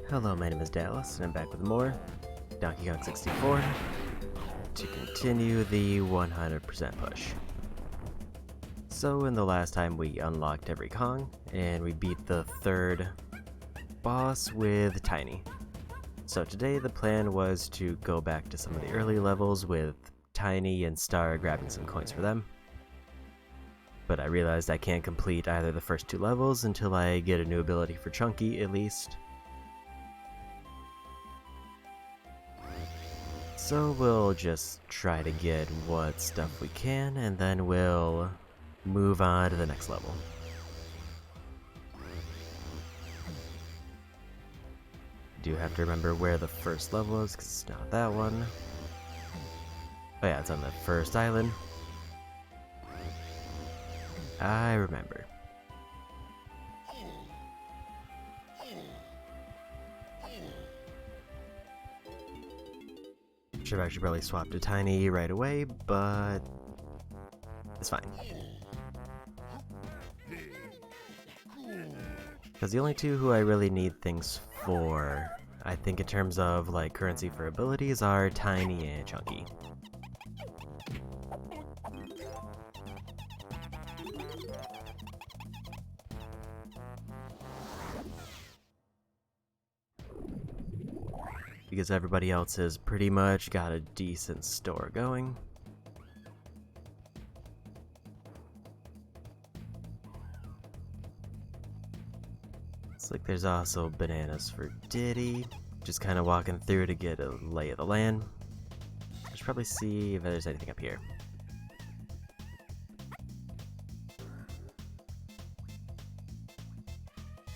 Hello, my name is Dallas, and I'm back with more Donkey Kong 64 to continue the 100% push. So in the last time we unlocked every Kong, and we beat the third boss with Tiny. So today the plan was to go back to some of the early levels with Tiny and Star grabbing some coins for them. But I realized I can't complete either the first two levels until I get a new ability for Chunky, at least. So we'll just try to get what stuff we can, and then we'll move on to the next level. Do have to remember where the first level is, because it's not that one. Oh yeah, it's on the first island. I remember. Should have actually probably swapped to Tiny right away, but it's fine. Because the only two who I really need things for, I think in terms of like currency for abilities, are Tiny and Chunky. Because everybody else has pretty much got a decent store going. Looks like there's also bananas for Diddy. Just kind of walking through to get a lay of the land. I should probably see if there's anything up here.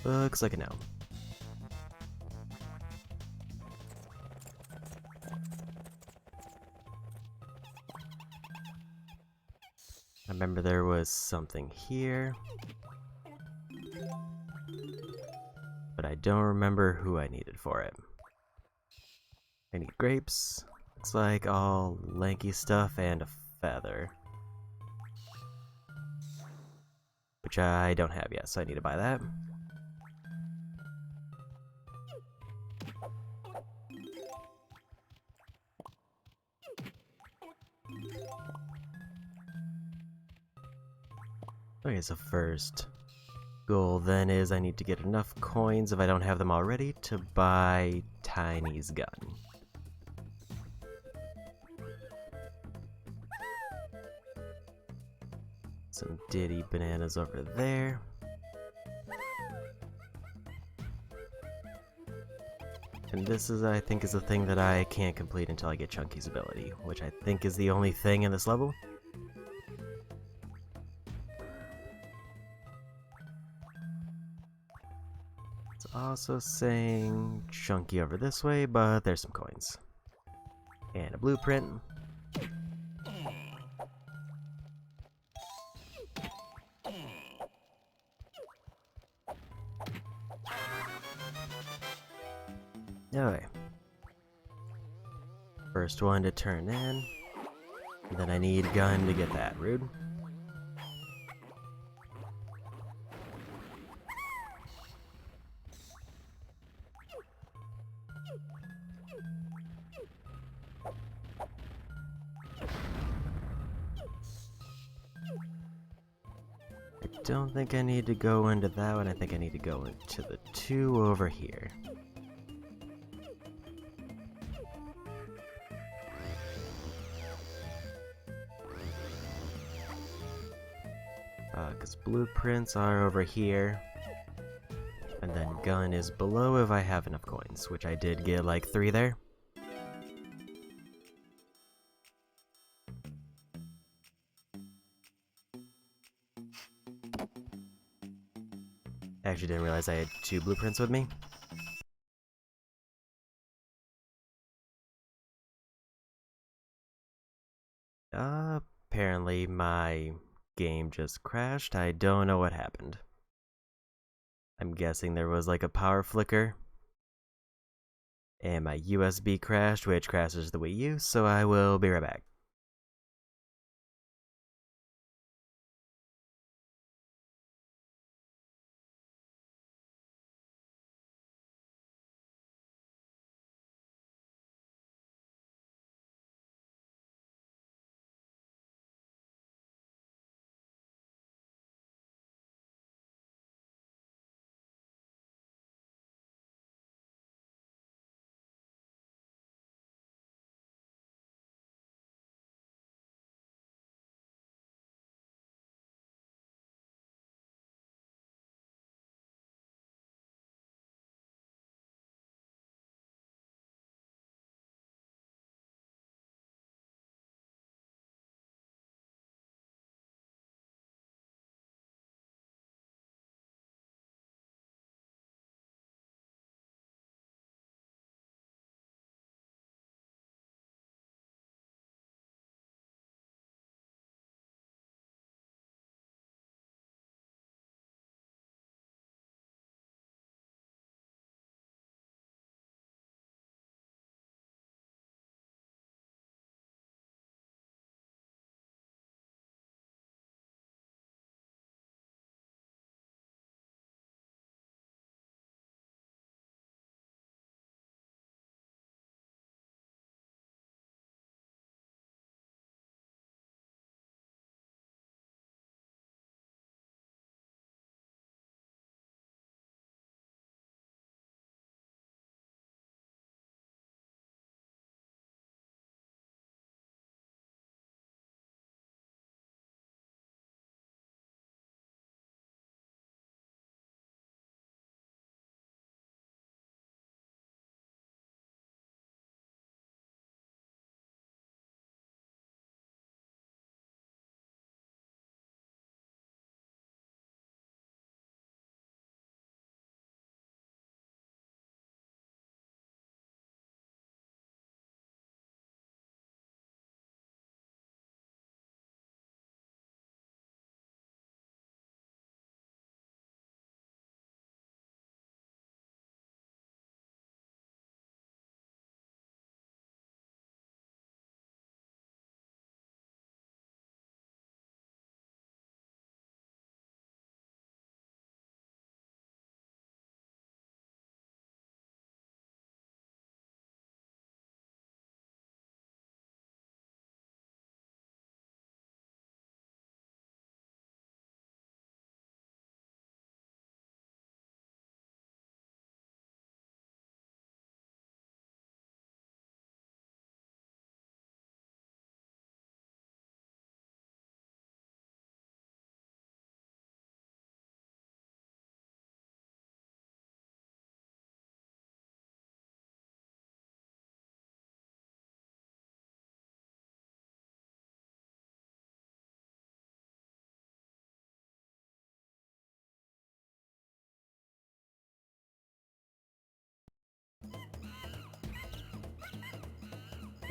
Looks like a no. I remember there was something here, but I don't remember who I needed for it. I need grapes. Looks like all lanky stuff and a feather, which I don't have yet, so I need to buy that. Okay, so first goal then is I need to get enough coins, if I don't have them already, to buy Tiny's gun. Some Diddy bananas over there. And this is, I think, is the thing that I can't complete until I get Chunky's ability, which I think is the only thing in this level. It's also saying Chunky over this way, but there's some coins. And a blueprint. Okay. First one to turn in. And then I need gun to get that. Rude. I don't think I need to go into that one. I think I need to go into the two over here. Because blueprints are over here. And then gun is below if I have enough coins, which I did get like 3 there. I actually didn't realize I had 2 blueprints with me. Apparently my game just crashed. I don't know what happened. I'm guessing there was like a power flicker. And my USB crashed, which crashes the Wii U, so I will be right back.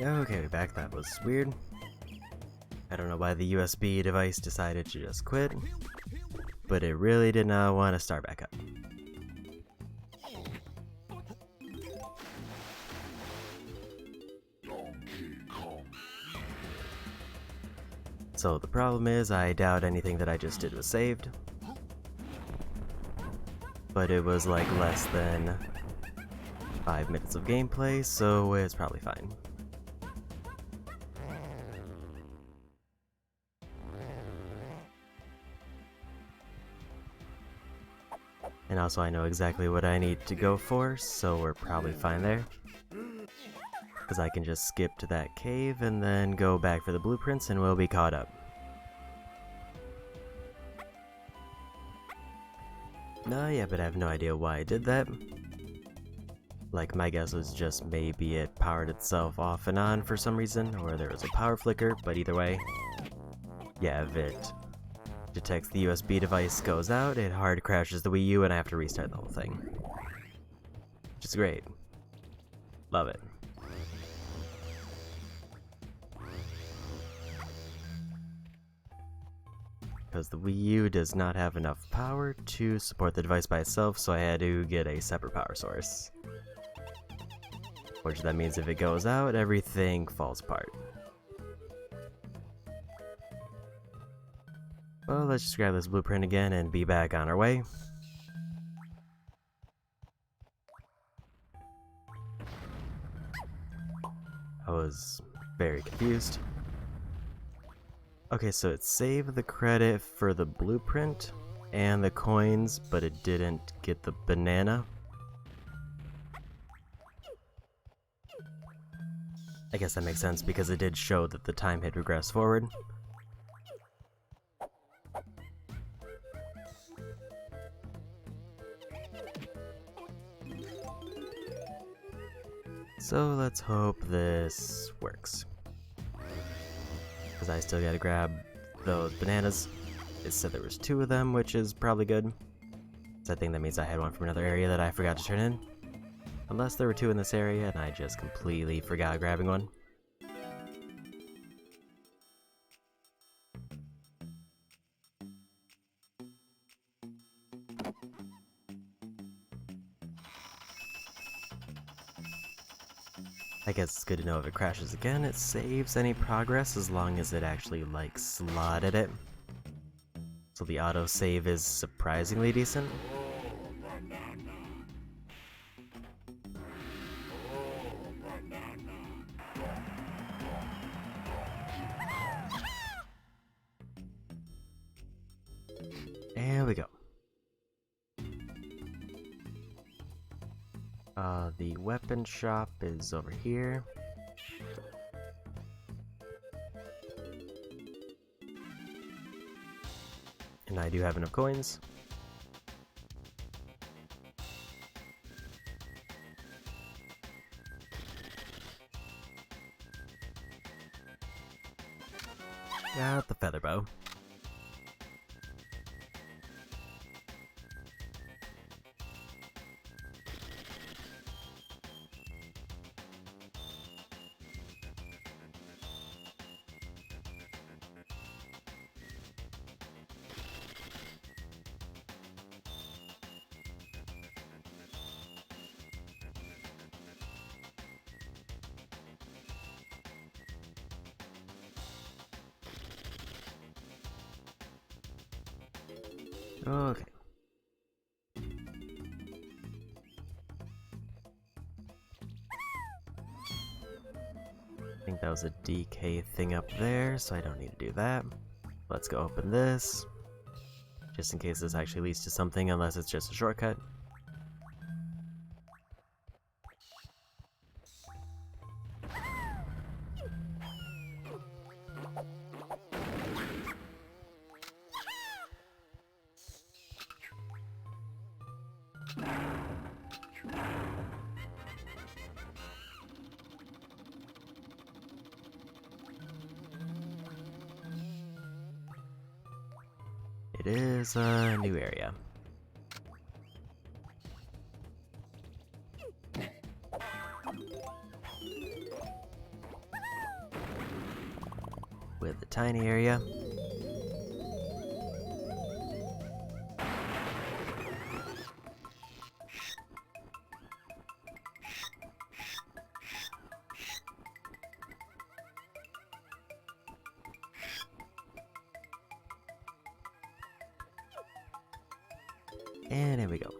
Okay, we're back. That was weird. I don't know why the USB device decided to just quit, but it really did not want to start back up. So the problem is, I doubt anything that I just did was saved. But it was like less than 5 minutes of gameplay, so it's probably fine. And also I know exactly what I need to go for, so we're probably fine there. Because I can just skip to that cave and then go back for the blueprints and we'll be caught up. Yeah, but I have no idea why I did that. Like, my guess was just maybe it powered itself off and on for some reason, or there was a power flicker, but either way, yeah, if it detects the USB device goes out, it hard crashes the Wii U and I have to restart the whole thing. Which is great. Love it. Because the Wii U does not have enough power to support the device by itself, so I had to get a separate power source. Which that means if it goes out, everything falls apart. Well, let's just grab this blueprint again and be back on our way. I was very confused. Okay, so it saved the credit for the blueprint and the coins, but it didn't get the banana. I guess that makes sense because it did show that the time had regressed forward. So let's hope this works. Because I still gotta grab those bananas. It said there was 2 of them, which is probably good. So I think that means I had one from another area that I forgot to turn in. Unless there were 2 in this area and I just completely forgot grabbing one. I guess it's good to know if it crashes again, it saves any progress as long as it actually, like, slotted it. So the autosave is surprisingly decent. There we go. The weapon shop is over here. And I do have enough coins. Got the feather bow. Okay. I think that was a DK thing up there, so I don't need to do that. Let's go open this. Just in case this actually leads to something, unless it's just a shortcut. It is a new area. Tiny area. And here we go.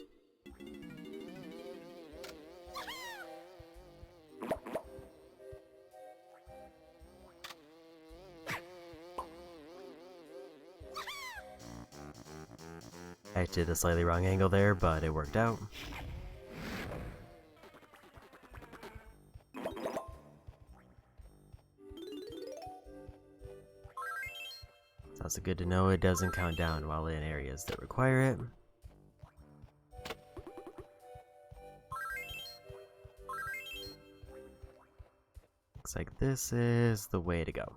I did a slightly wrong angle there, but it worked out. It's also good to know it doesn't count down while in areas that require it. Looks like this is the way to go.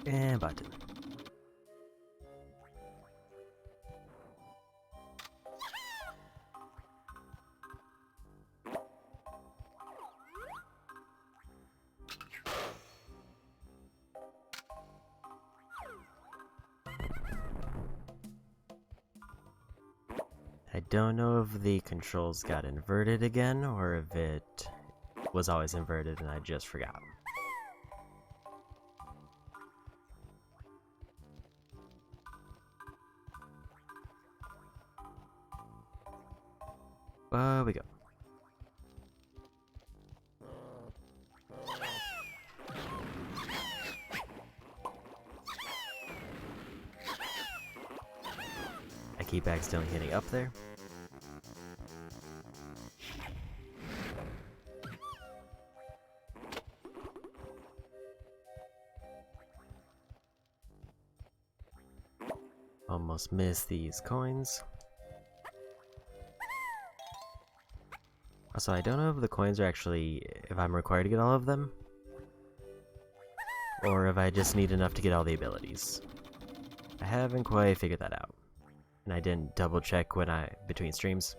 And button. I don't know if the controls got inverted again, or if it was always inverted and I just forgot. We go. I keep accidentally hitting up there. Almost missed these coins. Also, I don't know if the coins are actually, if I'm required to get all of them, or if I just need enough to get all the abilities. I haven't quite figured that out, and I didn't double check when between streams.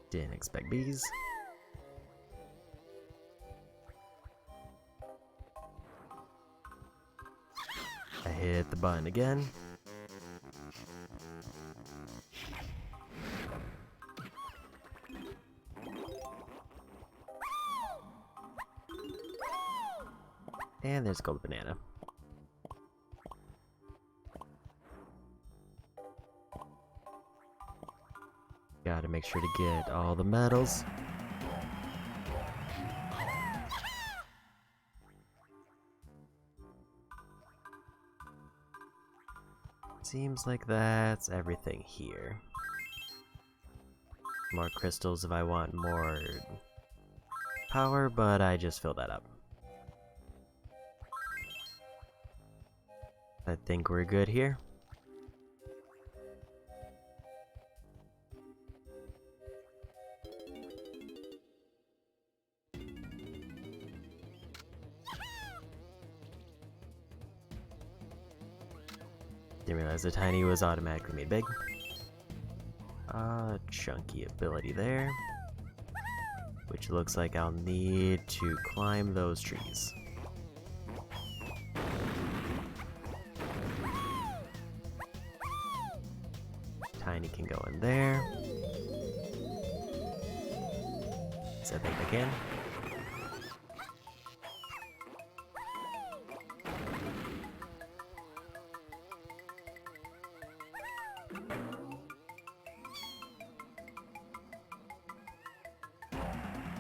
Didn't expect bees. I hit the button again. And there's a gold banana. Gotta make sure to get all the medals. Seems like that's everything here. More crystals if I want more power, but I just filled that up. I think we're good here. Didn't realize the tiny was automatically made big. Chunky ability there. Which looks like I'll need to climb those trees. Tiny can go in there. So I think I can.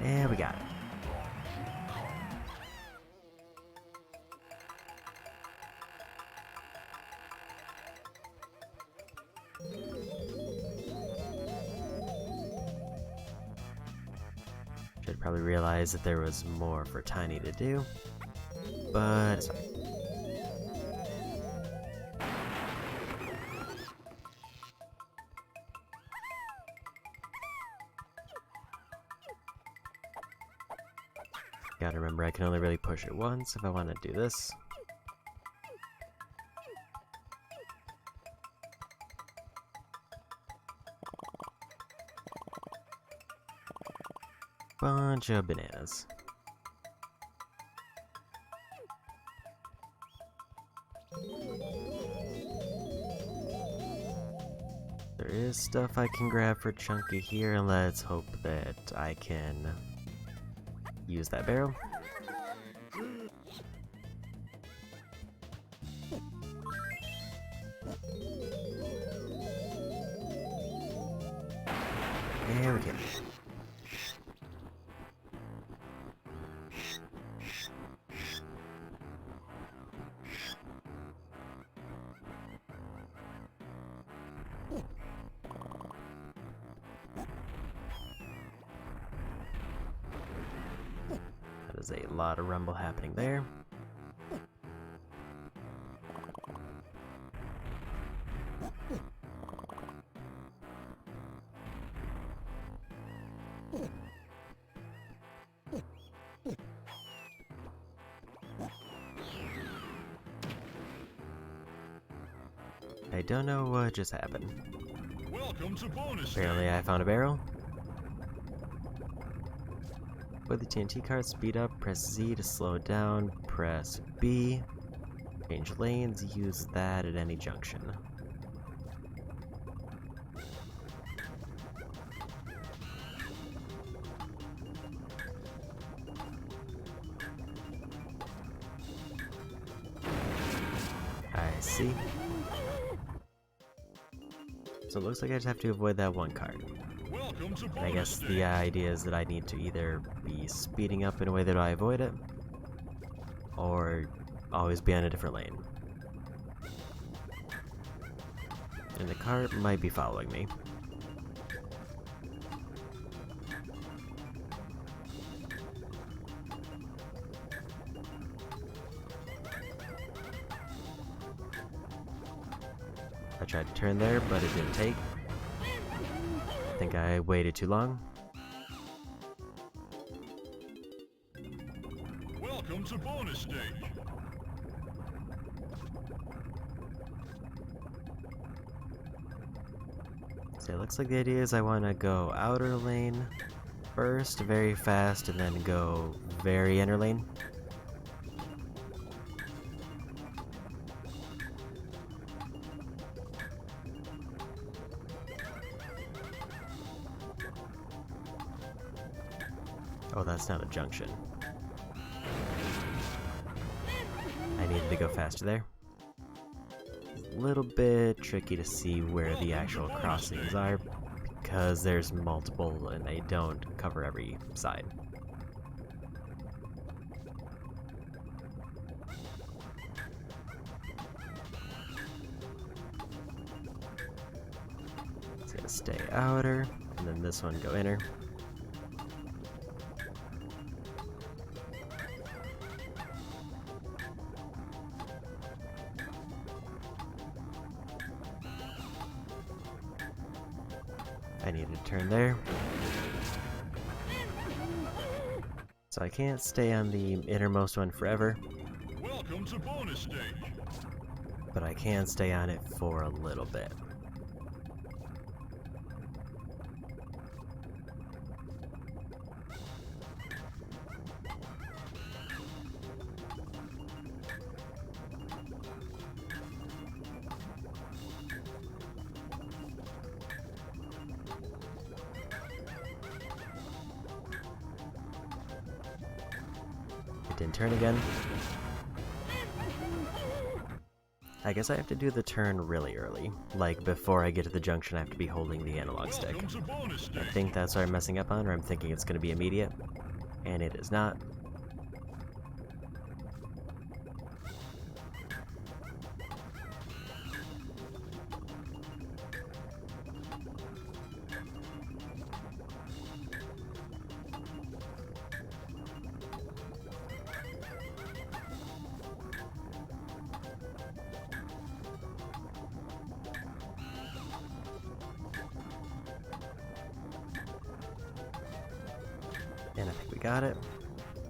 And we got it. Should probably realize that there was more for Tiny to do, but it's fine. Gotta remember, I can only really push it once if I want to do this. Bunch of bananas. There is stuff I can grab for Chunky here, and let's hope that I can use that barrel. There we go. That is a lot of rumble happening there. I don't know what just happened. Welcome to bonus. Apparently I found a barrel. With the TNT card, speed up, press Z to slow down, press B. Change lanes, use that at any junction. I see. So it looks like I just have to avoid that one card. Welcome to bonus. And I guess the idea is that I need to either be speeding up in a way that I avoid it, or always be on a different lane. And the cart might be following me. I tried to turn there, but it didn't take. I think I waited too long. Welcome to bonus stage. So it looks like the idea is I want to go outer lane first, very fast, and then go very inner lane. Oh, that's not a junction. I needed to go faster there. A little bit tricky to see where the actual crossings are because there's multiple and they don't cover every side. It's gonna stay outer, and then this one go inner. I need to turn there. So I can't stay on the innermost one forever, Welcome to bonus stage. but I can stay on it for a little bit. It didn't turn again. I guess I have to do the turn really early. Like, before I get to the junction, I have to be holding the analog stick. Welcome to bonus I stage. think that's what I'm messing up on, or I'm thinking it's going to be immediate. And it is not. And I think we got it.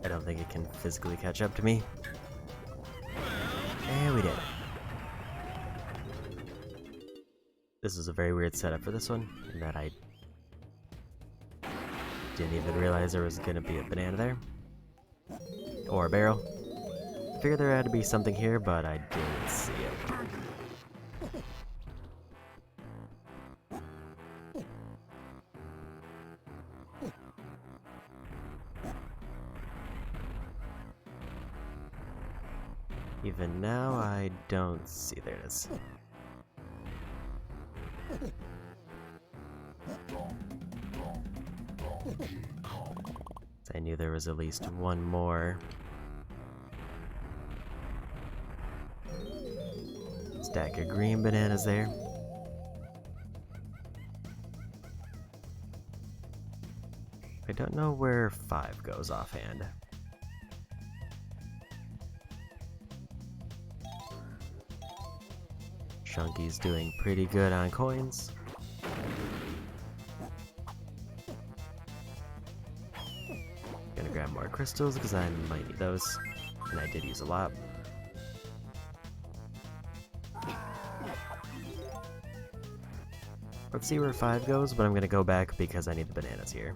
I don't think it can physically catch up to me. And we did it. This is a very weird setup for this one, in that I didn't even realize there was going to be a banana there. Or a barrel. Figured there had to be something here, but I didn't see it. Even now, I don't see. There it is. I knew there was at least one more. Stack of green bananas there. I don't know where 5 goes offhand. Chunky's doing pretty good on coins. Gonna grab more crystals because I might need those, and I did use a lot. Let's see where 5 goes, but I'm gonna go back because I need the bananas here.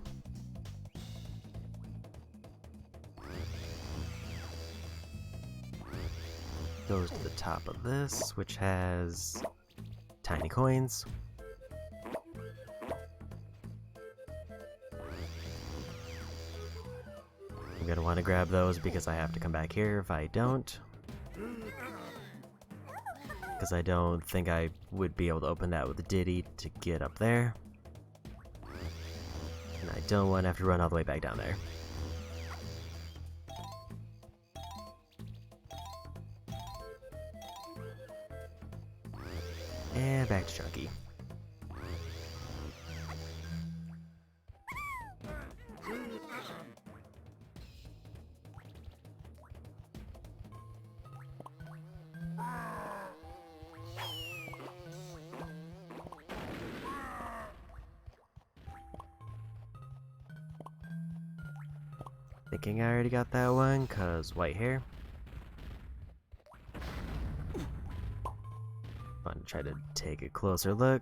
Goes to the top of this, which has tiny coins. I'm gonna want to grab those because I have to come back here if I don't. Because I don't think I would be able to open that with Diddy to get up there. And I don't want to have to run all the way back down there. And back to Chunky. Thinking I already got that one, cause white hair. Fun to try to take a closer look.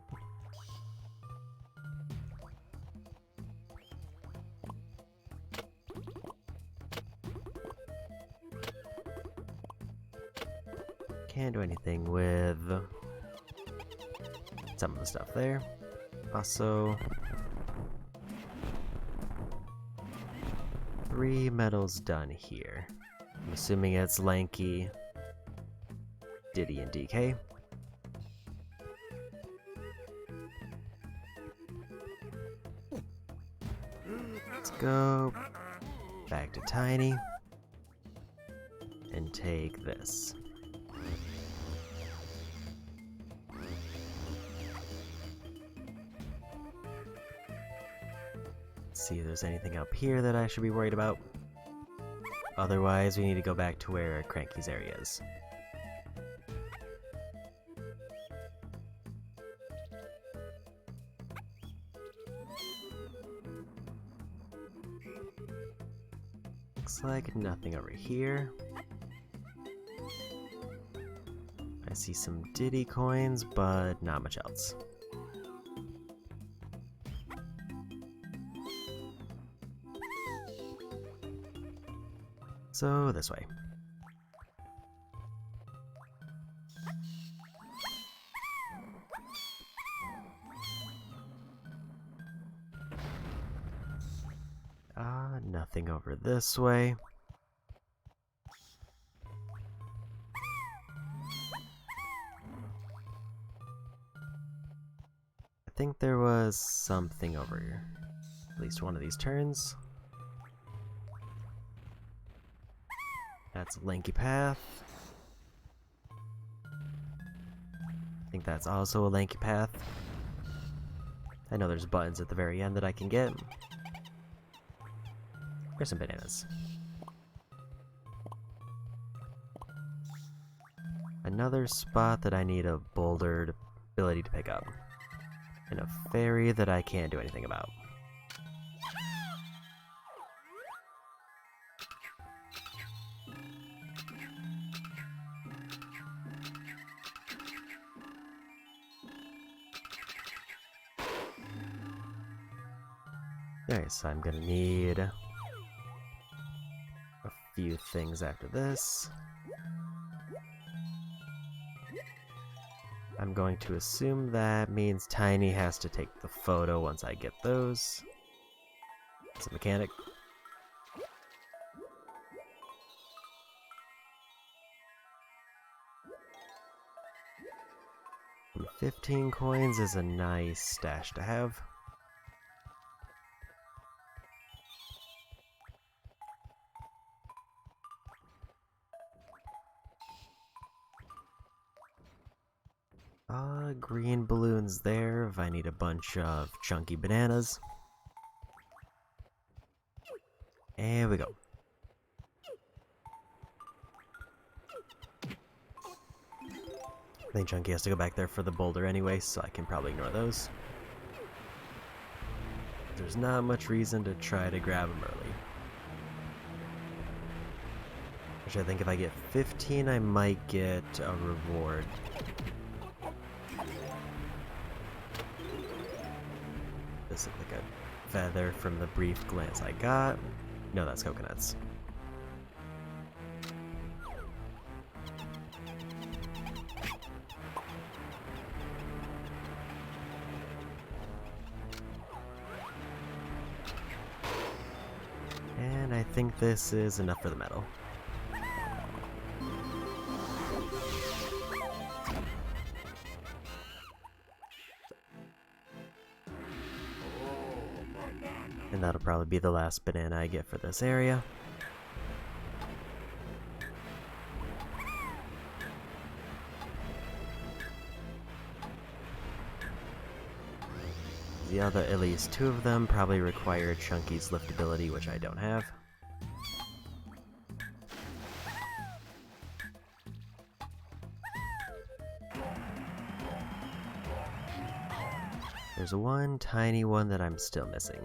Can't do anything with some of the stuff there. Also, 3 medals done here. I'm assuming it's Lanky, Diddy, and DK. Let's go back to Tiny and take this. See if there's anything up here that I should be worried about. Otherwise, we need to go back to where Cranky's area is. Looks like nothing over here. I see some Diddy coins, but not much else. So, this way. Nothing over this way. I think there was something over here. At least one of these turns. That's a lanky path. I think that's also a lanky path. I know there's buttons at the very end that I can get. Here's some bananas. Another spot that I need a bouldered ability to pick up. And a fairy that I can't do anything about. Alright, so I'm gonna need a few things after this. I'm going to assume that means Tiny has to take the photo once I get those. It's a mechanic. 15 coins is a nice stash to have. Green balloons there if I need a bunch of chunky bananas. And we go. I think Chunky has to go back there for the boulder anyway, so I can probably ignore those. There's not much reason to try to grab him early. Which I think if I get 15, I might get a reward. This looks like a feather from the brief glance I got. No, that's coconuts. And I think this is enough for the medal. And that'll probably be the last banana I get for this area. The other, at least two of them, probably require Chunky's lift ability, which I don't have. There's one tiny one that I'm still missing.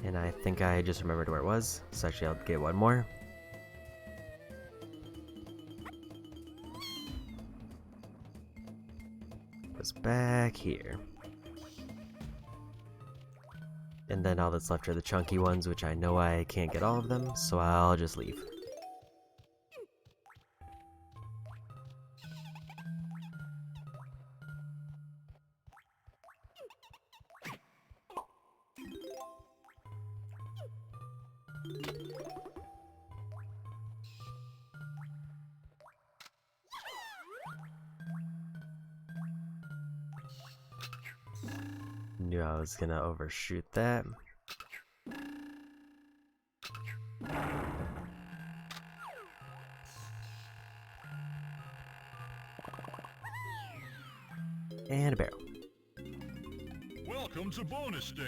And I think I just remembered where it was, so actually I'll get one more. It's back here. And then all that's left are the chunky ones, which I know I can't get all of them, so I'll just leave. Knew I was gonna overshoot that. And a barrel. Welcome to bonus stage.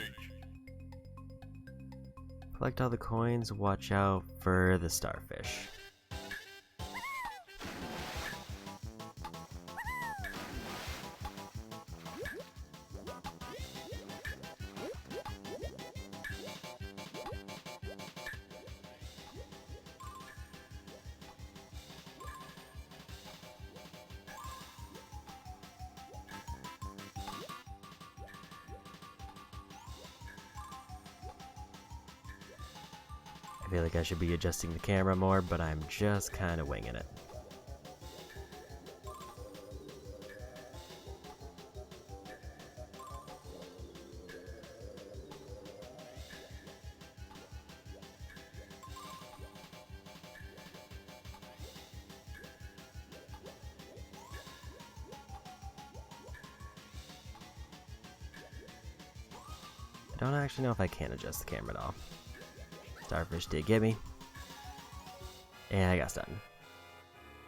Collect all the coins, watch out for the starfish. I feel like I should be adjusting the camera more, but I'm just kind of winging it. I don't actually know if I can adjust the camera at all. Starfish did get me. And I got stunned.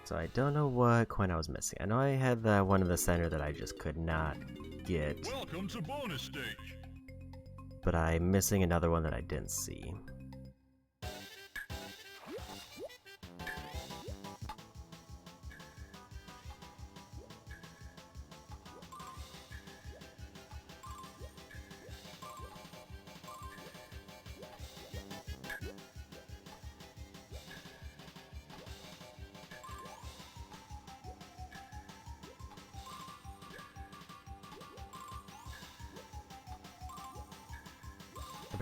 So I don't know what coin I was missing. I know I had the one in the center that I just could not get. Welcome to bonus stage. But I'm missing another one that I didn't see.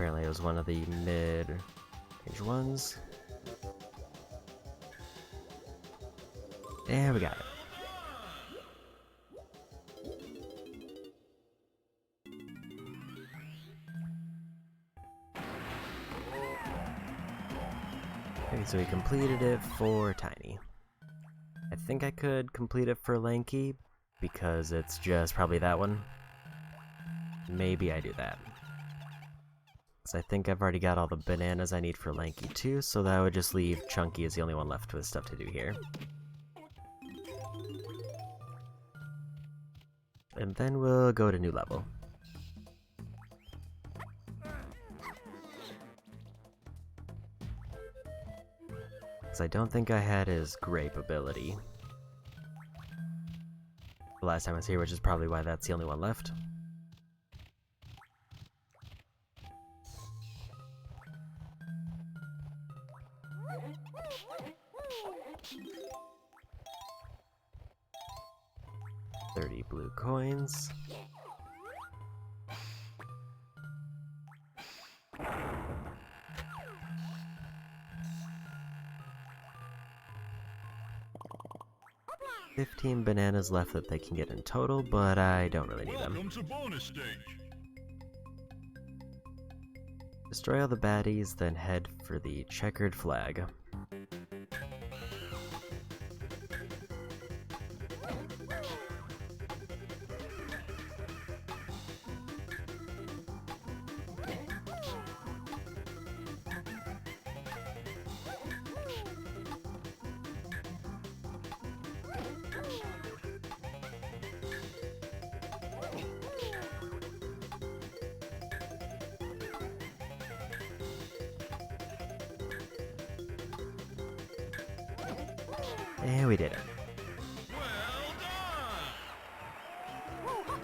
Apparently it was one of the mid-range ones. And we got it. Okay, so we completed it for Tiny. I think I could complete it for Lanky, because it's just probably that one. Maybe I do that. So I think I've already got all the bananas I need for Lanky too, so that would just leave Chunky as the only one left with stuff to do here. And then we'll go to new level. Because I don't think I had his grape ability the last time I was here, which is probably why that's the only one left. $30 blue coins. $15 bananas left that they can get in total, but I don't really need them. Welcome to bonus stage. Destroy all the baddies, then head for the checkered flag. And we did it. Well done.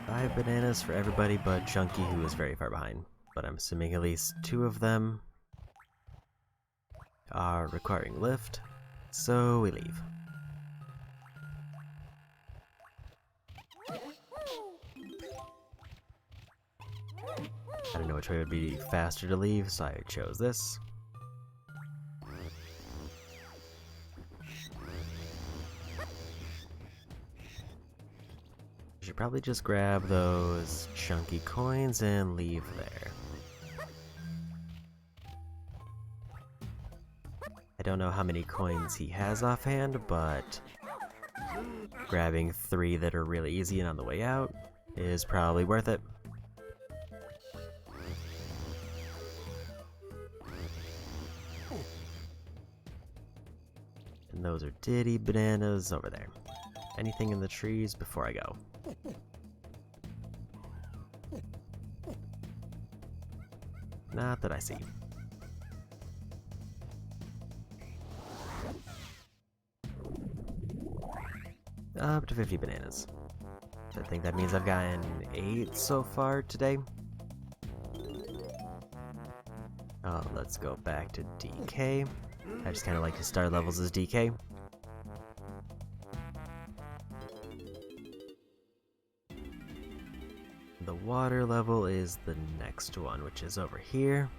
5 bananas for everybody but Chunky, who is very far behind. But I'm assuming at least 2 of them are requiring lift, so we leave. I don't know which way would be faster to leave, so I chose this. I should probably just grab those chunky coins and leave there. I don't know how many coins he has offhand, but grabbing 3 that are really easy and on the way out is probably worth it. And those are Diddy bananas over there. Anything in the trees before I go? Not that I see. Up to 50 bananas. I think that means I've gotten 8 so far today. Let's go back to DK. I just kind of like to start levels as DK. The water level is the next one, which is over here.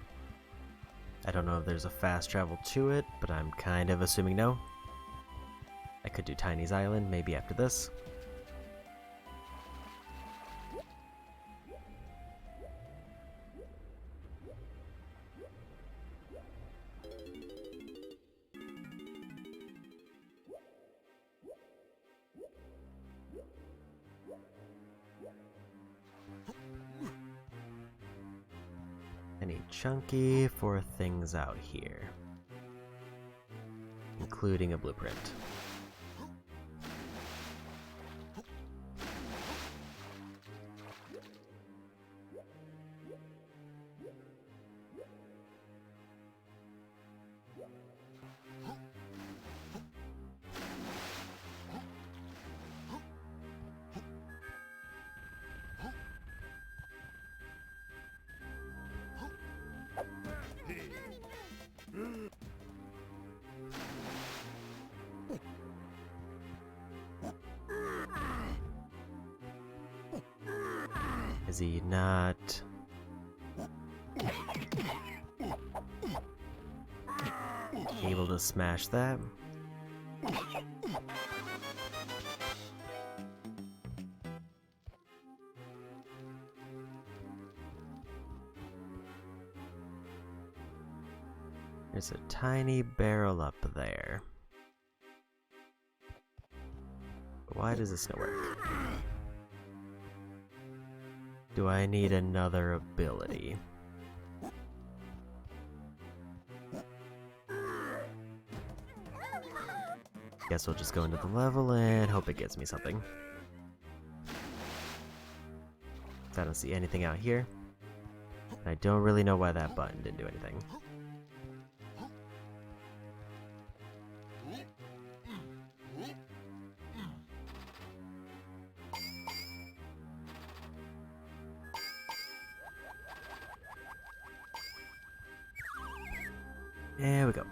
I don't know if there's a fast travel to it, but I'm kind of assuming no. I could do Tiny's Island, maybe after this. I need Chunky for things out here, including a blueprint. Is he not? Able to smash that? There's a tiny barrel up there. Why does this not work? Do I need another ability? Guess we'll just go into the level and hope it gets me something. I don't see anything out here. I don't really know why that button didn't do anything. There we go.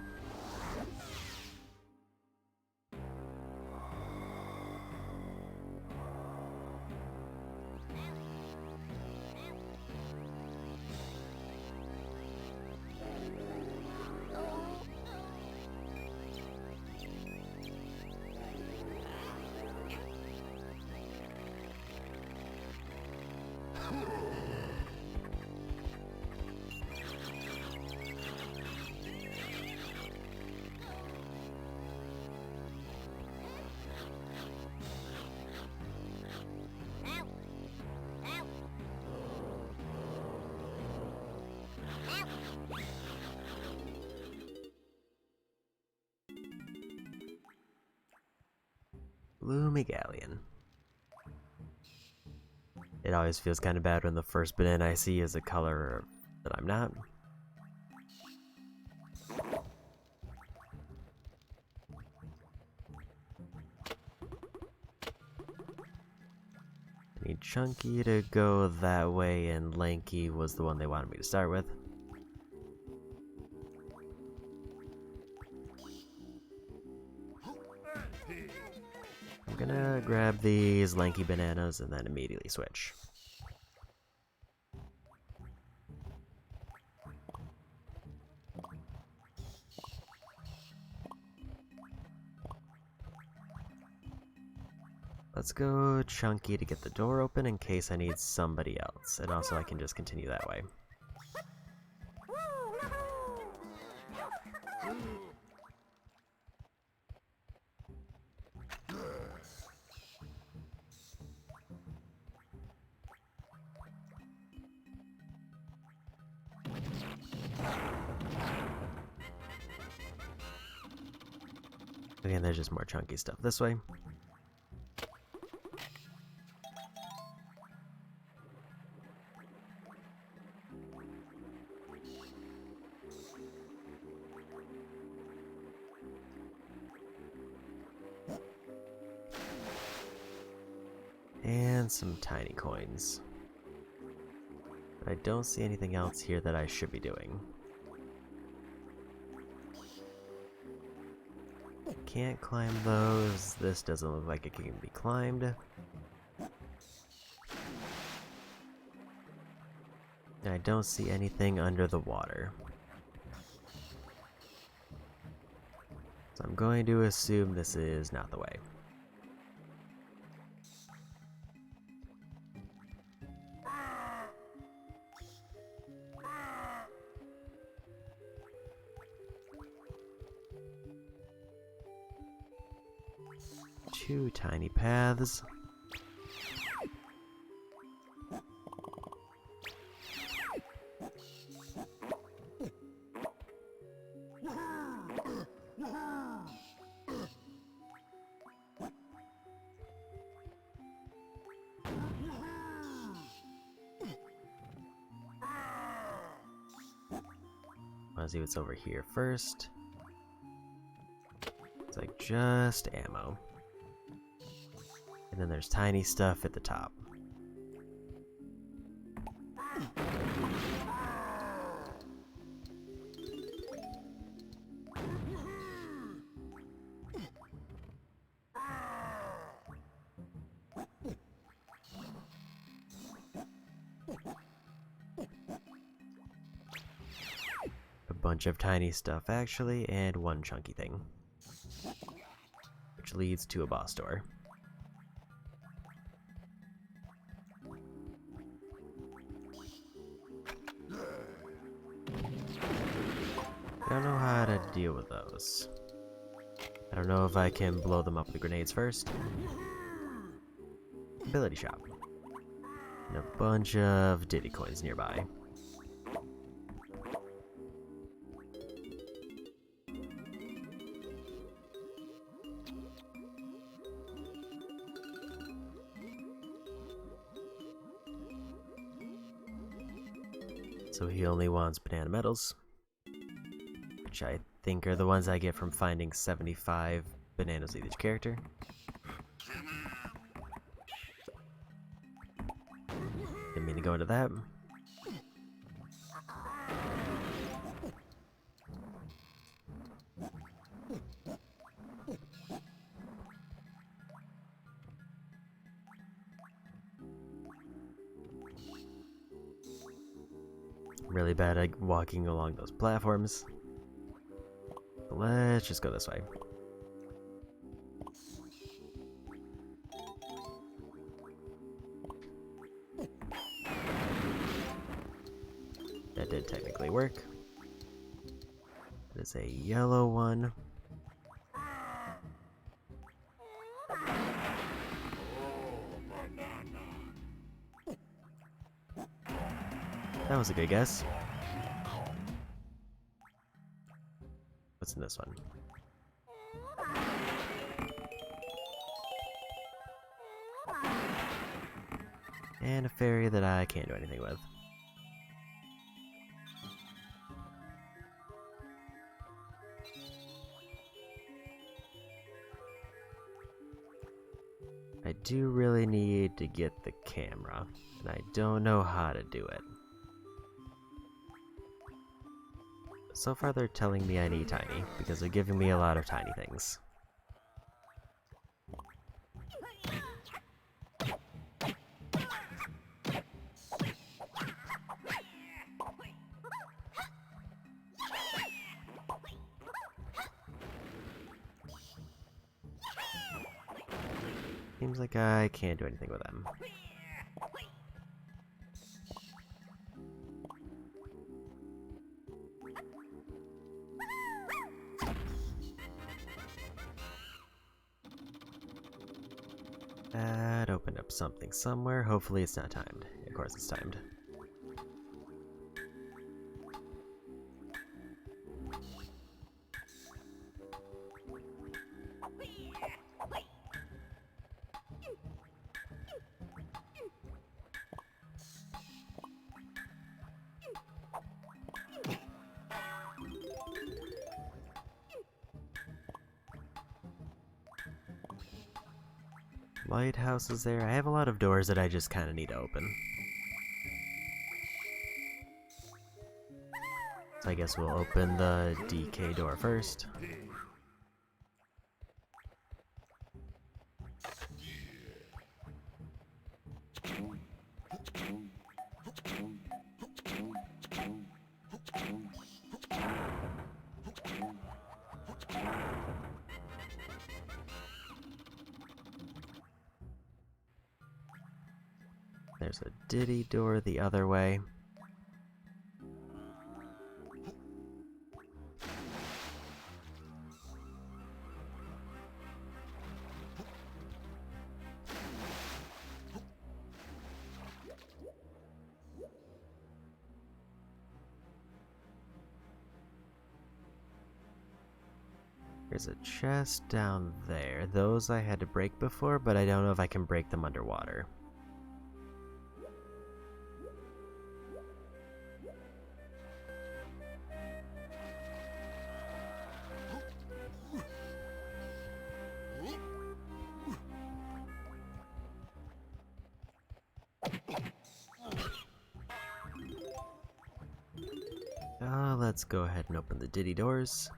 Bloomy Galleon. It always feels kind of bad when the first banana I see is a color that I'm not. I need Chunky to go that way, and Lanky was the one they wanted me to start with. I'm gonna grab these lanky bananas and then immediately switch. Let's go Chunky to get the door open in case I need somebody else, and also I can just continue that way. Again, there's just more chunky stuff this way. And some tiny coins. But I don't see anything else here that I should be doing. Can't climb those. This doesn't look like it can be climbed. And I don't see anything under the water. So I'm going to assume this is not the way. Two tiny paths. Let's see what's over here first. It's like just ammo. And then there's tiny stuff at the top. bunch of tiny stuff actually, and one chunky thing. Which leads to a boss door. I don't know how to deal with those. I don't know if I can blow them up with grenades first. Ability shop. And a bunch of Diddy coins nearby. So he only wants banana medals, which I think are the ones I get from finding 75 bananas with each character. Didn't mean to go into that. Really bad at walking along those platforms. Let's just go this way. That did technically work. There's a yellow one. That was a good guess. What's in this one? And a fairy that I can't do anything with. I do really need to get the camera, and I don't know how to do it. So far they're telling me I need tiny, because they're giving me a lot of tiny things. Seems like I can't do anything with them. That opened up something somewhere. Hopefully it's not timed. Of course it's timed. Lighthouse is there. I have a lot of doors that I just kind of need to open. So I guess we'll open the DK door first. There's a Diddy door the other way. There's a chest down there. Those I had to break before, but I don't know if I can break them underwater. Let's go ahead and open the Diddy doors.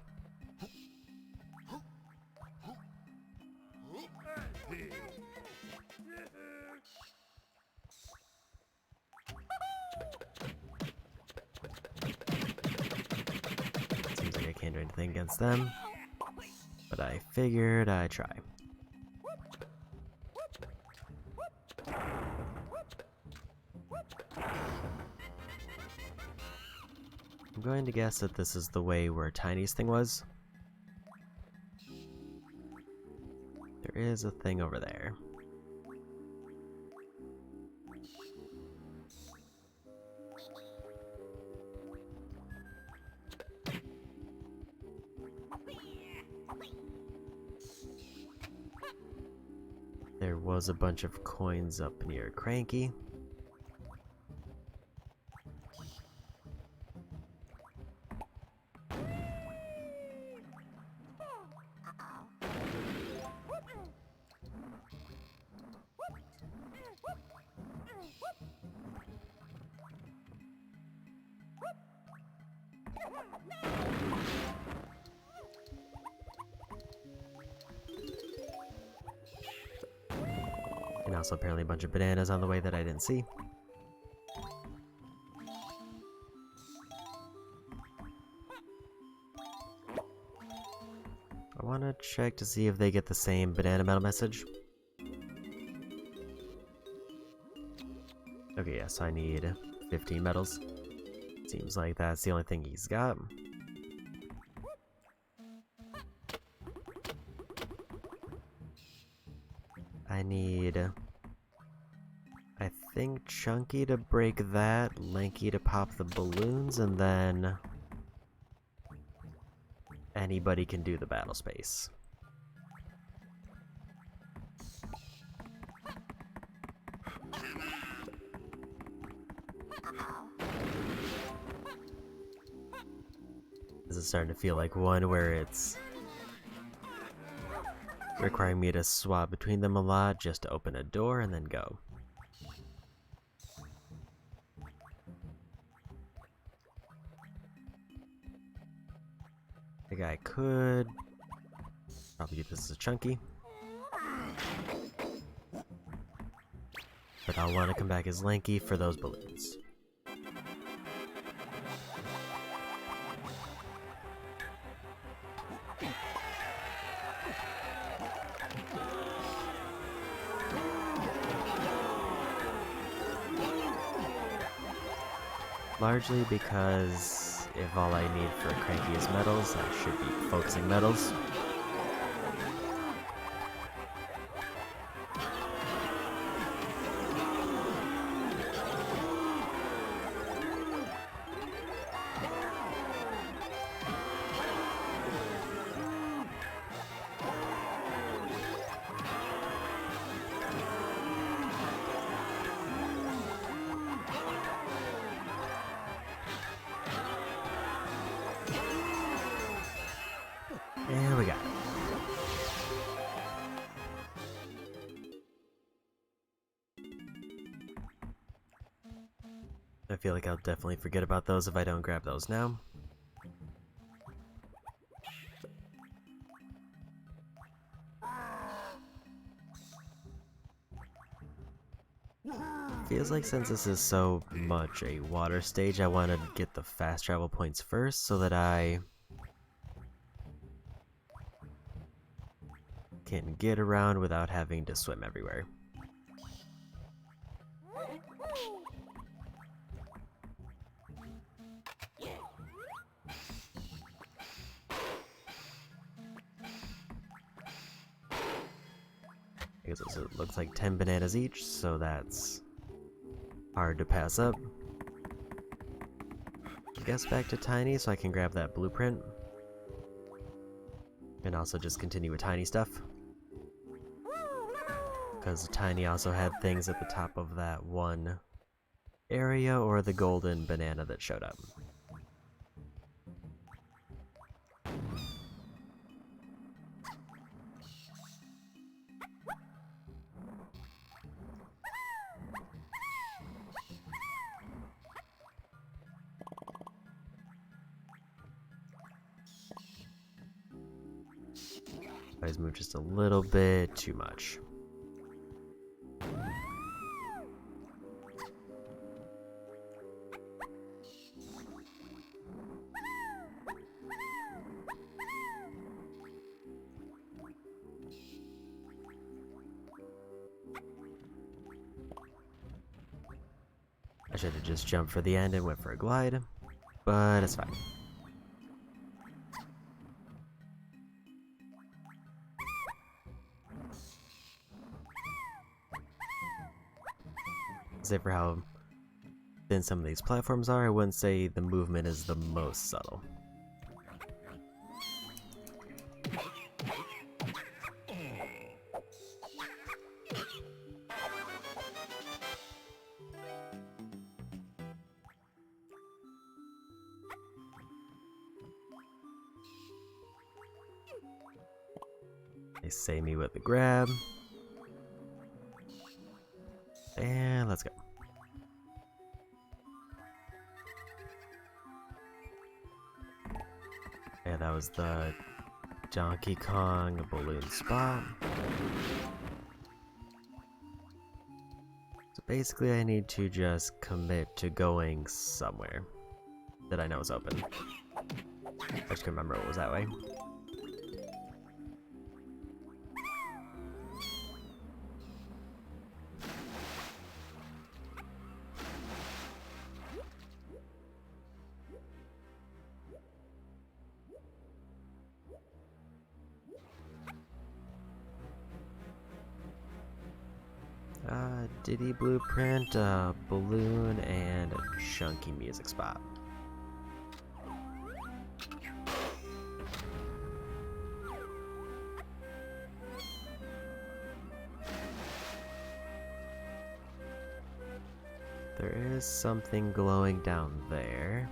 nothing against them, but I figured I'd try. I'm going to guess that this is the way where Tiny's thing was. There is a thing over there. There was a bunch of coins up near Cranky. And also apparently a bunch of bananas on the way that I didn't see. I want to check to see if they get the same banana medal message. Okay, yes, I need 15 medals. Seems like that's the only thing he's got. I need, I think, Chunky to break that, Lanky to pop the balloons, and then anybody can do the battle space. This is starting to feel like one where it's requiring me to swap between them a lot just to open a door and then go. I think I could probably get this as a Chunky, but I'll want to come back as Lanky for those balloons. Largely because if all I need for Cranky is medals, I should be focusing medals. And we got it. I feel like I'll definitely forget about those if I don't grab those now. Feels like since this is so much a water stage, I want to get the fast travel points first so that I can get around without having to swim everywhere. Because it looks like 10 bananas each, so that's hard to pass up. I guess back to Tiny so I can grab that blueprint. And also just continue with Tiny stuff. Because Tiny also had things at the top of that one area, or the golden banana that showed up. I just moved just a little bit too much. I should have just jumped for the end and went for a glide, but it's fine. Save for how thin some of these platforms are, I wouldn't say the movement is the most subtle. They save me with the grab. And let's go. Yeah, that was the Donkey Kong balloon spot. So basically I need to just commit to going somewhere that I know is open. I just can't remember what was that way. Diddy blueprint, balloon, and a chunky music spot. There is something glowing down there.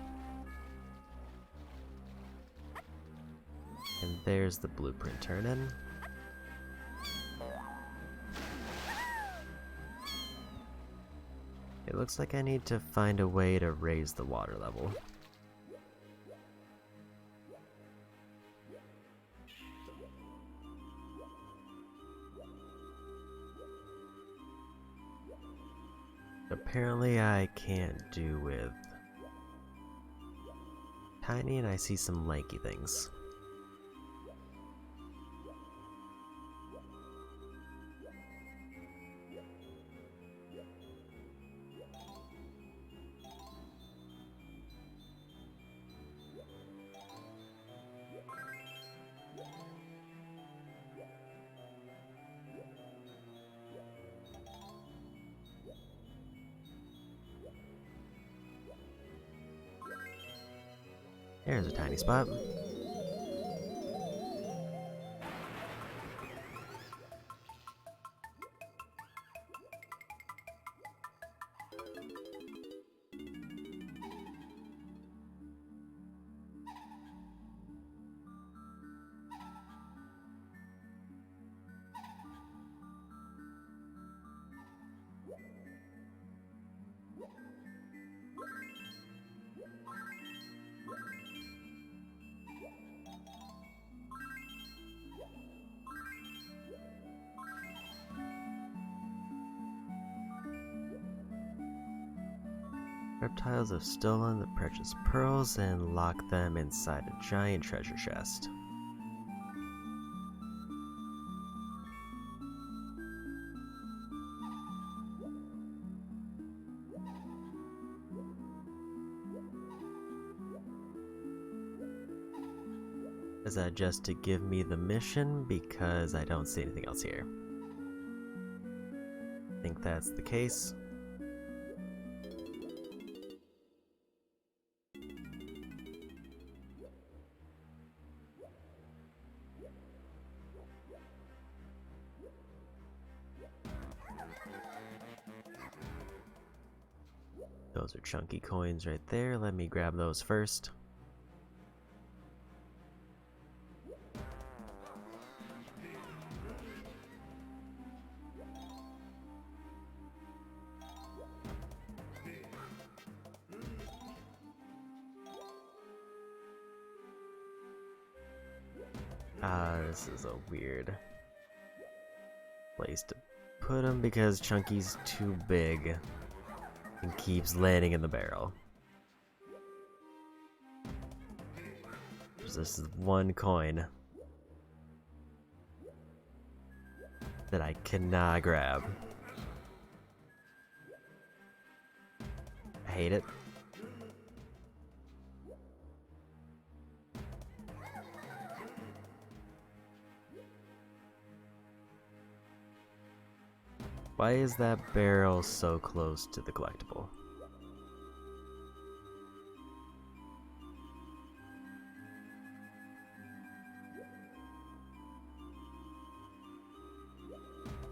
And there's the blueprint turn-in. It looks like I need to find a way to raise the water level. Apparently I can't do with tiny, and I see some lanky things. There's a tiny spot. Reptiles have stolen the precious pearls and locked them inside a giant treasure chest. Is that just to give me the mission? Because I don't see anything else here. I think that's the case. Those are chunky coins right there. Let me grab those first. This is a weird place to put them because Chunky's too big and keeps landing in the barrel. This is one coin that I cannot grab. hate it. Why is that barrel so close to the collectible?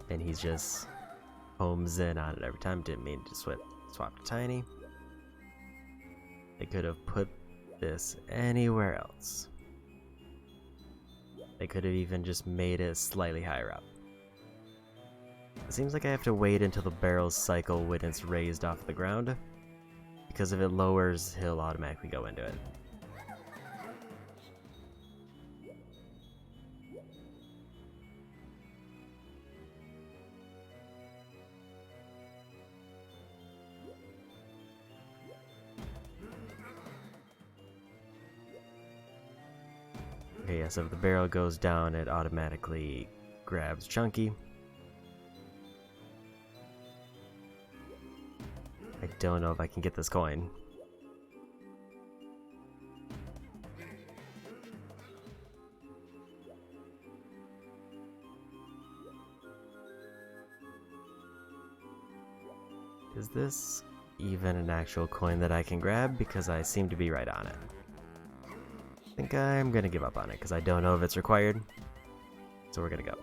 And he's just homes in on it every time. Didn't mean to swap to Tiny. They could have put this anywhere else. They could have even just made it slightly higher up. It seems like I have to wait until the barrels cycle when it's raised off the ground, because if it lowers, he'll automatically go into it. Okay, yeah, so if the barrel goes down, it automatically grabs Chunky. I don't know if I can get this coin. Is this even an actual coin that I can grab? Because I seem to be right on it. I think I'm gonna give up on it because I don't know if it's required. So we're gonna go.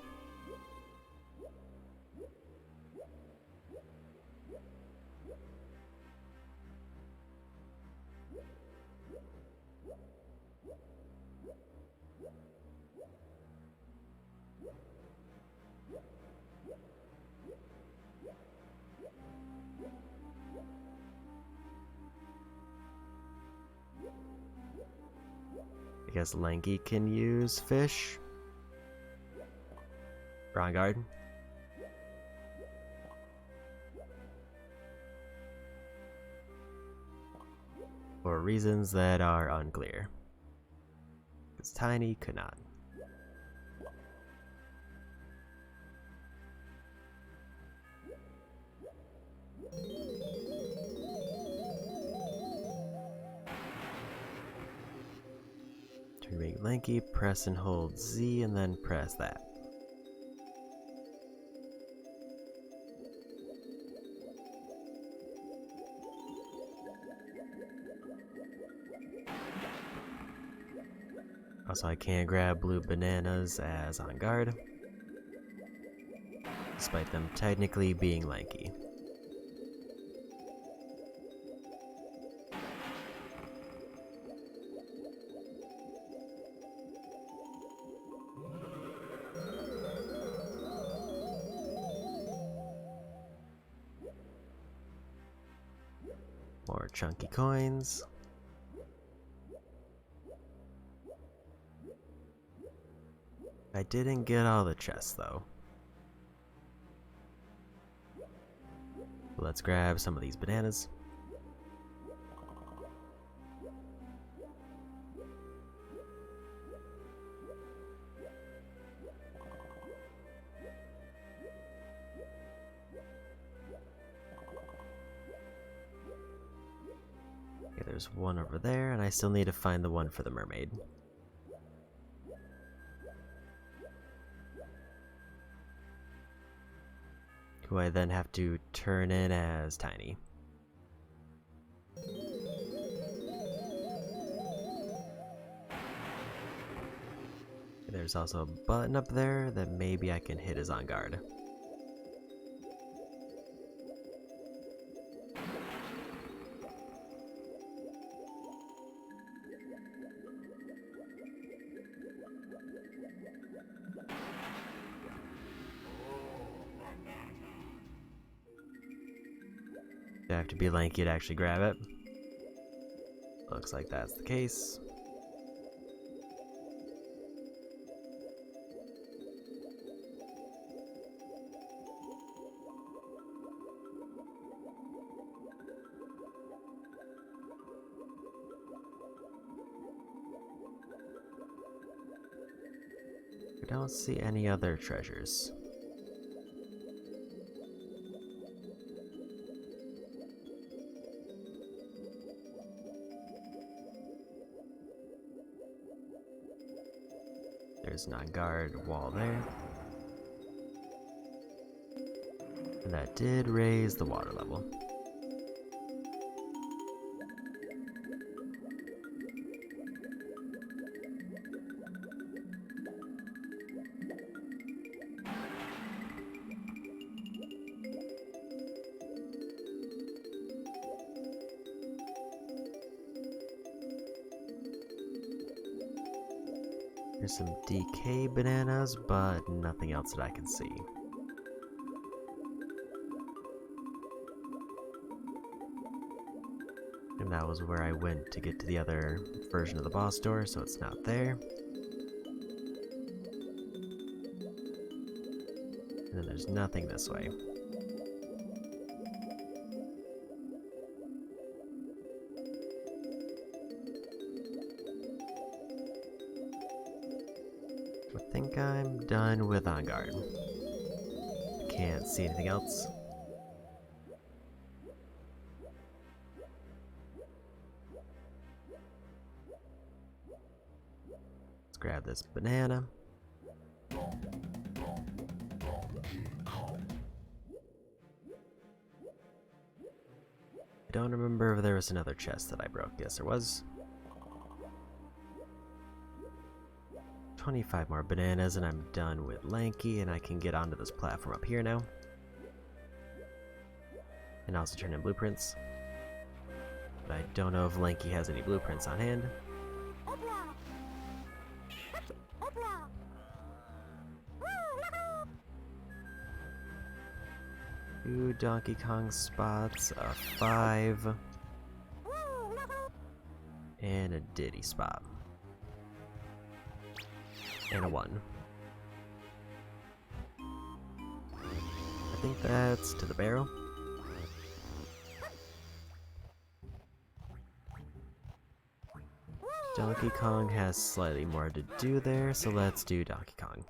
I guess Lanky can use fish. Wrong guard. For reasons that are unclear. Because Tiny could not. To make Lanky, press and hold Z and then press that. Also, I can't grab blue bananas as on guard, despite them technically being lanky. More chunky coins. I didn't get all the chests though. Let's grab some of these bananas. Okay, there's one over there, and I still need to find the one for the mermaid. Who I then have to turn in as Tiny. There's also a button up there that maybe I can hit as on guard. I have to be lanky to actually grab it. Looks like that's the case. I don't see any other treasures. there's an on-guard wall there. And that did raise the water level. There's some DK bananas, but nothing else that I can see. And that was where I went to get to the other version of the boss door, so it's not there. And then there's nothing this way. I think I'm done with On Guard. Can't see anything else. Let's grab this banana. I don't remember if there was another chest that I broke. Yes, there was. 25 more bananas and I'm done with Lanky, and I can get onto this platform up here now. And also turn in blueprints. But I don't know if Lanky has any blueprints on hand. Two Donkey Kong spots, a 5, and a Diddy spot. And a 1. I think that's to the barrel. Donkey Kong has slightly more to do there, so let's do Donkey Kong.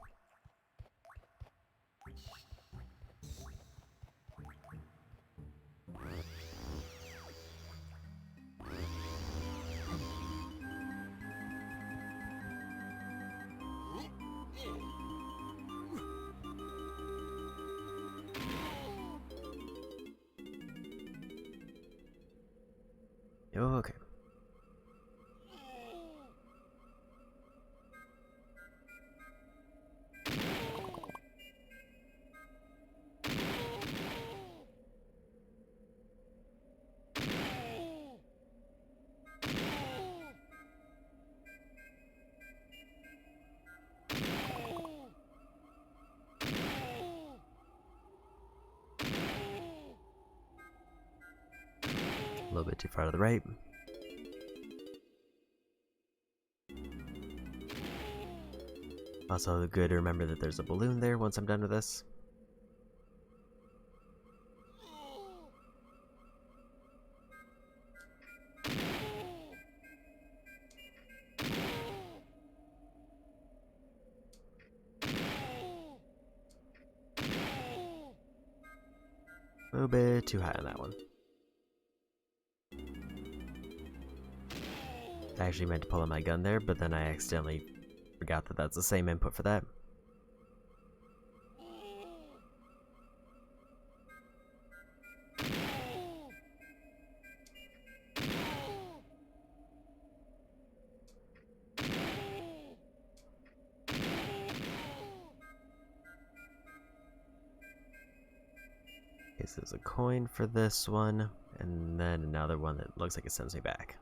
Okay. A little bit too far to the right. Also good to remember that there's a balloon there once I'm done with this. A little bit too high on that one. I actually meant to pull out my gun there, but then I accidentally forgot that that's the same input for that. Okay, so there's a coin for this one, and then another one that looks like it sends me back.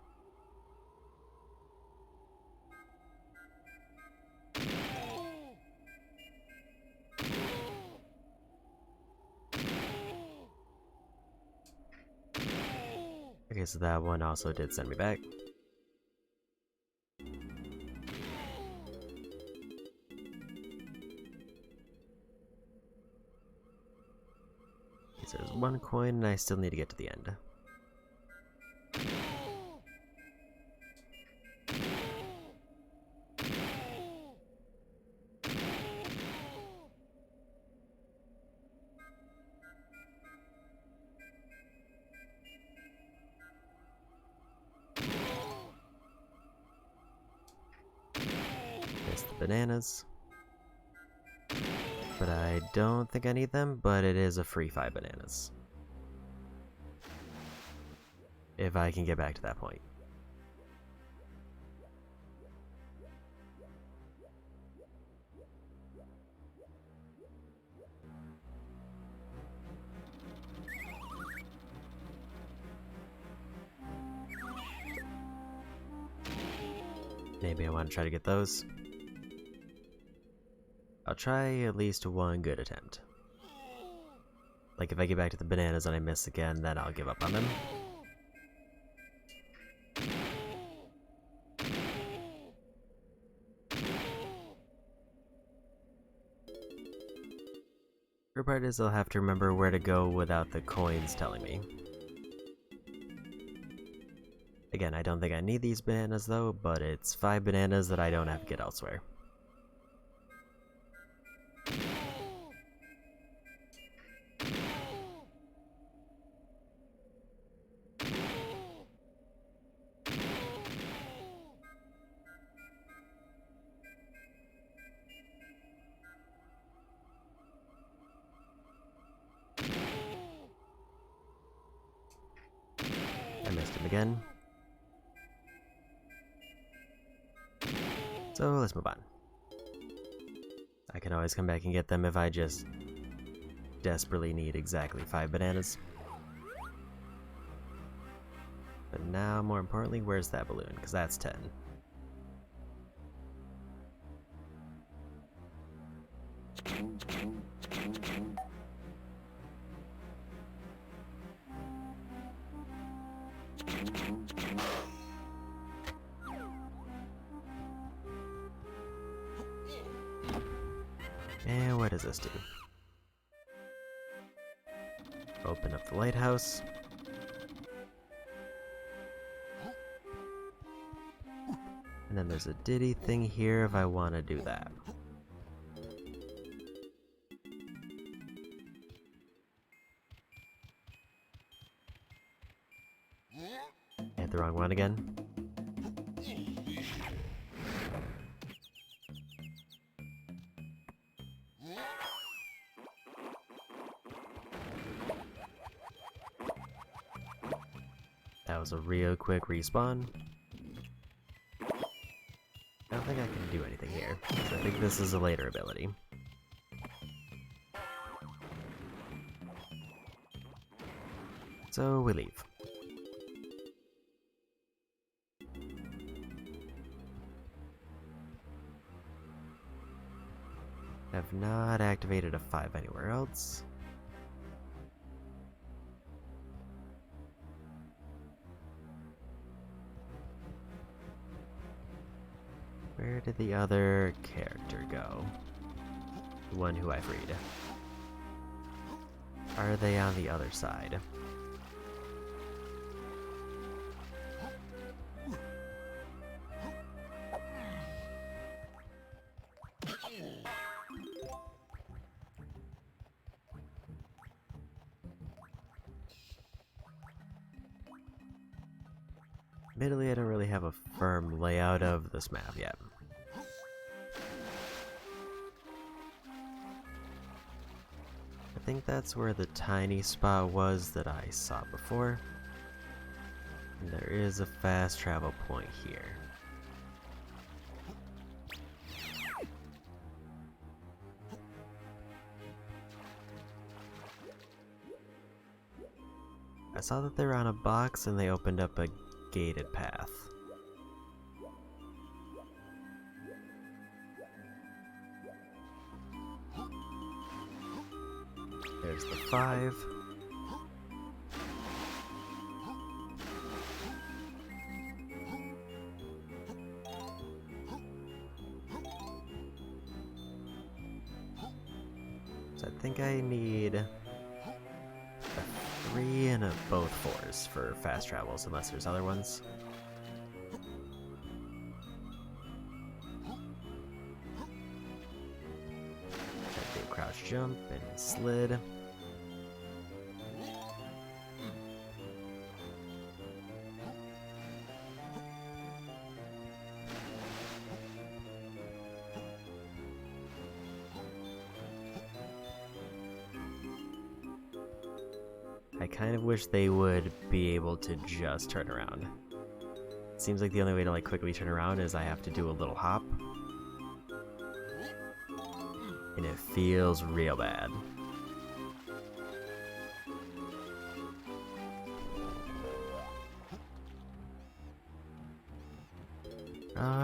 Okay, so that one also did send me back. Okay, so there's one coin and I still need to get to the end. There's the bananas. But I don't think I need them, but it is a free 5 bananas. If I can get back to that point. Maybe I want to try to get those. I'll try at least one good attempt. Like if I get back to the bananas and I miss again, then I'll give up on them. The part is I'll have to remember where to go without the coins telling me. Again, I don't think I need these bananas though, but it's 5 bananas that I don't have to get elsewhere. I missed him again. So let's move on. I can always come back and get them if I just desperately need exactly 5 bananas. But now, more importantly, where's that balloon? Because that's 10. And what does this do? Open up the lighthouse. And then there's a Diddy thing here if I want to do that. Hit the wrong one again. That was a real quick respawn. I don't think I can do anything here. So I think this is a later ability. So we leave. Have not activated a 5 anywhere else. Where did the other character go? The one who I freed. Are they on the other side? Admittedly, I don't really have a firm layout of this map yet. I think that's where the tiny spot was that I saw before. And there is a fast travel point here. I saw that they were on a box and they opened up a gated path. There's the 5. So I think I need a 3 and a both 4s for fast travels, unless there's other ones. Tried to do a crouch jump and slid. I kind of wish they would be able to just turn around. Seems like the only way to like quickly turn around is I have to do a little hop. And it feels real bad.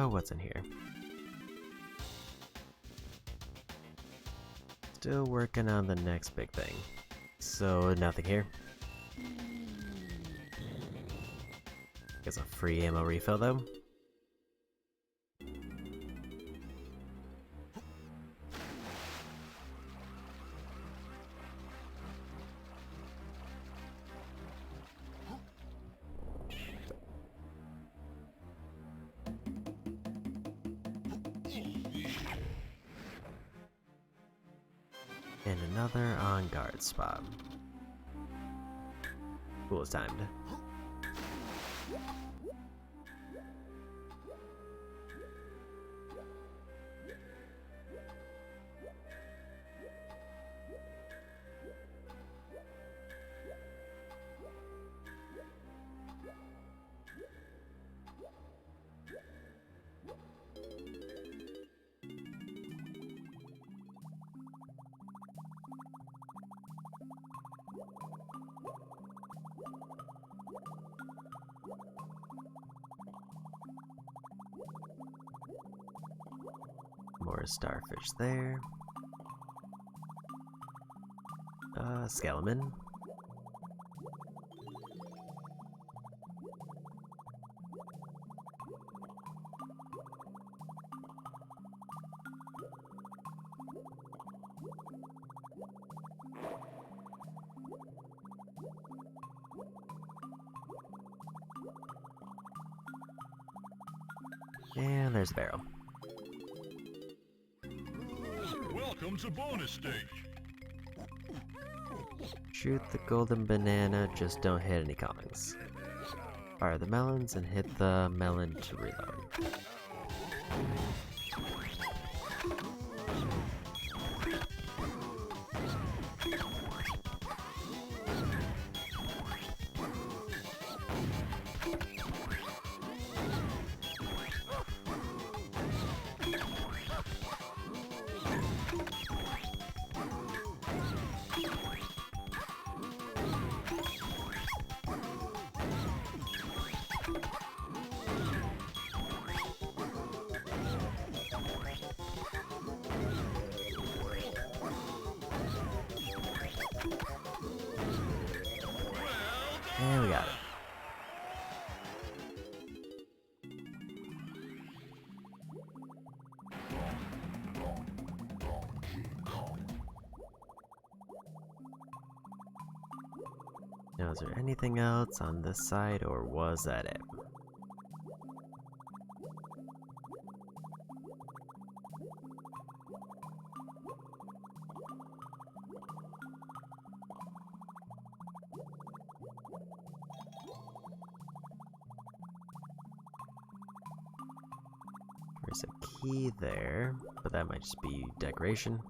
What's in here? Still working on the next big thing. So, nothing here. Guess a free ammo refill though. And another on guard spot. Cool, it's timed. More starfish there. Skeleton. And there's a barrel. Welcome to bonus stage. Shoot the golden banana, just don't hit any commons. Fire the melons and hit the melon to reload. And we got it. Now, is there anything else on this side, or was that it? There's a key there, but that might just be decoration.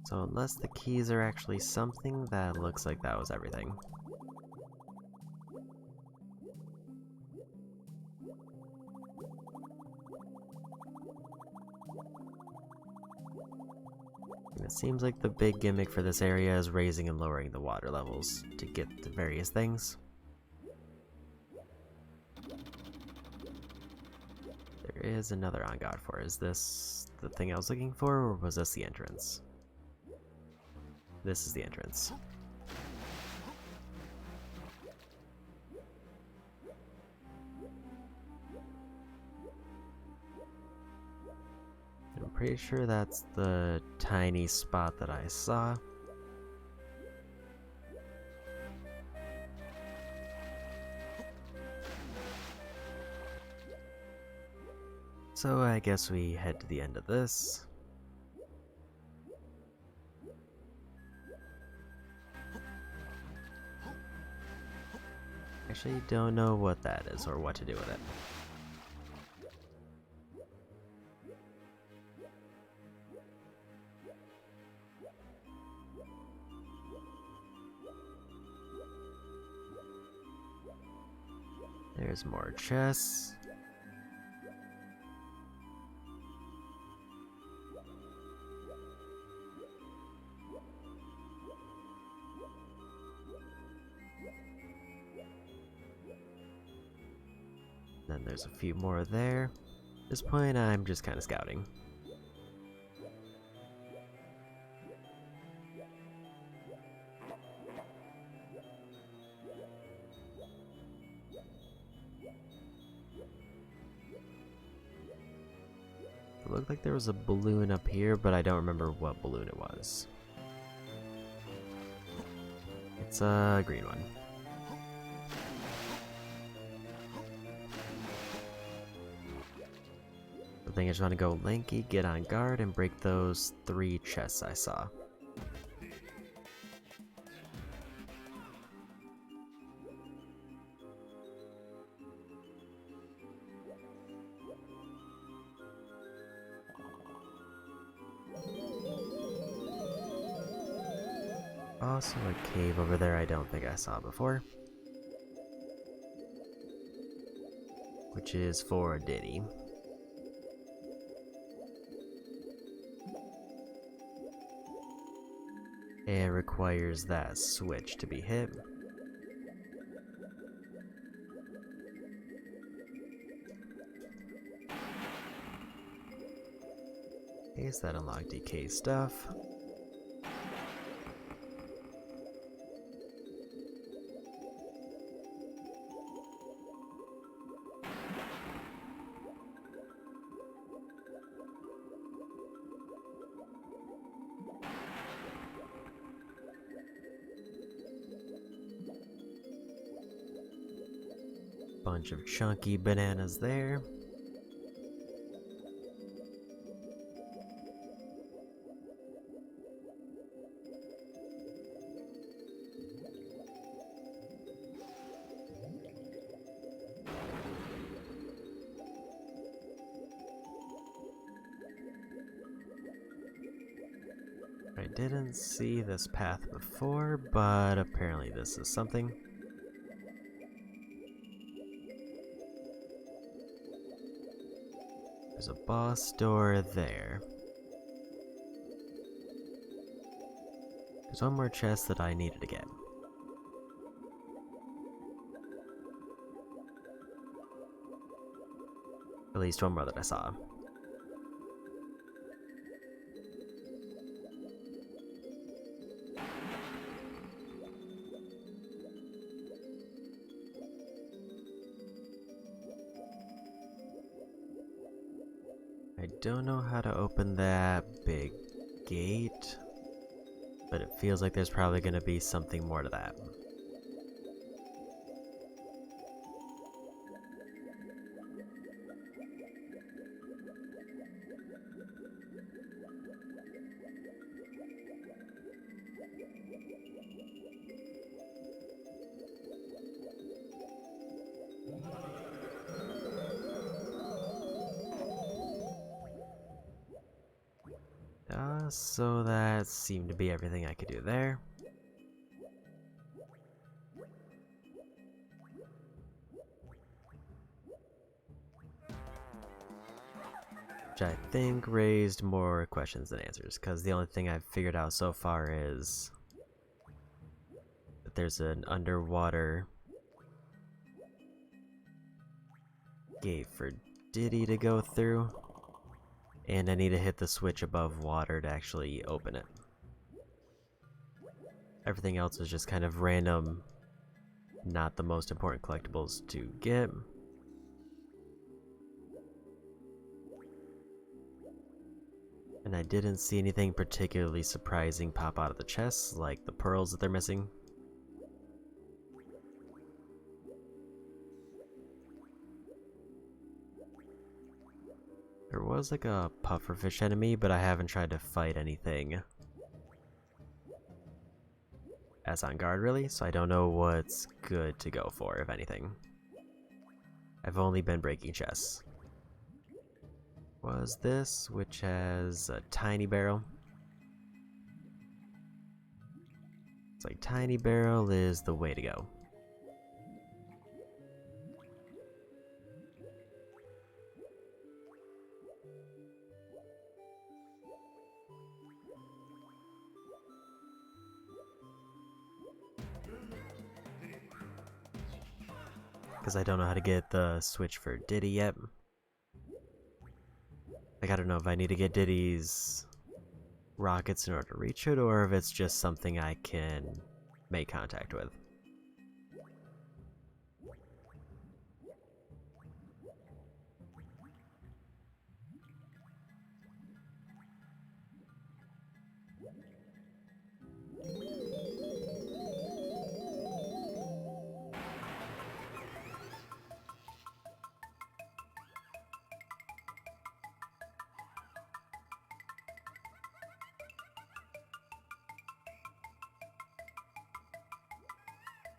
So unless the keys are actually something, that looks like that was everything. And it seems like the big gimmick for this area is raising and lowering the water levels to get the various things. There is another on guard for. Is this the thing I was looking for, or was this the entrance? This is the entrance. I'm pretty sure that's the tiny spot that I saw. So I guess we head to the end of this. Actually, don't know what that is or what to do with it. There's more chests. Then there's a few more there. At this point, I'm just kind of scouting. It looked like there was a balloon up here, but I don't remember what balloon it was. It's a green one. I think I just want to go lanky, get on guard, and break those 3 chests I saw. Also a cave over there I don't think I saw before. Which is for Diddy. It requires that switch to be hit. Case that unlocked DK stuff. Bunch of chunky bananas there. I didn't see this path before, but apparently this is something. There's a boss door there. There's one more chest that I needed to get. At least one more that I saw. I don't know how to open that big gate, but it feels like there's probably going to be something more to that. So that seemed to be everything I could do there. Which I think raised more questions than answers, because the only thing I've figured out so far is that there's an underwater gate for Diddy to go through. And I need to hit the switch above water to actually open it. Everything else is just kind of random, not the most important collectibles to get. And I didn't see anything particularly surprising pop out of the chests, like the pearls that they're missing. There was like a pufferfish enemy, but I haven't tried to fight anything as on guard really, so I don't know what's good to go for, if anything. I've only been breaking chests. Was this, which has a tiny barrel? It's like tiny barrel is the way to go. Because I don't know how to get the switch for Diddy yet. Like, I don't know if I need to get Diddy's rockets in order to reach it, or if it's just something I can make contact with.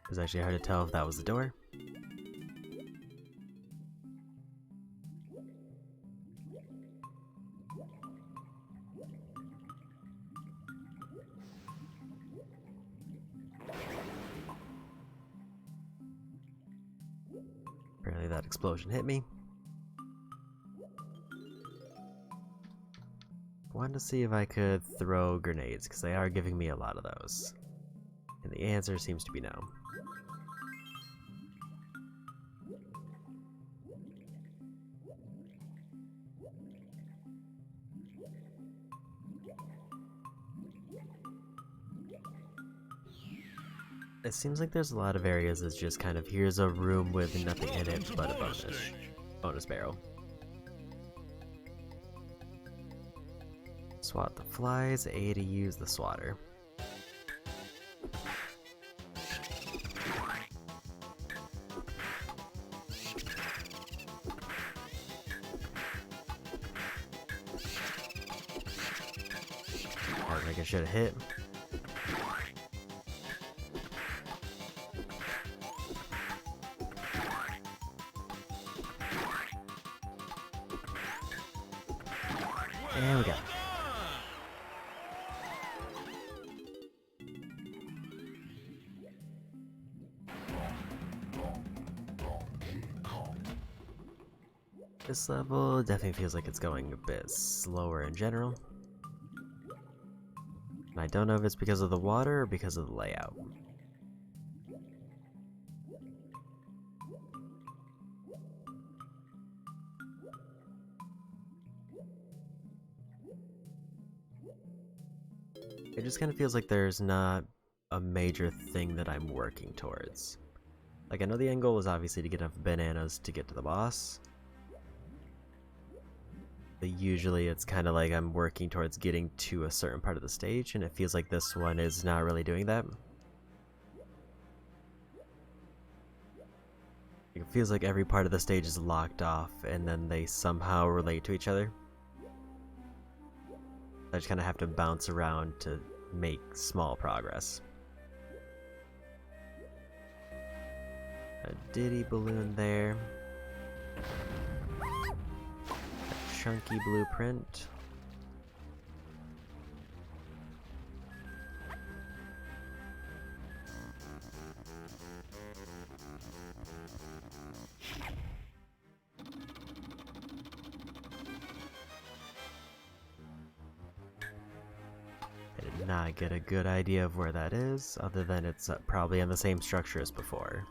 It was actually hard to tell if that was the door. Apparently that explosion hit me. Wanted to see if I could throw grenades, because they are giving me a lot of those. And the answer seems to be no. It seems like there's a lot of areas that's just kind of, here's a room with nothing in it but a bonus barrel. Swat the flies, A to use the swatter. I think I should have hit. There we go. This level definitely feels like it's going a bit slower in general. And I don't know if it's because of the water or because of the layout. It just kind of feels like there's not a major thing that I'm working towards. Like, I know the end goal is obviously to get enough bananas to get to the boss. But usually it's kind of like I'm working towards getting to a certain part of the stage, and it feels like this one is not really doing that. It feels like every part of the stage is locked off, and then they somehow relate to each other. I just kind of have to bounce around to make small progress. A Diddy balloon there. A chunky blueprint. I did not get a good idea of where that is, other than it's probably in the same structure as before.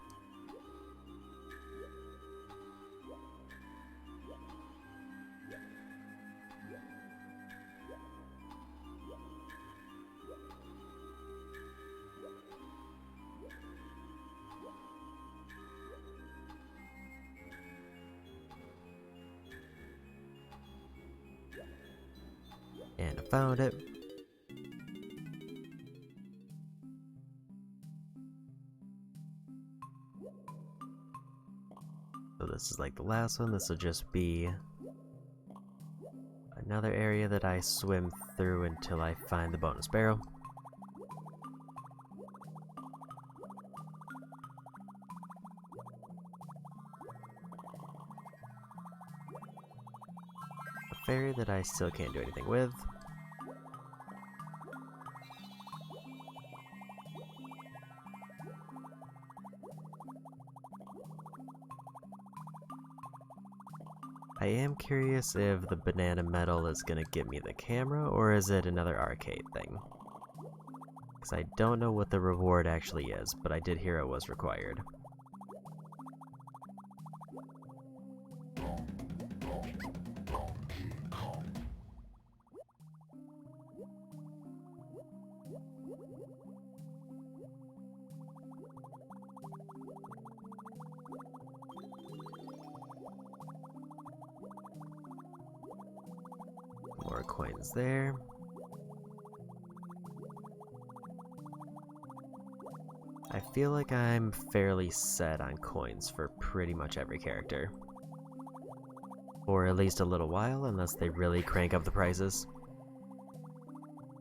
And I found it. So this is like the last one. This will just be another area that I swim through until I find the bonus barrel. fairy that I still can't do anything with. I am curious if the banana medal is gonna get me the camera, or is it another arcade thing? Because I don't know what the reward actually is, but I did hear it was required. More coins there. I feel like I'm fairly set on coins for pretty much every character. For at least a little while, unless they really crank up the prices.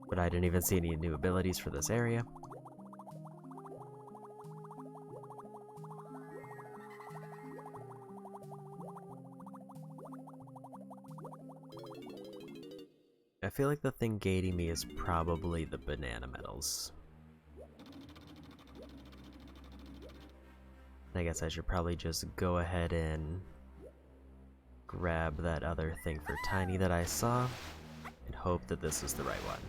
But I didn't even see any new abilities for this area. I feel like the thing gating me is probably the banana medals. I guess I should probably just go ahead and grab that other thing for Tiny that I saw and hope that this is the right one.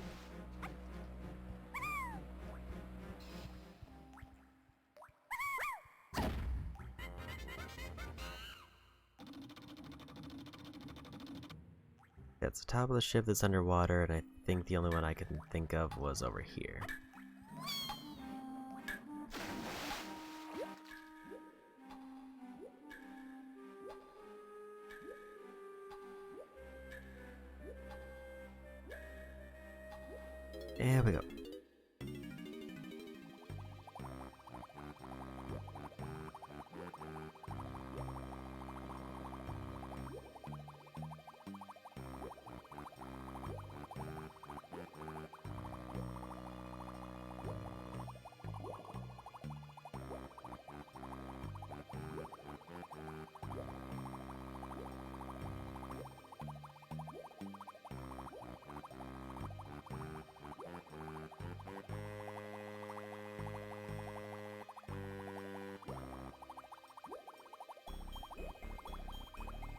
That's the top of the ship that's underwater, and I think the only one I can think of was over here. There we go.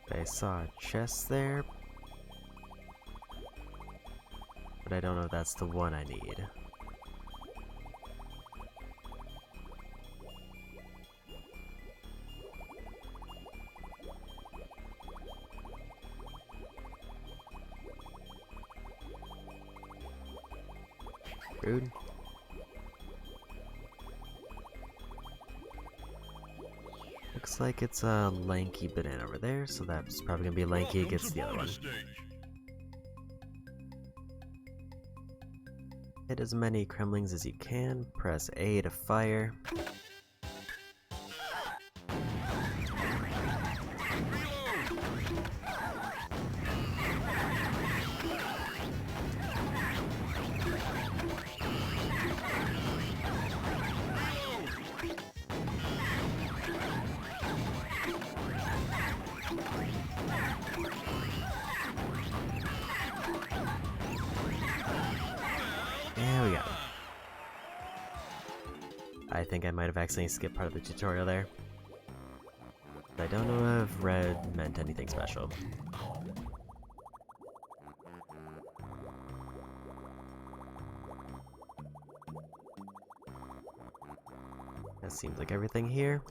I saw a chest there, but I don't know if that's the one I need. Rude. Looks like it's a lanky banana over there, so that's probably gonna be lanky against the other one. Hit as many Kremlings as you can, press A to fire. There we go. I think I might have accidentally skipped part of the tutorial there. I don't know if red meant anything special. That seems like everything here.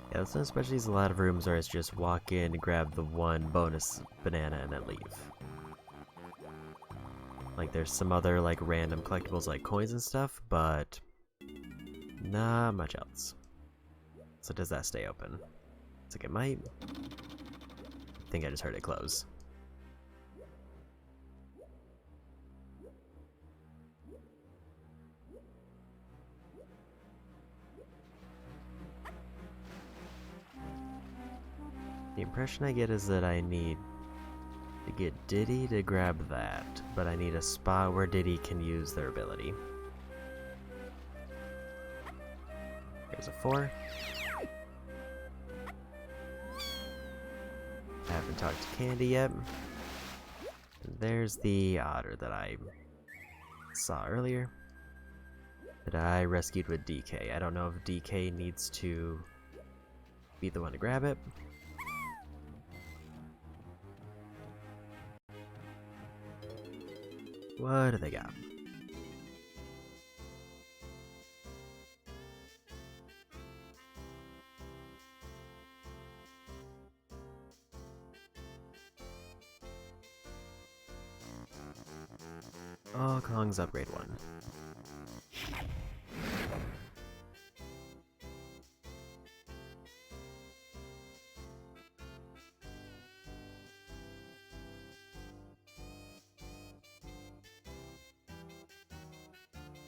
Yeah, there's no specialties, a lot of rooms where it's just walk in, grab the one bonus banana, and then leave. Like there's some other like random collectibles like coins and stuff, but not much else. So does that stay open? Looks like it might. I think I just heard it close. The impression I get is that I need to get Diddy to grab that, but I need a spot where Diddy can use their ability. Here's a 4. I haven't talked to Candy yet. And there's the otter that I saw earlier that I rescued with DK. I don't know if DK needs to be the one to grab it. What do they got? Oh, Kong's upgrade 1.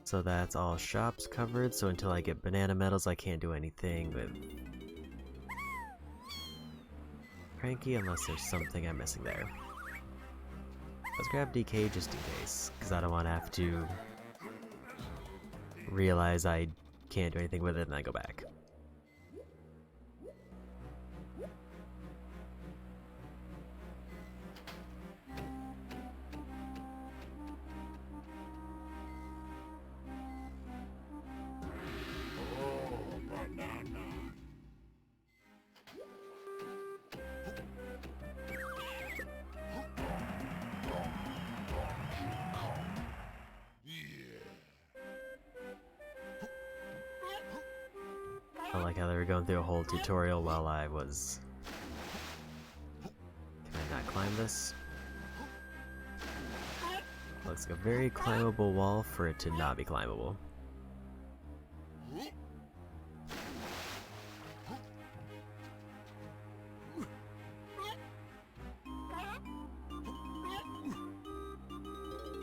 So that's all shops covered, so until I get banana medals I can't do anything with Cranky unless there's something I'm missing there. Let's grab DK just in case, because I don't want to have to realize I can't do anything with it and then go back. I like how they were going through a whole tutorial while I was... Can I not climb this? Looks like a very climbable wall for it to not be climbable.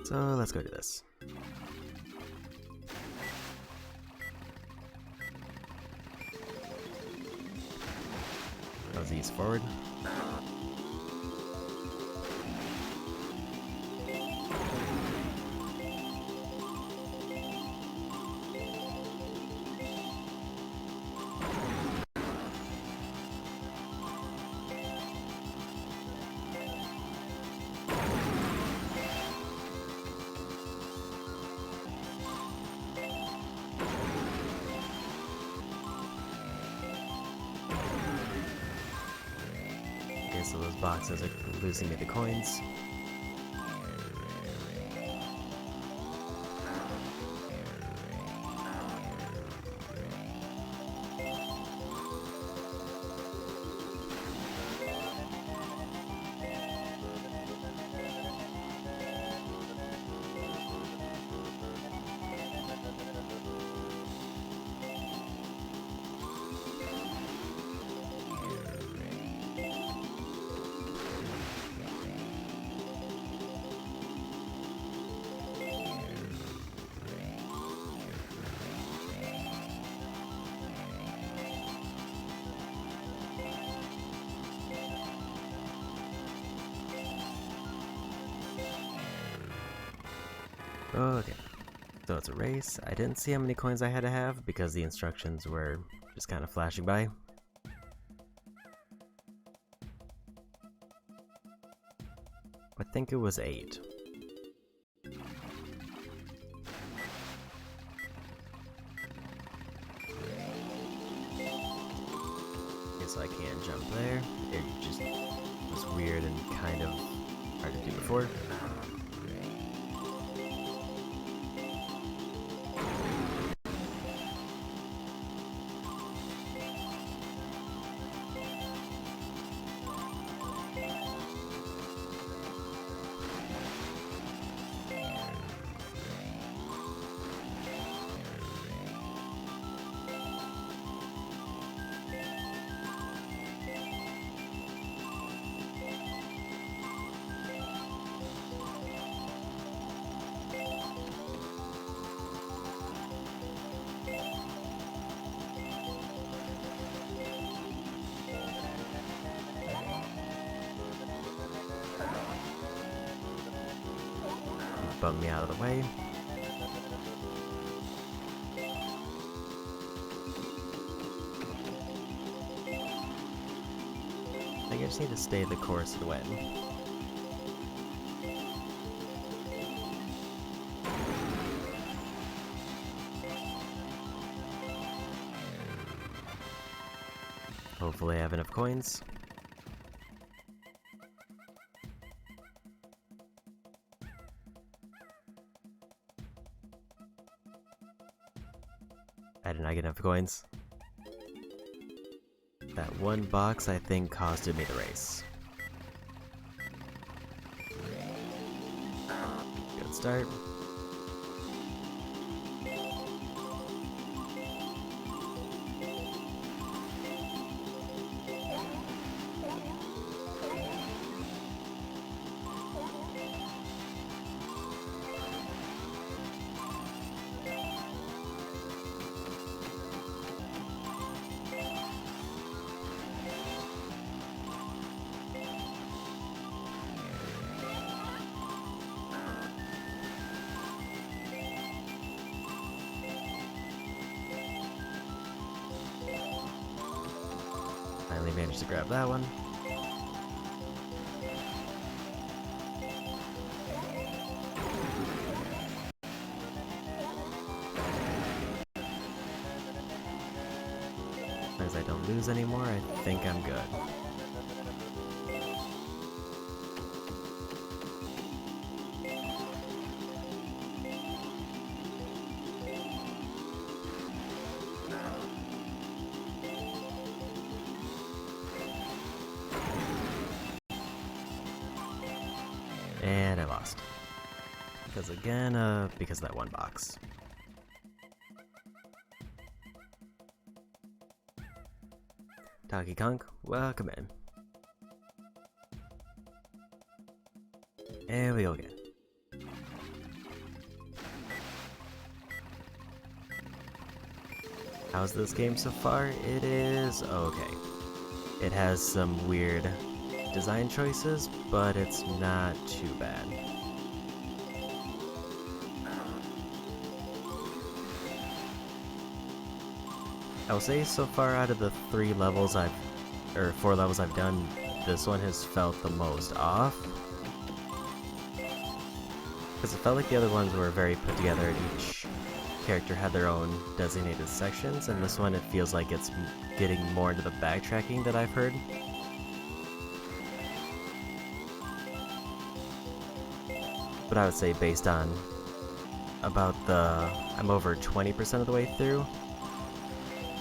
So let's go do this. Those ease forward. Okay, so those boxes are losing me the coins. Okay, so it's a race. I didn't see how many coins I had to have because the instructions were just kind of flashing by. I think it was 8. Okay, so I can't jump there. It just was weird and kind of hard to do before. Bump me out of the way. I just need to stay the course and win. Hopefully I have enough coins. I did not get enough coins. That one box, I think, costed me the race. Good start. Finally managed to grab that one. As I don't lose anymore, I think I'm good. And I lost. Because again, because of that one box. Donkey Kong, welcome in. And we go again. How's this game so far? It is okay. It has some weird design choices, but it's not too bad. I will say so far out of the 4 levels I've done, this one has felt the most off. Because it felt like the other ones were very put together and each character had their own designated sections, and this one it feels like it's getting more into the backtracking that I've heard. But I would say based on I'm over 20% of the way through.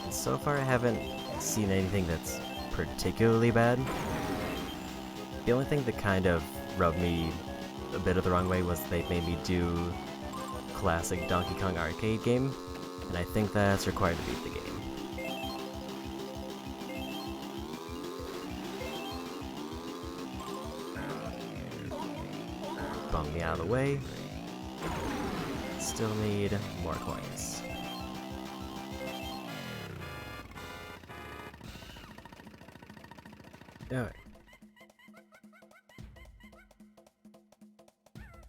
And so far I haven't seen anything that's particularly bad. The only thing that kind of rubbed me a bit of the wrong way was they made me do classic Donkey Kong arcade game, and I think that's required to beat the game. Bump me out of the way. Still need more coins. Alright.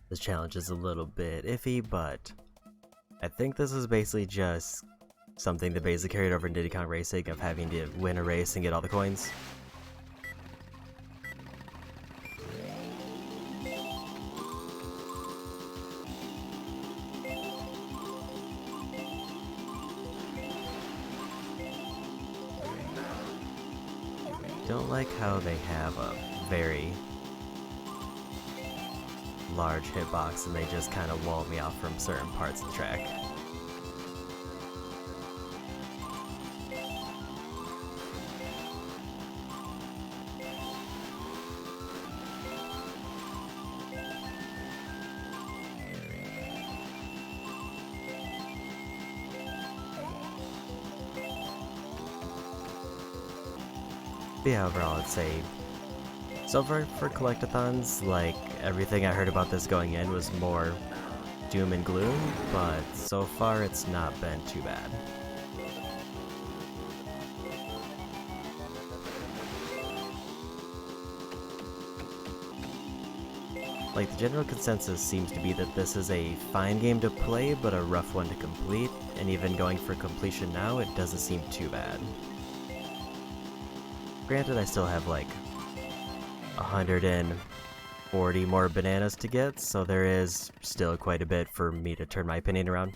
This challenge is a little bit iffy, but I think this is basically just something that basically carried over in Diddy Kong Racing of having to win a race and get all the coins. Don't like how they have a very large hitbox and they just kind of wall me off from certain parts of the track. But yeah, overall I'd say so far for collectathons, like everything I heard about this going in was more doom and gloom, but so far it's not been too bad. Like, the general consensus seems to be that this is a fine game to play, but a rough one to complete, and even going for completion now, it doesn't seem too bad. Granted, I still have like 140 more bananas to get, so there is still quite a bit for me to turn my opinion around.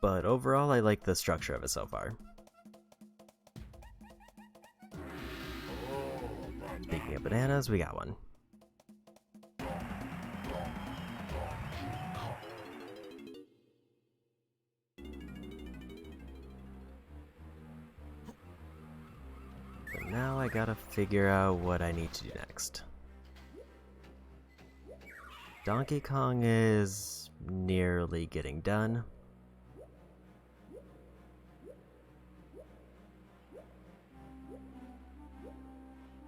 But overall, I like the structure of it so far. Speaking of bananas, we got one. But now I gotta figure out what I need to do next. Donkey Kong is nearly getting done.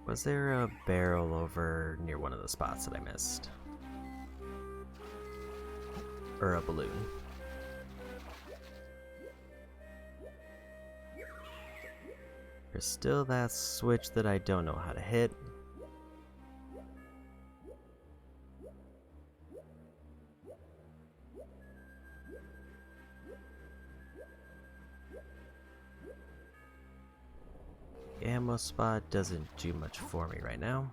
Was there a barrel over near one of the spots that I missed? Or a balloon? There's still that switch that I don't know how to hit. Ammo spot doesn't do much for me right now.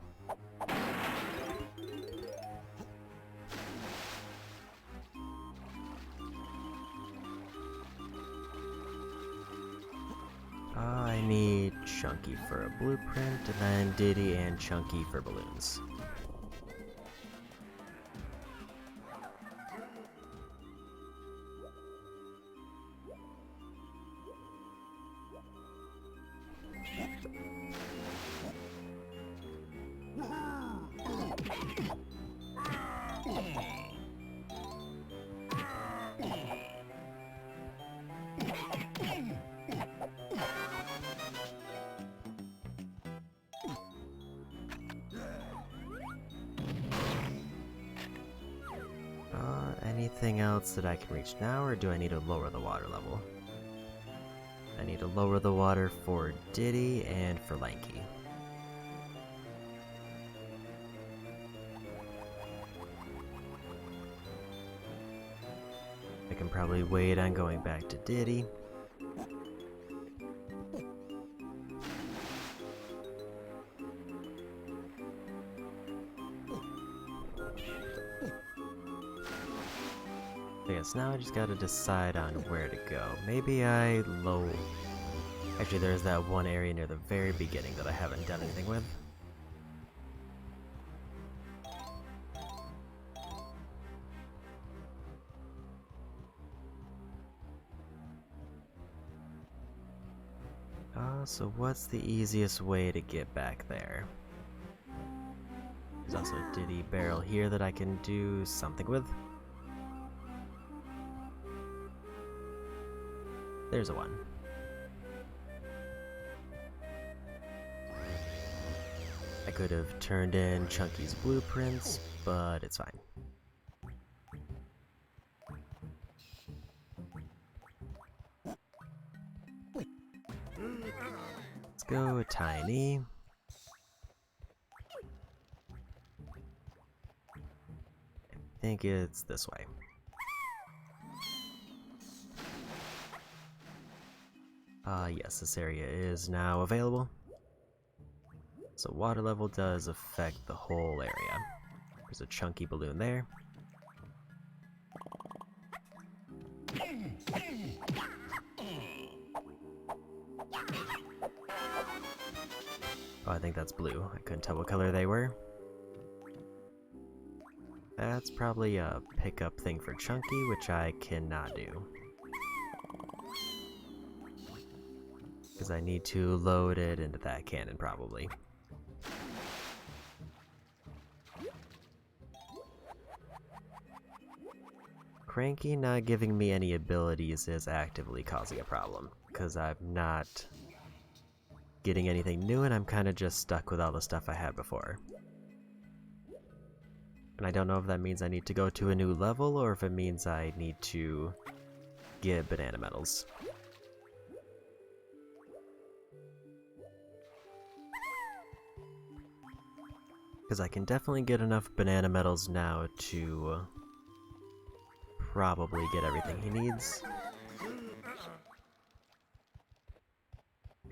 I need Chunky for a blueprint, and then Diddy and Chunky for balloons. Anything else that I can reach now, or do I need to lower the water level? I need to lower the water for Diddy and for Lanky. I can probably wait on going back to Diddy. Yes, now I just gotta decide on where to go. Maybe I low... Actually, there's that one area near the very beginning that I haven't done anything with. So what's the easiest way to get back there? There's also a Diddy barrel here that I can do something with. There's a one. I could have turned in Chunky's blueprints, but it's fine. Let's go Tiny. I think it's this way. Yes, this area is now available. So water level does affect the whole area. There's a Chunky balloon there. Oh, I think that's blue. I couldn't tell what color they were. That's probably a pickup thing for Chunky, which I cannot do. Because I need to load it into that cannon, probably. Cranky not giving me any abilities is actively causing a problem, because I'm not getting anything new and I'm kind of just stuck with all the stuff I had before. And I don't know if that means I need to go to a new level or if it means I need to get banana medals. Because I can definitely get enough banana medals now to probably get everything he needs.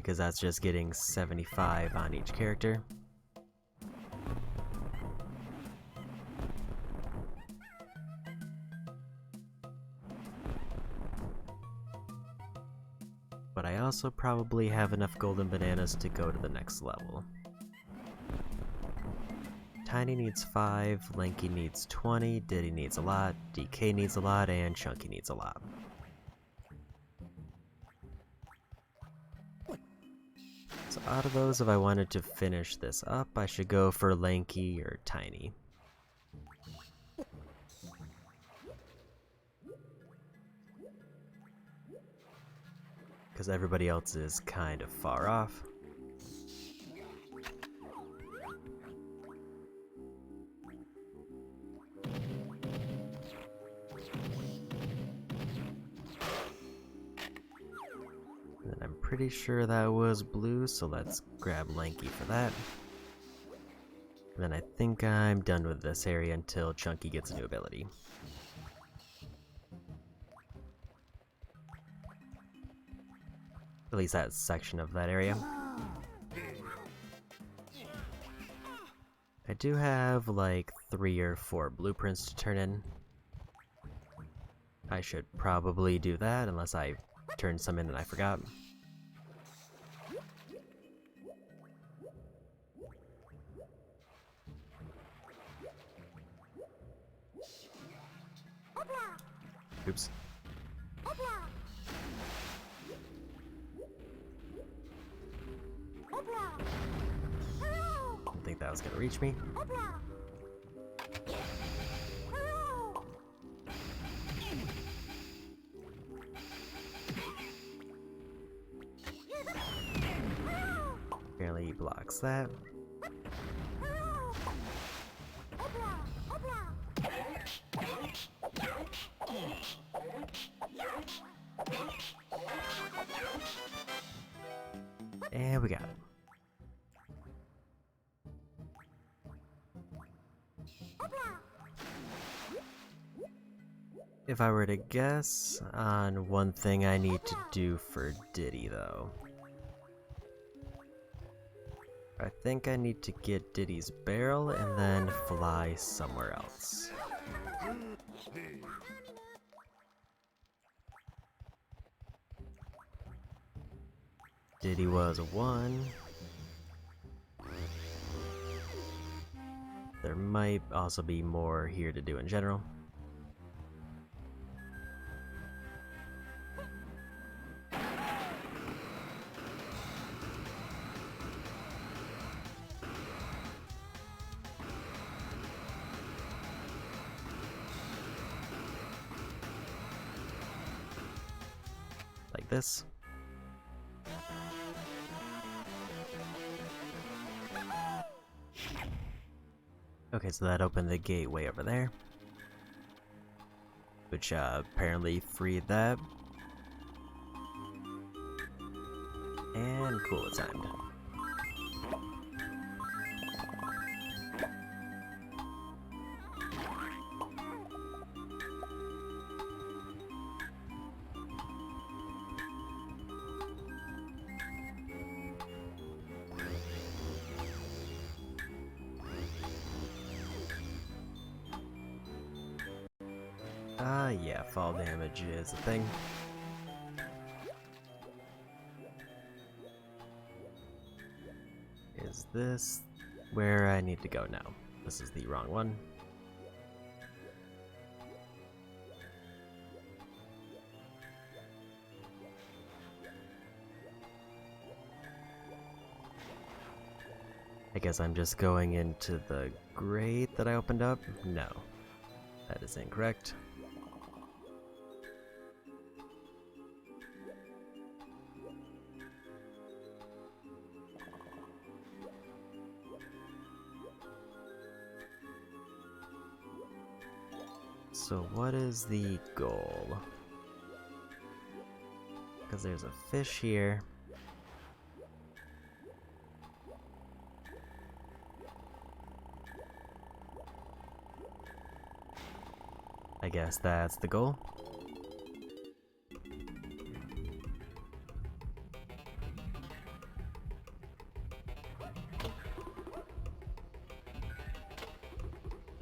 because that's just getting 75 on each character. But I also probably have enough golden bananas to go to the next level. Tiny needs 5, Lanky needs 20, Diddy needs a lot, DK needs a lot, and Chunky needs a lot. So out of those, if I wanted to finish this up, I should go for Lanky or Tiny. Because everybody else is kind of far off. And I'm pretty sure that was blue, so let's grab Lanky for that. And then I think I'm done with this area until Chunky gets a new ability. At least that section of that area. I do have like 3 or 4 blueprints to turn in. I should probably do that unless I turned some in and I forgot. Oops. Didn't think that was gonna reach me. Apparently he blocks that. And we got it. If I were to guess on one thing I need to do for Diddy though, I think I need to get Diddy's barrel and then fly somewhere else. Diddy was a 1. There might also be more here to do in general. Like this. Okay, so that opened the gateway over there, which apparently freed that. And cool, it's timed. Yeah, fall damage is a thing. Is this where I need to go now? This is the wrong one. I guess I'm just going into the grate that I opened up? No, that is incorrect. So what is the goal? Because there's a fish here. I guess that's the goal.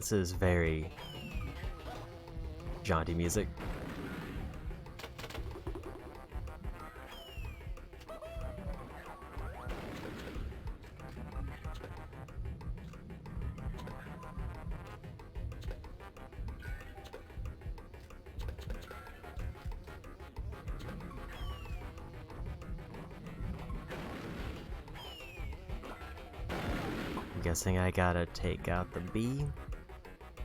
This is very jaunty music. I'm guessing I gotta take out the bee.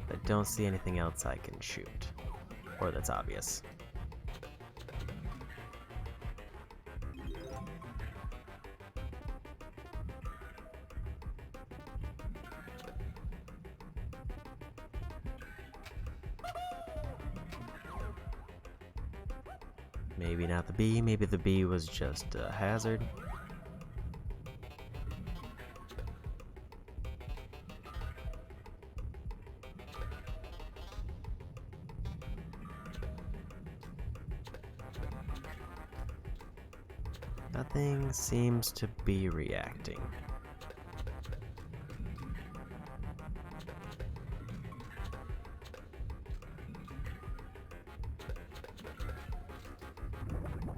I don't see anything else I can shoot, or that's obvious. Maybe not the bee, maybe the bee was just a hazard. Nothing seems to be reacting.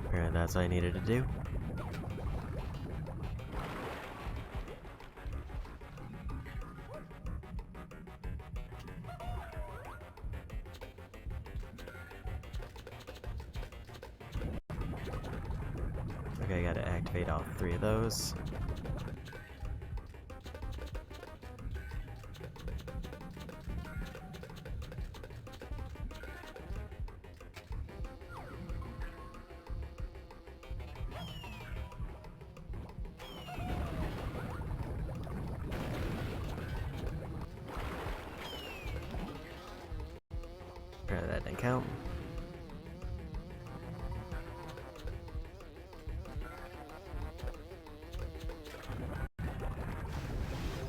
Apparently that's what I needed to do. Okay, I gotta activate all 3 of those. Apparently that didn't count.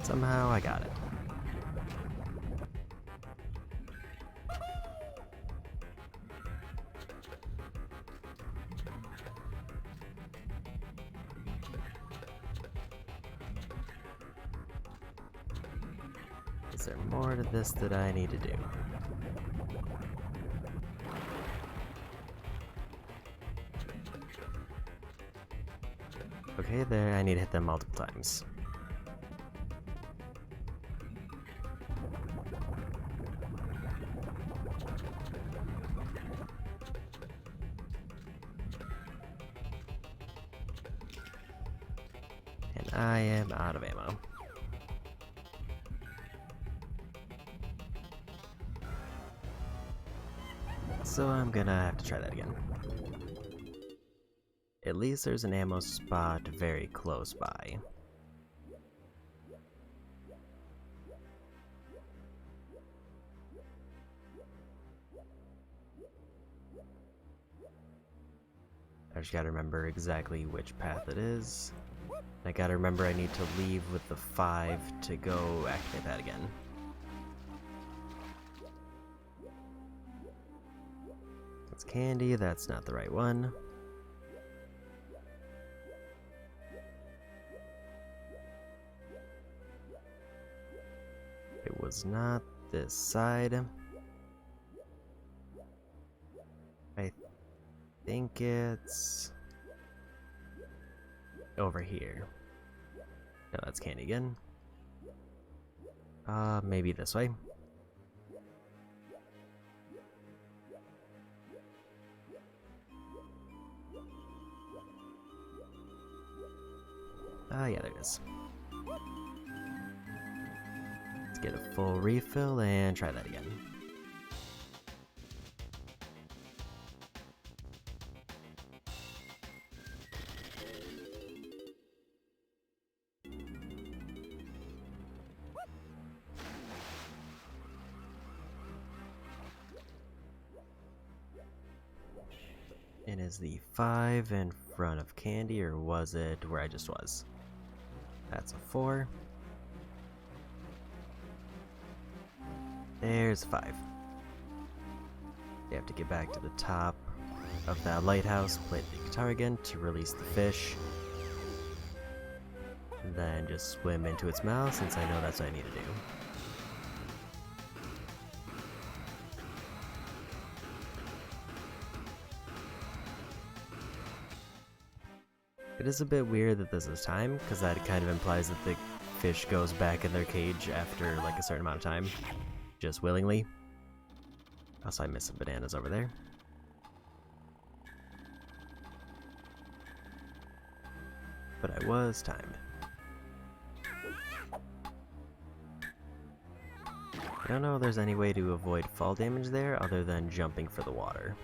Somehow I got it. Is there more to this that I need to do? Okay, there, I need to hit them multiple times. And I am out of ammo. So I'm gonna have to try that again. At least there's an ammo spot very close by. I just gotta remember exactly which path it is. I gotta remember I need to leave with the 5 to go activate that again. That's candy, that's not the right one. It was not this side. I think it's over here. No, that's candy again. Maybe this way. Yeah, there it is. Let's get a full refill and try that again. And is the 5 in front of candy, or was it where I just was? That's a 4. There's 5. You have to get back to the top of that lighthouse, play the guitar again to release the fish. And then just swim into its mouth, since I know that's what I need to do. It is a bit weird that this is timed, because that kind of implies that the fish goes back in their cage after like a certain amount of time, just willingly. Also, I missed some bananas over there. But I was timed. I don't know if there's any way to avoid fall damage there other than jumping for the water.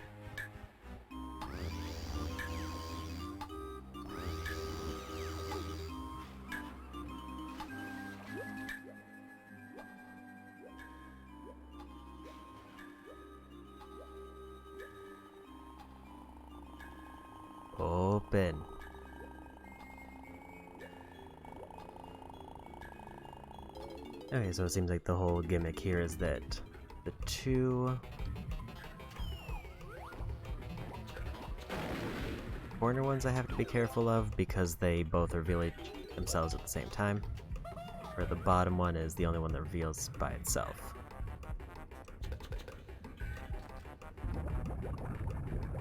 Open. Okay, so it seems like the whole gimmick here is that the two corner ones I have to be careful of because they both reveal themselves at the same time, where the bottom one is the only one that reveals by itself.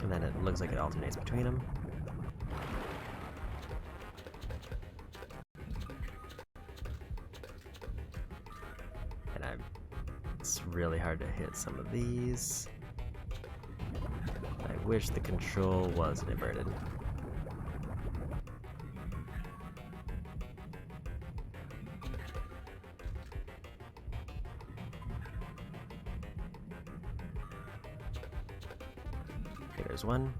And then it looks like it alternates between them. It's really hard to hit some of these. I wish the control wasn't inverted. Okay, there's one.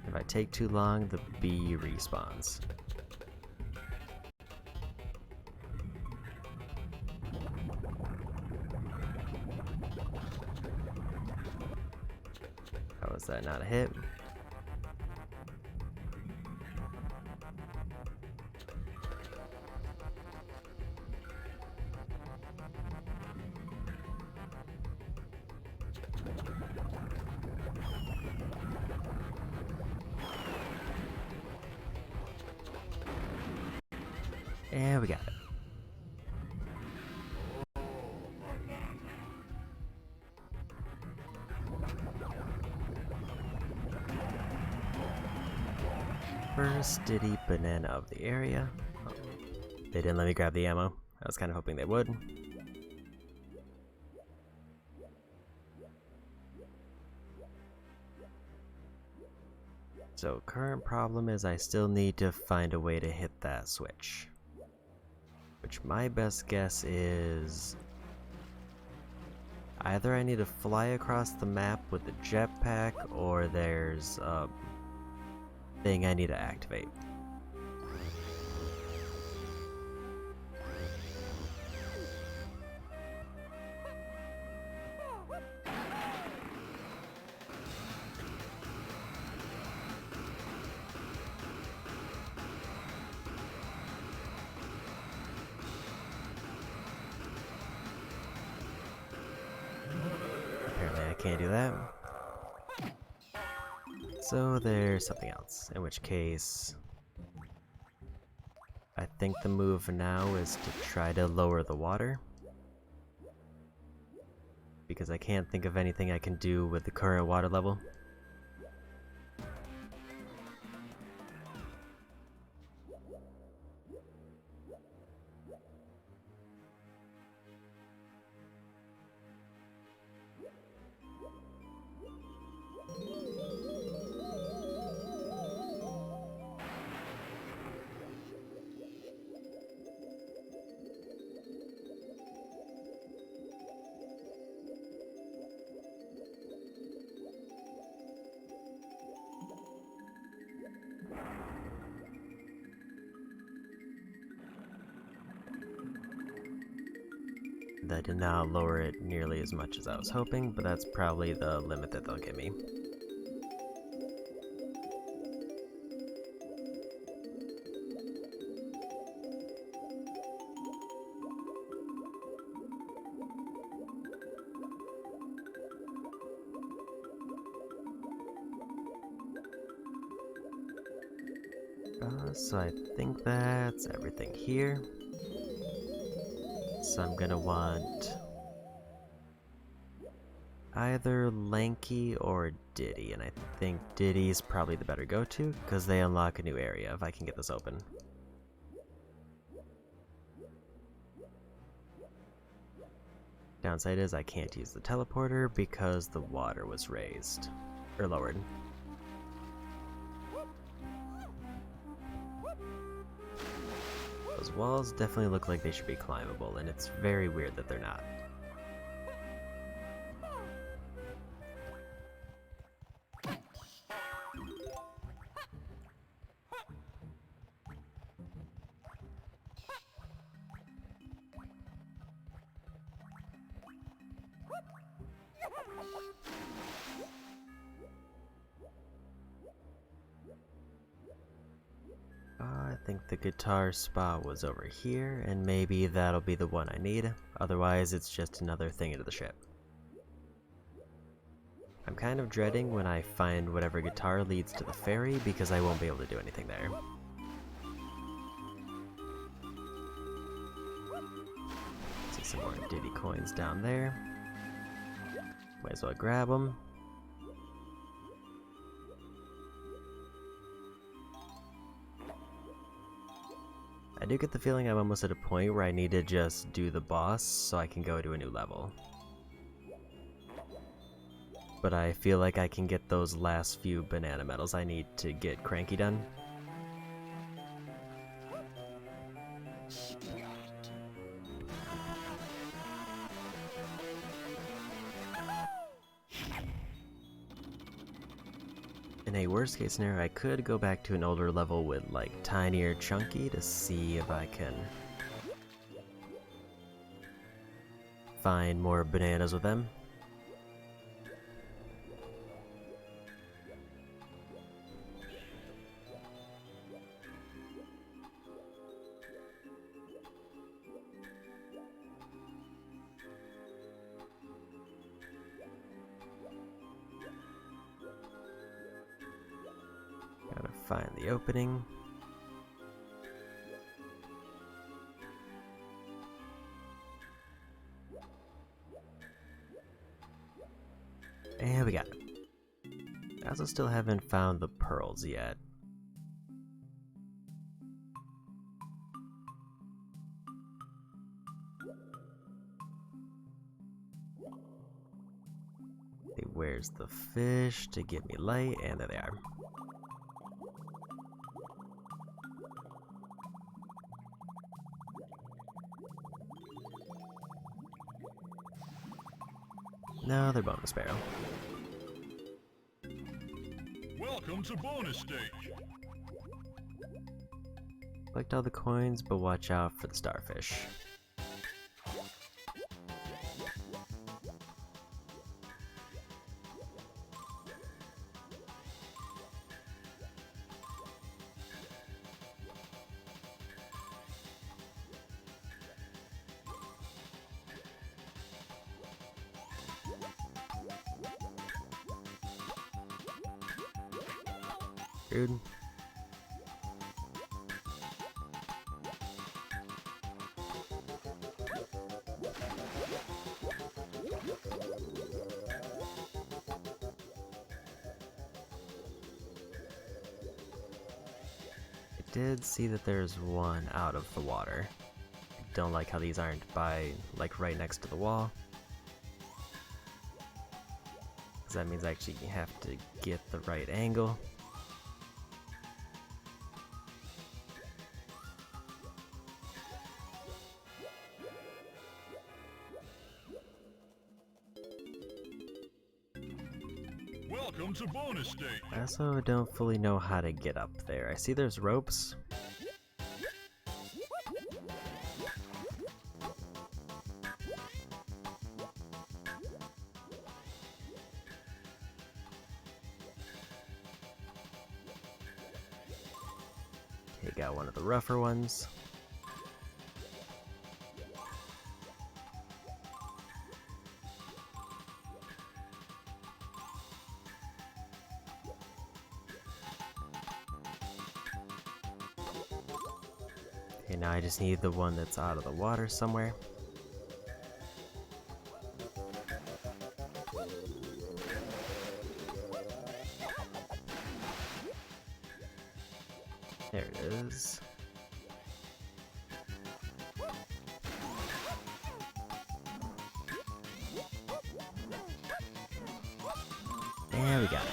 If I take too long, the bee respawns. How was that not a hit? And we got it. First Diddy banana of the area. Oh, they didn't let me grab the ammo. I was kind of hoping they would. So current problem is I still need to find a way to hit that switch. Which my best guess is either I need to fly across the map with the jetpack or there's a thing I need to activate. Apparently I can't do that. So there's something else, in which case I think the move now is to try to lower the water. Because I can't think of anything I can do with the current water level. That did not lower it nearly as much as I was hoping, but that's probably the limit that they'll give me. So I think that's everything here. So I'm gonna want either Lanky or Diddy, and I think Diddy's probably the better go-to, because they unlock a new area if I can get this open. Downside is I can't use the teleporter because the water was raised, or lowered. Those walls definitely look like they should be climbable, and it's very weird that they're not. I think the guitar spot was over here, and maybe that'll be the one I need. Otherwise, it's just another thing into the ship. I'm kind of dreading when I find whatever guitar leads to the ferry, because I won't be able to do anything there. See some more Diddy coins down there. Might as well grab them. I do get the feeling I'm almost at a point where I need to just do the boss so I can go to a new level. But I feel like I can get those last few banana medals I need to get Cranky done. In a worst case scenario, I could go back to an older level with like Tiny or Chunky to see if I can find more bananas with them. Gotta find the opening. And we got it. I also still haven't found the pearls yet. Okay, where's the fish to give me light? And there they are. No, they're bonus barrel. Welcome to bonus stage. Collect all the coins, but watch out for the starfish. Dude. I did see that there's one out of the water. I don't like how these aren't by, like, right next to the wall. Because that means I actually have to get the right angle. Welcome to bonus stage. I also don't fully know how to get up there. I see there's ropes. Okay, got one of the rougher ones. Okay, now I just need the one that's out of the water somewhere. There it is. There we got it.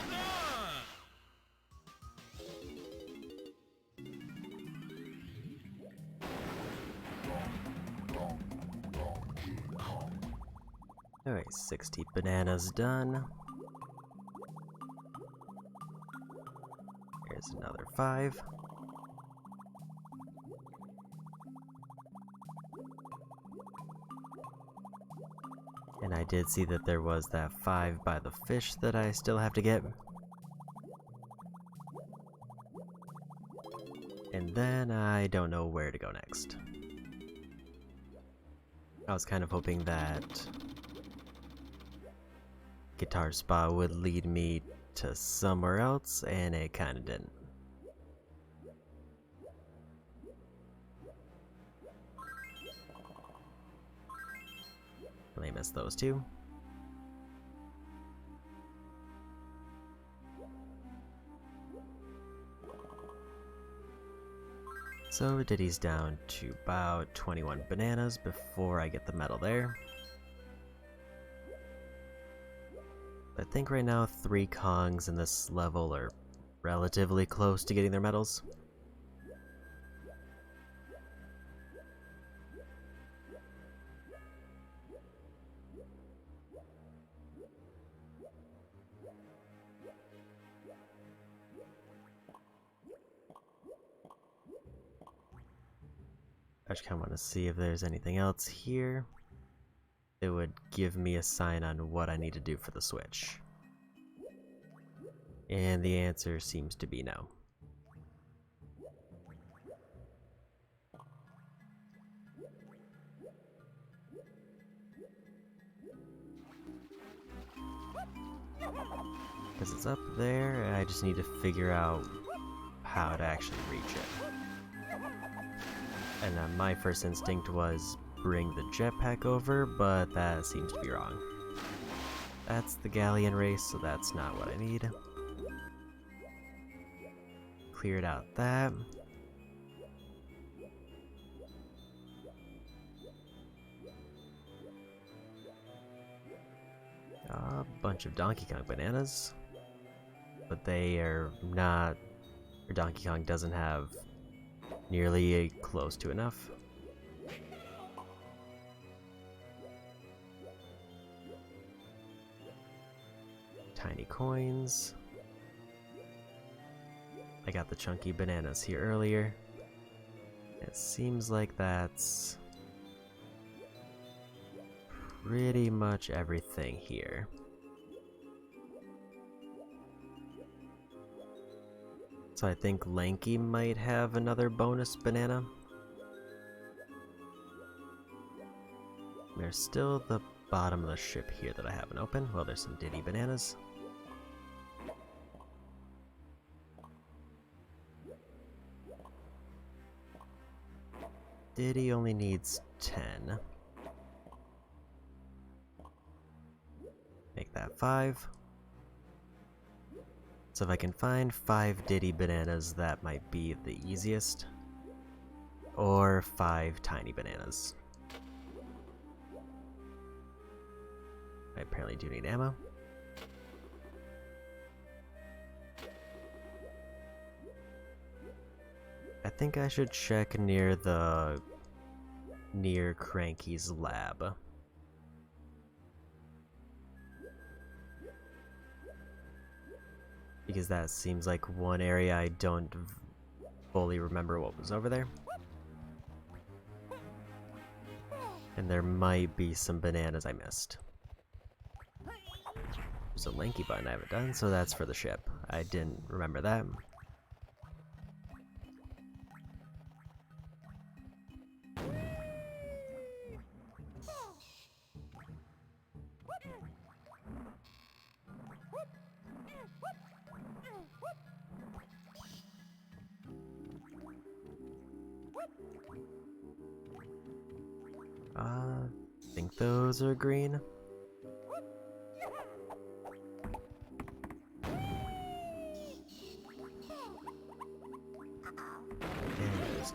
Alright, 60 bananas done. Here's another 5. And I did see that there was that 5 by the fish that I still have to get. And then I don't know where to go next. I was kind of hoping that Guitar Spa would lead me to somewhere else, and it kind of didn't. I missed those two. So Diddy's down to about 21 bananas before I get the medal there. I think right now 3 Kongs in this level are relatively close to getting their medals. I just kind of want to see if there's anything else here that would give me a sign on what I need to do for the switch. And the answer seems to be no. Because it's up there, and I just need to figure out how to actually reach it. And my first instinct was bring the jetpack over, but that seems to be wrong. That's the galleon race, so that's not what I need. Cleared out that. A bunch of Donkey Kong bananas. But they are not, or Donkey Kong doesn't have nearly close to enough. Tiny coins. I got the chunky bananas here earlier. It seems like that's pretty much everything here. So I think Lanky might have another bonus banana. There's still the bottom of the ship here that I haven't opened. Well, there's some Diddy bananas. Diddy only needs 10. Make that 5. So if I can find 5 Diddy bananas, that might be the easiest. Or 5 tiny bananas. I apparently do need ammo. I think I should check near Cranky's lab. Because that seems like one area I don't fully remember what was over there. And there might be some bananas I missed. There's a Lanky button I haven't done, so that's for the ship. I didn't remember that. I think those are green.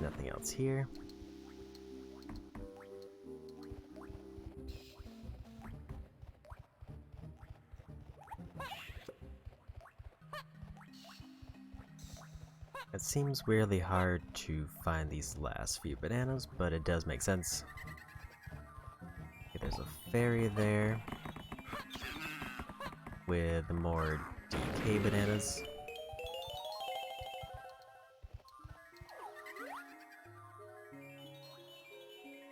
nothing else here. It seems weirdly hard to find these last few bananas, but it does make sense. Okay, there's a fairy there with more DK bananas.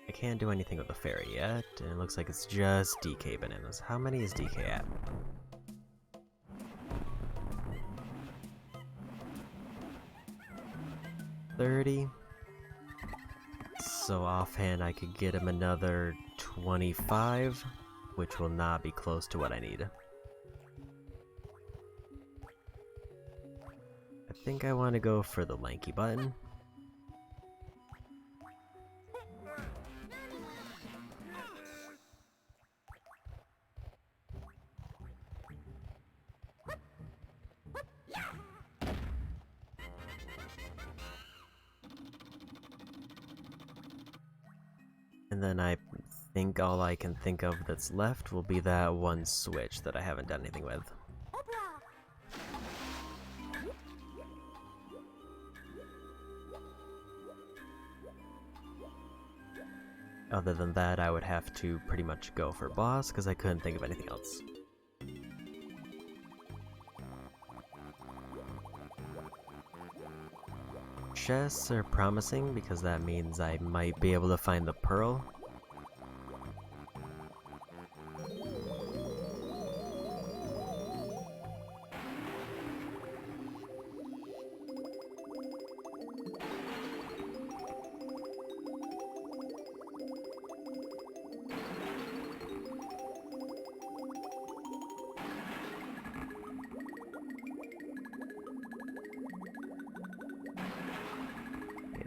I can't do anything with the fairy yet, and it looks like it's just DK bananas. How many is DK at? $30. So offhand I could get him another 25, which will not be close to what I need. I think I want to go for the lanky button. And then I think all I can think of that's left will be that one switch that I haven't done anything with. Other than that, I would have to pretty much go for boss, because I couldn't think of anything else. Chests are promising, because that means I might be able to find the pearl.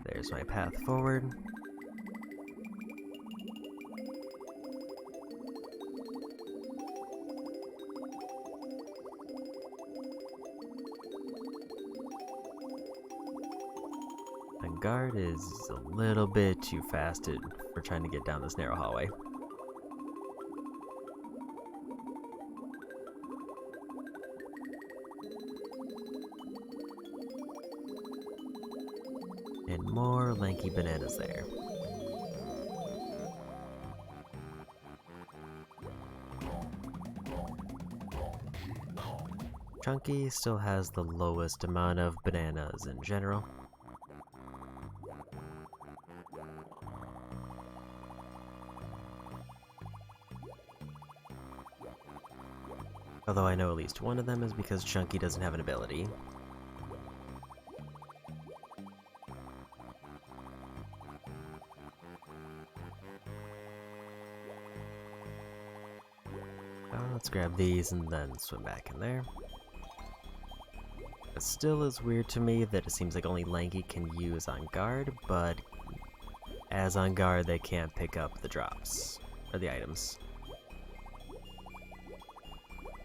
There's my path forward. My guard is a little bit too fast for trying to get down this narrow hallway. And more lanky bananas there. Chunky still has the lowest amount of bananas in general. Although I know at least one of them is because Chunky doesn't have an ability. Let's grab these and then swim back in there. It still is weird to me that it seems like only Lanky can use on guard, but as on guard they can't pick up the drops, or the items.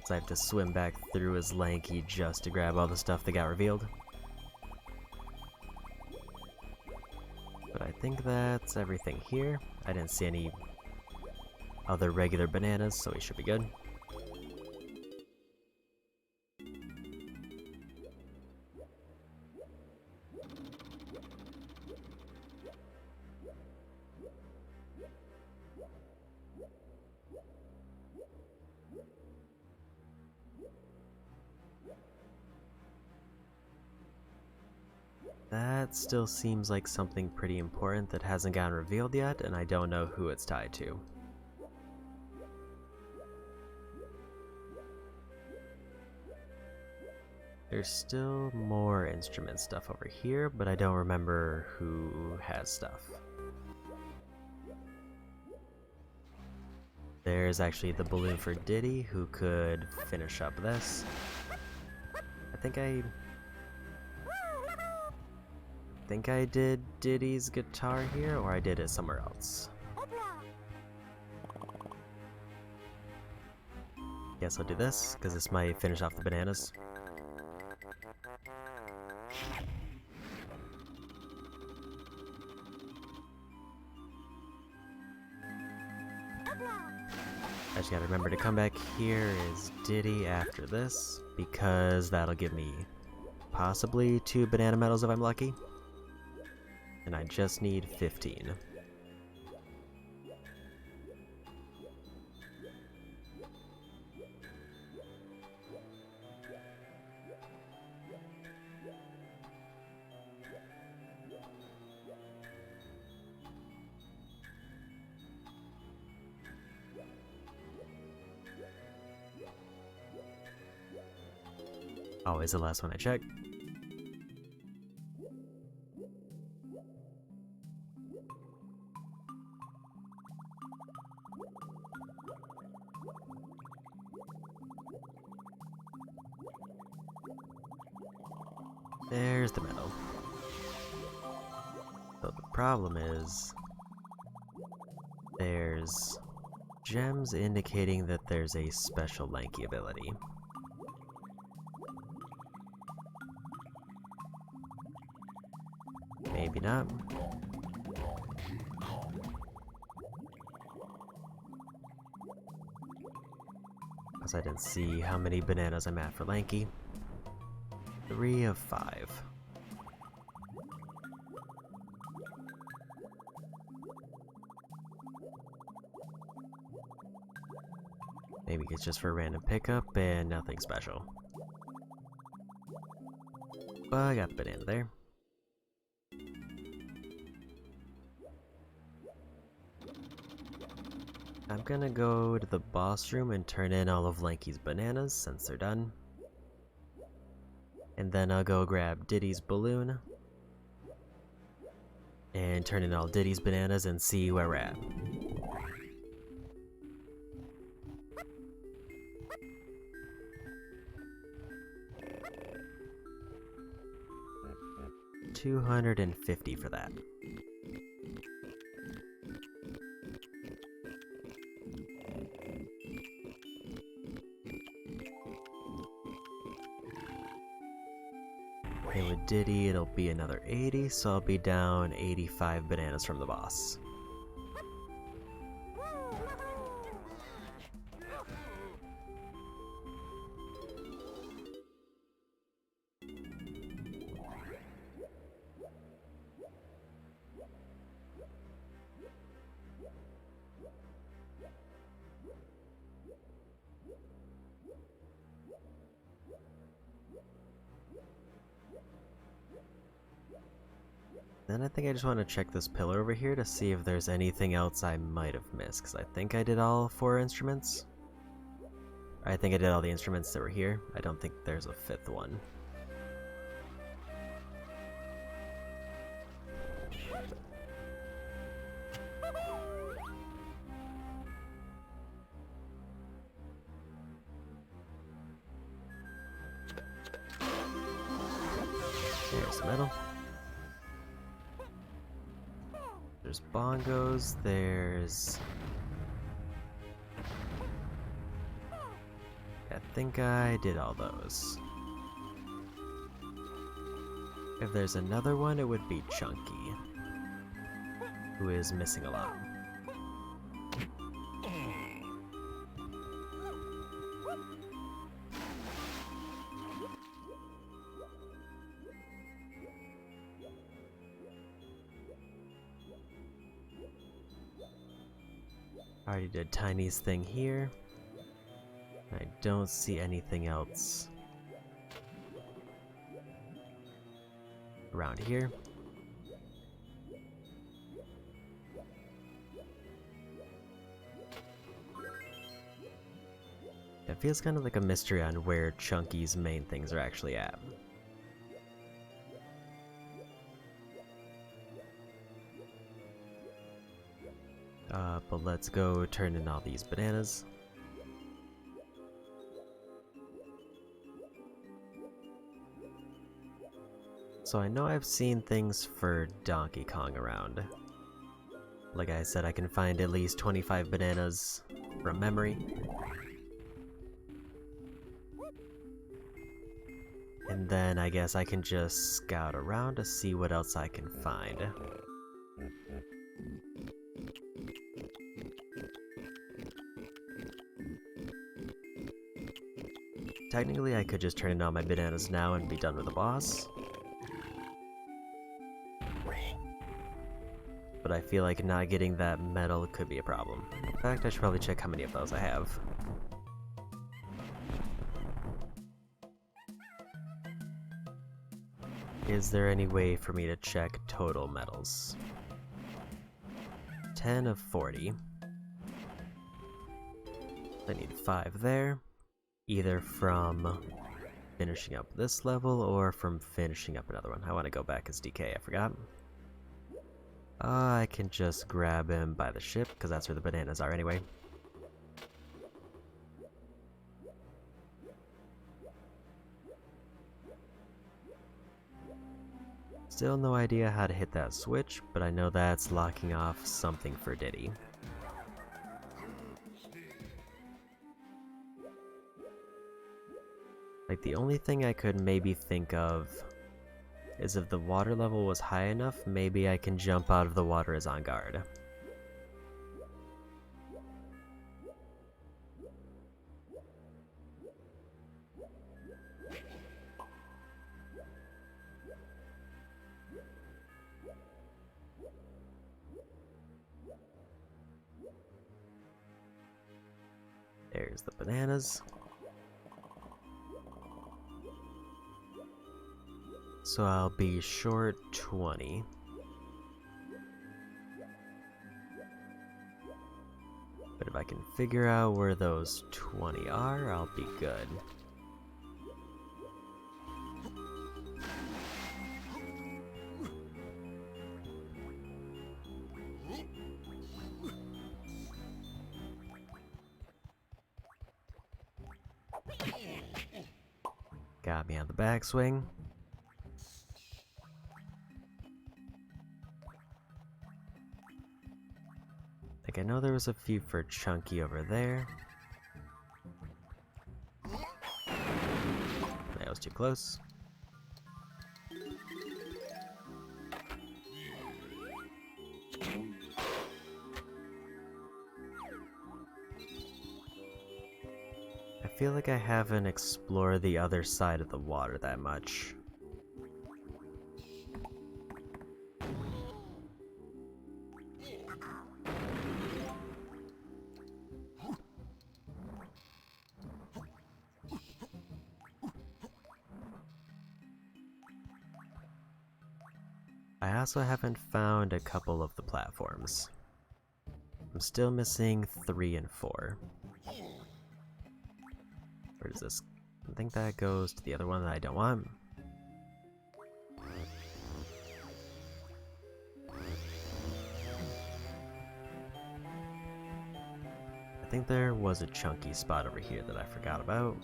So I have to swim back through as Lanky just to grab all the stuff that got revealed. But I think that's everything here. I didn't see any other regular bananas, so we should be good. That still seems like something pretty important that hasn't gotten revealed yet, and I don't know who it's tied to. There's still more instrument stuff over here, but I don't remember who has stuff. There's actually the balloon for Diddy, who could finish up this. I think I did Diddy's guitar here, or I did it somewhere else. Guess I'll do this, because this might finish off the bananas. I just gotta remember to come back here is Diddy after this, because that'll give me possibly 2 banana medals if I'm lucky. And I just need 15. Always the last one I check. There's the medal. So the problem is, there's gems indicating that there's a special lanky ability. Maybe not. Because I didn't see how many bananas I'm at for lanky. 3 of 5. Maybe it's just for a random pickup and nothing special. But I got the banana there. I'm gonna go to the boss room and turn in all of Lanky's bananas since they're done. And then I'll go grab Diddy's balloon and turn in all Diddy's bananas and see where we're at. $250 for that. And with Diddy, it'll be another 80, so I'll be down 85 bananas from the boss. Then I think I just want to check this pillar over here to see if there's anything else I might have missed, because I think I did all 4 instruments. I think I did all the instruments that were here. I don't think there's a 5th one. There's the metal. There's bongos, there's... I think I did all those. If there's another one, it would be Chunky, who is missing a lot. I already did Tiny's thing here. I don't see anything else around here. It feels kind of like a mystery on where Chunky's main things are actually at. But let's go turn in all these bananas. So I know I've seen things for Donkey Kong around. Like I said, I can find at least 25 bananas from memory. And then I guess I can just scout around to see what else I can find. technically I could just turn in all my bananas now and be done with the boss. But I feel like not getting that medal could be a problem. In fact, I should probably check how many of those I have. Is there any way for me to check total medals? 10 of 40. I need 5 there, either from finishing up this level or from finishing up another one. I want to go back as DK, I forgot. I can just grab him by the ship, because that's where the bananas are anyway. Still no idea how to hit that switch, but I know that's locking off something for Diddy. Like, the only thing I could maybe think of is if the water level was high enough, maybe I can jump out of the water as on guard. There's the bananas. So I'll be short 20. But if I can figure out where those 20 are, I'll be good. Got me on the backswing. I know there was a few for Chunky over there. That was too close. I feel like I haven't explored the other side of the water that much. I also haven't found a couple of the platforms. I'm still missing 3 and 4. Where does this? I think that goes to the other one that I don't want. I think there was a Chunky spot over here that I forgot about.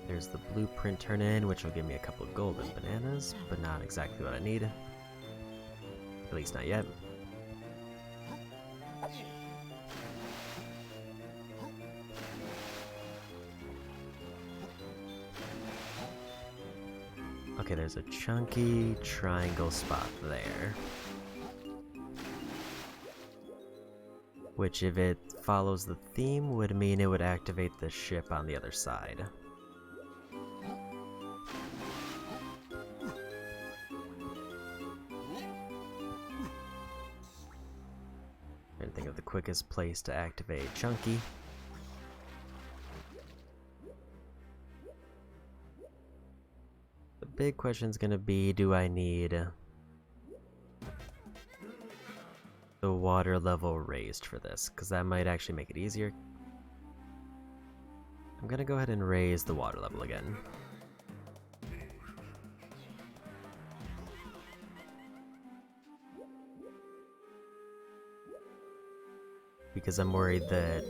There's the blueprint turn in, which will give me a couple of golden bananas, but not exactly what I need. At least not yet. Okay, there's a Chunky triangle spot there. Which, if it follows the theme, would mean it would activate the ship on the other side. Trying to think of the quickest place to activate Chunky. The big question's gonna be, do I need the water level raised for this? Because that might actually make it easier. I'm gonna go ahead and raise the water level again. Because I'm worried that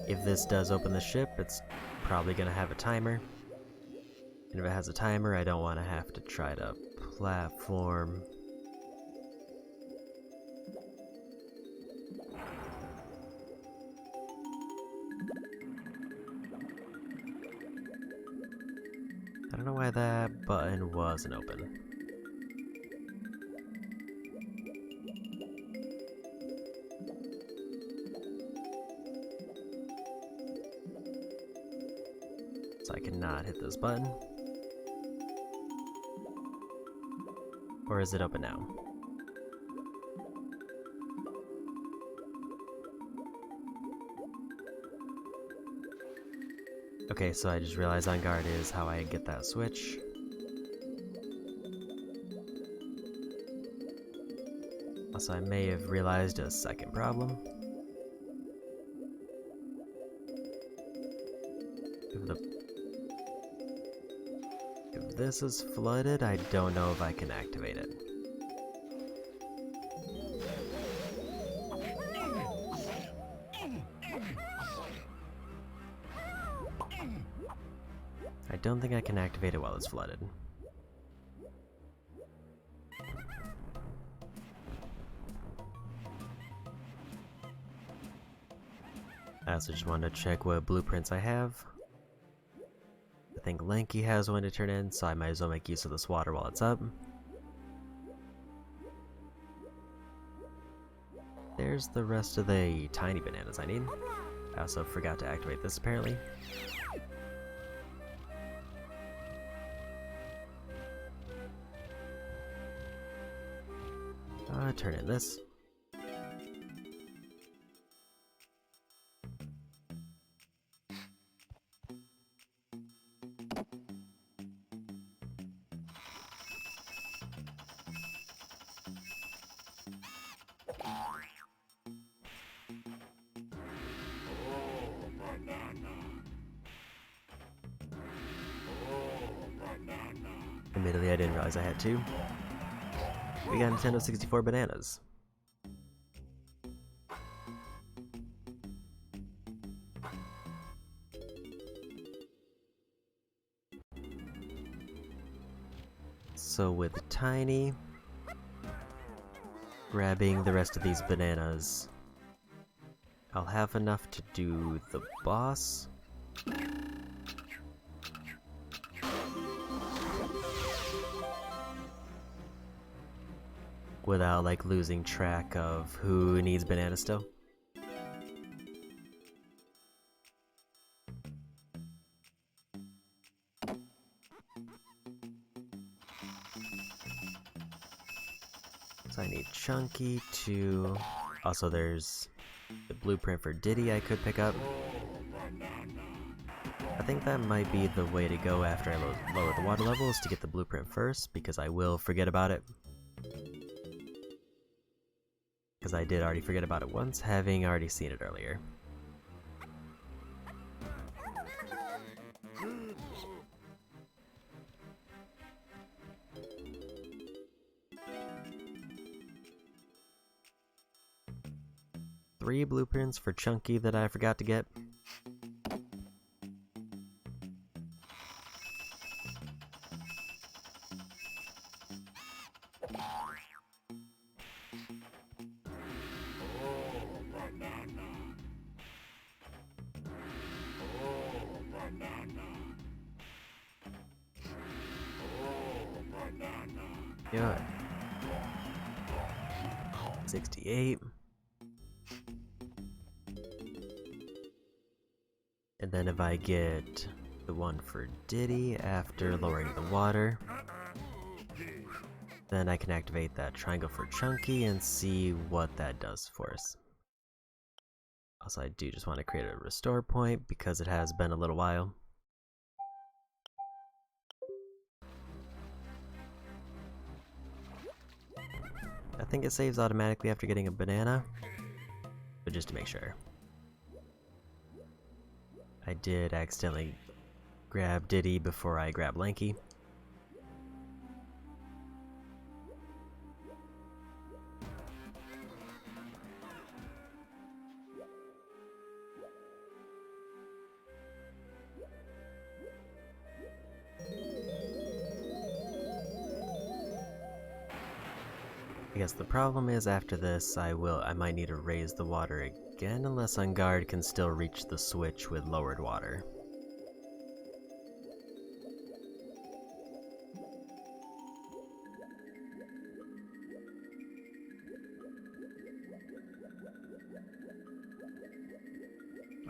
if this does open the ship, it's probably gonna have a timer. And if it has a timer, I don't want to have to try to platform. I don't know why that button wasn't open. So I cannot hit this button. Or is it open now? Okay, so I just realized on guard is how I get that switch. Also, I may have realized a second problem. If this is flooded, I don't know if I can activate it. I don't think I can activate it while it's flooded. I also just wanted to check what blueprints I have. I think Lanky has one to turn in, so I might as well make use of this water while it's up. There's the rest of the tiny bananas I need. I also forgot to activate this apparently. Turn in this. Admittedly, I didn't realize I had two. We got Nintendo 64 bananas. So with Tiny, grabbing the rest of these bananas, I'll have enough to do the boss. Without like losing track of who needs bananas still. So I need Chunky to... Also there's the blueprint for Diddy I could pick up. I think that might be the way to go after I lower the water levels, to get the blueprint first, because I will forget about it. Because I did already forget about it once, having already seen it earlier. Three blueprints for Chunky that I forgot to get. Yeah. 68. And then if I get the one for Diddy after lowering the water, then I can activate that triangle for Chunky and see what that does for us. Also, I do just want to create a restore point because it has been a little while. I think it saves automatically after getting a banana, but just to make sure. I did accidentally grab Diddy before I grabbed Lanky. I guess the problem is after this I might need to raise the water again unless On Guard can still reach the switch with lowered water.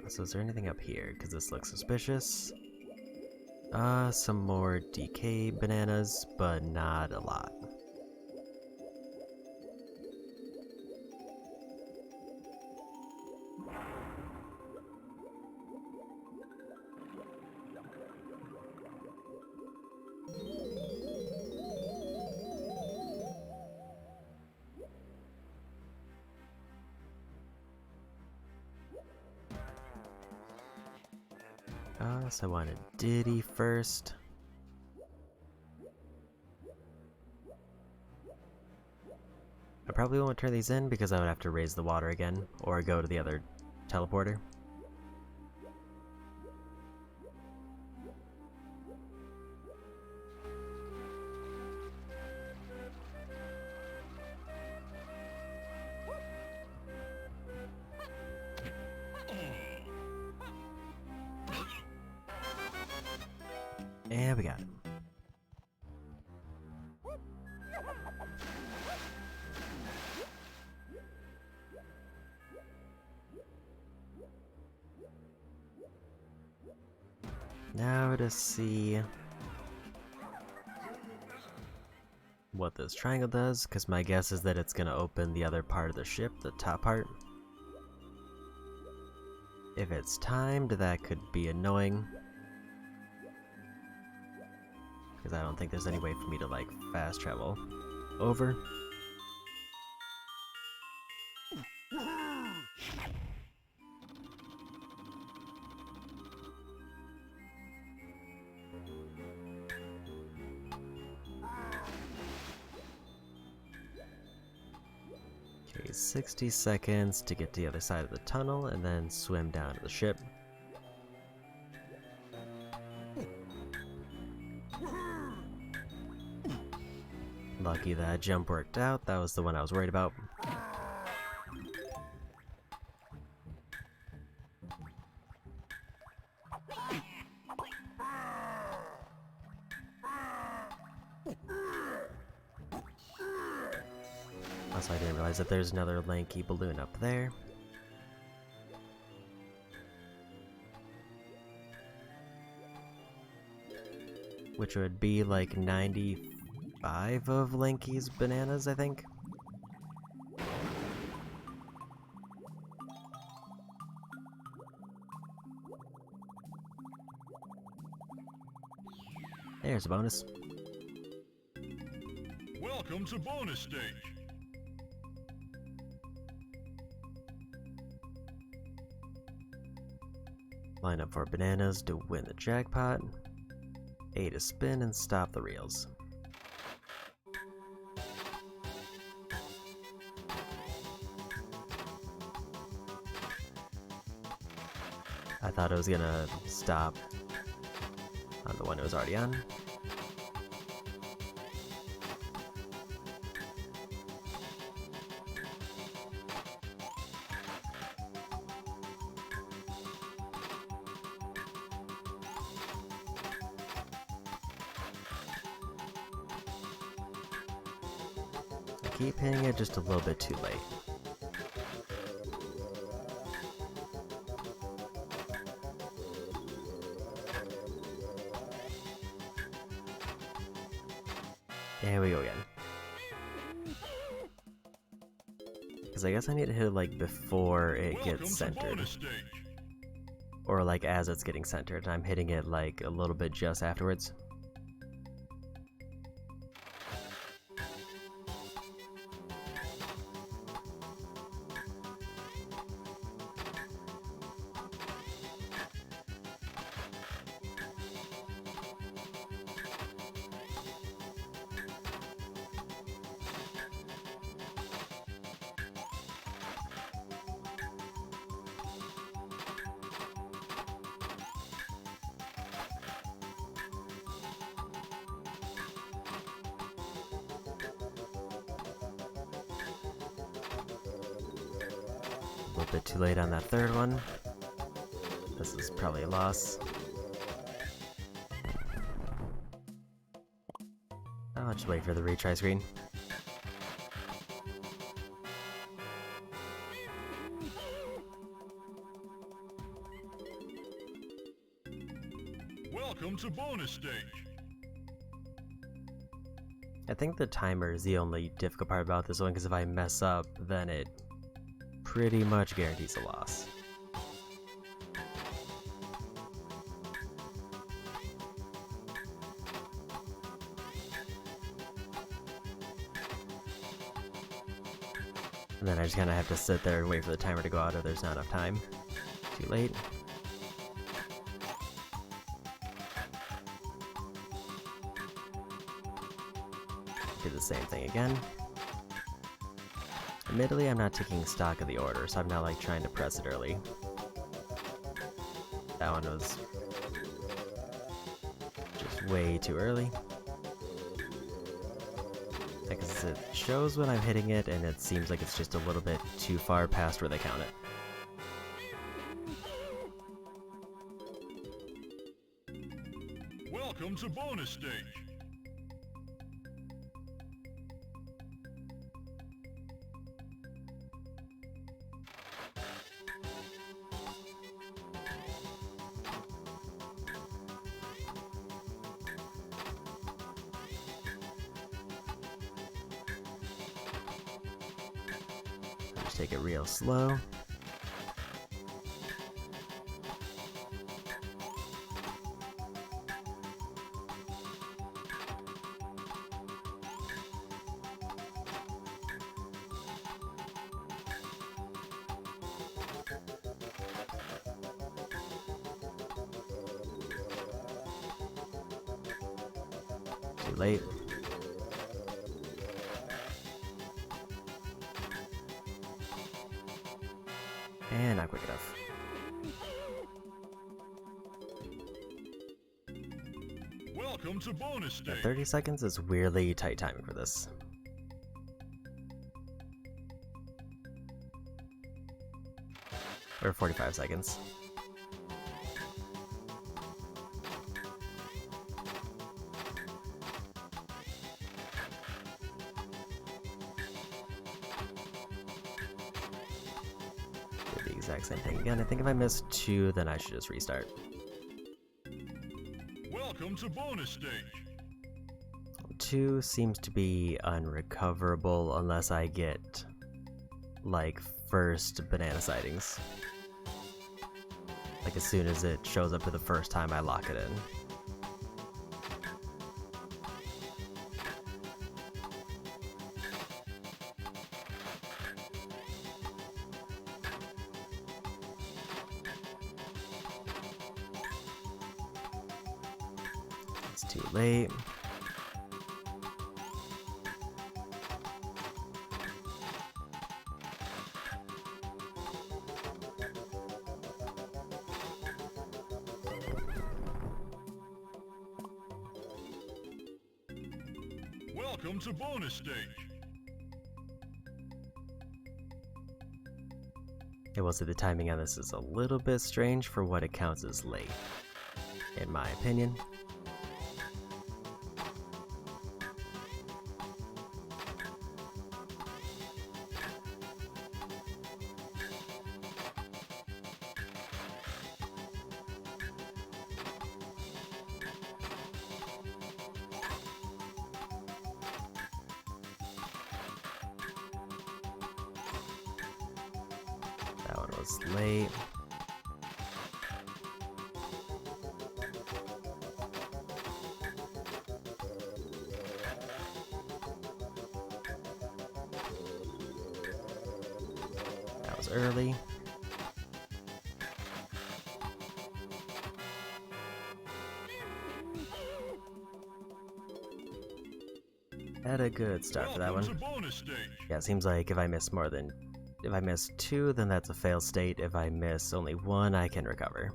So is there anything up here? Because this looks suspicious. Some more DK bananas, but not a lot. So I want a Diddy first. I probably won't turn these in because I would have to raise the water again, or go to the other teleporter. And we got it. Now to see what this triangle does, because my guess is that it's going to open the other part of the ship, the top part. If it's timed, that could be annoying, because I don't think there's any way for me to like fast travel over. Okay, 60 seconds to get to the other side of the tunnel and then swim down to the ship. Lucky that jump worked out, that was the one I was worried about. Also, I didn't realize that there's another lanky balloon up there. Which would be like 95 of Lanky's bananas, I think. There's a bonus. Welcome to bonus stage. Line up for bananas to win the jackpot. A to spin and stop the reels. I thought it was gonna stop on the one it was already on. I keep hitting it just a little bit too late. There we go again. Because I guess I need to hit it like before it gets centered. Or like as it's getting centered, and I'm hitting it like a little bit just afterwards. A little bit too late on that third one. This is probably a loss. I'll just wait for the retry screen. Welcome to bonus stage. I think the timer is the only difficult part about this one, because if I mess up, then it pretty much guarantees a loss. And then I just kind of have to sit there and wait for the timer to go out if there's not enough time. Too late. Do the same thing again. Admittedly, I'm not taking stock of the order, so I'm not like trying to press it early. That one was just way too early. Because it shows when I'm hitting it, and it seems like it's just a little bit too far past where they count it. Welcome to bonus stage. Just take it real slow. Too late. And not quick enough. Welcome to bonus stage. 30 seconds is weirdly tight timing for this. Or 45 seconds. Do the exact same thing again. I think if I miss 2, then I should just restart. Welcome to bonus stage. 2 seems to be unrecoverable unless I get, like, first banana sightings. Like, as soon as it shows up for the first time, I lock it in. It's too late. Welcome to bonus stage. I will say the timing on this is a little bit strange for what it counts as late, in my opinion. That one was late. That was early. Had a good start for that one. Welcome to bonus stage. Yeah, it seems like if I miss 2, then that's a fail state. If I miss only 1, I can recover.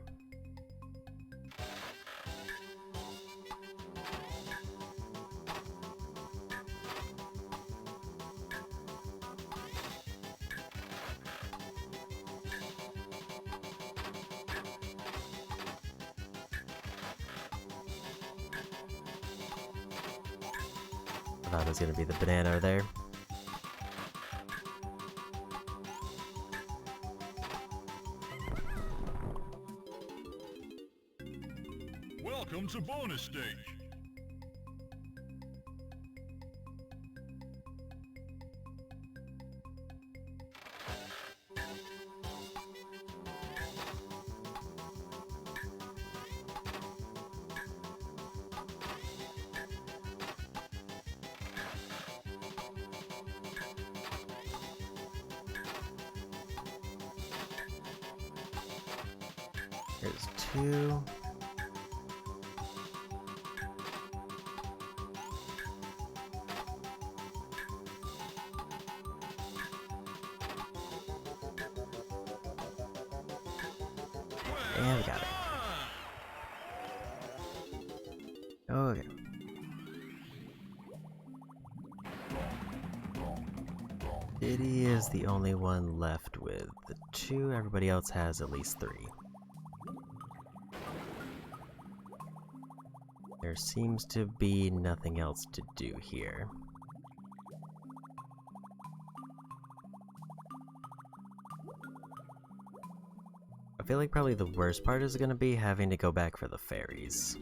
I thought it was going to be the banana there. Welcome to bonus stage. There's 2. And we got it. Okay. Diddy is the only one left with the 2. Everybody else has at least 3. There seems to be nothing else to do here. I feel like probably the worst part is going to be having to go back for the fairies.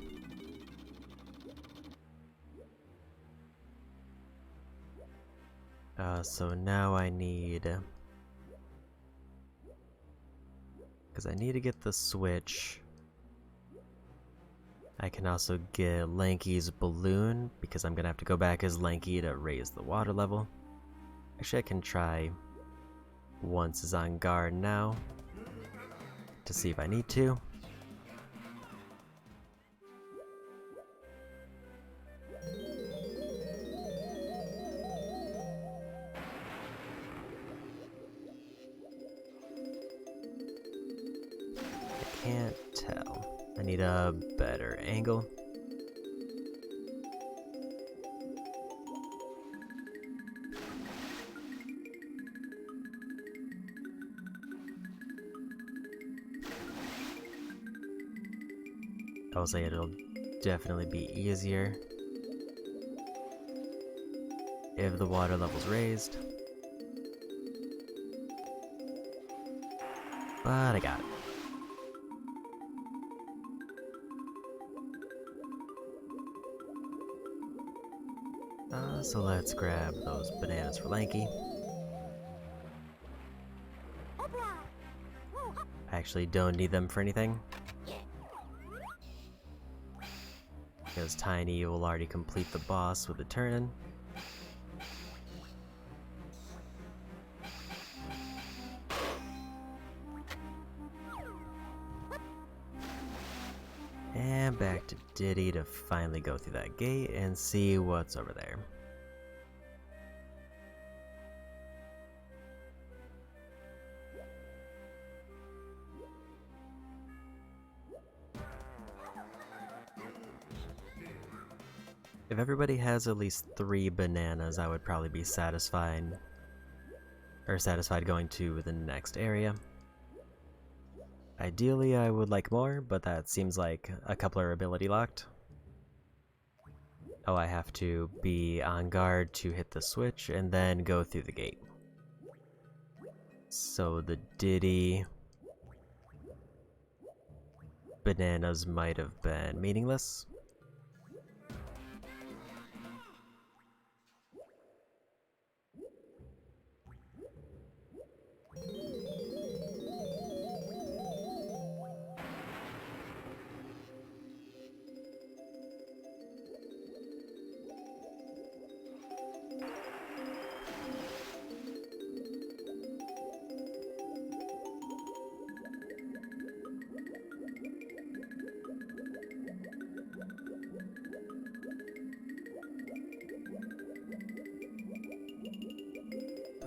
So now I need... because I need to get the switch. I can also get Lanky's balloon, because I'm going to have to go back as Lanky to raise the water level. Actually, I can try once is on guard now, to see if I need to. I can't tell. I need a better angle. I will say it'll definitely be easier if the water level's raised. But I got it. So let's grab those bananas for Lanky. I actually don't need them for anything, because Tiny will already complete the boss with a turn. And back to Diddy to finally go through that gate and see what's over there. If everybody has at least 3 bananas, I would probably be satisfied going to the next area. Ideally, I would like more, but that seems like a couple are ability locked. Oh, I have to be on guard to hit the switch and then go through the gate. So the Diddy bananas might have been meaningless.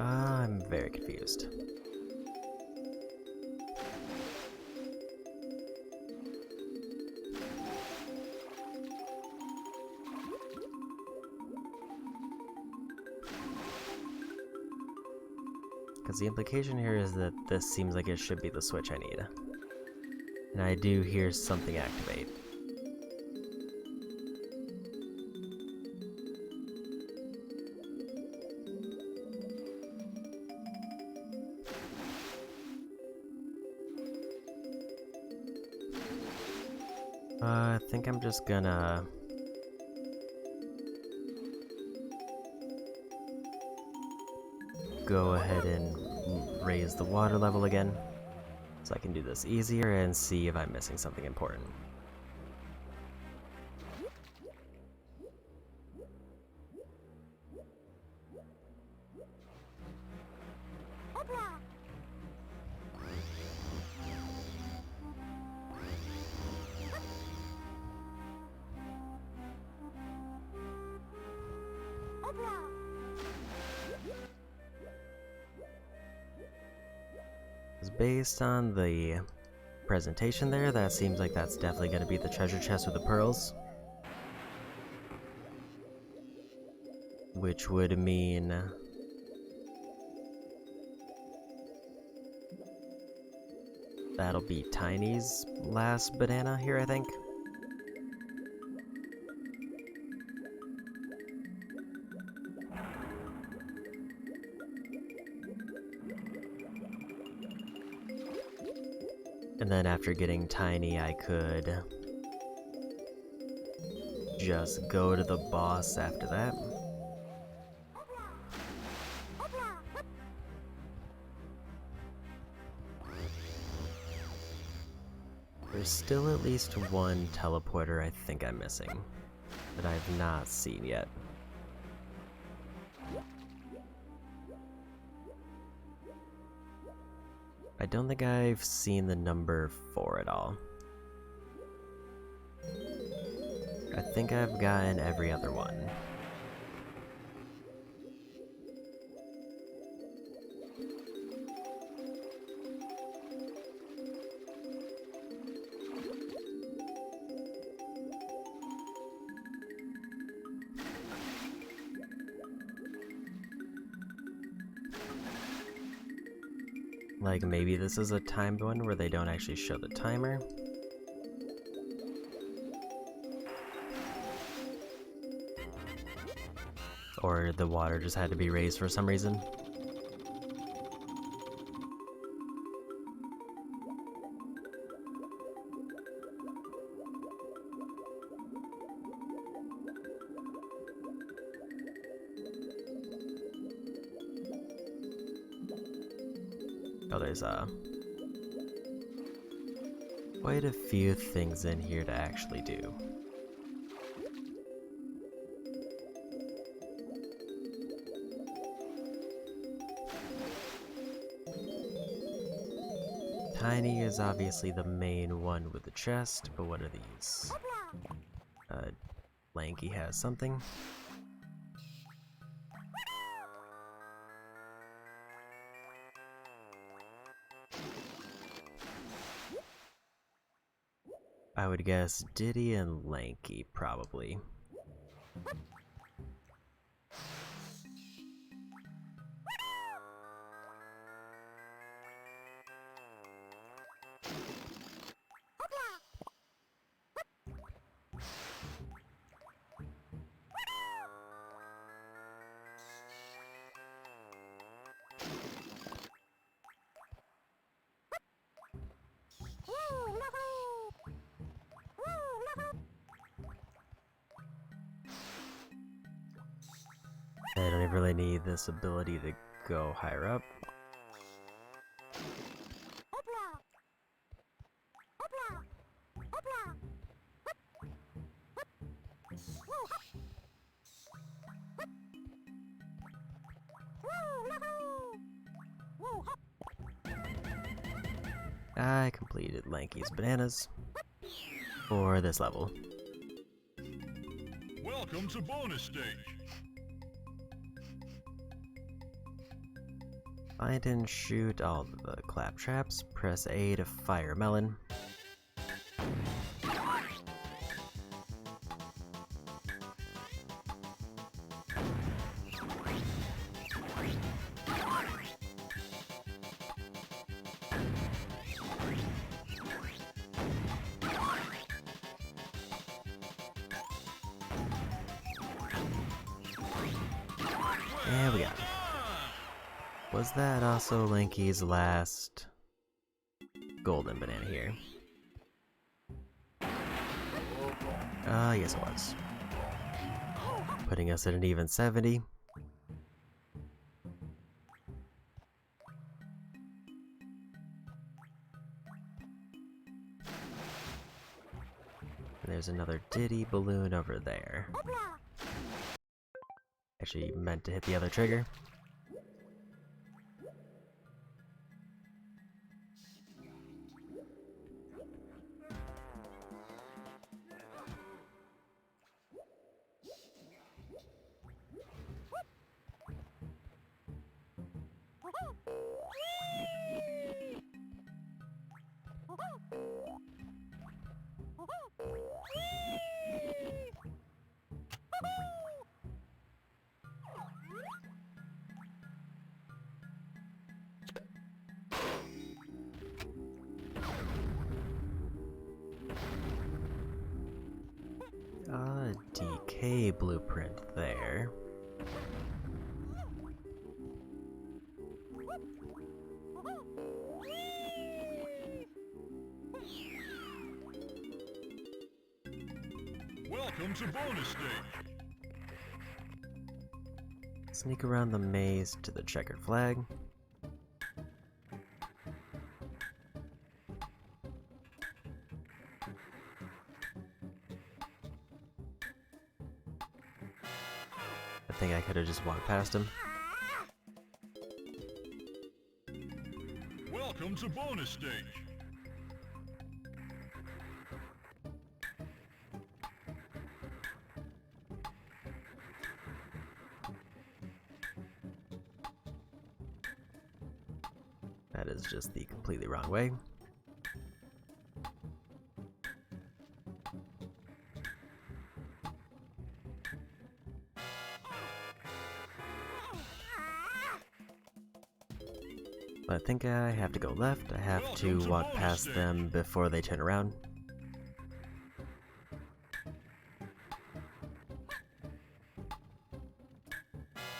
I'm very confused. Because the implication here is that this seems like it should be the switch I need. And I do hear something activate. I think I'm just gonna go ahead and raise the water level again, so I can do this easier and see if I'm missing something important. Based on the presentation there, that seems like that's definitely going to be the treasure chest with the pearls. Which would mean that'll be Tiny's last banana here, I think. And then after getting Tiny, I could just go to the boss after that. There's still at least one teleporter I think I'm missing that I've not seen yet. I don't think I've seen the number 4 at all. I think I've gotten every other one. Like, maybe this is a timed one where they don't actually show the timer. Or the water just had to be raised for some reason. Oh, there's quite a few things in here to actually do. Tiny is obviously the main one with the chest, but what are these? Lanky has something. I would guess Diddy and Lanky, probably. I don't even really need this ability to go higher up. I completed Lanky's bananas for this level. Welcome to bonus stage. Find and shoot all the clap traps. Press A to fire melon. There we go. Was that also Lanky's last golden banana here? Yes it was. Putting us at an even 70. There's another Diddy balloon over there. Actually, meant to hit the other trigger. DK blueprint there. Welcome to bonus stage. Sneak around the maze to the checkered flag. I think I could have just walked past him. Welcome to bonus stage. That is just the completely wrong way. But I think I have to go left. I have to walk past them before they turn around.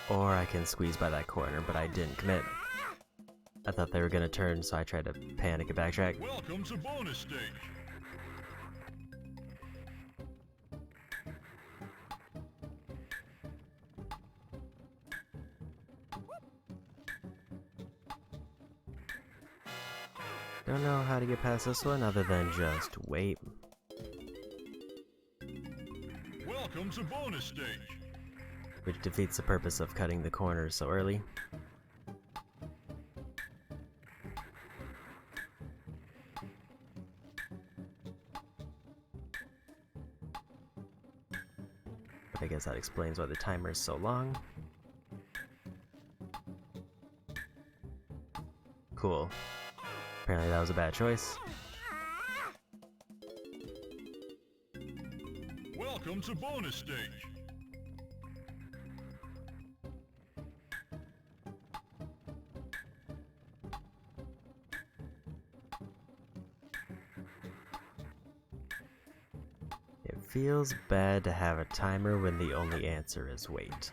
Or I can squeeze by that corner, but I didn't commit. I thought they were gonna turn, so I tried to panic and backtrack. Welcome to bonus stage. Don't know how to get past this one other than just wait. Welcome to bonus stage. Which defeats the purpose of cutting the corners so early. I guess that explains why the timer is so long. Cool. Apparently that was a bad choice. Welcome to bonus stage. It feels bad to have a timer when the only answer is wait.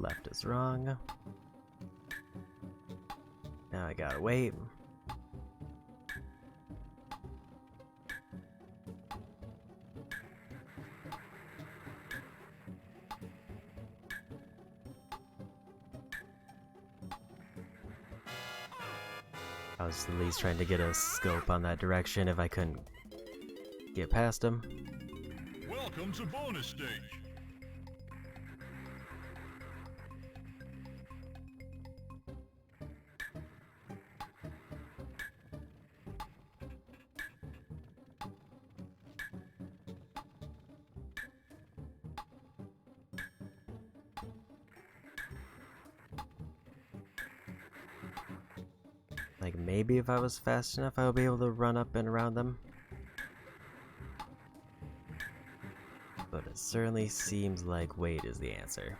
Left is wrong. Now I gotta wait. I was at least trying to get a scope on that direction if I couldn't get past him. Welcome to bonus stage. Like, maybe if I was fast enough, I would be able to run up and around them. But it certainly seems like wait is the answer.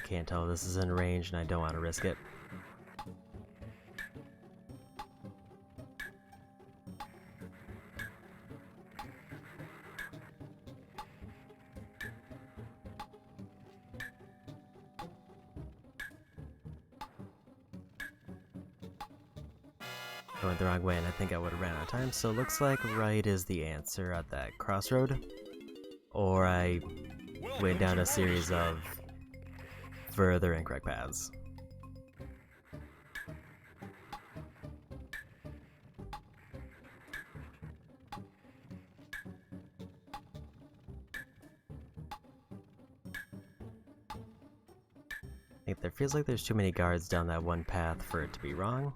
can't tell this is in range and I don't want to risk it. I went the wrong way and I think I would have ran out of time, so it looks like right is the answer at that crossroad. Or I went down a series of further incorrect paths. I think there feels like there's too many guards down that one path for it to be wrong.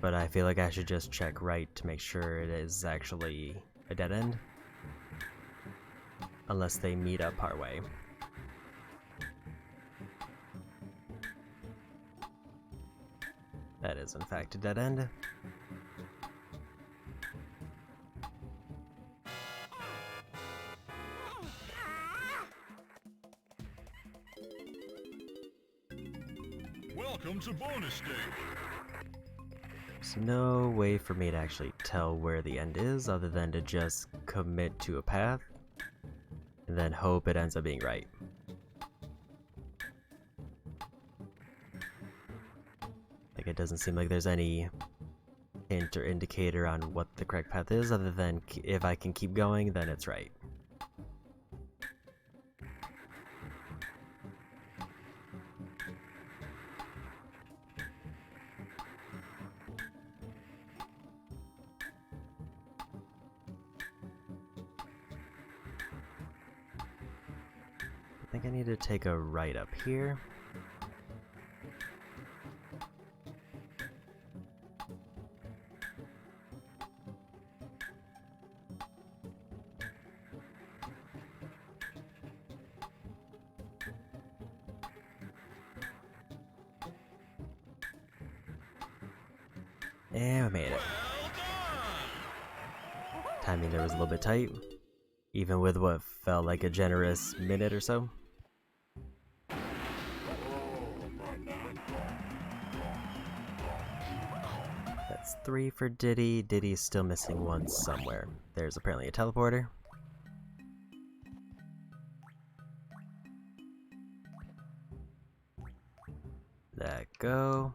But I feel like I should just check right to make sure it is actually a dead end. Unless they meet up partway. That is in fact a dead end. Welcome to bonus stage. There's no way for me to actually tell where the end is other than to just commit to a path and then hope it ends up being right. Like, it doesn't seem like there's any hint or indicator on what the correct path is other than if I can keep going, then it's right. I think I need to take a right up here. And we made it. Timing there was a little bit tight, even with what felt like a generous minute or so. That's 3 for Diddy. Diddy's still missing one somewhere. There's apparently a teleporter. Let go.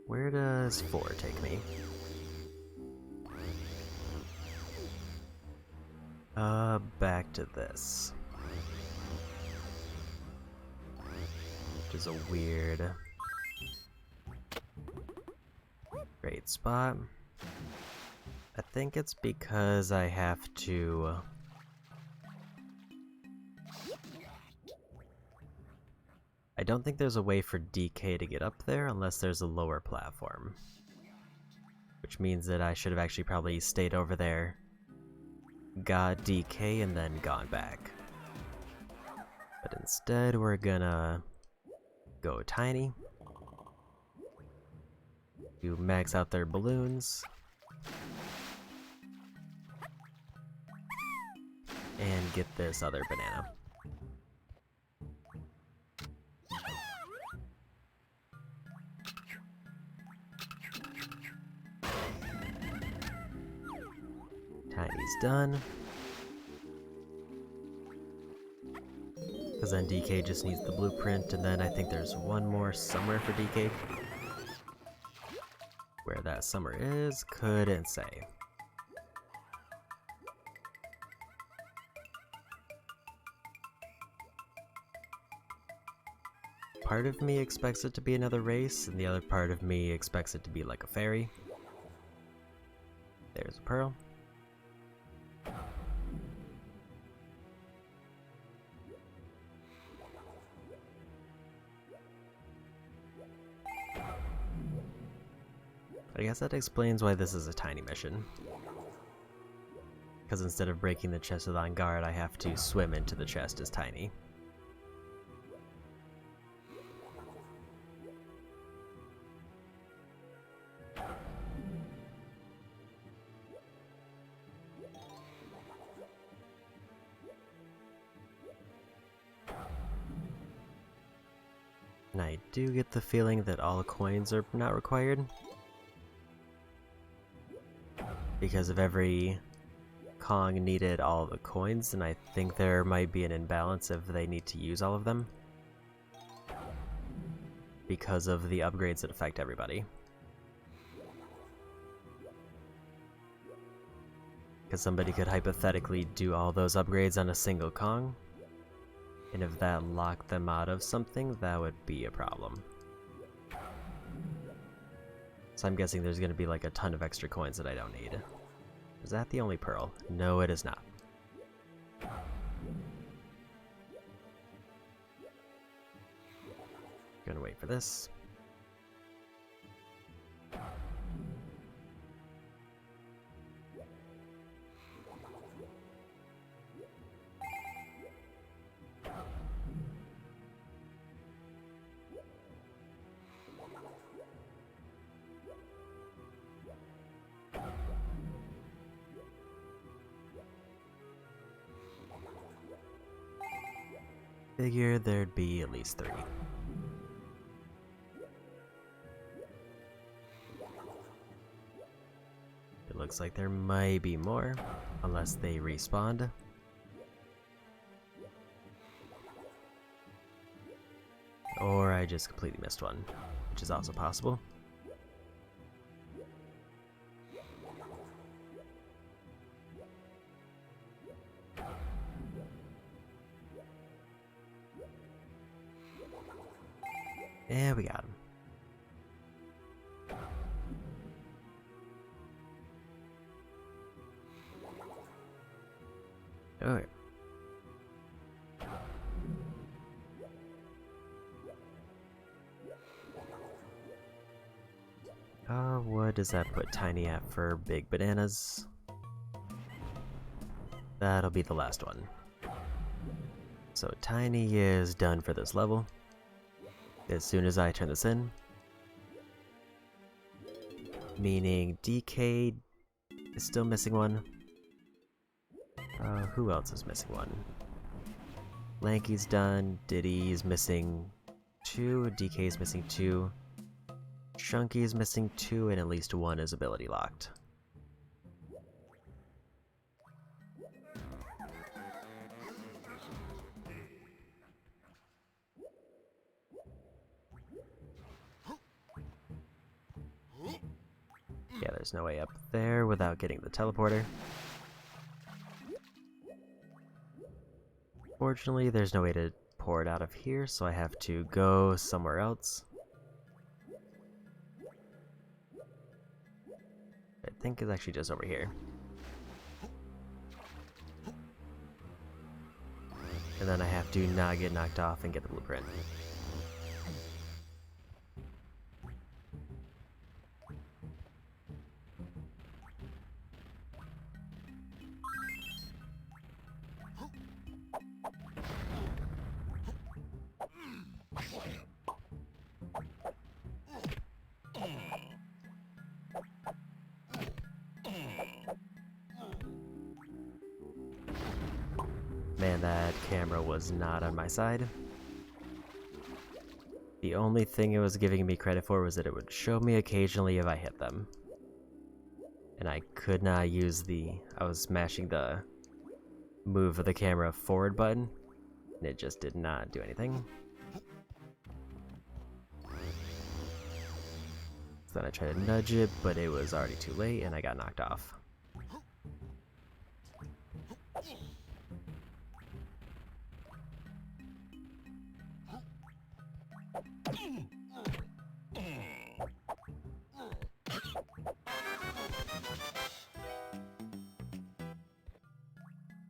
Where does 4 take me? Back to this. Which is a weird... great spot. I think it's because I have to... I don't think there's a way for DK to get up there unless there's a lower platform. Which means that I should have actually probably stayed over there, got DK, and then gone back. But instead, we're gonna go tiny. You max out their balloons. And get this other banana. Tiny's done. Because then DK just needs the blueprint, and then I think there's one more somewhere for DK. Where that somewhere is, couldn't say. Part of me expects it to be another race, and the other part of me expects it to be like a fairy. There's a pearl. I guess that explains why this is a tiny mission. Because instead of breaking the chest with on guard, I have to swim into the chest as Tiny. And I do get the feeling that all coins are not required. Because if every Kong needed all the coins, then I think there might be an imbalance if they need to use all of them. Because of the upgrades that affect everybody. Because somebody could hypothetically do all those upgrades on a single Kong. And if that locked them out of something, that would be a problem. So I'm guessing there's going to be like a ton of extra coins that I don't need. Is that the only pearl? No, it is not. Gonna wait for this. Figured there'd be at least 3. It looks like there might be more, unless they respawned. Or I just completely missed one, which is also possible. And we got him. Okay. What does that put Tiny at for big bananas? That'll be the last one. So Tiny is done for this level. As soon as I turn this in. Meaning DK is still missing one. Who else is missing one? Lanky's done, Diddy's missing 2, DK's missing 2, Chunky's missing 2, and at least 1 is ability locked. Yeah, there's no way up there without getting the teleporter. Fortunately, there's no way to pour it out of here, so I have to go somewhere else. I think it's actually just over here. And then I have to not get knocked off and get the blueprint. Man, that camera was not on my side. The only thing it was giving me credit for was that it would show me occasionally if I hit them. And I could not use I was smashing the move of the camera forward button, and it just did not do anything. So then I tried to nudge it, but it was already too late and I got knocked off.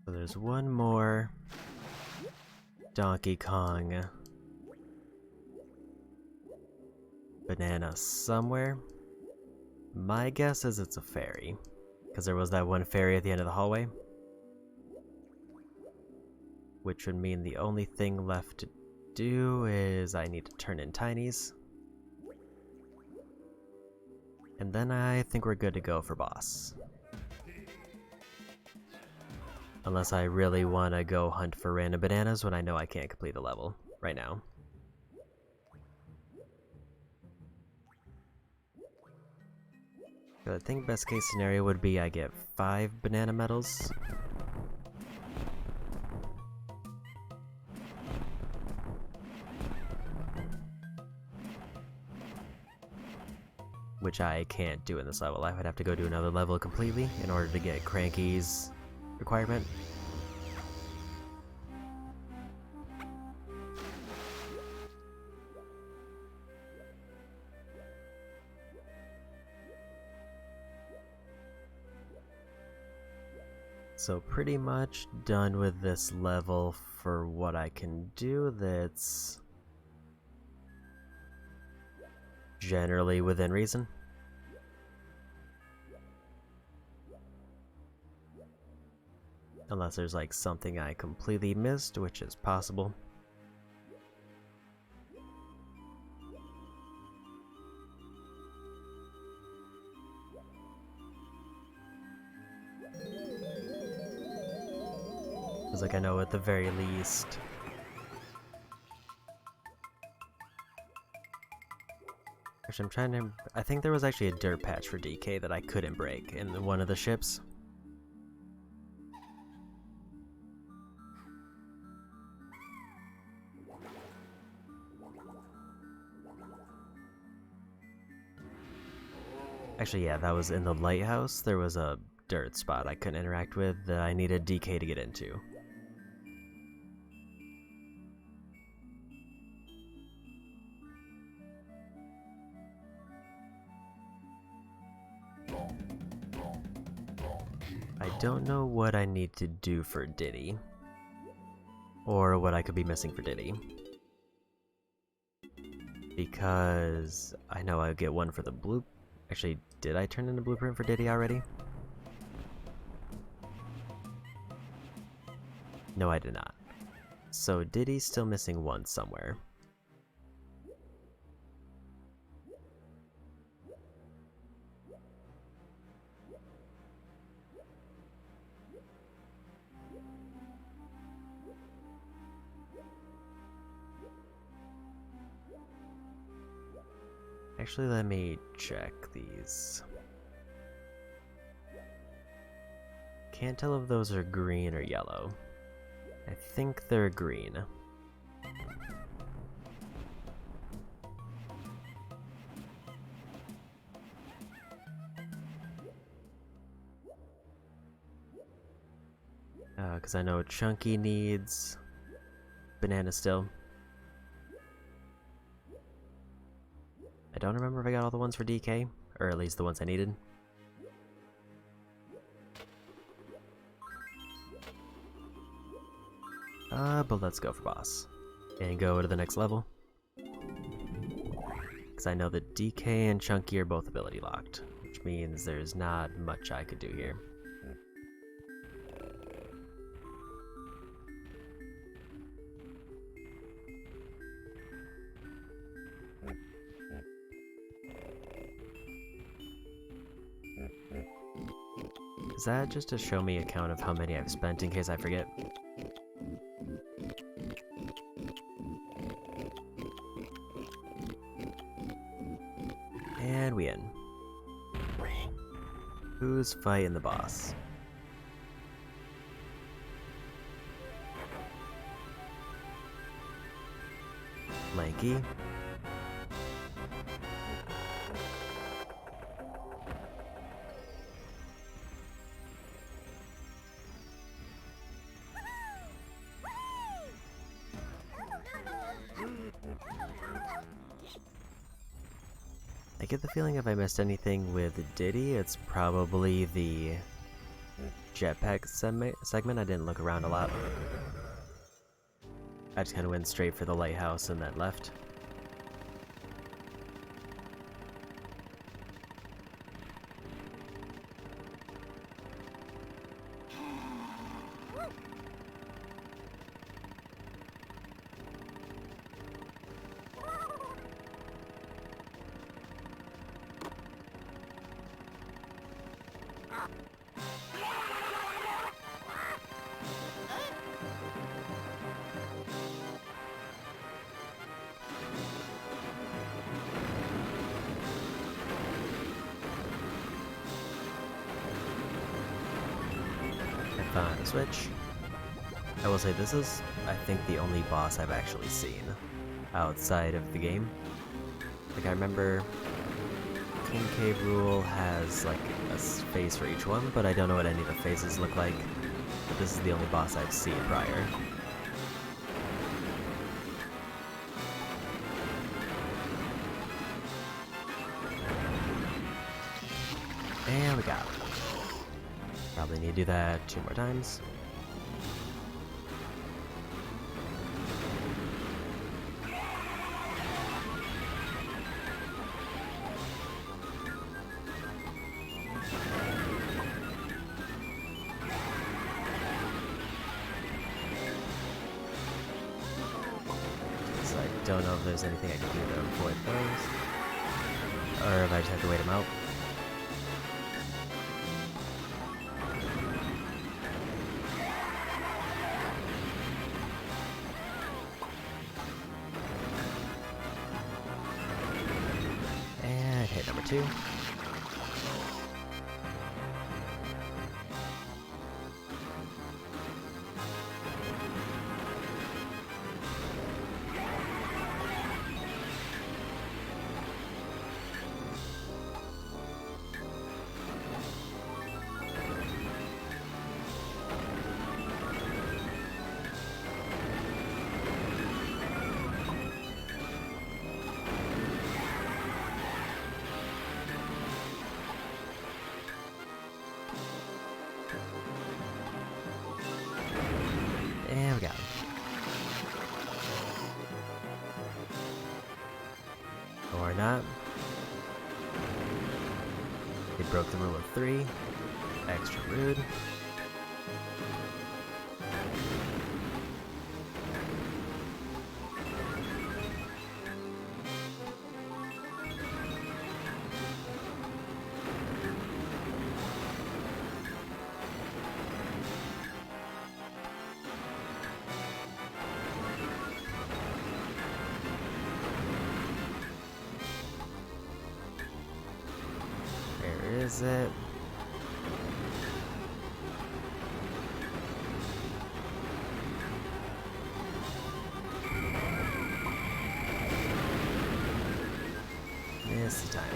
So there's one more Donkey Kong banana somewhere. My guess is it's a fairy, because there was that one fairy at the end of the hallway. Which would mean the only thing left to do is I need to turn in Tinies. And then I think we're good to go for boss. Unless I really want to go hunt for random bananas when I know I can't complete the level right now. I think best case scenario would be I get 5 banana medals. Which I can't do in this level. I would have to go do another level completely in order to get Cranky's requirement. So pretty much done with this level for what I can do that's generally within reason. Unless there's like something I completely missed, which is possible. Because like I know at the very least actually I'm trying to, I think there was actually a dirt patch for DK that I couldn't break in one of the ships. Actually, yeah, that was in the lighthouse. There was a dirt spot I couldn't interact with that I needed DK to get into. I don't know what I need to do for Diddy. Or what I could be missing for Diddy. Because I know I get one for the blue. Actually, did I turn in a blueprint for Diddy already? No, I did not. So Diddy's still missing one somewhere. Actually, let me check these. Can't tell if those are green or yellow. I think they're green. Because I know Chunky needs banana still. I don't remember if I got all the ones for DK, or at least the ones I needed. But let's go for boss. And go to the next level. Because I know that DK and Chunky are both ability locked, which means there's not much I could do here. Is that just to show me a count of how many I've spent in case I forget? And we end. Who's fighting the boss? Lanky. I get the feeling if I missed anything with Diddy, it's probably the jetpack segment. I didn't look around a lot. I just kind of went straight for the lighthouse and then left. on the Switch. I will say this is, I think, the only boss I've actually seen outside of the game. Like, I remember King K. Rool has like a face for each one, but I don't know what any of the faces look like. But this is the only boss I've seen prior. And we got it. Probably need to do that 2 more times. So I don't know if there's anything I can do to avoid those. Or if I just have to wait them out. Hit number 2. And we got him. Or not. He broke the rule of 3. Extra rude. Where is it? Missed the timing.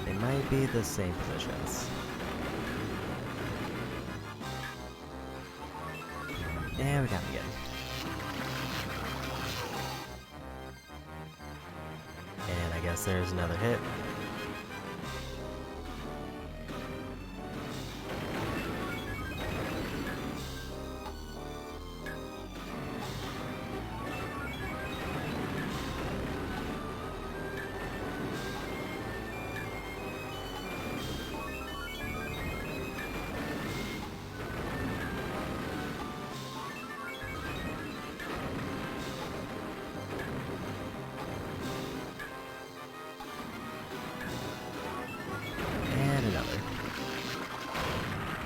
They might be the same positions. And we got him again. And I guess there's another hit.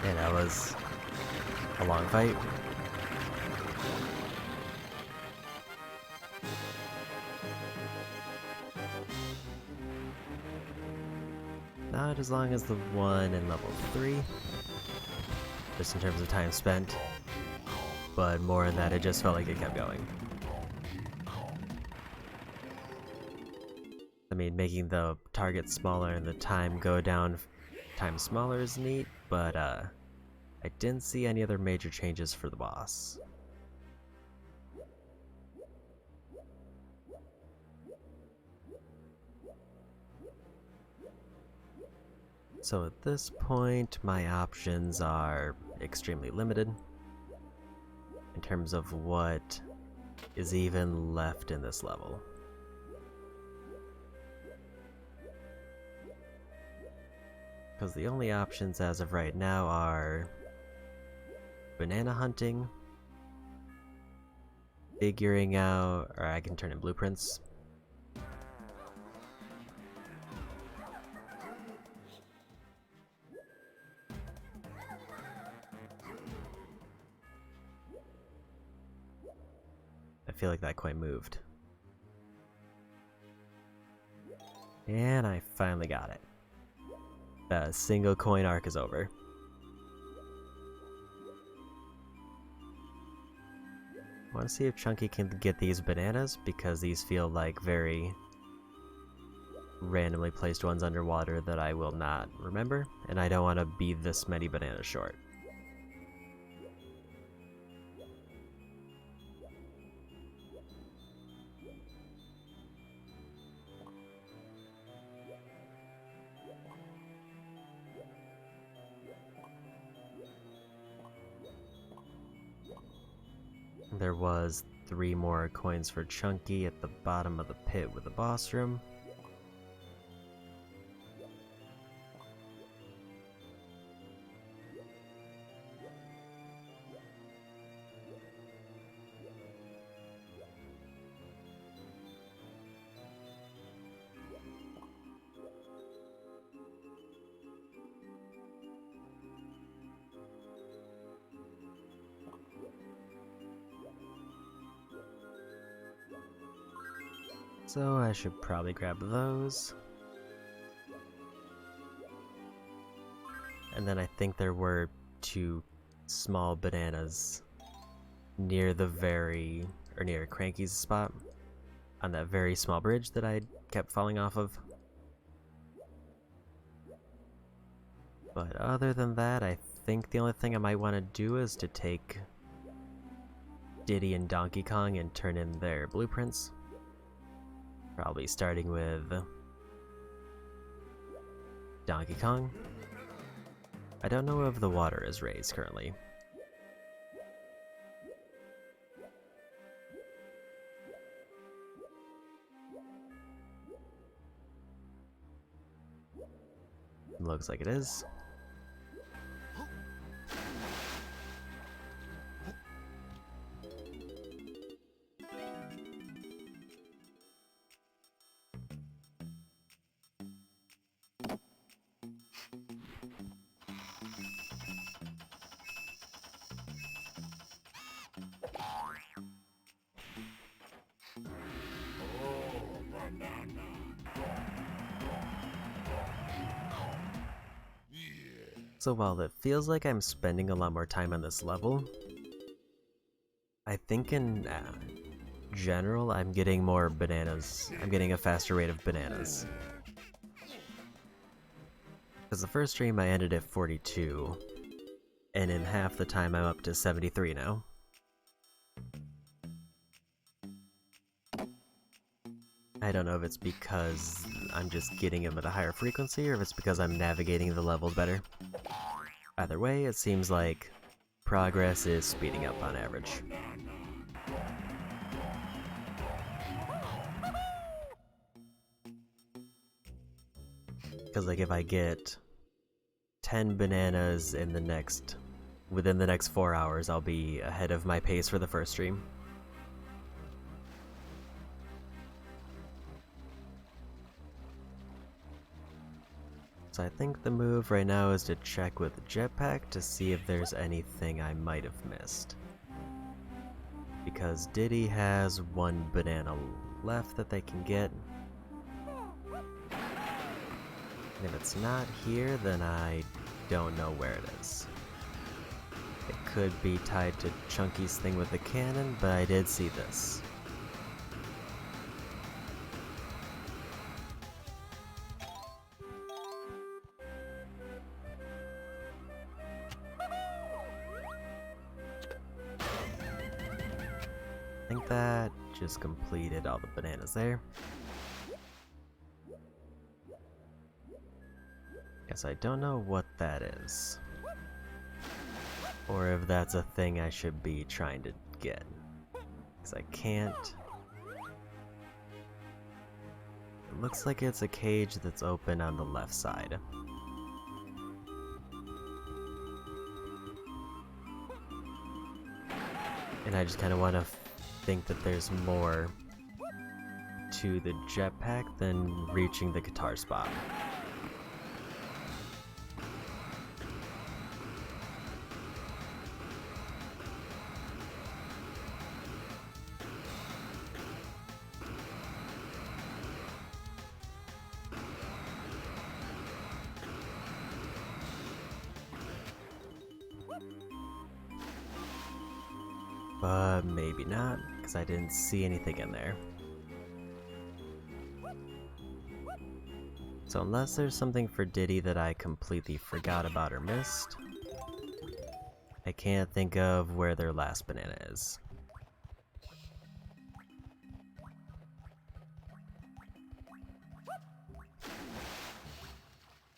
And that was a long fight. Not as long as the one in level 3, just in terms of time spent, but more in that it just felt like it kept going. I mean, making the target smaller and the time go down time smaller is neat, but I didn't see any other major changes for the boss. So at this point, my options are extremely limited in terms of what is even left in this level. Because the only options as of right now are banana hunting, figuring out, or I can turn in blueprints, feel like that coin moved. And I finally got it. The single coin arc is over. I want to see if Chunky can get these bananas, because these feel like very randomly placed ones underwater that I will not remember, and I don't want to be this many bananas short. There was 3 more coins for Chunky at the bottom of the pit with the boss room. So I should probably grab those. And then I think there were 2 small bananas near near Cranky's spot on that very small bridge that I kept falling off of. But other than that, I think the only thing I might want to do is to take Diddy and Donkey Kong and turn in their blueprints. Probably starting with Donkey Kong. I don't know if the water is raised currently. Looks like it is. So while it feels like I'm spending a lot more time on this level, I think in general I'm getting more bananas. I'm getting a faster rate of bananas. Because the first stream I ended at 42, and in half the time I'm up to 73 now. I don't know if it's because I'm just getting them at a higher frequency, or if it's because I'm navigating the levels better. Either way, it seems like progress is speeding up on average. Because like if I get 10 bananas in within the next 4 hours, I'll be ahead of my pace for the first stream. So I think the move right now is to check with the jetpack to see if there's anything I might have missed. Because Diddy has 1 banana left that they can get. And if it's not here, then I don't know where it is. It could be tied to Chunky's thing with the cannon, but I did see this. I think that just completed all the bananas there. Guess I don't know what that is. Or if that's a thing I should be trying to get. Because I can't. It looks like it's a cage that's open on the left side. And I just kind of want to think that there's more to the jetpack than reaching the guitar spot. But maybe not, because I didn't see anything in there. So unless there's something for Diddy that I completely forgot about or missed, I can't think of where their last banana is.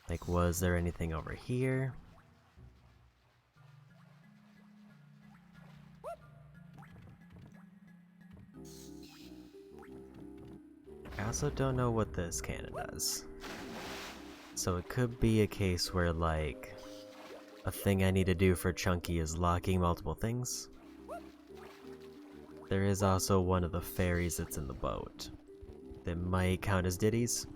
Like, was there anything over here? I also don't know what this cannon does. So it could be a case where, like, a thing I need to do for Chunky is locking multiple things. There is also one of the fairies that's in the boat that might count as Diddy's.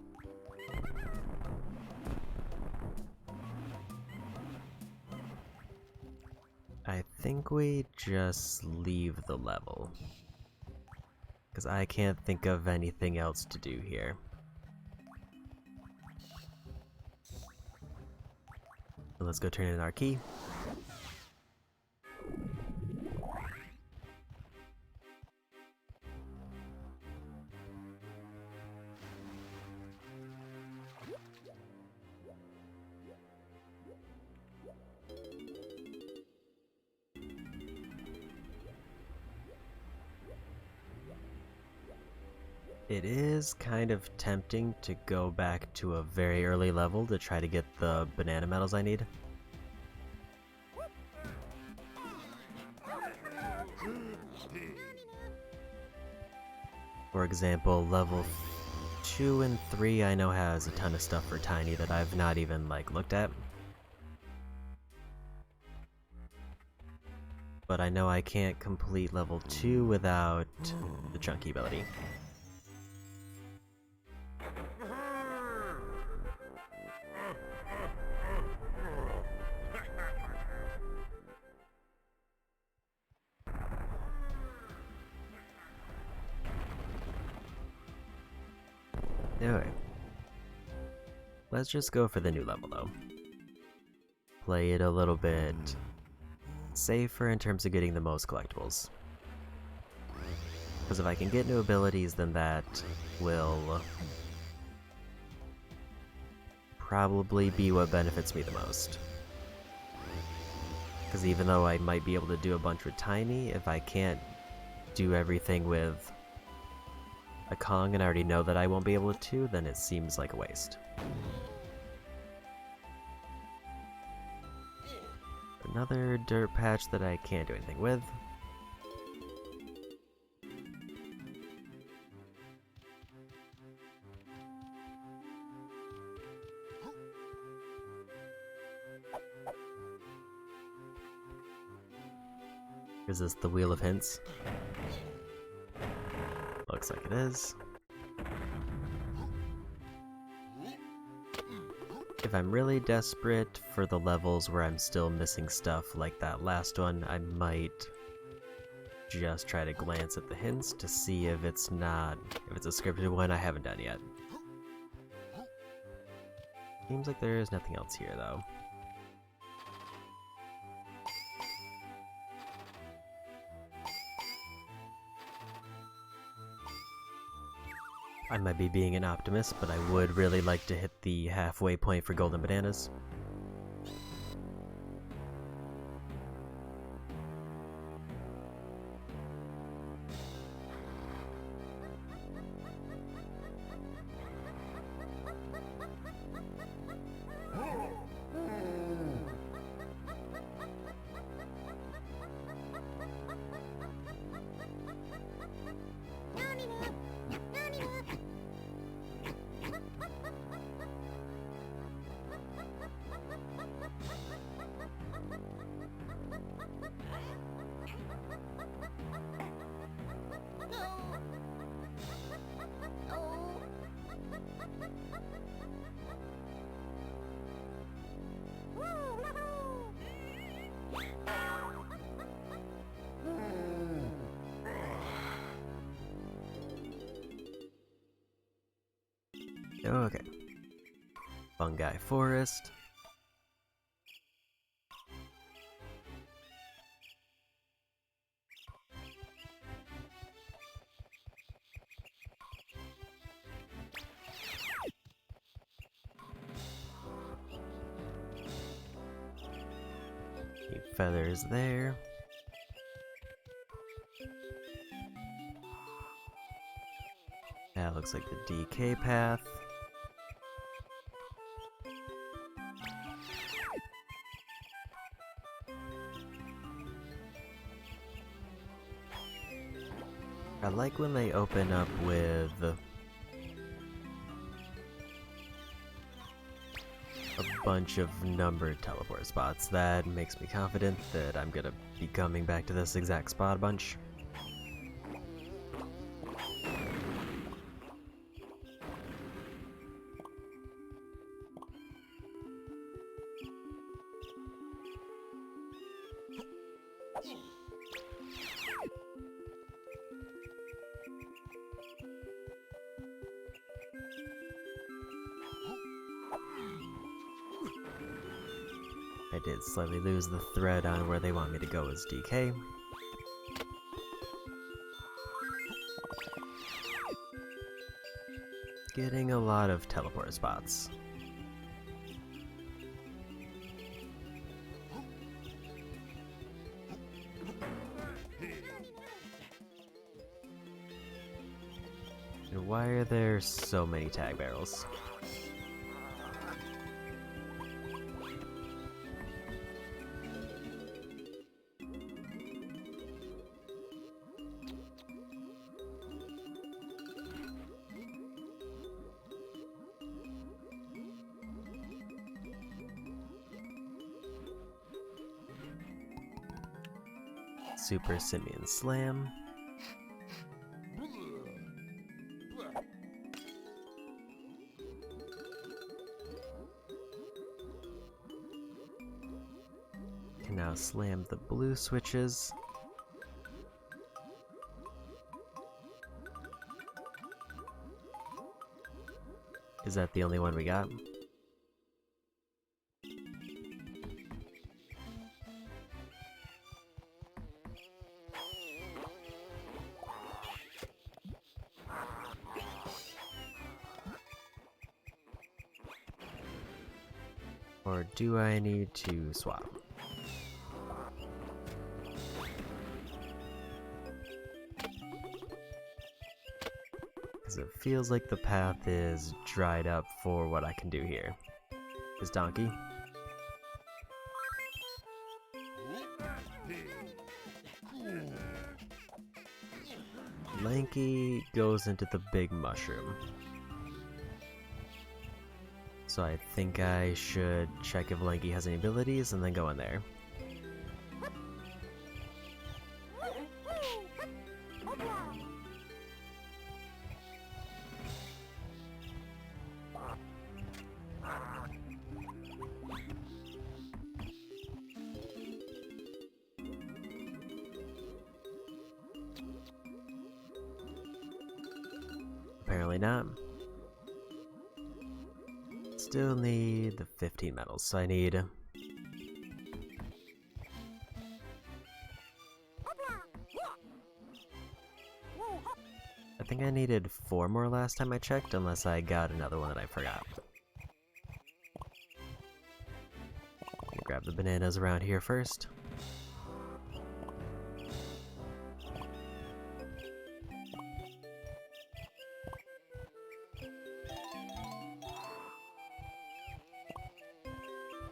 I think we just leave the level, because I can't think of anything else to do here. So let's go turn in our key. It is kind of tempting to go back to a very early level to try to get the banana medals I need. For example, level 2 and 3 I know has a ton of stuff for Tiny that I've not even, like, looked at. But I know I can't complete level 2 without the Chunky ability. Alright. Let's just go for the new level though. Play it a little bit safer in terms of getting the most collectibles. Because if I can get new abilities, then that will probably be what benefits me the most. Because even though I might be able to do a bunch with Tiny, if I can't do everything with a Kong and I already know that I won't be able to, then it seems like a waste. Another dirt patch that I can't do anything with. Is this the Wheel of Hints? Looks like it is. If I'm really desperate for the levels where I'm still missing stuff like that last one, I might just try to glance at the hints to see if it's a scripted one I haven't done yet. Seems like there is nothing else here though. I might be being an optimist, but I would really like to hit the halfway point for golden bananas. Okay. Fungi Forest. Keep feathers there. That looks like the DK path. I like when they open up with a bunch of numbered teleport spots. That makes me confident that I'm gonna be coming back to this exact spot a bunch. I did slightly lose the thread on where they want me to go as DK. Getting a lot of teleport spots. And why are there so many tag barrels? Super Simian Slam. Can now slam the blue switches. Is that the only one we got? Or do I need to swap? Because it feels like the path is dried up for what I can do here. Is Donkey? Lanky goes into the big mushroom. So I think I should check if Lanky has any abilities and then go in there. Apparently not. Still need the 15 medals, so I need... I think I needed 4 more last time I checked, unless I got another one that I forgot. Grab the bananas around here first.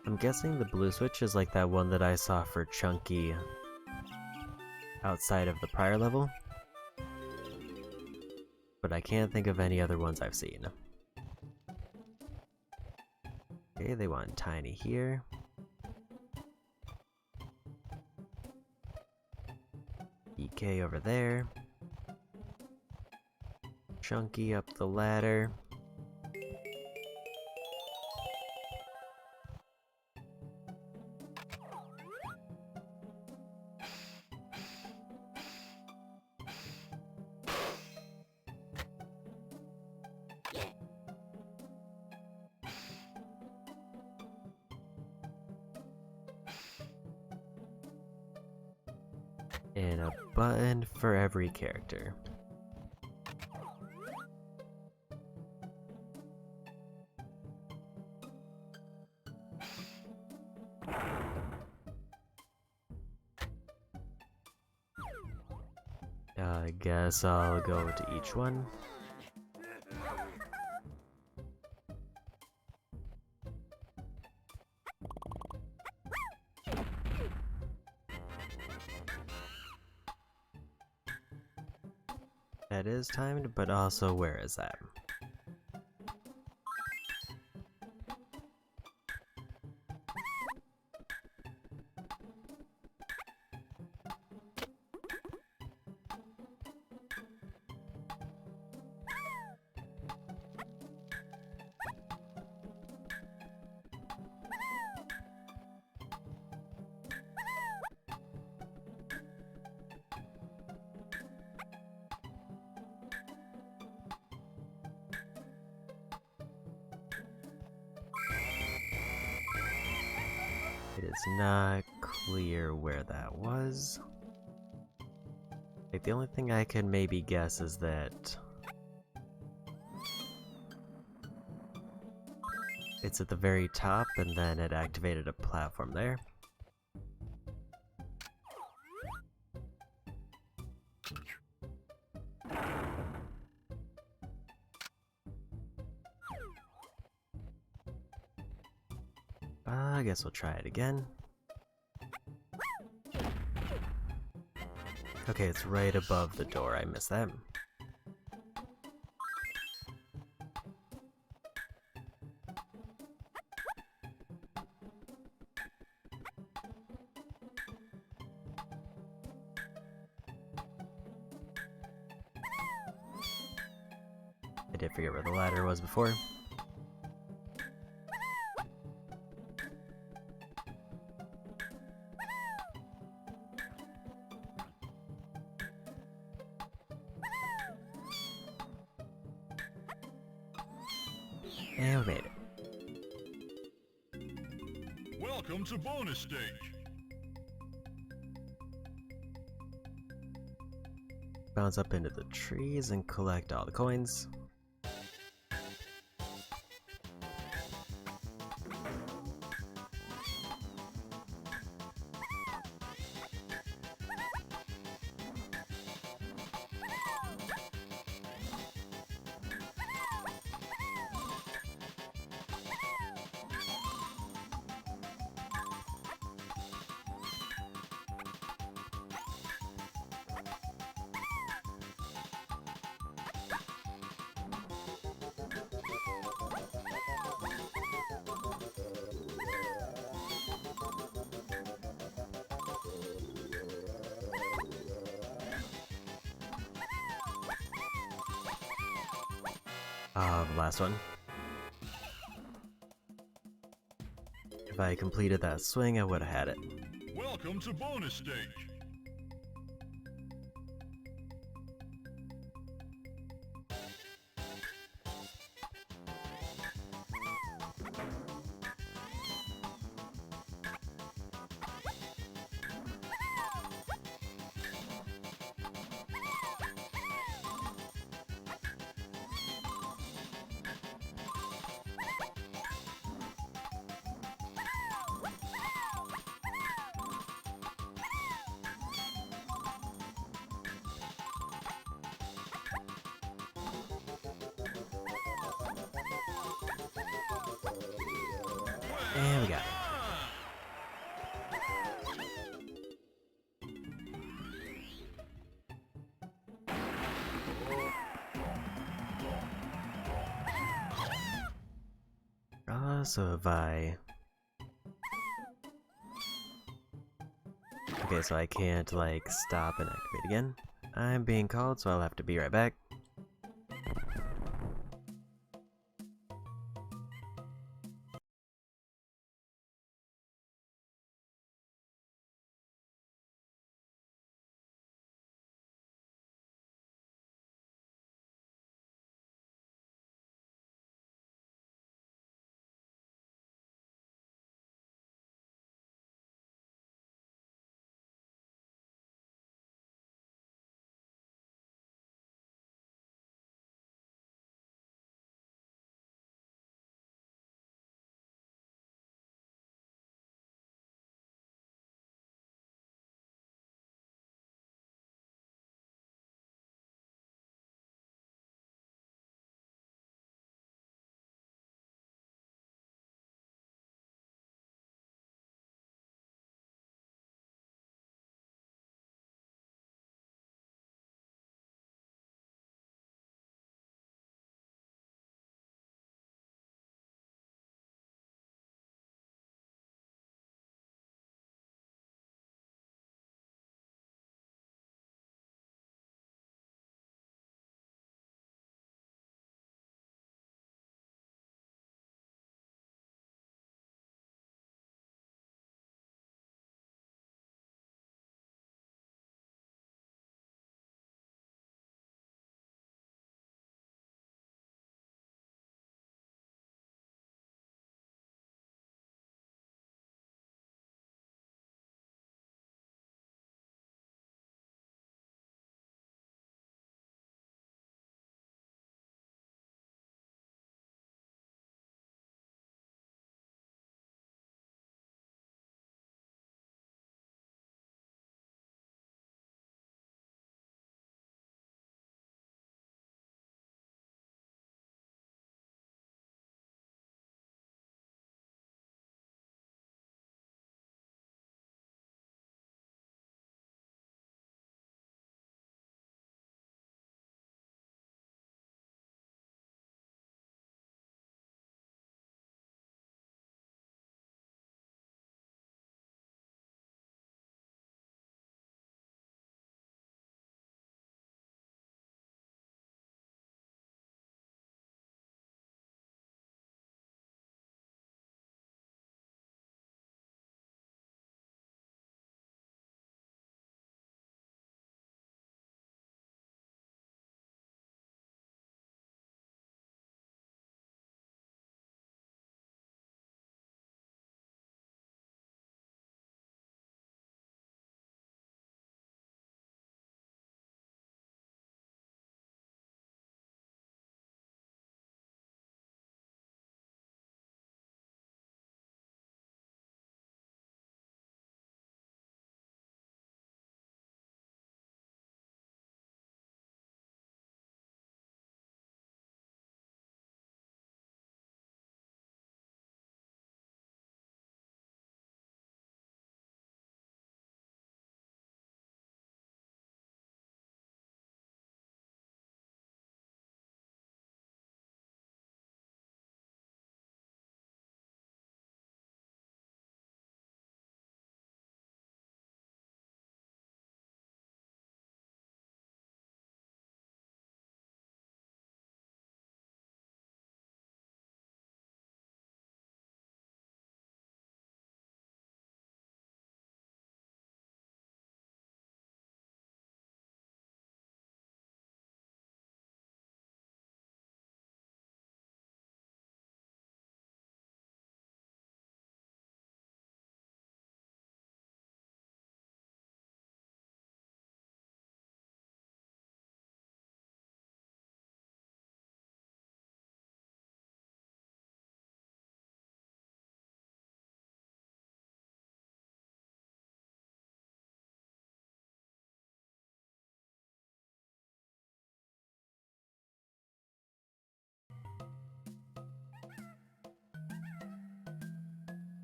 I'm guessing the blue switch is like that one that I saw for Chunky outside of the prior level. But I can't think of any other ones I've seen. Okay, they want Tiny here. EK over there. Chunky up the ladder. And a button for every character. I guess I'll go to each one. That is timed, but also where is that? It is not clear where that was. Like, the only thing I can maybe guess is that it's at the very top and then it activated a platform there. I guess we'll try it again. Okay, it's right above the door. I missed that. I did forget where the ladder was before. And we made it. Welcome to bonus stage. Bounce up into the trees and collect all the coins. The last one. If I completed that swing, I would have had it. Welcome to bonus stage. And we got it. So if I... Okay, so I can't, like, stop and activate again. I'm being called, so I'll have to be right back.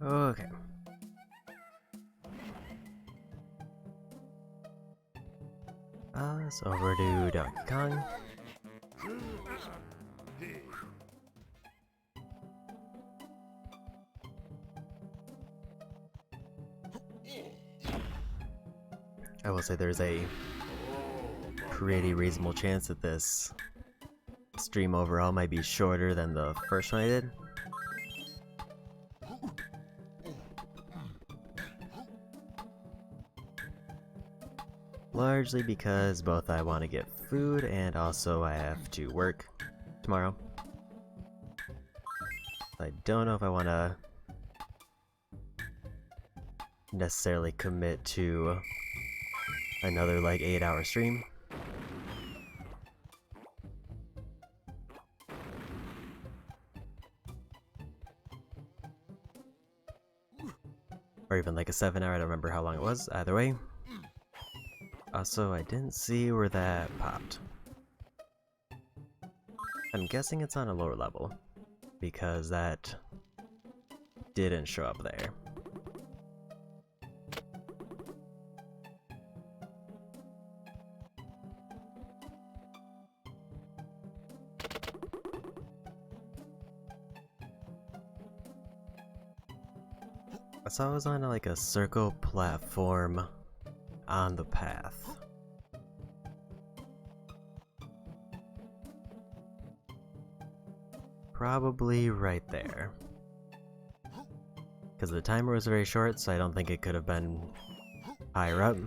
Okay. So over to Donkey Kong. I will say there's a pretty reasonable chance that this stream overall might be shorter than the first one I did. Largely because both I want to get food and also I have to work tomorrow. I don't know if I want to necessarily commit to another like 8-hour stream. Or even like a 7-hour, I don't remember how long it was, either way. Also, I didn't see where that popped. I'm guessing it's on a lower level, because that didn't show up there. I saw it was on like a circle platform on the path. Probably right there. Because the timer was very short, so I don't think it could have been higher up.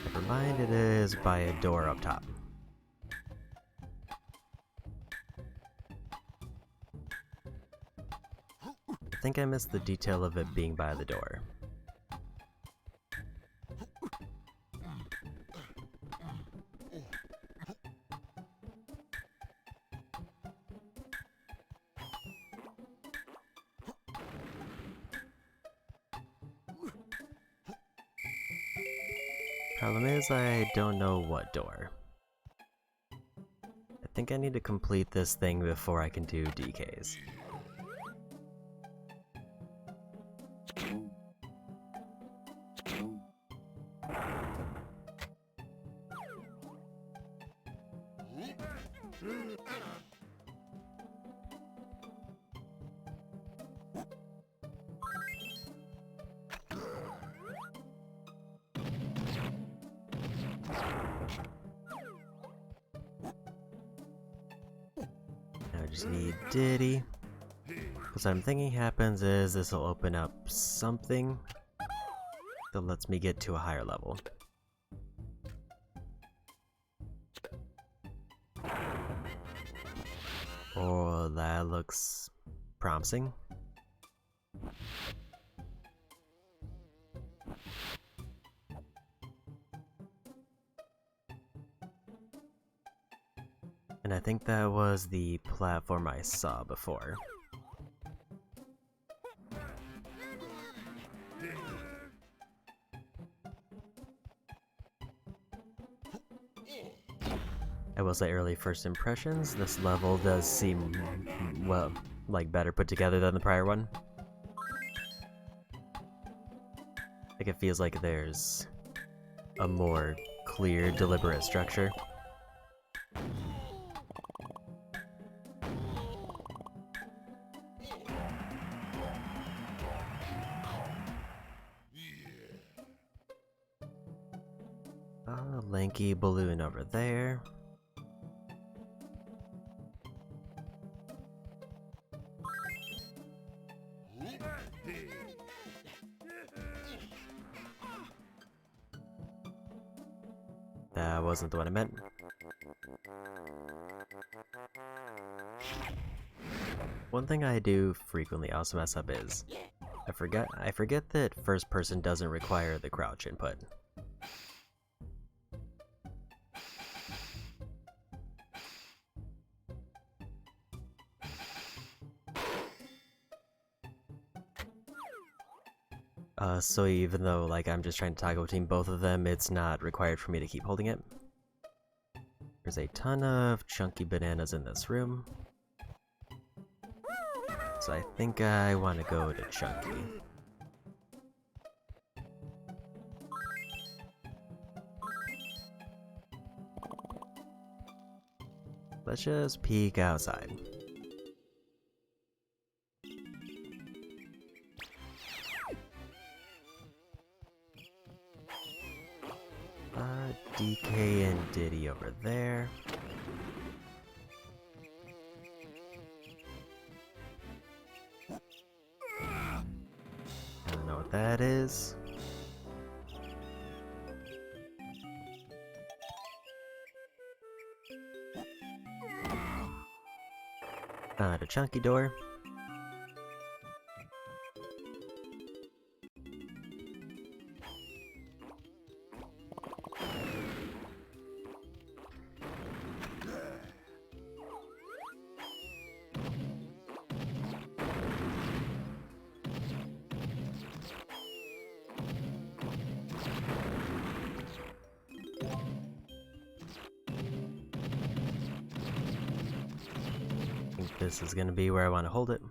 Never mind, it is by a door up top. I think I missed the detail of it being by the door. Problem is, I don't know what door. I think I need to complete this thing before I can do DKs. I just need Diddy. Because I'm thinking happens is this will open up something that lets me get to a higher level. Oh, that looks promising. And I think that was the platform I saw before. I will say early first impressions, this level does seem, well, like better put together than the prior one. Like it feels like there's a more clear, deliberate structure. Lanky balloon over there. That wasn't the one I meant. One thing I do frequently also mess up is I forget that first person doesn't require the crouch input. So even though like I'm just trying to toggle between both of them, it's not required for me to keep holding it. There's a ton of chunky bananas in this room. So I think I want to go to Chunky. Let's just peek outside. DK and Diddy over there. I don't know what that is. The Chunky door. I think this is gonna be where I want to hold it.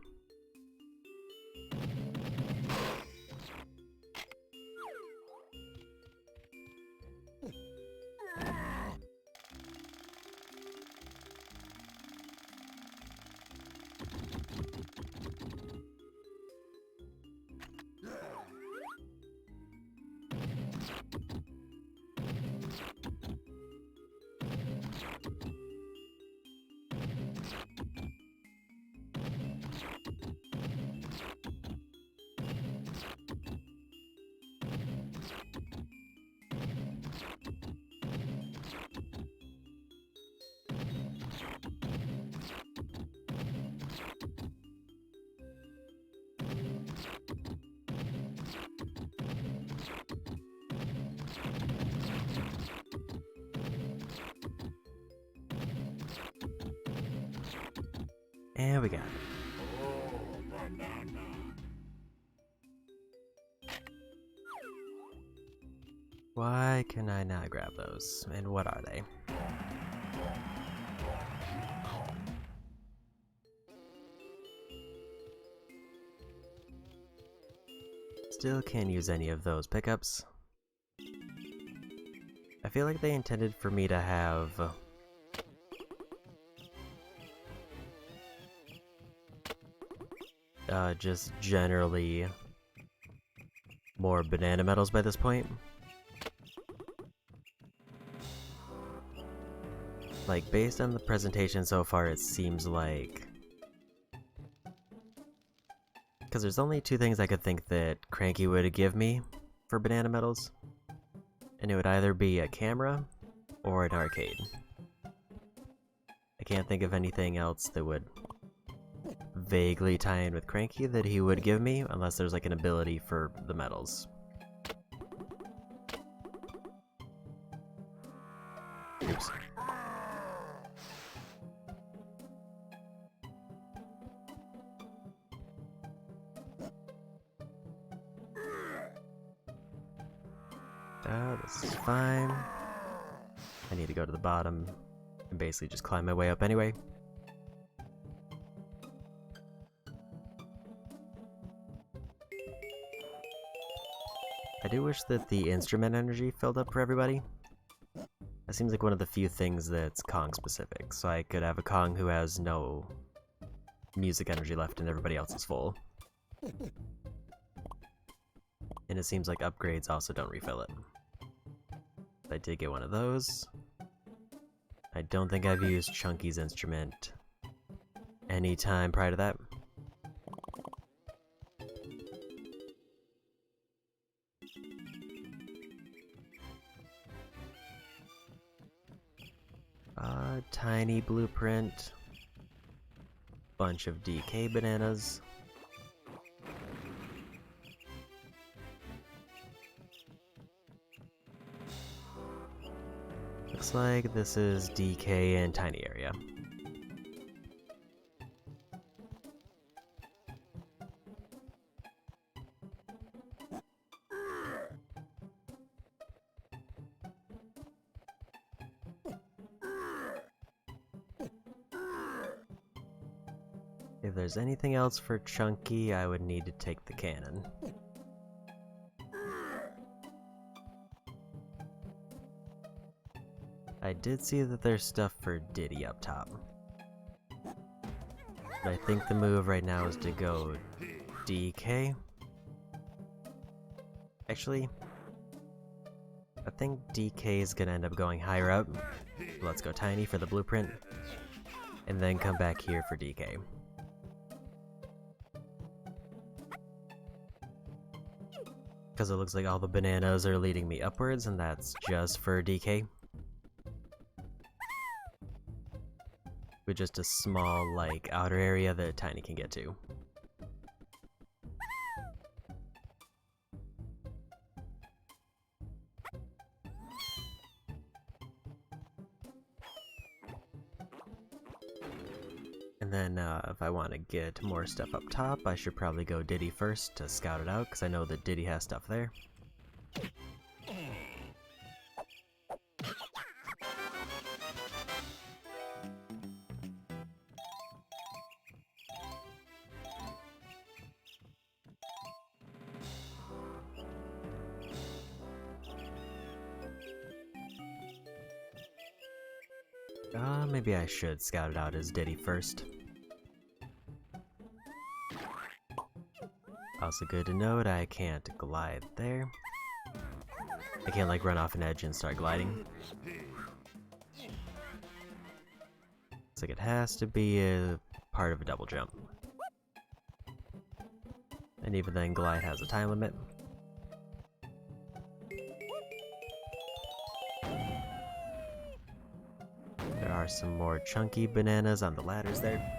And we got it. Why can I not grab those? And what are they? Still can't use any of those pickups. I feel like they intended for me to have just generally more banana medals by this point. Like, based on the presentation so far, it seems like... Because there's only two things I could think that Cranky would give me for banana medals. And it would either be a camera or an arcade. I can't think of anything else that would vaguely tie in with Cranky that he would give me, unless there's like an ability for the medals. Oops. This is fine. I need to go to the bottom and basically just climb my way up anyway. I do wish that the instrument energy filled up for everybody. That seems like one of the few things that's Kong specific, so I could have a Kong who has no music energy left and everybody else is full. And it seems like upgrades also don't refill it. I did get one of those. I don't think I've used Chunky's instrument any time prior to that. Tiny blueprint. Bunch of DK bananas. Looks like this is DK and tiny area. If there's anything else for Chunky, I would need to take the cannon. I did see that there's stuff for Diddy up top. But I think the move right now is to go DK. Actually, I think DK is gonna end up going higher up. Let's go Tiny for the blueprint, and then come back here for DK. Because it looks like all the bananas are leading me upwards, and that's just for DK. With just a small, like, outer area that Tiny can get to. And then, if I want to get more stuff up top, I should probably go Diddy first to scout it out, because I know that Diddy has stuff there. Maybe I should scout it out as Diddy first. Also good to note, I can't glide there. I can't like run off an edge and start gliding. It's like it has to be a part of a double jump. And even then, glide has a time limit. There are some more chunky bananas on the ladders there.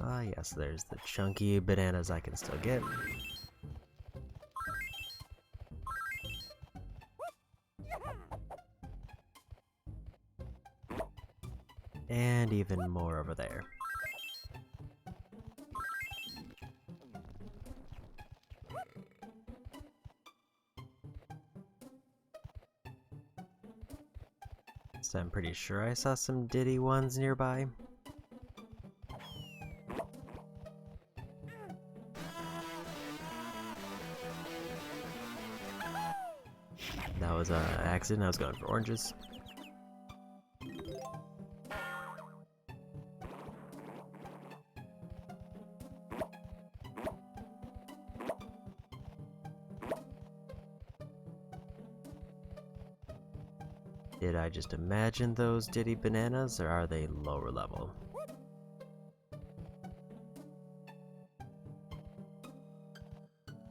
Ah, yes, there's the chunky bananas I can still get. And even more over there. So I'm pretty sure I saw some Diddy ones nearby. That was an accident, I was going for oranges. Did I just imagine those Diddy bananas, or are they lower level?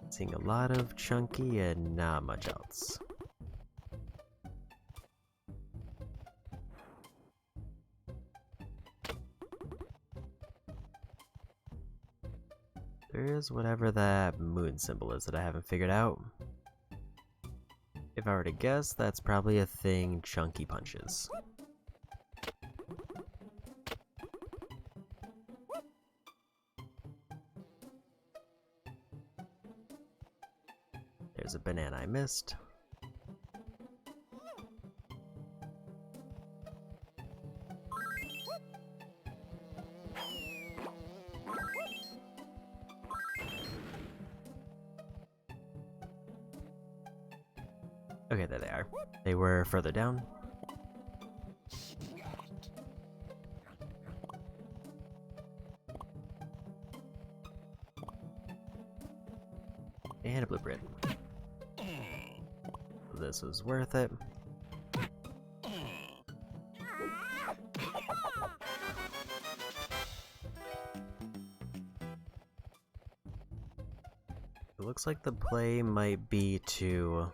Seeing a lot of chunky and not much else. There's whatever that moon symbol is that I haven't figured out. If I were to guess, that's probably a thing Chunky punches. There's a banana I missed. Okay, there they are. They were further down. And a blueprint. This was worth it. It looks like the play might be to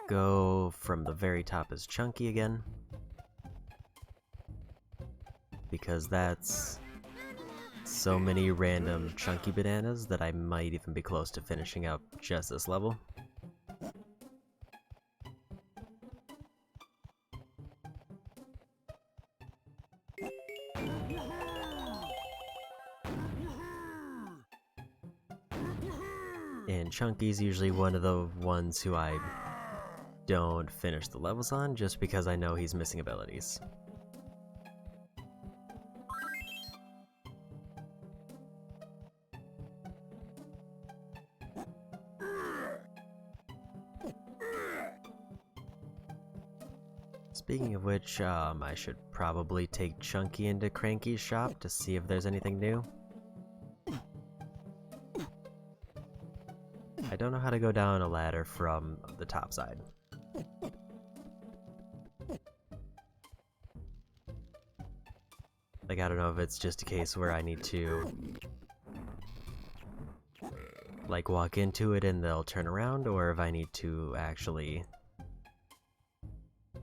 go from the very top as Chunky again, because that's so many random chunky bananas that I might even be close to finishing up just this level. And Chunky's usually one of the ones who I don't finish the levels on, just because I know he's missing abilities. Speaking of which, I should probably take Chunky into Cranky's shop to see if there's anything new. I don't know how to go down a ladder from the top side. Like, I don't know if it's just a case where I need to, like, walk into it and they'll turn around, or if I need to actually,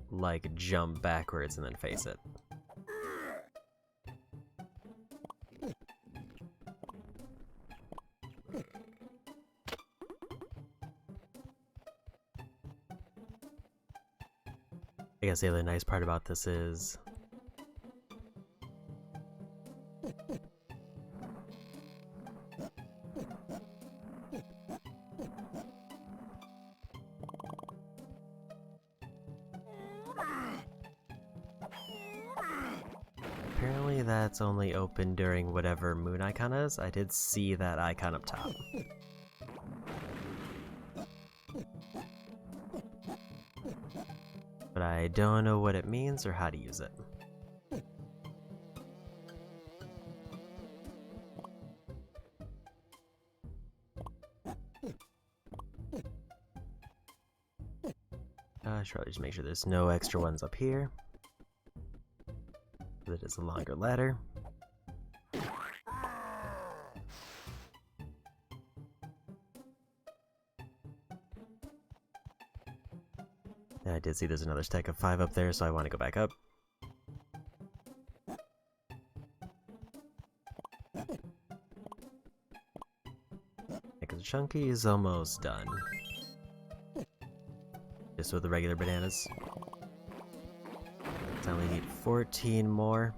like, jump backwards and then face it. I guess the other nice part about this is apparently that's only open during whatever moon icon is. I did see that icon up top. But I don't know what it means or how to use it. I should probably just make sure there's no extra ones up here. That is a longer ladder. And I did see there's another stack of 5 up there, so I want to go back up. Because Chunky is almost done. Just with the regular bananas. I only need 14 more.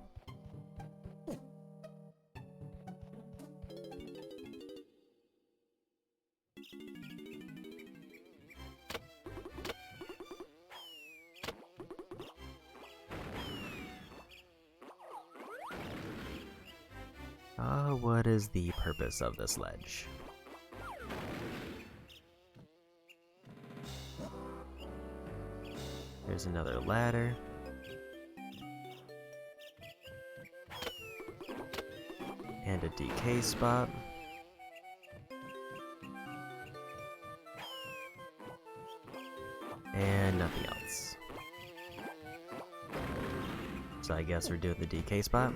What is the purpose of this ledge? There's another ladder. And a DK spot. And nothing else. So I guess we're doing the DK spot.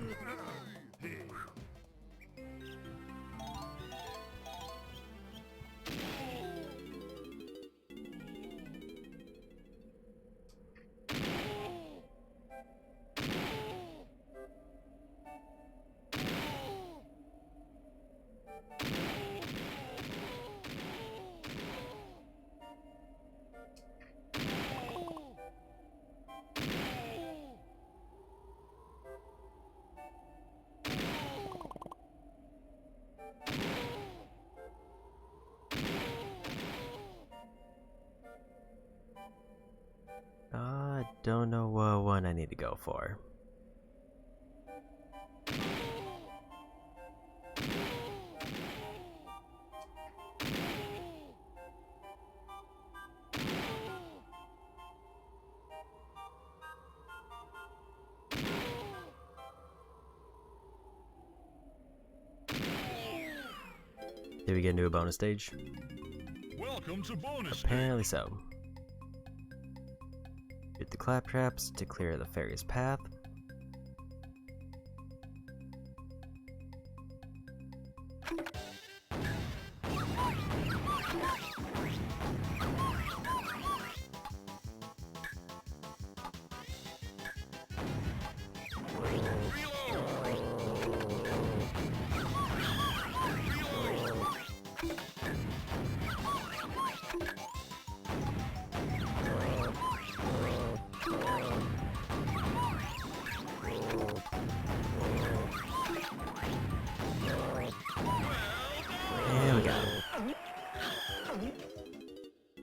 Don't know what one I need to go for. Did we get into a bonus stage? Welcome to bonus stage. Apparently so. Hit the claptraps to clear the fairy's path.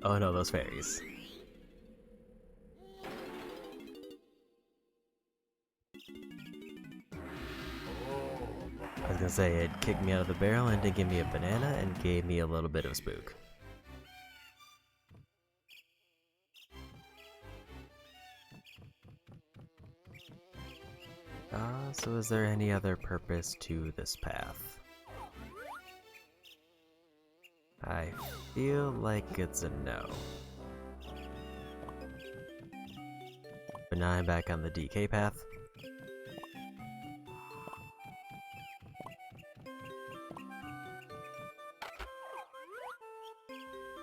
Oh no, those fairies. I was gonna say, it kicked me out of the barrel and did give me a banana and gave me a little bit of spook. So is there any other purpose to this path? I feel like it's a no. But now I'm back on the DK path.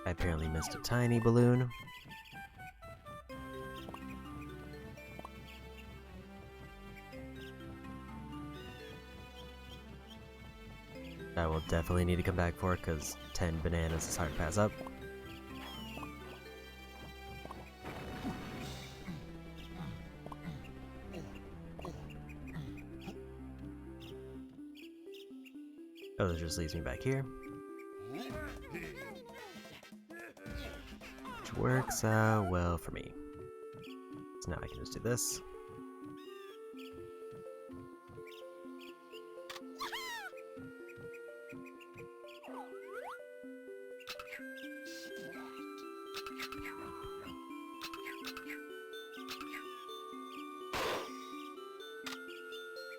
I apparently missed a tiny balloon. I will definitely need to come back for it, because 10 bananas is hard to pass up. Oh, this just leaves me back here. Which works well for me. So now I can just do this.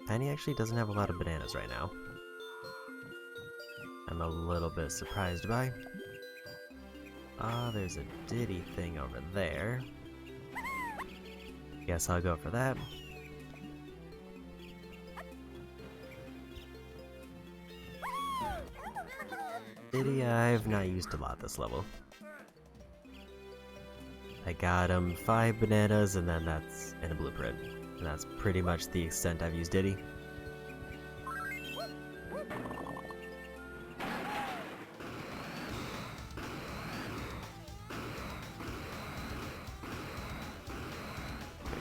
Penny actually doesn't have a lot of bananas right now. I'm a little bit surprised by. There's a Diddy thing over there. Guess I'll go for that. Diddy I've not used a lot this level. I got him 5 bananas and then that's in a blueprint. And that's pretty much the extent I've used Diddy.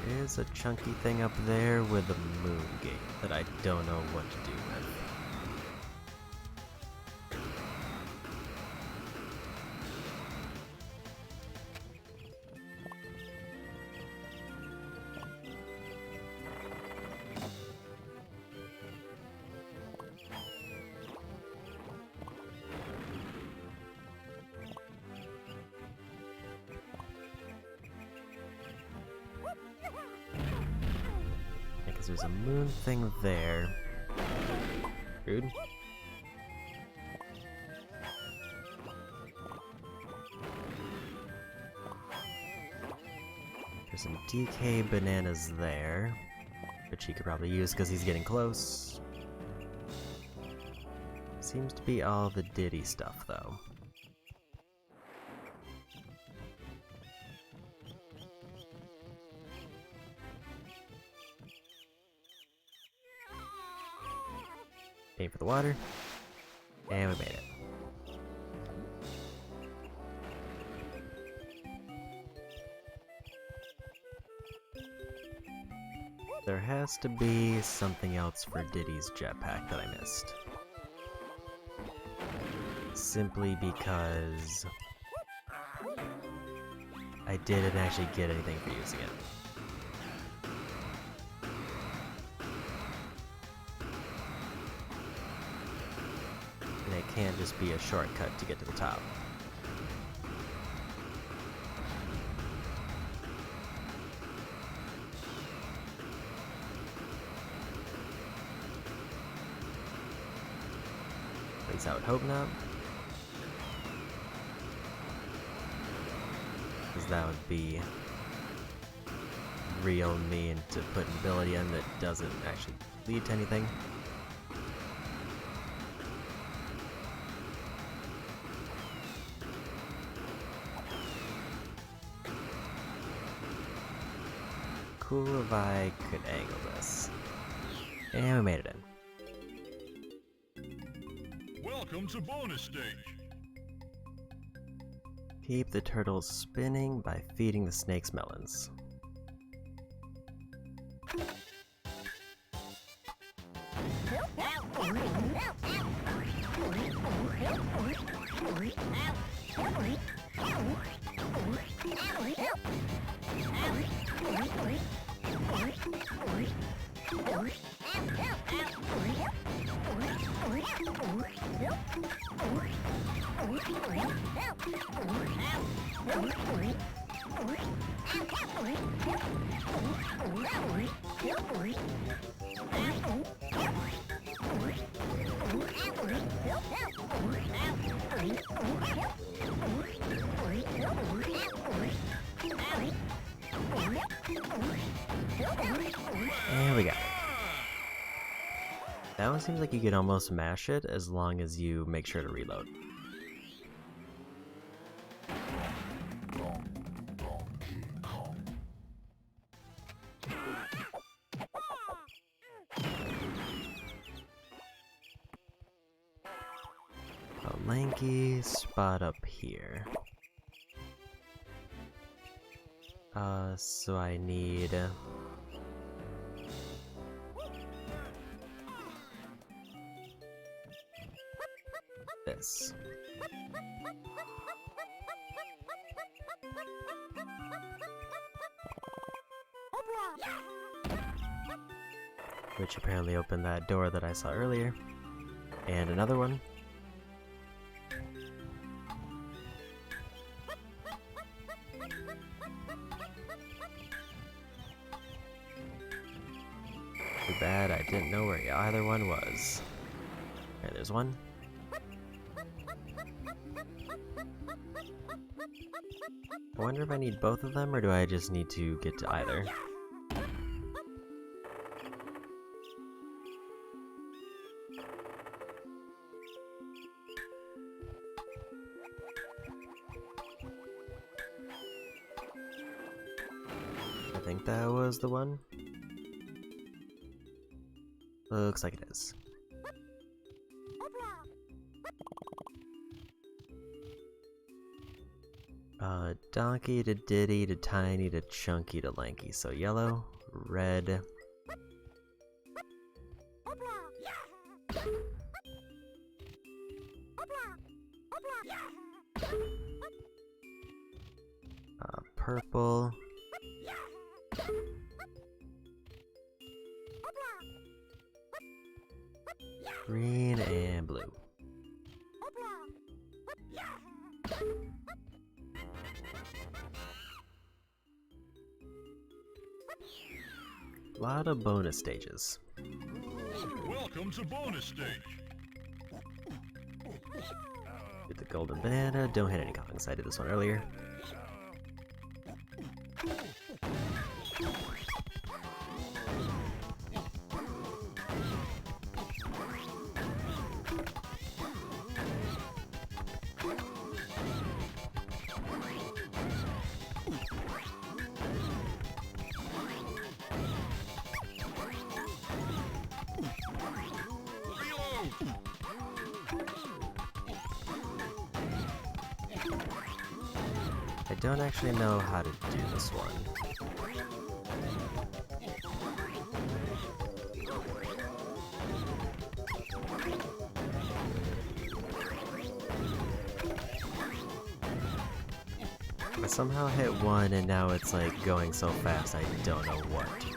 There is a chunky thing up there with a moon gate that I don't know what to do with. Because there's a moon thing there. Rude. There's some DK bananas there, which he could probably use because he's getting close. Seems to be all the Diddy stuff, though. Aim for the water, and we made it. There has to be something else for Diddy's jetpack that I missed. Simply because I didn't actually get anything for using it. And it can't just be a shortcut to get to the top. At least I would hope not. Because that would be real mean to put an ability in that doesn't actually lead to anything. Cool if I could angle this. And we made it in. Welcome to bonus stage. Keep the turtles spinning by feeding the snakes melons. And we got it. That one seems like you can almost mash it as long as you make sure to reload. A lanky spot up here. So I need this. Which apparently opened that door that I saw earlier. And another one. Too bad I didn't know where either one was. Okay, there's one. I wonder if I need both of them, or do I just need to get to either? I think that was the one. Looks like it is. Donkey to Diddy to Tiny to Chunky to Lanky. So yellow, red. Purple. Green and blue. A lot of bonus stages. Welcome to bonus stage. Get the golden banana. Don't hit any coffins. I did this one earlier. I don't actually know how to do this one. I somehow hit one and now it's like going so fast I don't know what to do.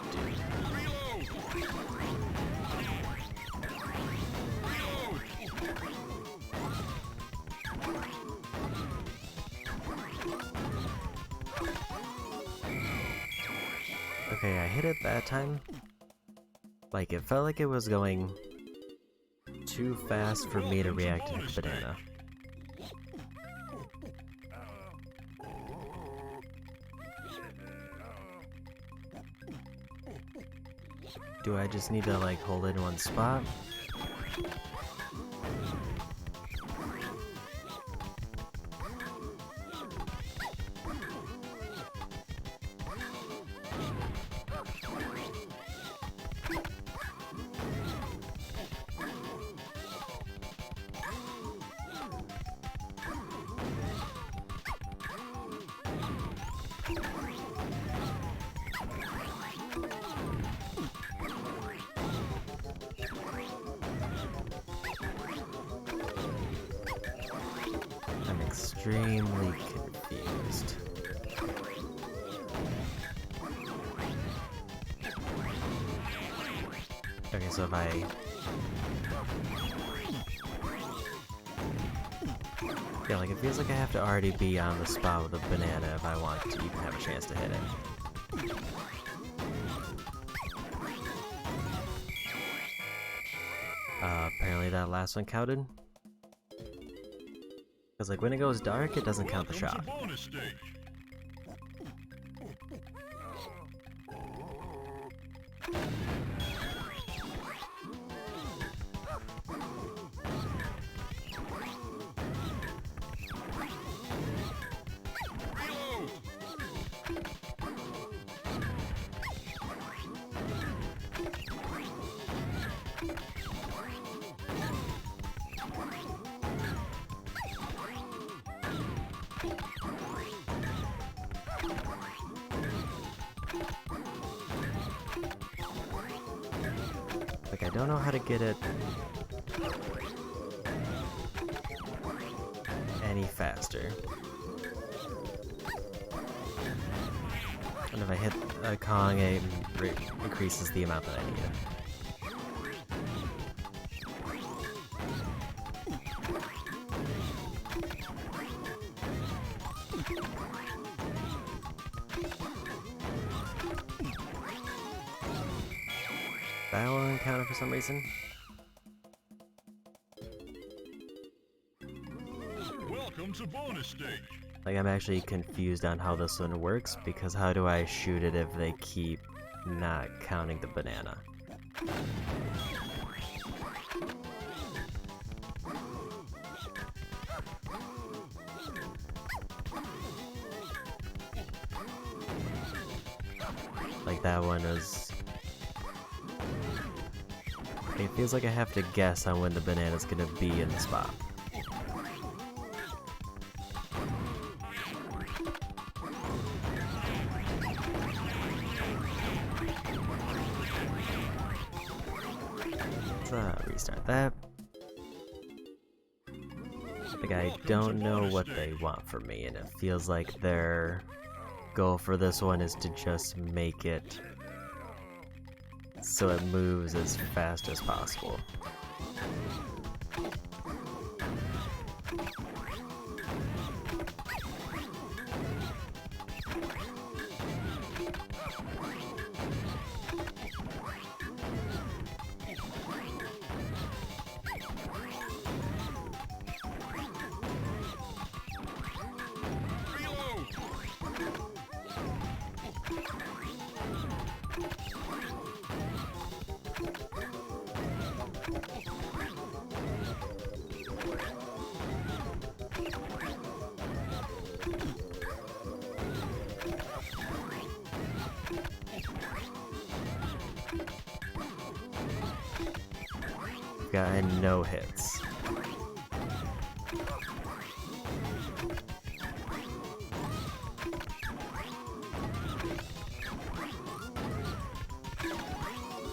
Okay, I hit it that time. Like, it felt like it was going too fast for me to react to the banana. Do I just need to, like, hold it in one spot? extremely confused. Okay, so if I... Yeah, like it feels like I have to already be on the spot with a banana if I want to even have a chance to hit it. Apparently that last one counted. Because like when it goes dark, it doesn't count the shot. Bonus stage. Like I don't know how to get it any faster. And if I hit a Kong, it increases the amount that I need. That one counted for some reason. Welcome to bonus stage. Like I'm actually confused on how this one works, because how do I shoot it if they keep not counting the banana? Like that one is... It feels like I have to guess on when the banana's gonna be in the spot. Let's restart that. Like I don't know what they want from me, and it feels like their goal for this one is to just make it so it moves as fast as possible. Got no hits.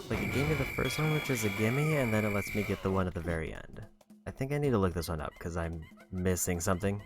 Like it gave me the first one, which is a gimme, and then it lets me get the one at the very end. I think I need to look this one up because I'm missing something.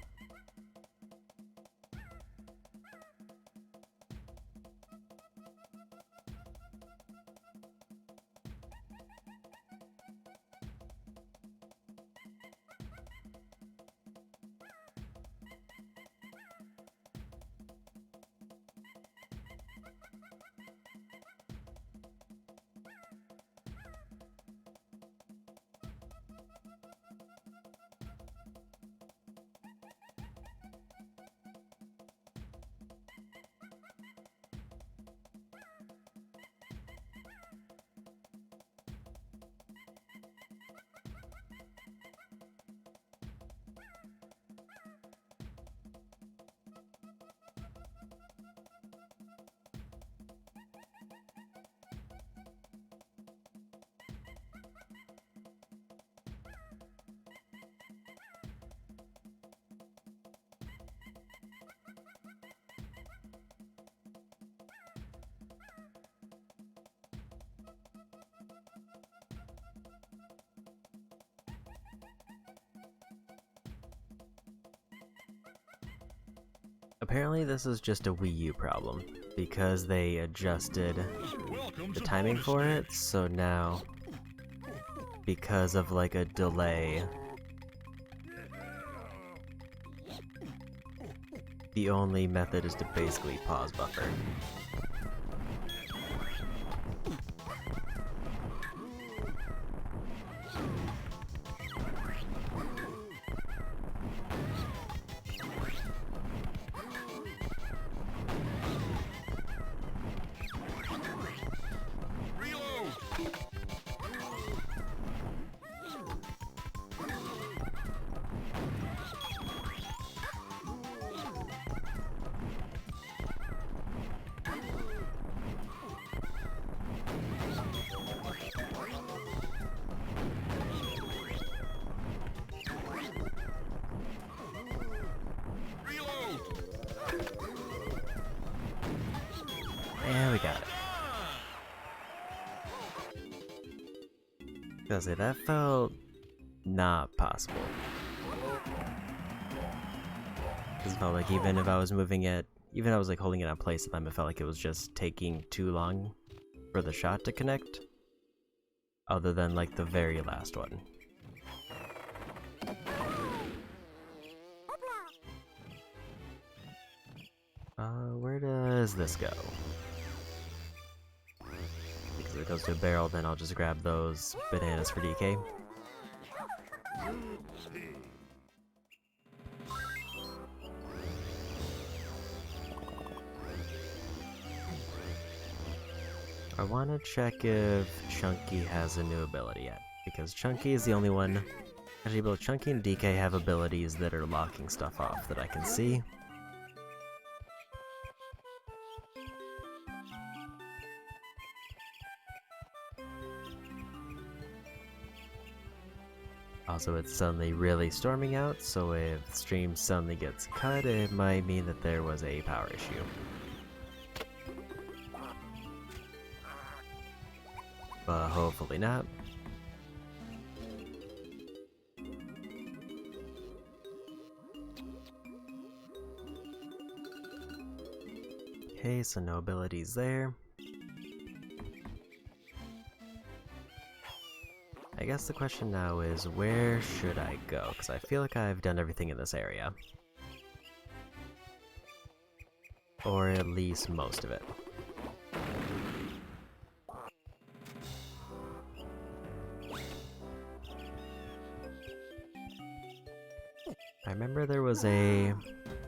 Apparently this is just a Wii U problem, because they adjusted Welcome the to timing bonus for stage. it, so now, because of like a delay, the only method is to basically pause buffer. Reload! Reload! And we got it. Gotta say, that felt not possible. It felt like even if I was moving it, even if I was like holding it on place, it felt like it was just taking too long for the shot to connect. Other than like the very last one. Where does this go? Because if it goes to a barrel, then I'll just grab those bananas for DK. I want to check if Chunky has a new ability yet, because Chunky is the only one. Actually, both Chunky and DK have abilities that are locking stuff off that I can see. Also, it's suddenly really storming out, so if the stream suddenly gets cut, it might mean that there was a power issue. But hopefully not. Okay, so no abilities there. I guess the question now is, where should I go? Because I feel like I've done everything in this area. Or at least most of it. I remember there was a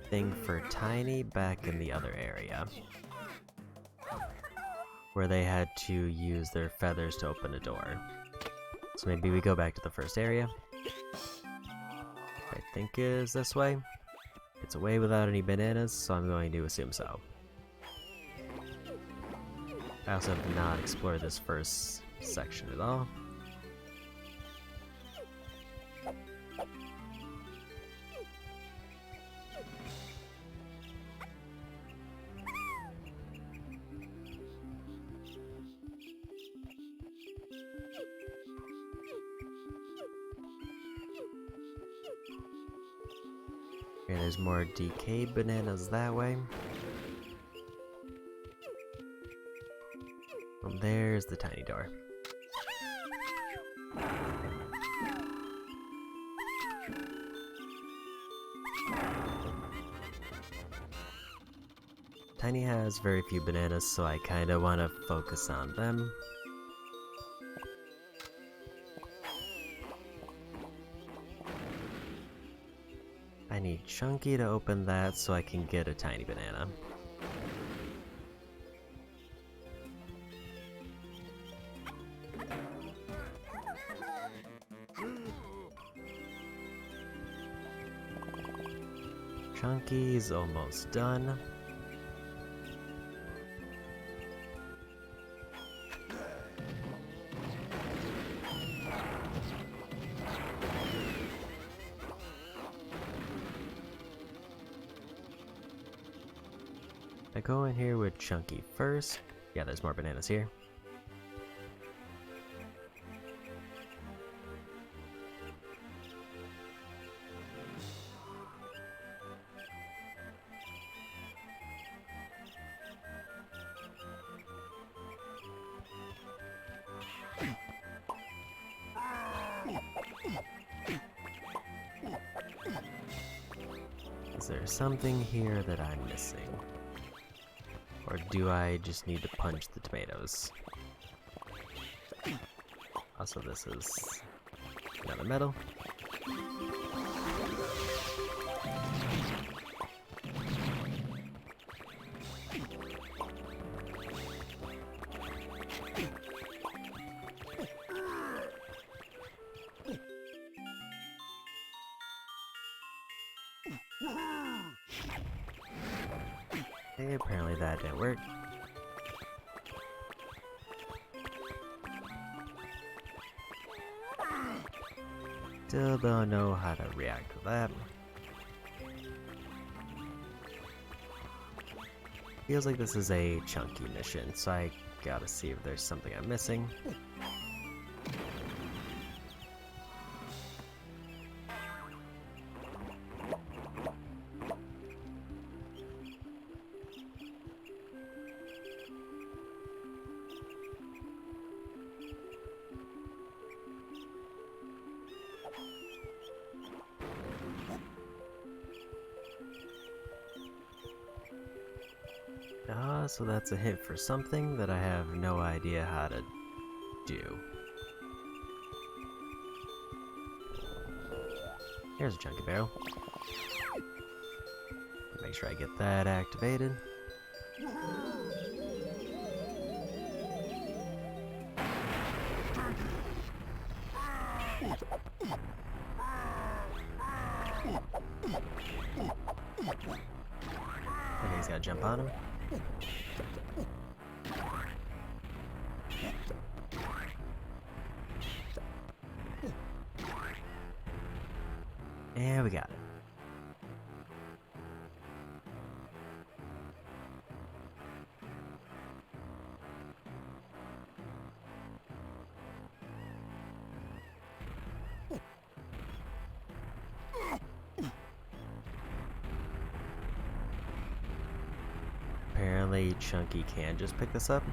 thing for Tiny back in the other area, where they had to use their feathers to open a door. So maybe we go back to the first area. I think is this way. It's a way without any bananas, so I'm going to assume so. I also have not explored this first section at all. Okay, there's more decayed bananas that way. And there's the tiny door. Tiny has very few bananas, so I kinda wanna focus on them. I need Chunky to open that so I can get a tiny banana. Chunky's almost done. I go in here with Chunky first. Yeah, there's more bananas here. Is there something here that I'm missing? Or do I just need to punch the tomatoes? Also, this is another medal. Okay, apparently that didn't work. Still don't know how to react to that. Feels like this is a chunky mission, so I gotta see if there's something I'm missing. So that's a hint for something that I have no idea how to do. Here's a chunky barrel. Make sure I get that activated. Okay, he's gotta jump on him. And we got it. Apparently Chunky can just pick this up.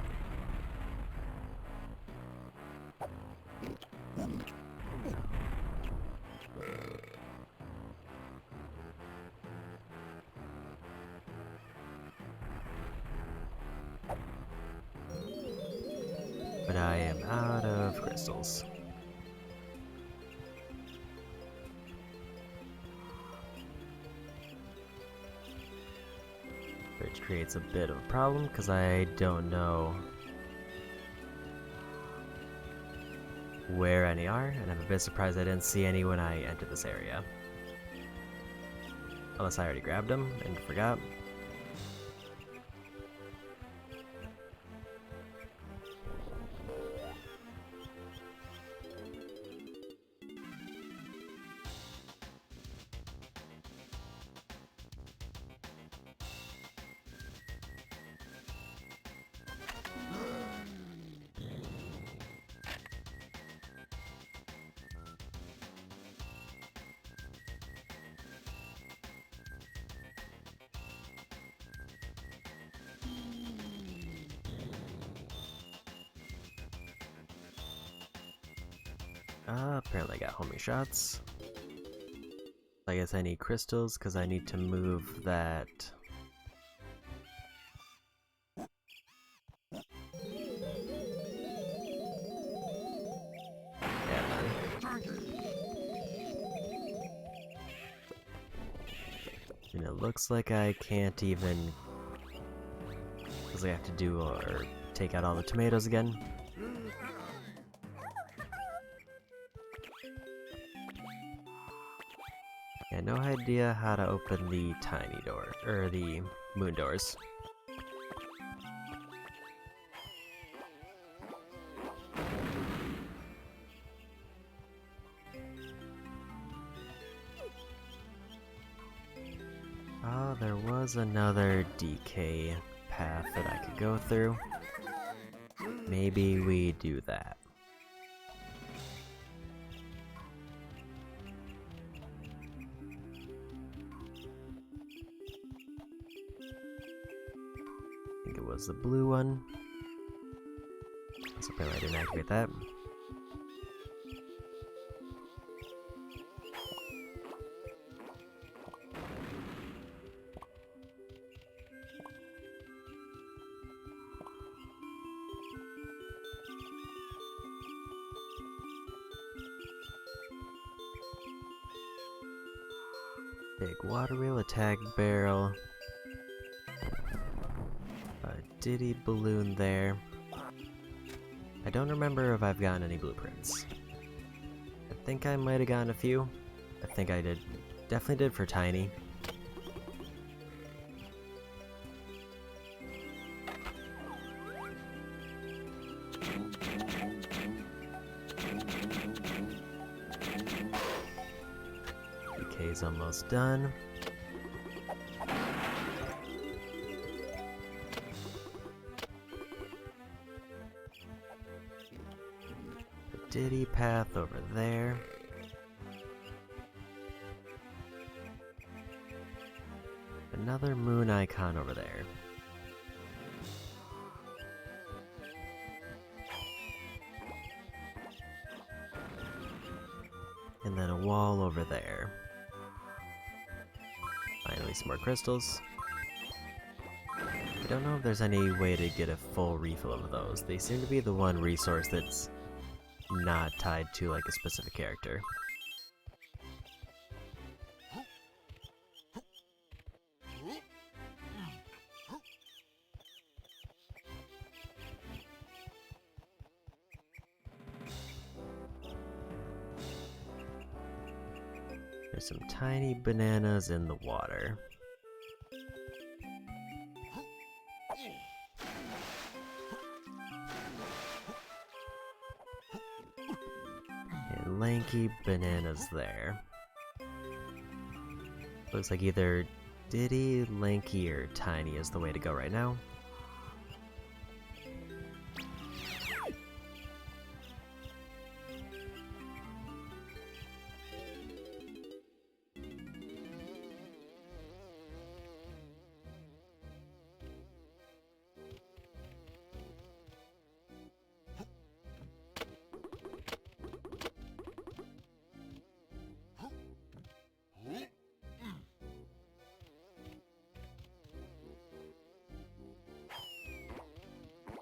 But I am out of crystals. Which creates a bit of a problem because I don't know where any are, and I'm a bit surprised I didn't see any when I entered this area. Unless I already grabbed them and forgot. Apparently I got homing shots. I guess I need crystals because I need to move that. And it looks like I can't even, because I have to do or take out all the tomatoes again. Yeah, no idea how to open the tiny door, or the moon doors. Oh, there was another DK path that I could go through. Maybe we do that. I think it was the blue one. So apparently I didn't activate that. Big water wheel, attack barrel. A Diddy balloon there. I don't remember if I've gotten any blueprints. I think I might have gotten a few. I think I did. Definitely did for Tiny. DK's almost done. Diddy path over there. Another moon icon over there. And then a wall over there. Finally some more crystals. I don't know if there's any way to get a full refill of those. They seem to be the one resource that's not tied to like a specific character. There's some tiny bananas in the water. And lanky bananas there. Looks like either Diddy, Lanky, or Tiny is the way to go right now.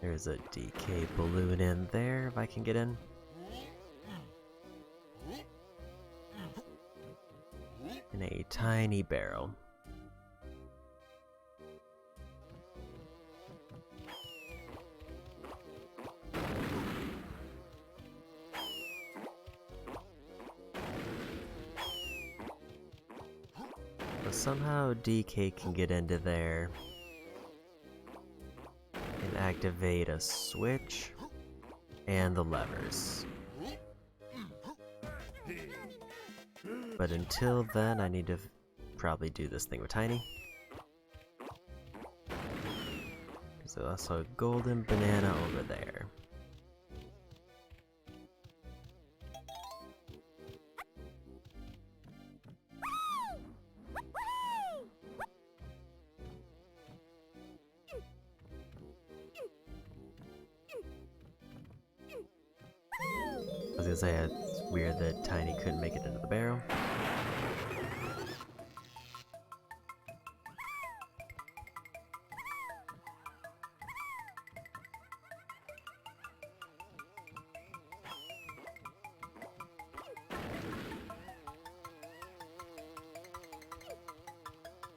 There's a DK balloon in there, if I can get in. And a tiny barrel. But somehow DK can get into there and activate a switch and the levers. But until then, I need to probably do this thing with Tiny. There's also a golden banana over there. I was gonna say it's weird that Tiny couldn't make it into the barrel.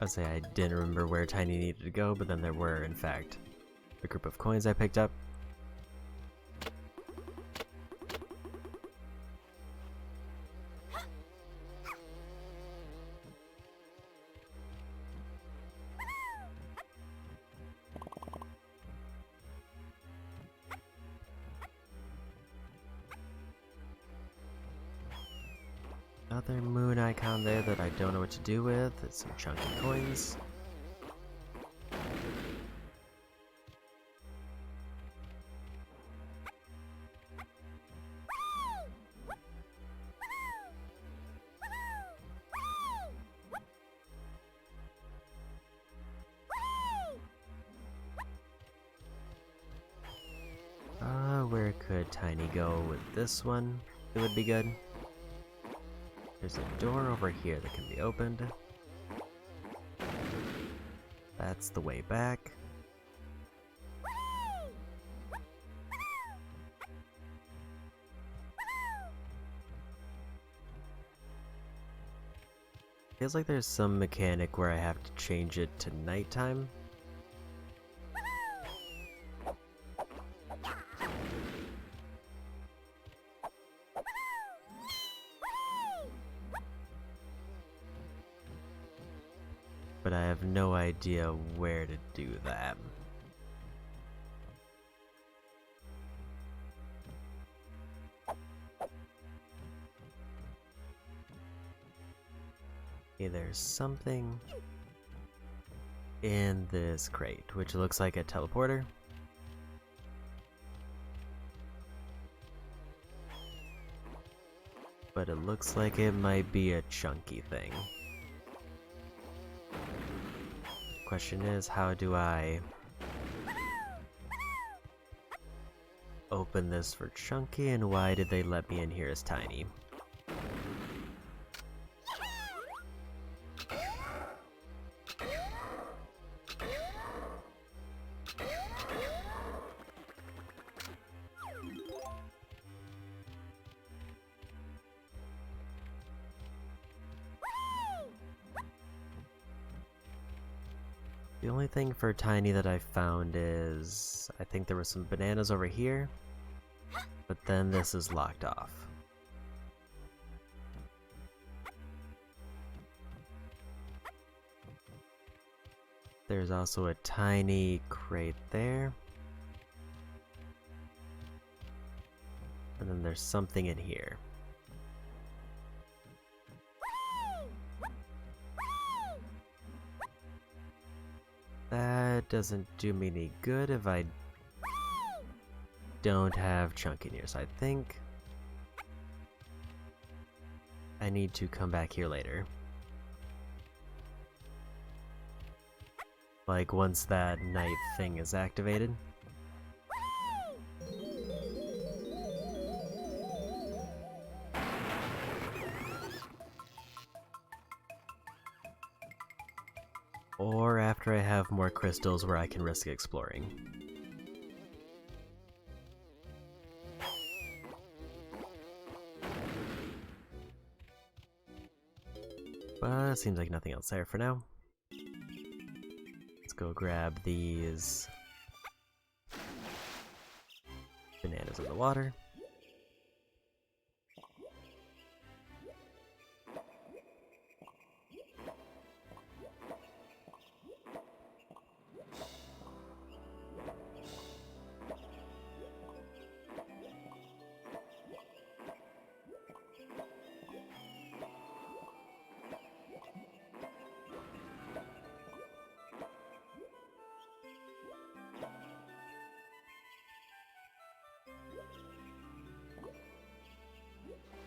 I'd say I didn't remember where Tiny needed to go, but then there were, in fact, a group of coins I picked up. Another moon icon there that I don't know what to do with. It's some chunky coins. Where could Tiny go with this one? It would be good. There's a door over here that can be opened. That's the way back. Feels like there's some mechanic where I have to change it to nighttime. But I have no idea where to do that. Okay, there's something in this crate, which looks like a teleporter. But it looks like it might be a chunky thing. Question is, how do I open this for chunky, and why did they let me in here as tiny? The only thing for tiny that I found is, I think there were some bananas over here, but then this is locked off. There's also a tiny crate there. And then there's something in here. That doesn't do me any good if I don't have chunky near, so I think I need to come back here later. Like once that night thing is activated. Or after I have more crystals where I can risk exploring. But it seems like nothing else there for now. Let's go grab these bananas in the water.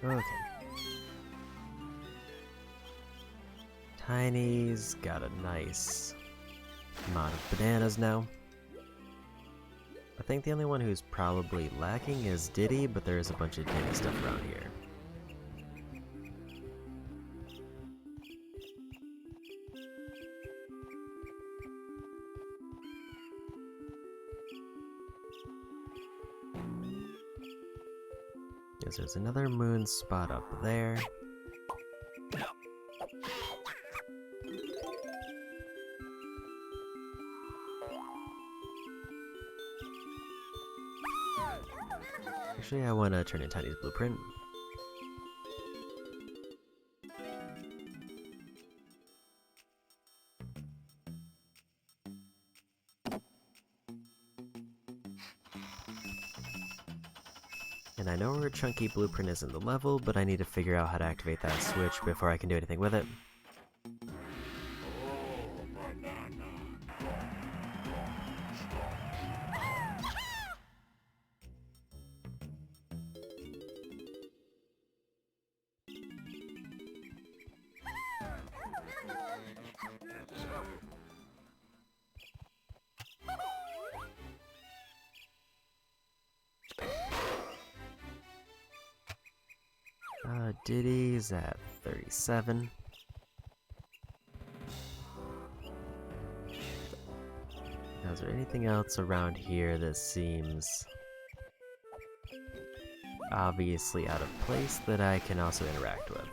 Okay. Tiny's got a nice amount of bananas now. I think the only one who's probably lacking is Diddy, but there is a bunch of Diddy stuff around here. Yes, there's another moon spot up there. Actually, I want to turn in Tiny's blueprint. And I know where Chunky Blueprint is in the level, but I need to figure out how to activate that switch before I can do anything with it. Diddy's at 37. Now, is there anything else around here that seems obviously out of place that I can also interact with?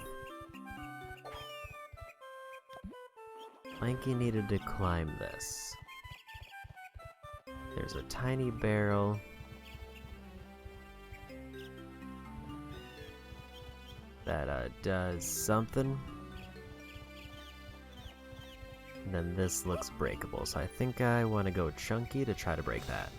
Lanky needed to climb this. There's a tiny barrel. That does something. And then this looks breakable, so I think I want to go chunky to try to break that.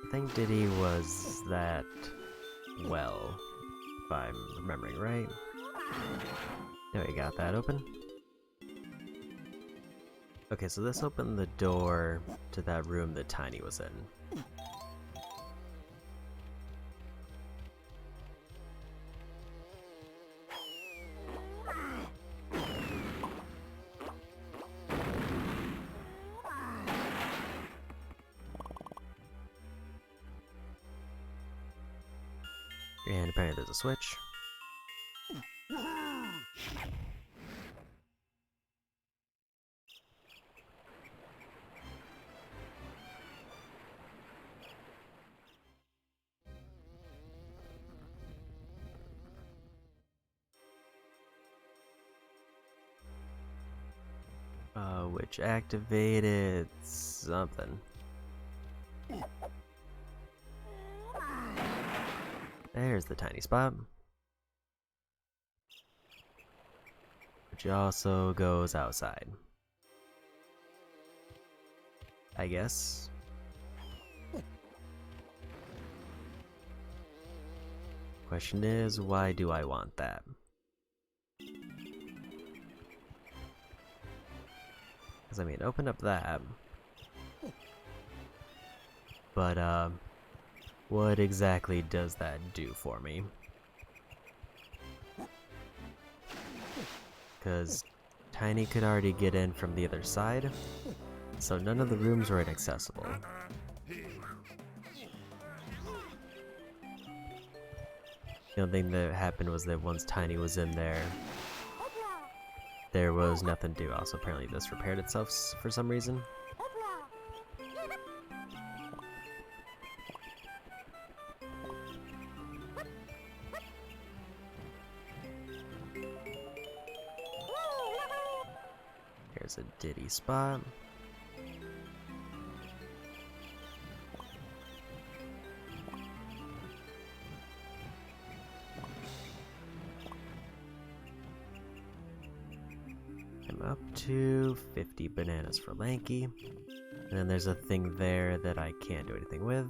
I think Diddy was that well, if I'm remembering right. There, we got that open. Okay, so this opened the door to that room that Tiny was in. And apparently there's a switch. Which activated something. There's the tiny spot. Which also goes outside. I guess. Question is, why do I want that? Because, I mean, open up that. But, what exactly does that do for me? Because Tiny could already get in from the other side, so none of the rooms were inaccessible. The only thing that happened was that once Tiny was in there, there was nothing to do. Also, apparently this repaired itself for some reason. Here's a Diddy spot. I'm up to 50 bananas for Lanky. And then there's a thing there that I can't do anything with.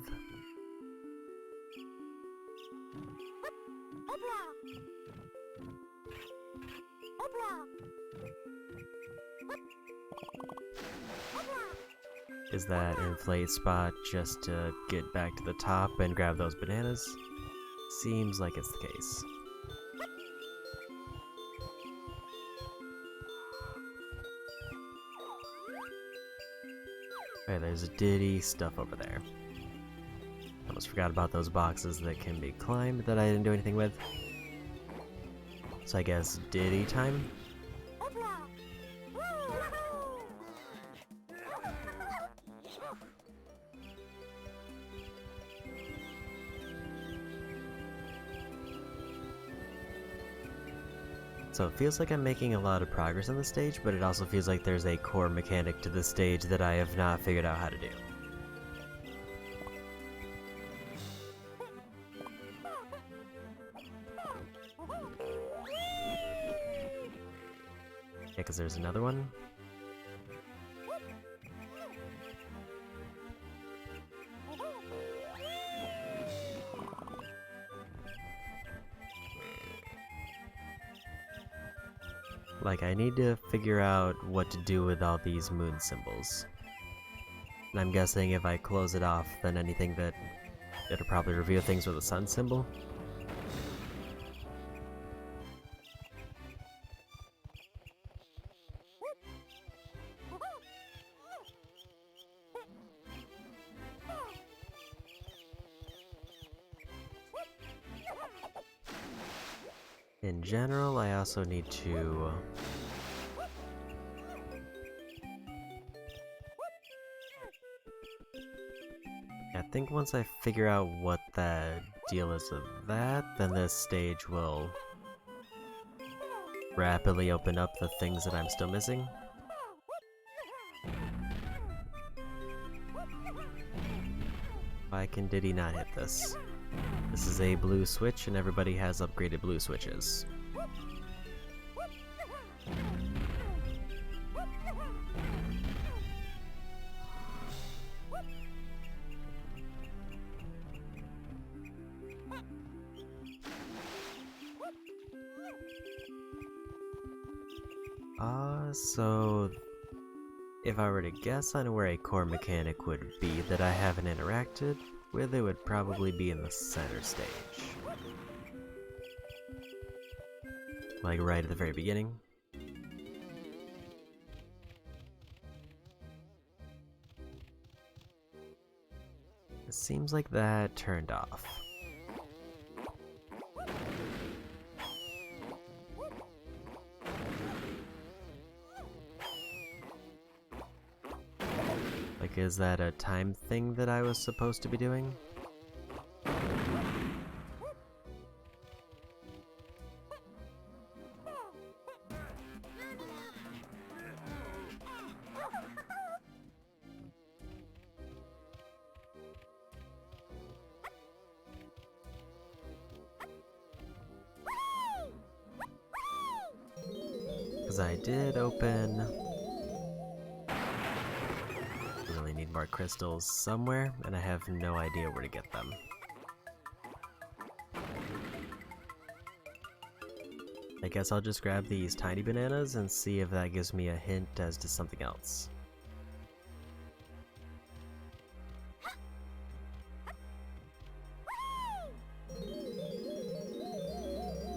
Is that inflate spot just to get back to the top and grab those bananas? Seems like it's the case. Okay, there's a Diddy stuff over there. Almost forgot about those boxes that can be climbed that I didn't do anything with. So I guess Diddy time? So it feels like I'm making a lot of progress on the stage, but it also feels like there's a core mechanic to the stage that I have not figured out how to do. Yeah, because there's another one. Like, I need to figure out what to do with all these moon symbols. And I'm guessing if I close it off, then anything that... it'll probably reveal things with a sun symbol. In general, I also need to... I think once I figure out what the deal is with that, then this stage will rapidly open up the things that I'm still missing. Why can Diddy not hit this? This is a blue switch and everybody has upgraded blue switches. So if I were to guess on where a core mechanic would be that I haven't interacted with, it would probably be in the center stage. Like right at the very beginning. It seems like that turned off. Like, is that a time thing that I was supposed to be doing? Because I did open... really need more crystals somewhere, and I have no idea where to get them. I guess I'll just grab these tiny bananas and see if that gives me a hint as to something else.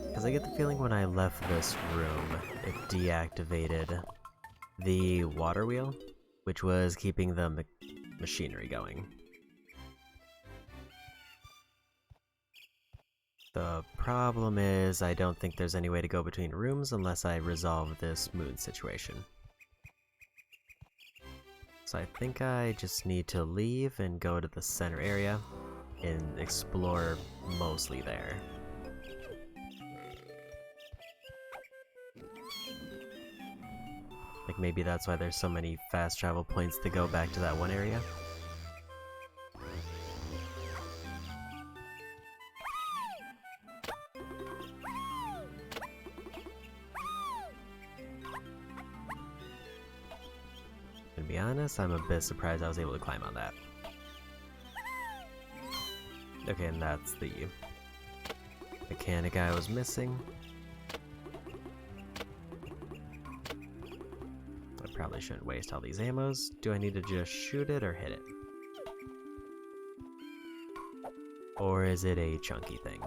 Because I get the feeling when I left this room, it deactivated the water wheel, which was keeping the machinery going. The problem is, I don't think there's any way to go between rooms unless I resolve this moon situation. So I think I just need to leave and go to the center area and explore mostly there. Like maybe that's why there's so many fast travel points to go back to that one area. To be honest, I'm a bit surprised I was able to climb on that. Okay, and that's the mechanic I was missing. I probably shouldn't waste all these ammos. Do I need to just shoot it or hit it? Or is it a chunky thing?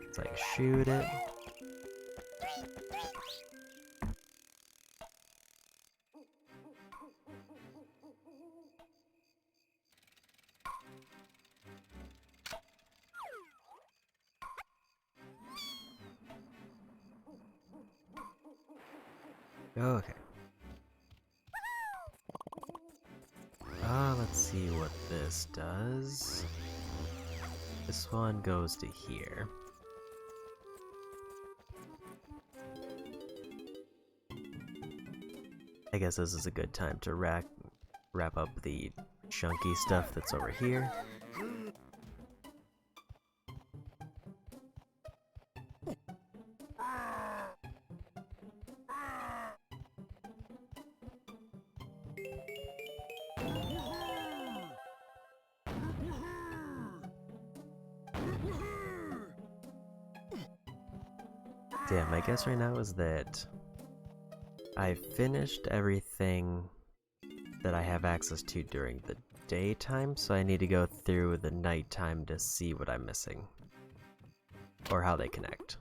It's like shoot it. Okay. Let's see what this does. This one goes to here. I guess this is a good time to wrap up the chunky stuff that's over here. Damn, my guess right now is that I finished everything that I have access to during the daytime, so I need to go through the nighttime to see what I'm missing. Or how they connect.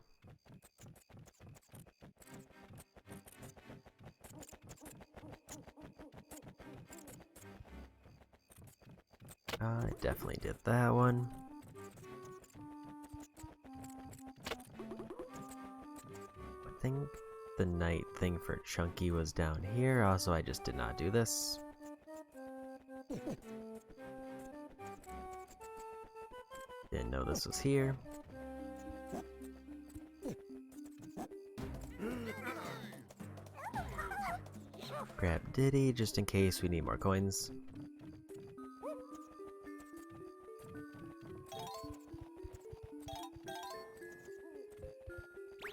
I definitely did that one. I think the night thing for Chunky was down here. Also, I just did not do this. Didn't know this was here. Grab Diddy just in case we need more coins.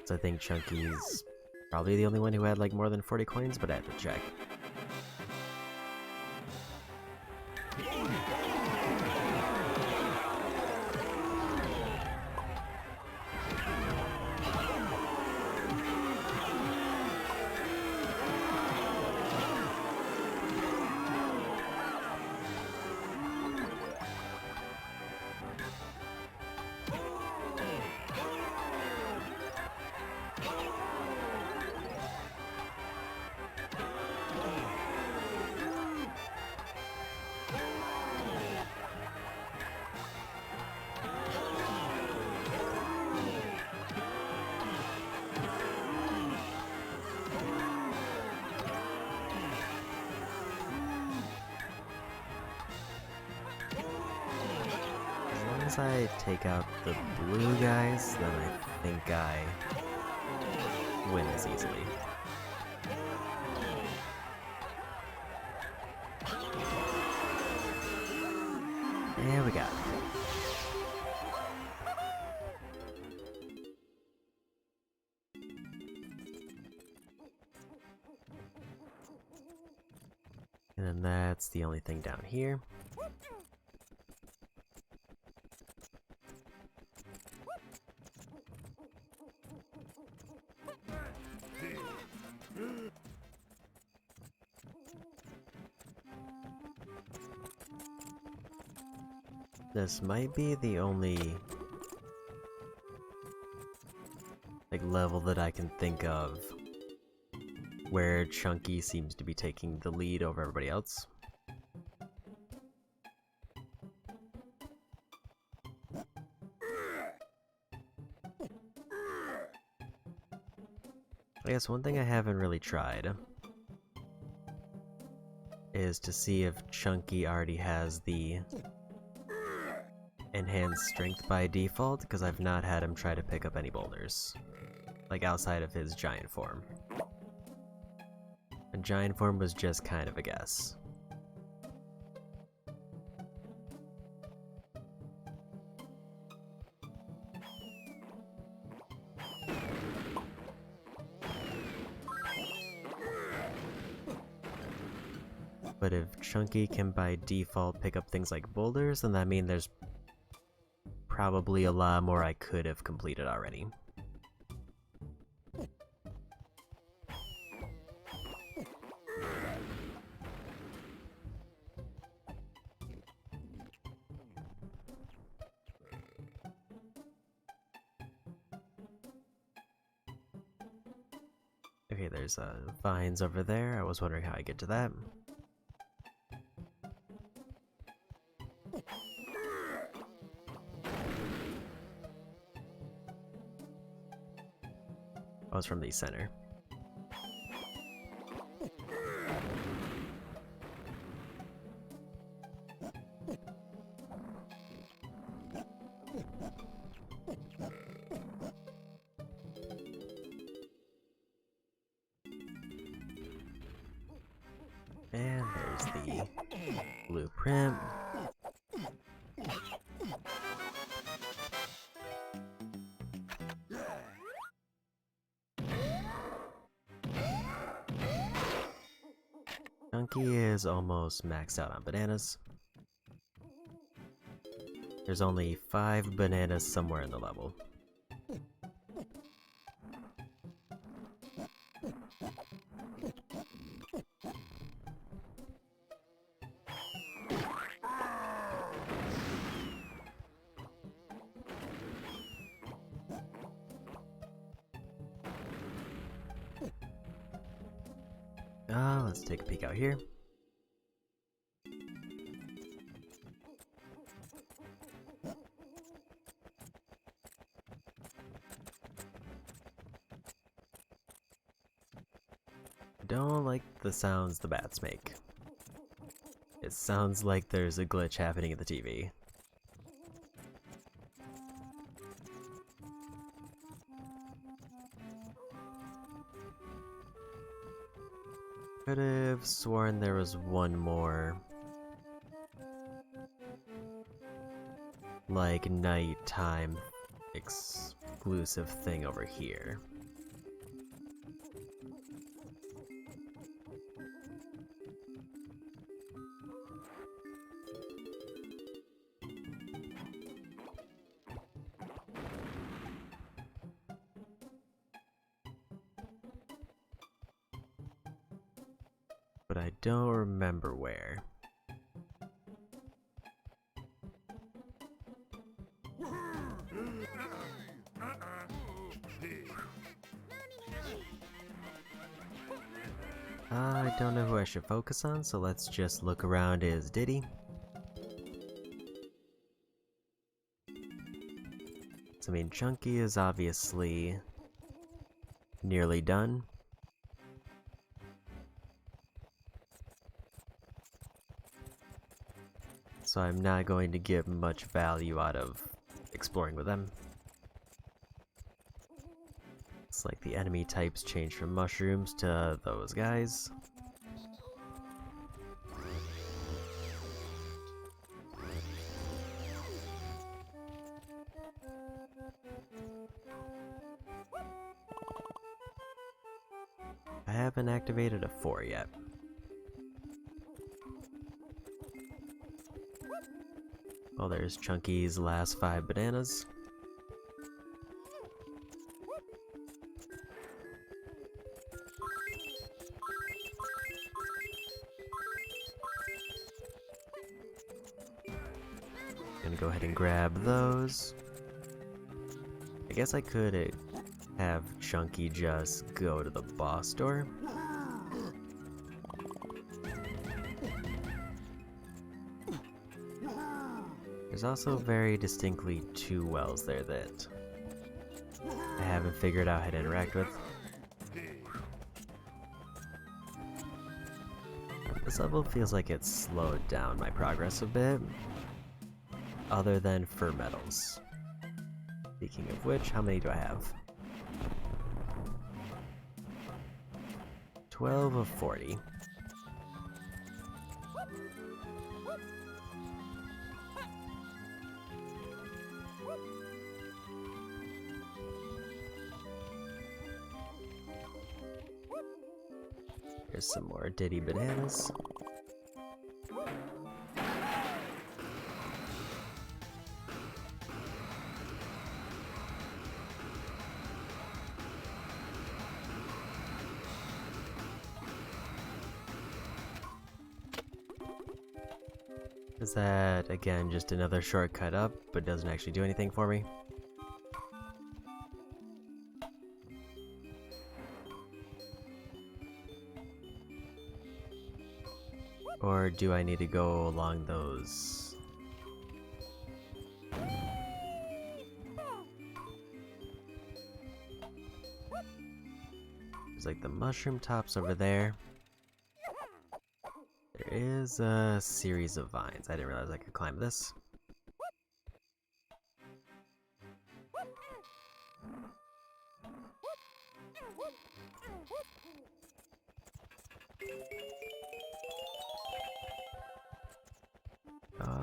So I think Chunky's probably the only one who had like more than 40 coins, but I have to check. As I take out the blue guys, then I think I win this easily. There we go. And then that's the only thing down here. This might be the only like level that I can think of where Chunky seems to be taking the lead over everybody else. I guess one thing I haven't really tried is to see if Chunky already has the enhanced strength by default, because I've not had him try to pick up any boulders, like outside of his giant form. And giant form was just kind of a guess. But if Chunky can by default pick up things like boulders, then that means there's probably a lot more I could have completed already. Okay, there's vines over there. I was wondering how I get to that. Oh, it's from the center. And there's the blueprint. Chunky is almost maxed out on bananas. There's only 5 bananas somewhere in the level. Let's take a peek out here. Don't like the sounds the bats make. It sounds like there's a glitch happening in the TV. Could have sworn there was one more, like, nighttime exclusive thing over here. But I don't remember where. I don't know who I should focus on, so let's just look around as Diddy. So, I mean, Chunky is obviously nearly done. So I'm not going to get much value out of exploring with them. It's like the enemy types change from mushrooms to those guys. I haven't activated a 4 yet. Well, there's Chunky's last 5 bananas. Gonna go ahead and grab those. I guess I could have Chunky just go to the boss door. There's also very distinctly 2 wells there that I haven't figured out how to interact with. This level feels like it's slowed down my progress a bit, other than for metals. Speaking of which, how many do I have? 12 of 40. Here's some more Diddy bananas. Is that, again, just another shortcut up, but doesn't actually do anything for me? Or do I need to go along those? There's like the mushroom tops over there. There is a series of vines. I didn't realize I could climb this.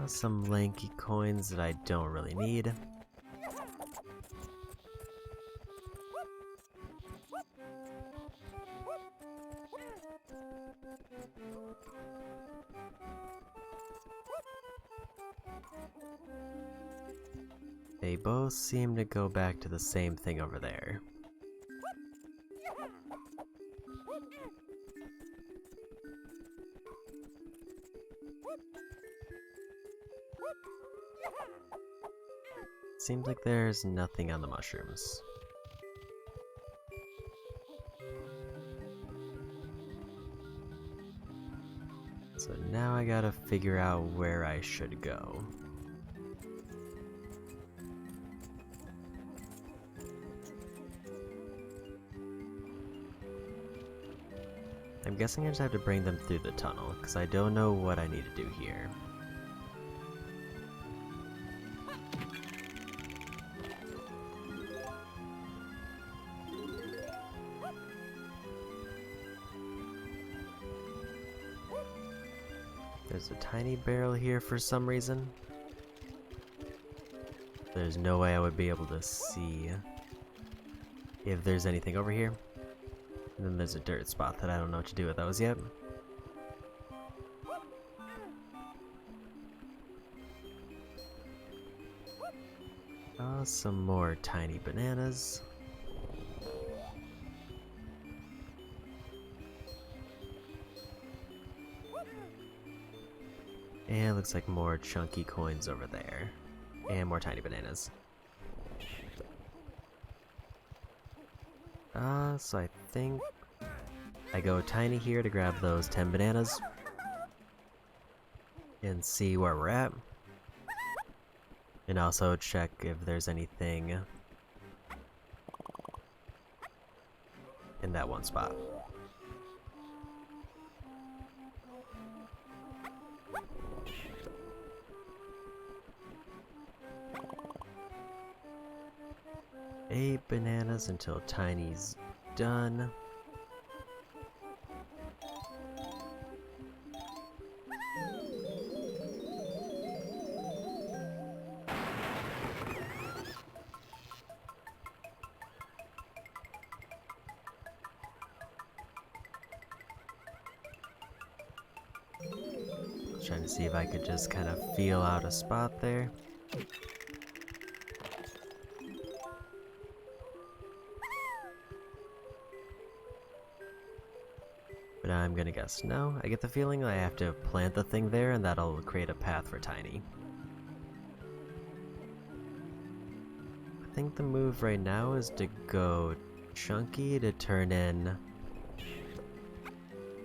Some lanky coins that I don't really need. They both seem to go back to the same thing over there. Seems like there's nothing on the mushrooms. So now I gotta figure out where I should go. I'm guessing I just have to bring them through the tunnel, because I don't know what I need to do here. There's a tiny barrel here for some reason. There's no way I would be able to see if there's anything over here. And then there's a dirt spot that I don't know what to do with those yet. Some more tiny bananas. And it looks like more chunky coins over there. And more tiny bananas. So I think I go tiny here to grab those 10 bananas. And see where we're at. And also check if there's anything in that one spot. Eight bananas until Tiny's done. Trying to see if I could just kind of feel out a spot there. But I'm gonna guess no. I get the feeling I have to plant the thing there and that'll create a path for Tiny. I think the move right now is to go chunky to turn in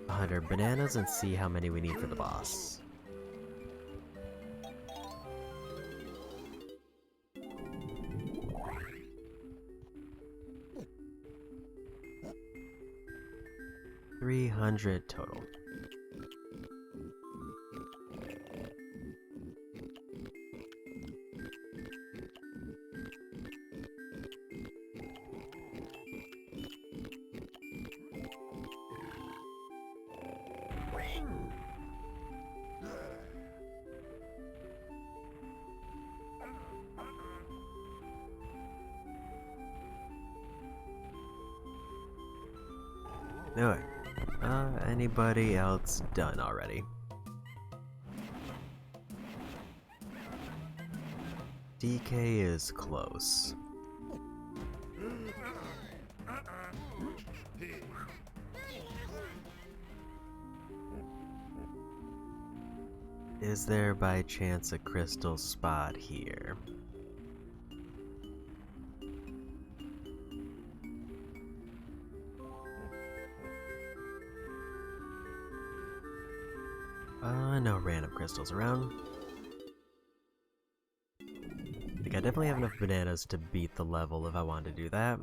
100 bananas and see how many we need for the boss. $300 total. Alright. Anybody else done already? DK is close. Is there by chance a crystal spot here? No random crystals around. I think I definitely have enough bananas to beat the level if I want to do that.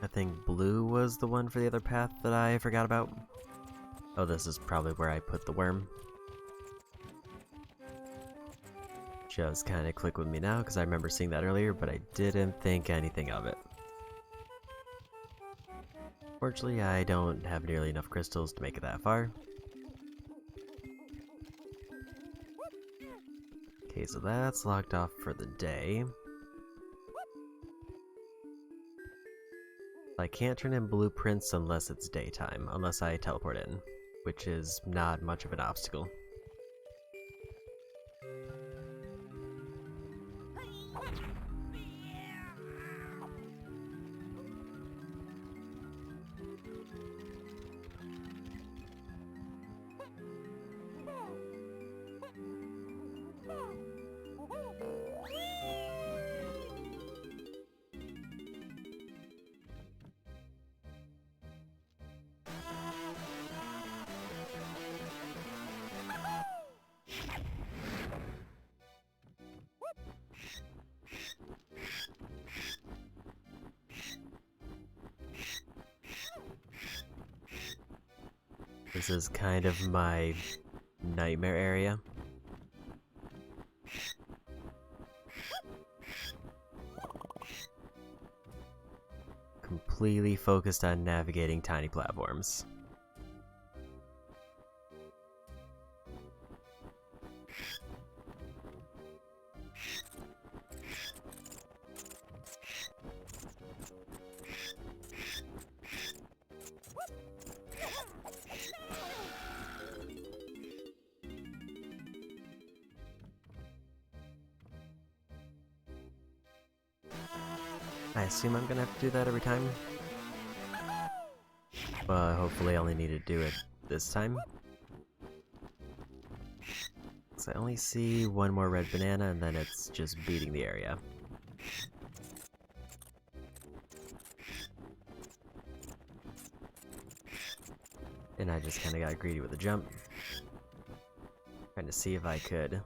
I think blue was the one for the other path that I forgot about. Oh, this is probably where I put the worm. Just kind of click with me now because I remember seeing that earlier, but I didn't think anything of it. Fortunately, I don't have nearly enough crystals to make it that far. Okay, so that's locked off for the day. I can't turn in blueprints unless it's daytime, unless I teleport in, which is not much of an obstacle. This is kind of my nightmare area. Completely focused on navigating tiny platforms. I assume I'm gonna have to do that every time. But hopefully I only need to do it this time. Because I only see one more red banana and then it's just beating the area. And I just kinda got greedy with the jump. Trying to see if I could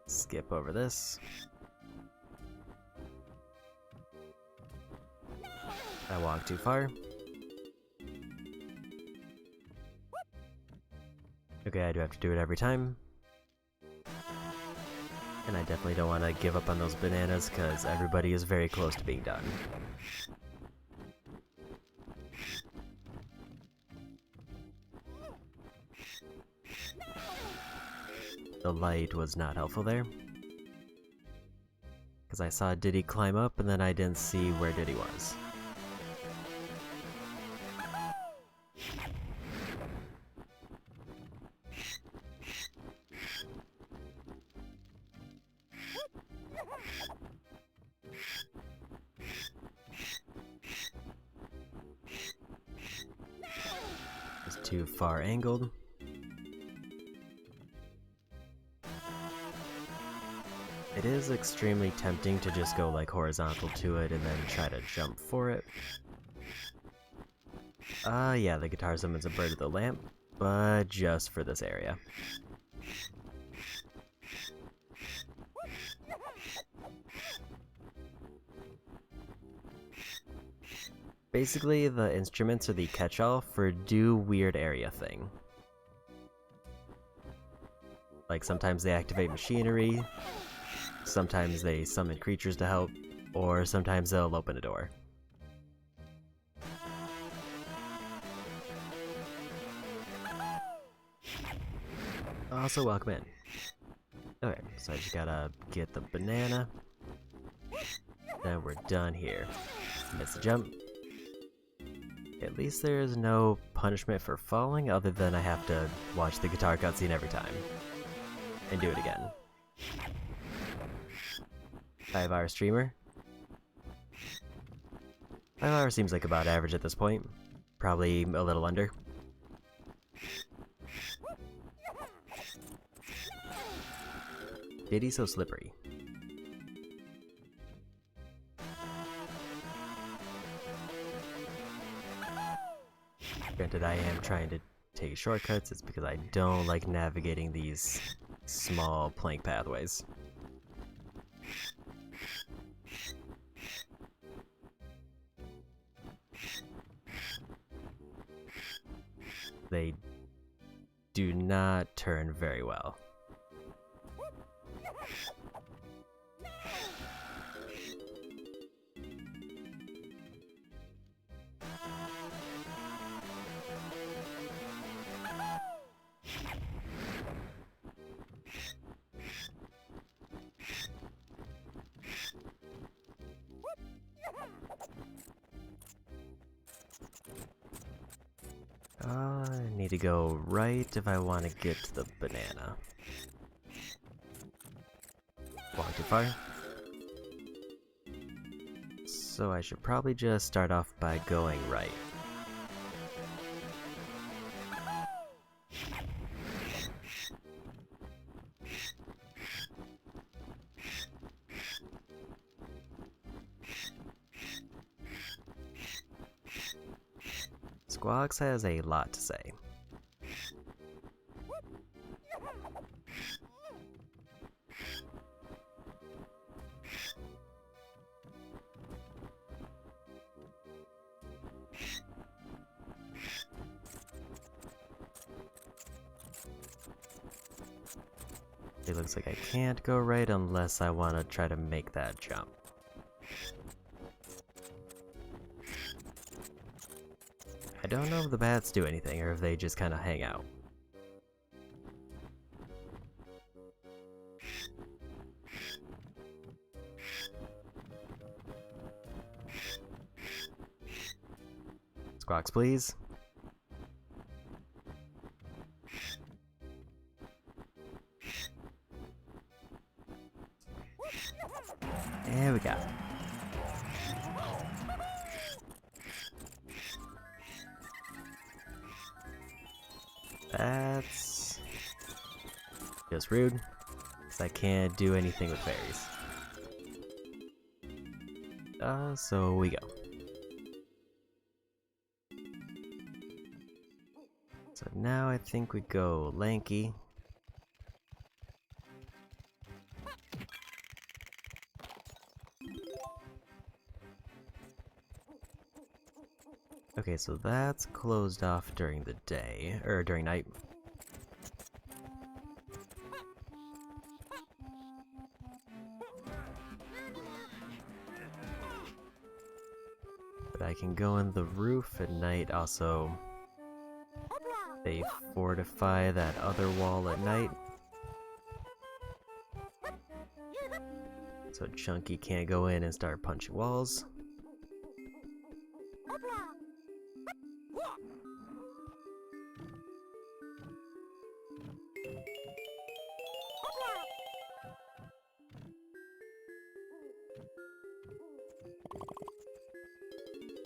skip over this. I walked too far. Okay, I do have to do it every time. And I definitely don't want to give up on those bananas because everybody is very close to being done. The light was not helpful there. Because I saw Diddy climb up and then I didn't see where Diddy was. Just too far angled. It is extremely tempting to just go like horizontal to it and then try to jump for it. Yeah, the guitar summons a bird of the lamp, but just for this area. Basically, the instruments are the catch-all for do weird area thing. Like sometimes they activate machinery, sometimes they summon creatures to help, or sometimes they'll open a door. Also, welcome in. Okay, so I just gotta get the banana. Then we're done here. Miss the jump. At least there is no punishment for falling other than I have to watch the guitar cutscene every time. And do it again. 5-hour streamer. 5 hours seems like about average at this point. Probably a little under. Diddy's so slippery. Granted, I am trying to take shortcuts. It's because I don't like navigating these small plank pathways. They do not turn very well. I need to go right if I want to get to the banana. Walk too far. So I should probably just start off by going right. Squawks has a lot to say. It looks like I can't go right unless I want to try to make that jump. I don't know if the bats do anything or if they just kind of hang out. Squawks, please. There we go. That's just rude, because I can't do anything with fairies. So we go. So now I think we go lanky. Okay, so that's closed off during the day, or during night. But I can go in the roof at night. Also, they fortify that other wall at night. So Chunky can't go in and start punching walls.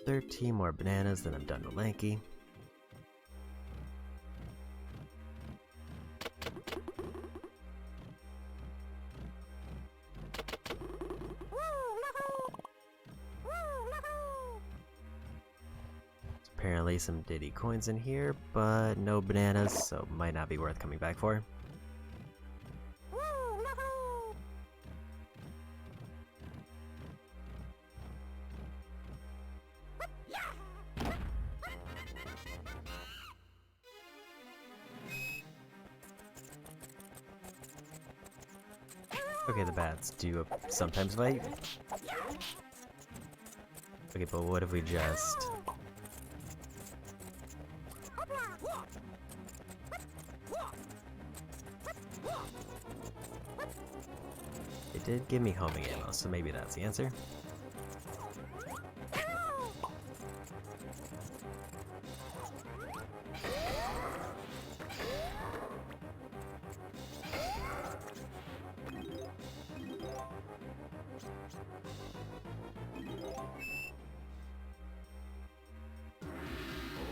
$13 more bananas, then I'm done with Lanky. There's apparently some Diddy coins in here, but no bananas, so might not be worth coming back for. Okay, the bats do sometimes fight. Okay, but what if we just... It did give me homing ammo, so maybe that's the answer.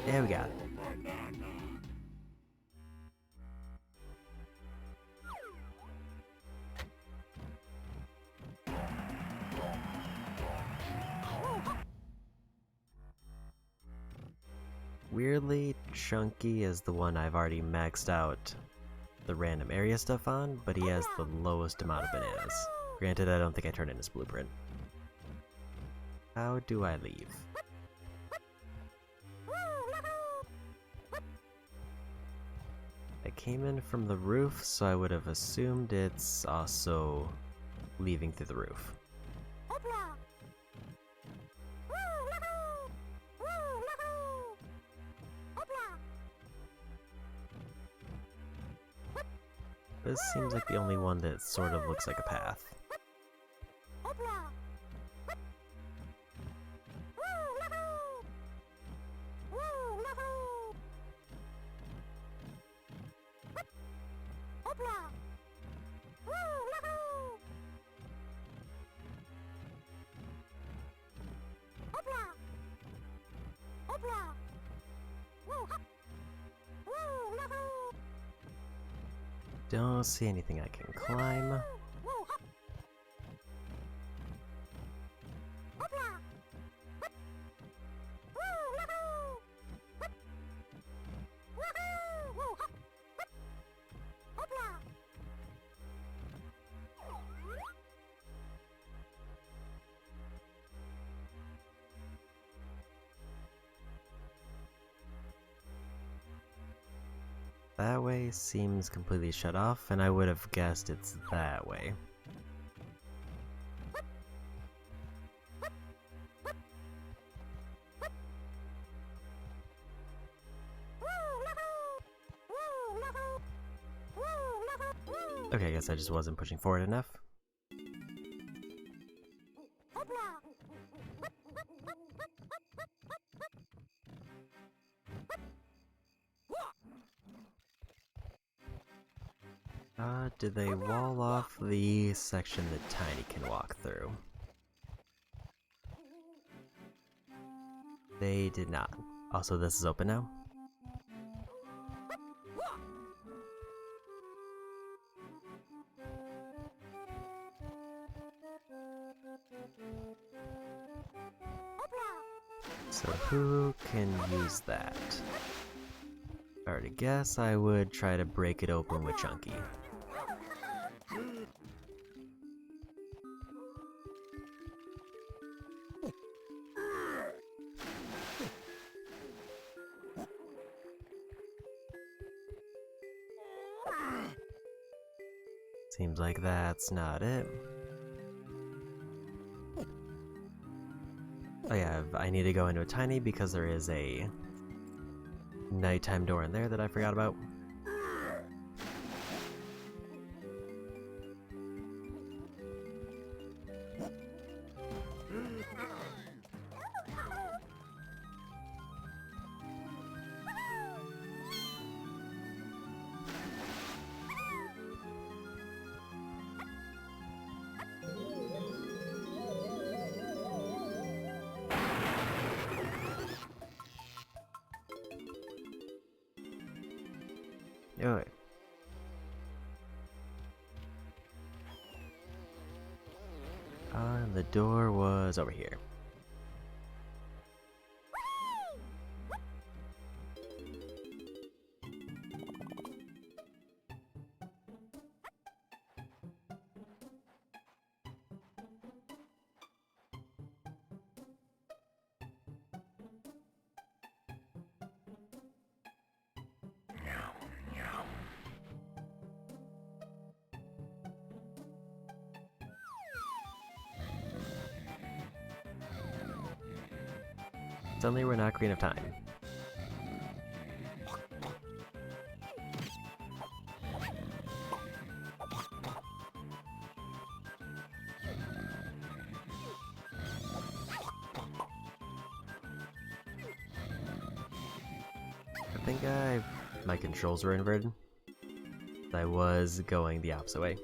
There we got it. Weirdly, Chunky is the one I've already maxed out the random area stuff on, but he has the lowest amount of bananas. Granted, I don't think I turned in his blueprint. How do I leave? I came in from the roof, so I would have assumed it's also leaving through the roof. This seems like the only one that sort of looks like a path. Don't see anything I can climb. That way seems completely shut off, and I would have guessed it's that way. Okay, I guess I just wasn't pushing forward enough. Did they wall off the section that Tiny can walk through? They did not. Also, this is open now. So who can use that? If I were to guess, I would try to break it open with Chunky. Seems like that's not it. Oh yeah, I need to go into a Tiny because there is a nighttime door in there that I forgot about. Alright. The door was over here. Suddenly we're not green of time. I think my controls were inverted. I was going the opposite way.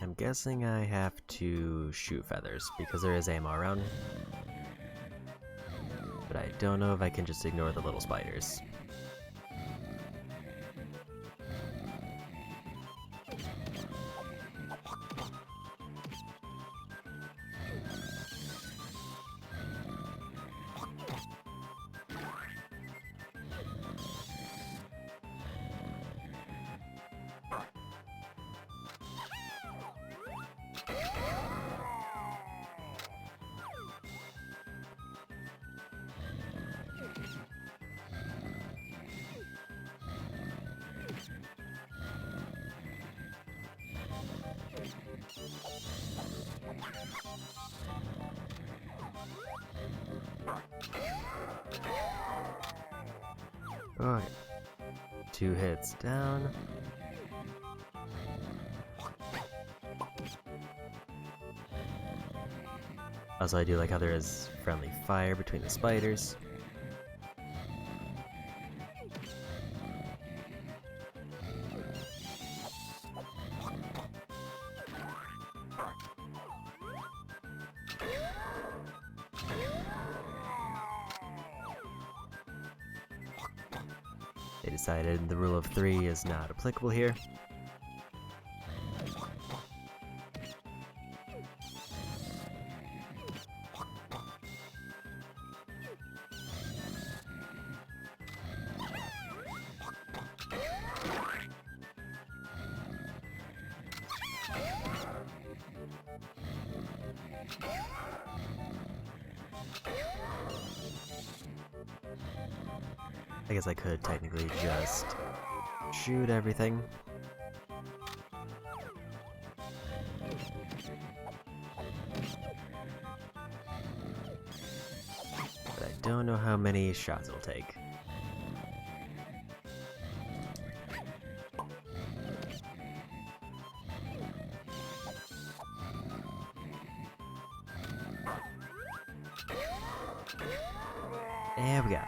I'm guessing I have to shoot feathers because there is ammo around. But I don't know if I can just ignore the little spiders. Alright. 2 hits down. Also, I do like how there is friendly fire between the spiders. They decided the rule of 3 is not applicable here. I guess I could technically just shoot everything. But I don't know how many shots it'll take. There we go.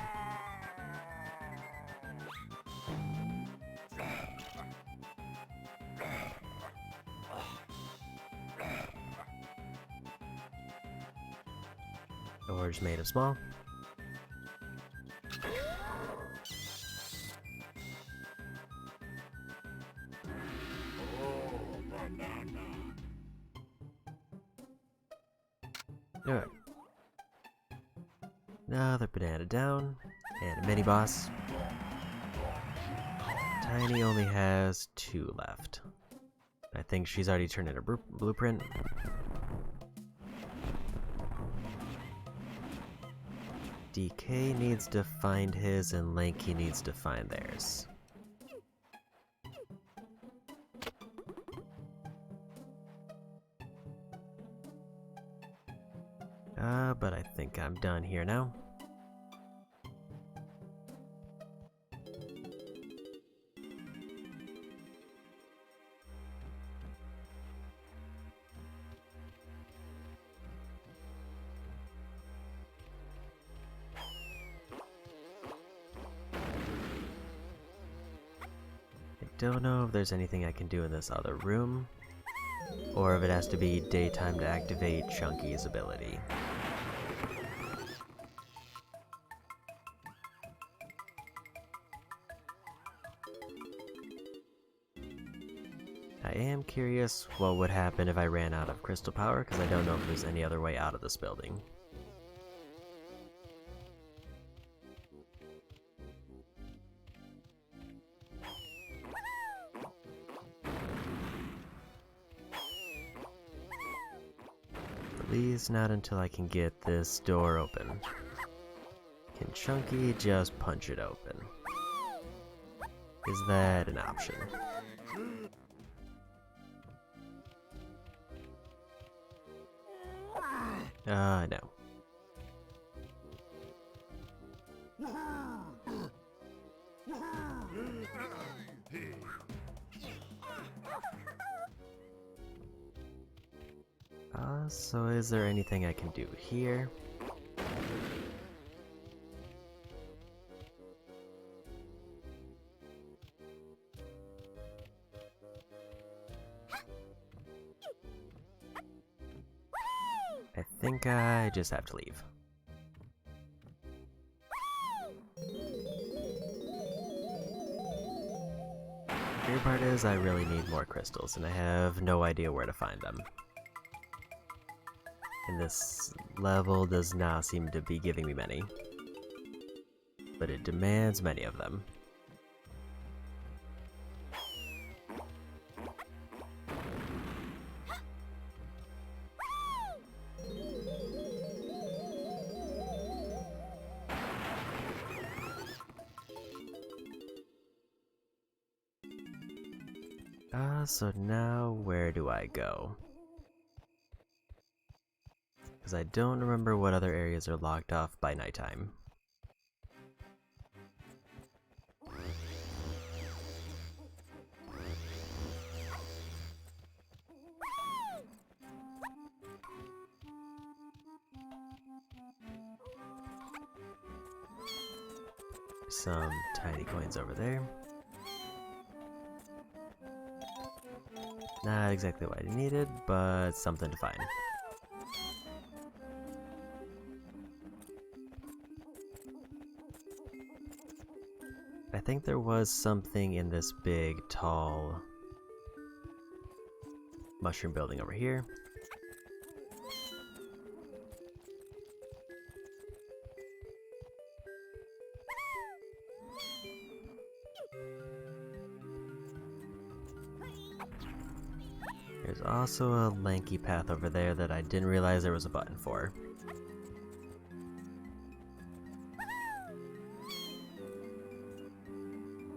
Doors made of small. Alright. Another banana down, and a mini boss. Tiny only has 2 left. I think she's already turned in her blueprint. DK needs to find his, and Lanky needs to find theirs. But I think I'm done here now. I don't know if there's anything I can do in this other room, or if it has to be daytime to activate Chunky's ability. I am curious what would happen if I ran out of crystal power, because I don't know if there's any other way out of this building. At least not until I can get this door open. Can Chunky just punch it open? Is that an option? No. So is there anything I can do here? I think I just have to leave. The weird part is I really need more crystals, and I have no idea where to find them. And this level does not seem to be giving me many. But it demands many of them. So now where do I go? Because I don't remember what other areas are locked off by nighttime. Some tiny coins over there. Not exactly what I needed, but something to find. I think there was something in this big, tall mushroom building over here. There's also a lanky path over there that I didn't realize there was a button for.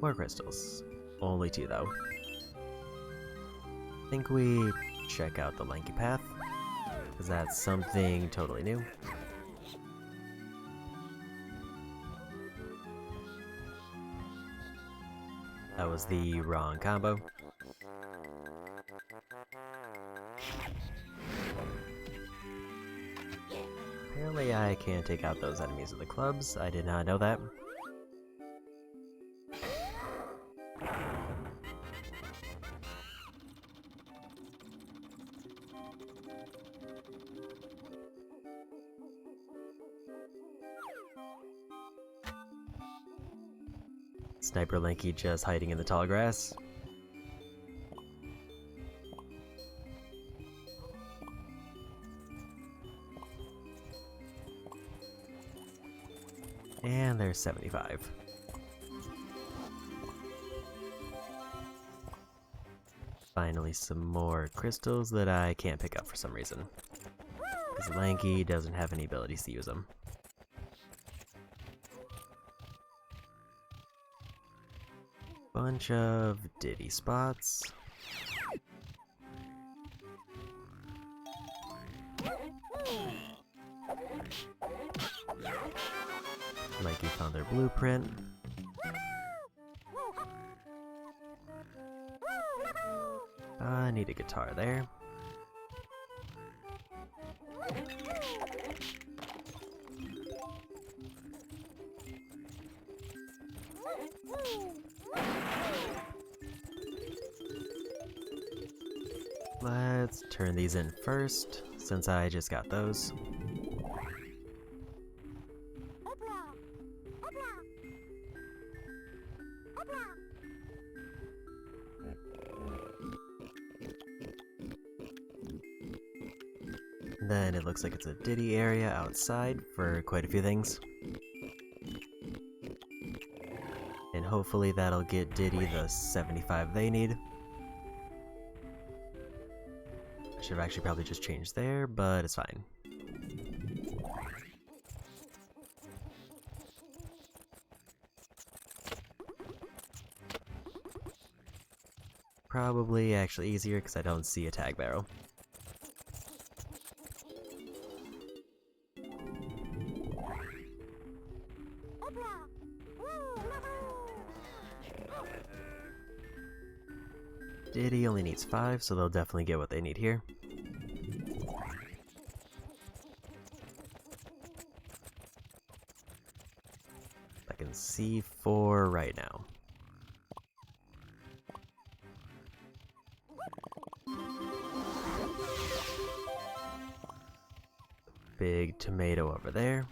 More crystals. Only 2 though. I think we check out the lanky path, because that's something totally new. That was the wrong combo. Apparently I can't take out those enemies with the clubs. I did not know that. Sniper Lanky just hiding in the tall grass. And there's 75. Finally some more crystals that I can't pick up for some reason. Because Lanky doesn't have any abilities to use them. Bunch of Diddy spots. Lanky found their blueprint. I need a guitar there. Let's turn these in first, since I just got those. Then it looks like it's a Diddy area outside for quite a few things. And hopefully that'll get Diddy the 75 they need. I should have actually probably just changed there, but it's fine. Probably actually easier because I don't see a tag barrel. Diddy only needs 5, so they'll definitely get what they need here. I can see 4 right now. Big tomato over there.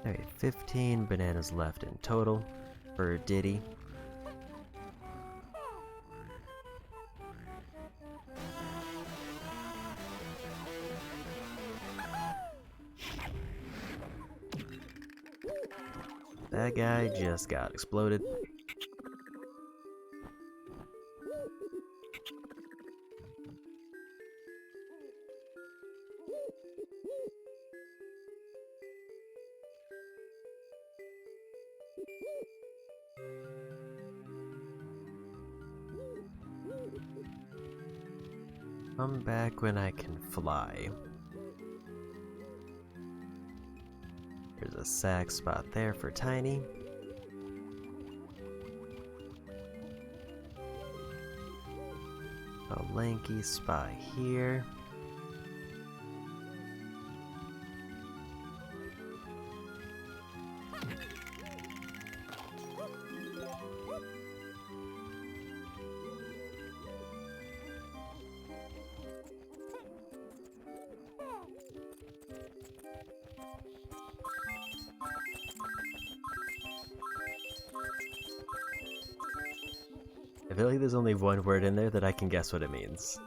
Alright, 15 bananas left in total for Diddy. That guy just got exploded. Come back when I can fly. There's a sack spot there for Tiny. A lanky spot here. I feel like there's only one word in there that I can guess what it means.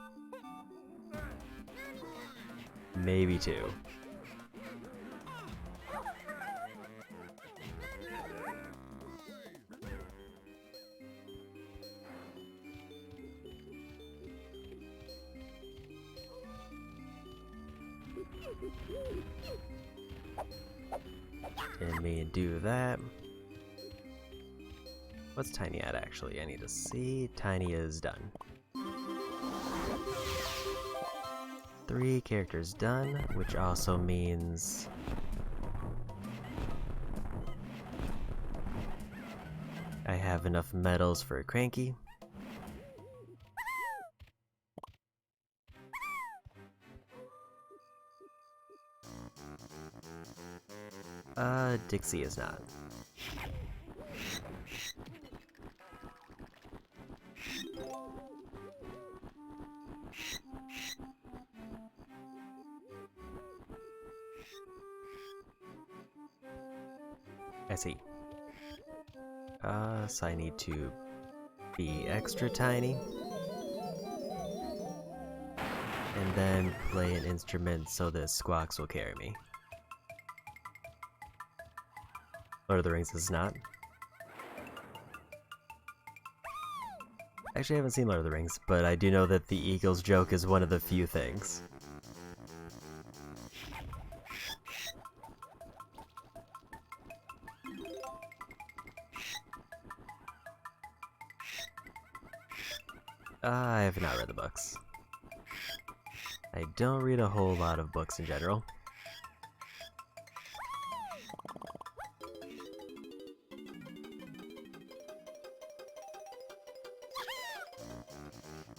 Maybe 2. Didn't mean to do that. What's Tiny at actually? I need to see. Tiny is done. 3 characters done, which also means I have enough medals for Cranky. Dixie is not. I see. So I need to be extra tiny. And then play an instrument so that Squawks will carry me. Lord of the Rings is not. Actually, I haven't seen Lord of the Rings, but I do know that the Eagles joke is one of the few things. I have not read the books. I don't read a whole lot of books in general.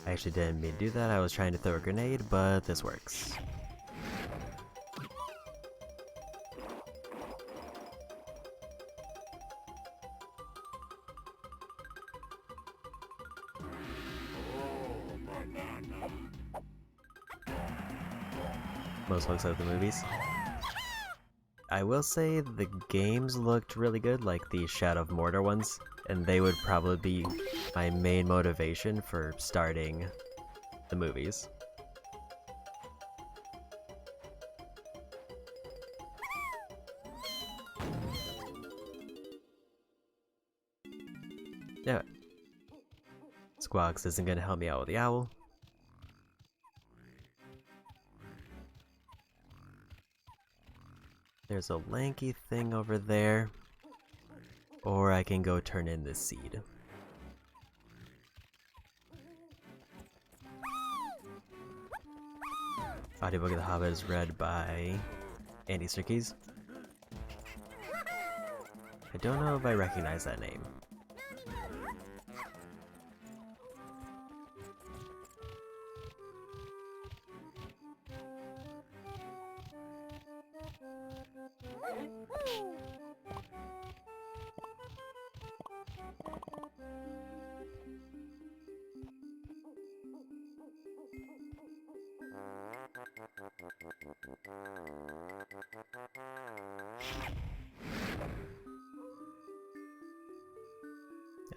I actually didn't mean to do that. I was trying to throw a grenade, but this works. Most looks like the movies. I will say the games looked really good, like the Shadow of Mordor ones, and they would probably be my main motivation for starting the movies. Yeah. Squawks isn't gonna help me out with the owl. There's a lanky thing over there. Or I can go turn in this seed. Audiobook of the Hobbit is read by Andy Serkis. I don't know if I recognize that name.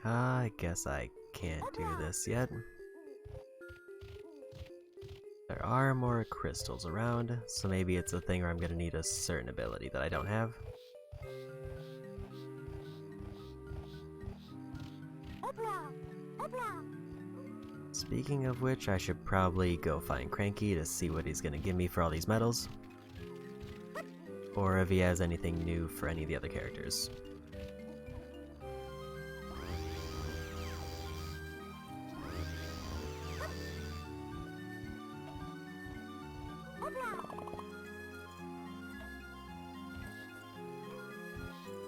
I guess I can't do this yet. There are more crystals around, so maybe it's a thing where I'm gonna need a certain ability that I don't have. Speaking of which, I should probably go find Cranky to see what he's gonna give me for all these medals. Or if he has anything new for any of the other characters.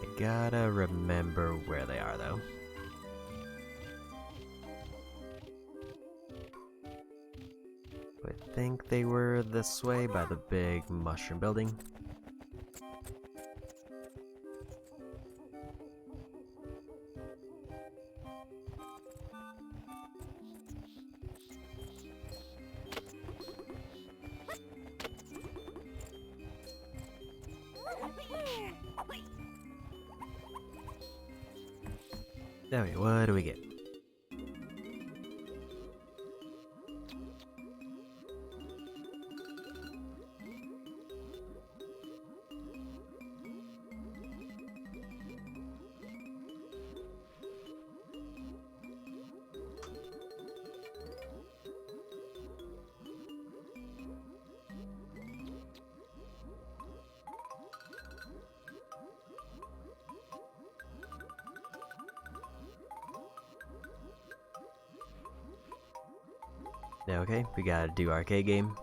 I gotta remember where they are though. I think they were this way by the big mushroom building. Okay, what do we get? Okay, we gotta do arcade game.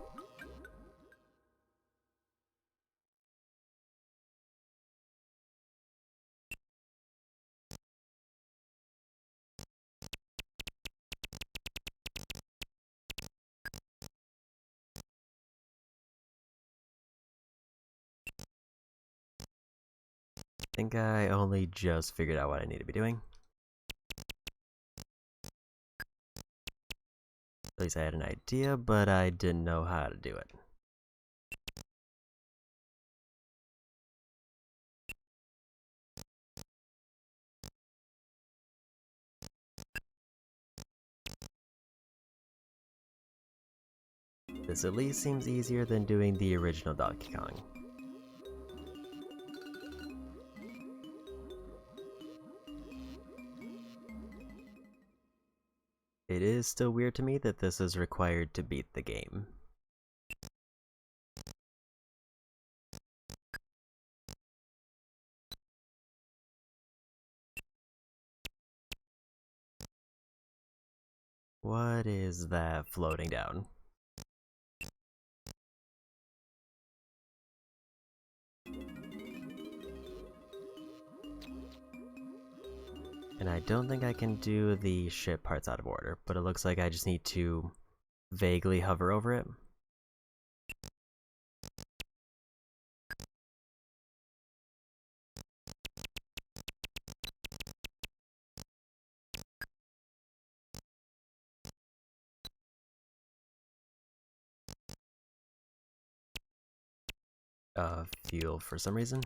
I think I only just figured out what I need to be doing. At least I had an idea, but I didn't know how to do it. This at least seems easier than doing the original Donkey Kong. It is still weird to me that this is required to beat the game. What is that floating down? And I don't think I can do the ship parts out of order, but it looks like I just need to vaguely hover over it. Fuel for some reason.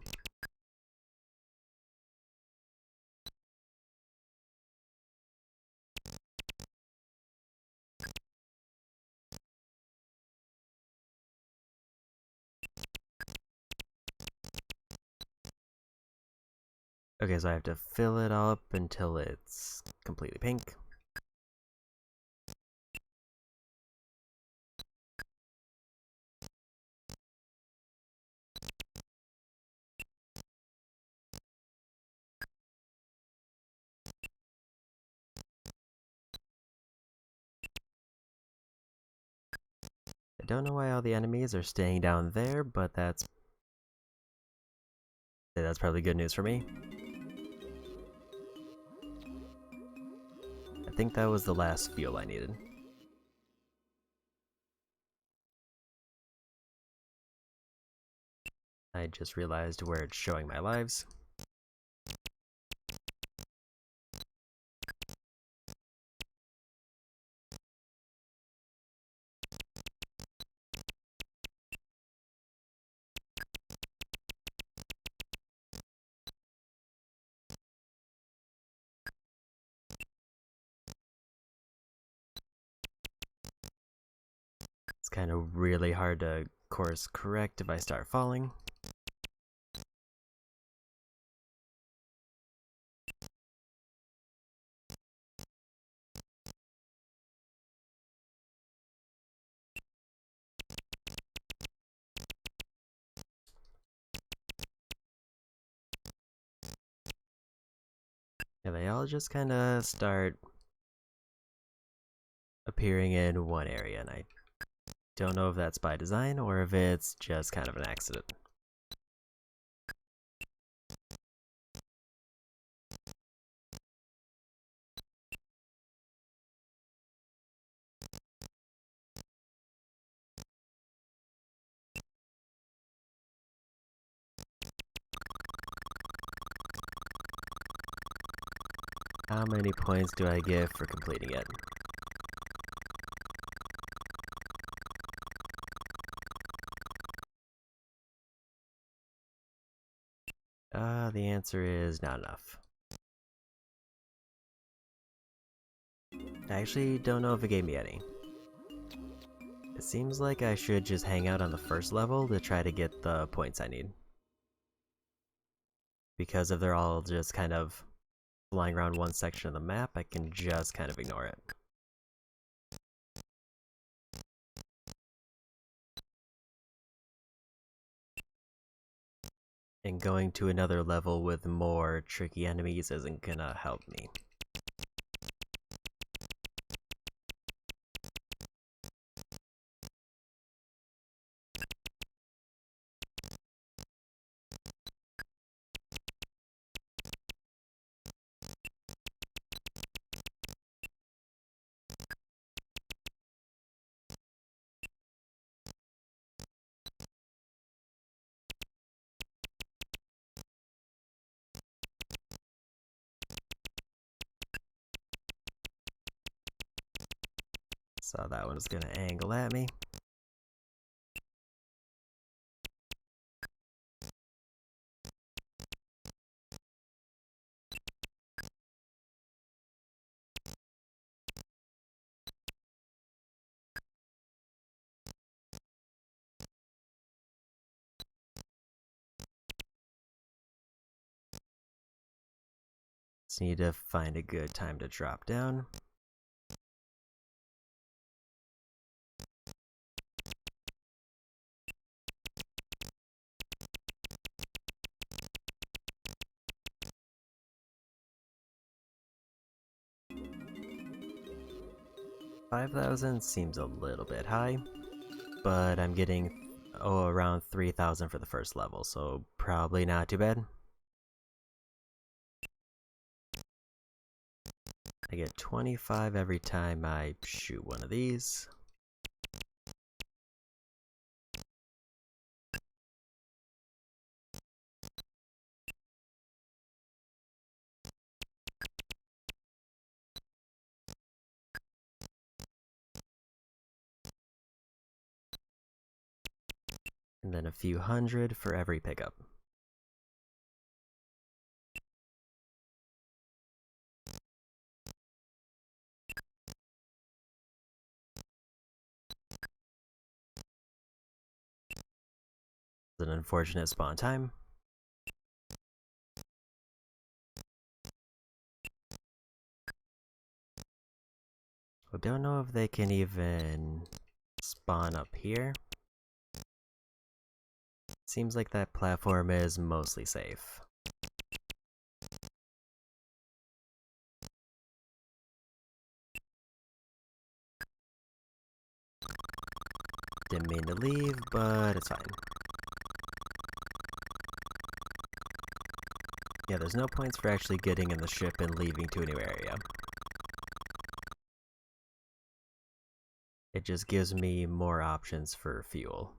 Okay, so I have to fill it up until it's completely pink. I don't know why all the enemies are staying down there, but that's probably good news for me. I think that was the last fuel I needed. I just realized where it's showing my lives. It's kind of really hard to course correct if I start falling. Yeah, they all just kind of start appearing in one area, and I don't know if that's by design or if it's just kind of an accident. How many points do I get for completing it? The answer is not enough. I actually don't know if it gave me any. It seems like I should just hang out on the first level to try to get the points I need. Because if they're all just kind of flying around one section of the map, I can just kind of ignore it. And going to another level with more tricky enemies isn't gonna help me. So that one's gonna angle at me. Just need to find a good time to drop down. $5,000 seems a little bit high, but I'm getting around 3,000 for the first level, so probably not too bad. I get 25 every time I shoot one of these. And then a few hundred for every pickup. It's an unfortunate spawn time. I don't know if they can even spawn up here. Seems like that platform is mostly safe. Didn't mean to leave, but it's fine. Yeah, there's no points for actually getting in the ship and leaving to a new area. It just gives me more options for fuel.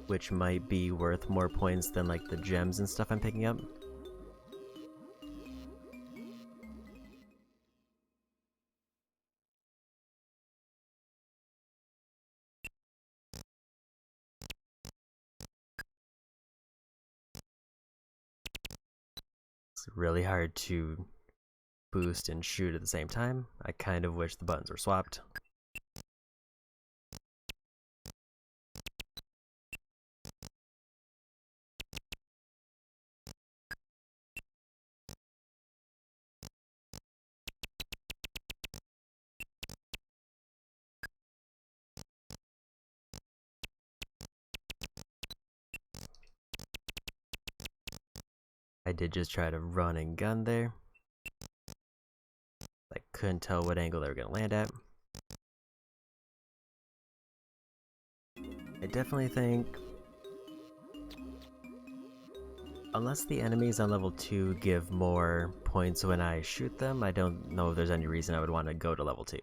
Which might be worth more points than like the gems and stuff I'm picking up. It's really hard to boost and shoot at the same time. I kind of wish the buttons were swapped. I did just try to run and gun there. I couldn't tell what angle they were going to land at. I definitely think, unless the enemies on level 2 give more points when I shoot them, I don't know if there's any reason I would want to go to level 2.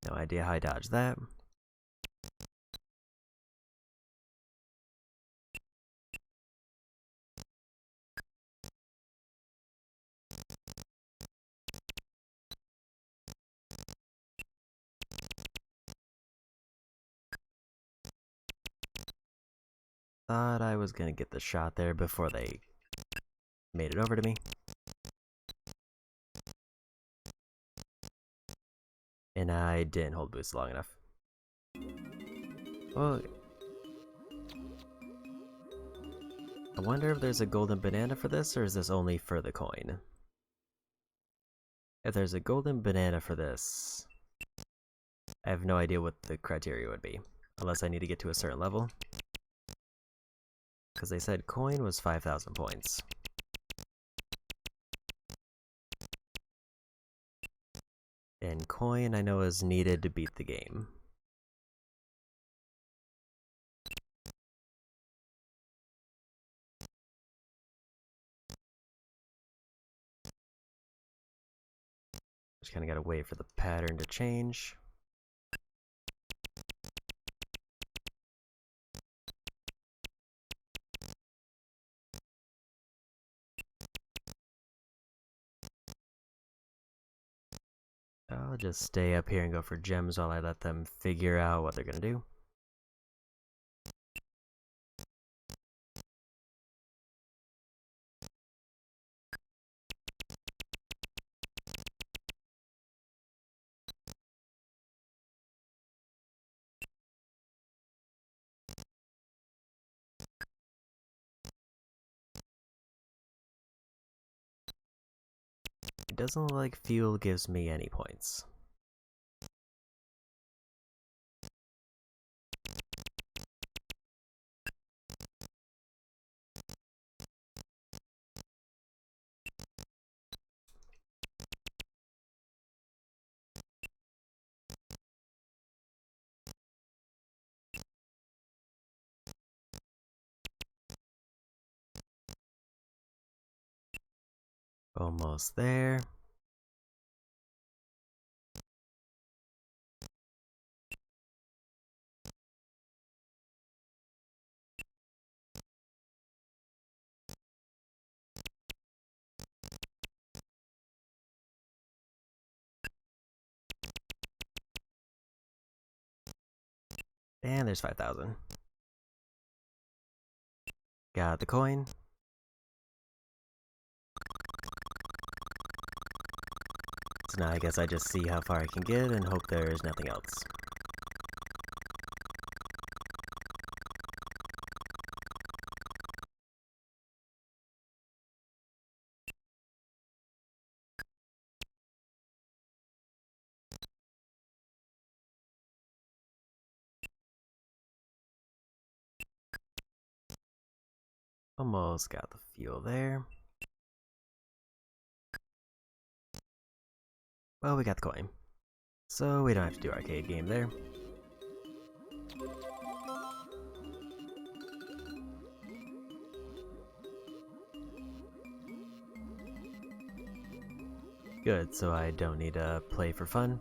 No idea how I dodged that. Thought I was gonna get the shot there before they made it over to me. And I didn't hold boost long enough. Well, I wonder if there's a golden banana for this, or is this only for the coin? If there's a golden banana for this, I have no idea what the criteria would be, unless I need to get to a certain level. Because they said coin was 5,000 points. And coin I know is needed to beat the game. Just kinda gotta wait for the pattern to change. I'll just stay up here and go for gems while I let them figure out what they're gonna do. It doesn't look like fuel gives me any points. Almost there. And there's 5,000. Got the coin. So now I guess I just see how far I can get and hope there's nothing else. Almost got the fuel there. Well, we got the coin. So we don't have to do arcade game there. Good, so I don't need to play for fun.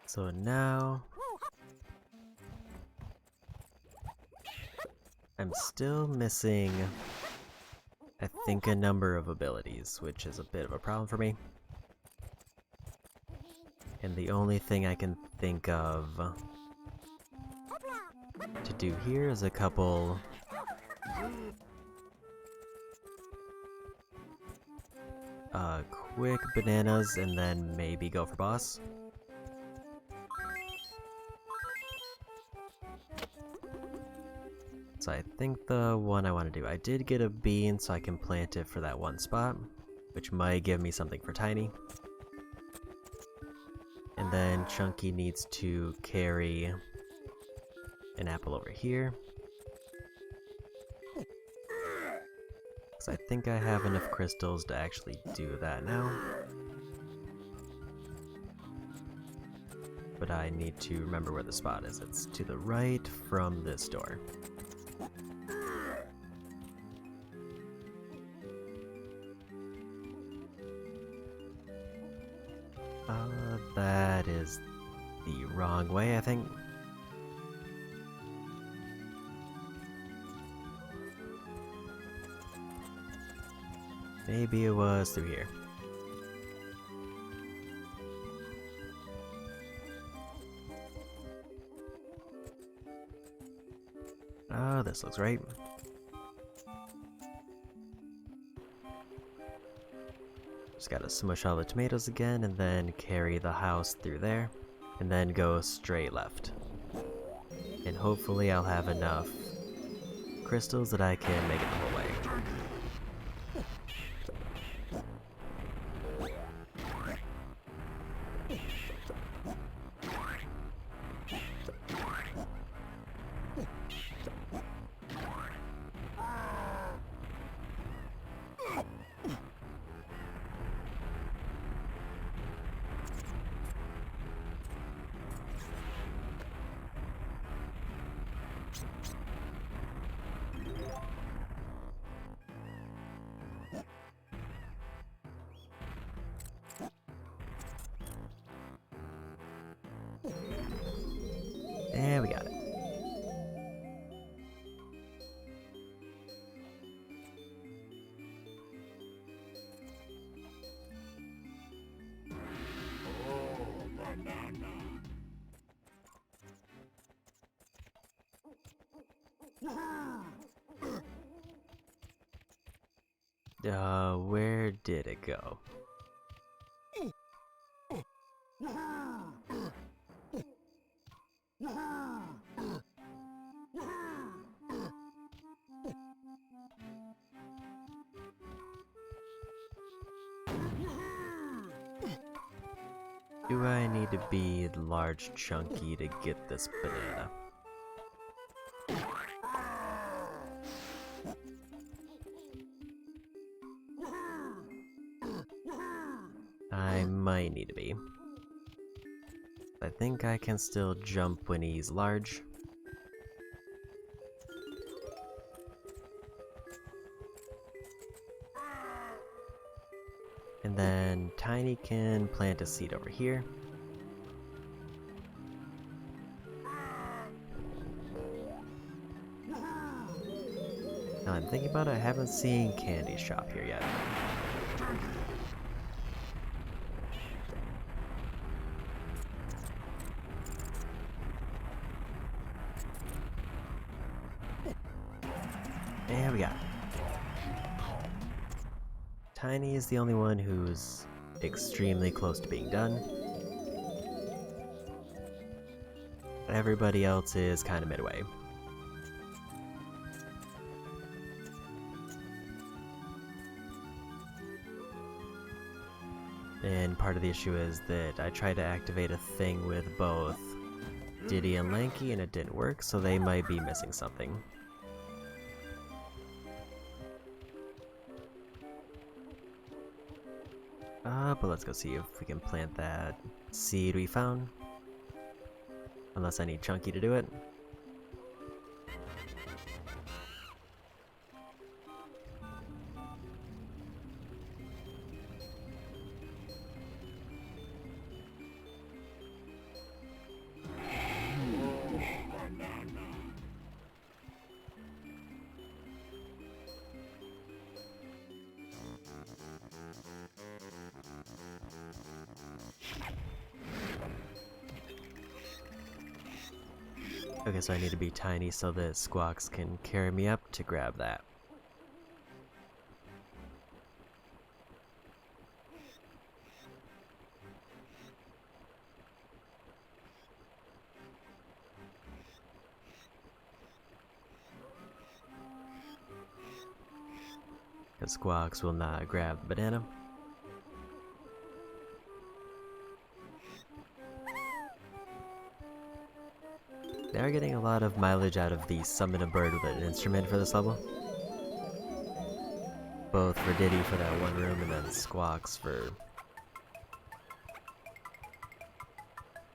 So now I'm still missing, I think, a number of abilities, which is a bit of a problem for me. And the only thing I can think of to do here is a couple quick bananas and then maybe go for boss. So I think the one I want to do, I did get a bean so I can plant it for that one spot, which might give me something for tiny. And then Chunky needs to carry an apple over here. So I think I have enough crystals to actually do that now. But I need to remember where the spot is. It's to the right from this door. That is the wrong way, I think. Maybe it was through here. Oh, this looks right. Just gotta smush all the tomatoes again and then carry the house through there. And then go straight left. And hopefully I'll have enough crystals that I can make it the whole way. Where did it go? Do I need to be large chunky to get this banana? I might need to be. I think I can still jump when he's large. And then Tiny can plant a seed over here. Now I'm thinking about it, I haven't seen Candy Shop here yet. There we go. Tiny is the only one who's extremely close to being done. Everybody else is kind of midway. And part of the issue is that I tried to activate a thing with both Diddy and Lanky and it didn't work, so they might be missing something. But let's go see if we can plant that seed we found. Unless I need Chunky to do it. Okay, so I need to be tiny so that Squawks can carry me up to grab that. Because Squawks will not grab the banana. They are getting a lot of mileage out of the summon a bird with an instrument for this level. Both for Diddy for that one room and then Squawks for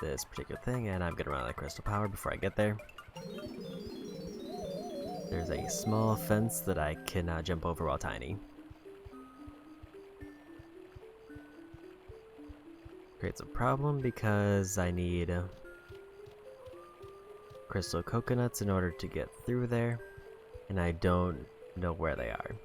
this particular thing, and I'm gonna run out of crystal power before I get there. There's a small fence that I cannot jump over while tiny. Creates a problem because I need crystal coconuts in order to get through there, and I don't know where they are.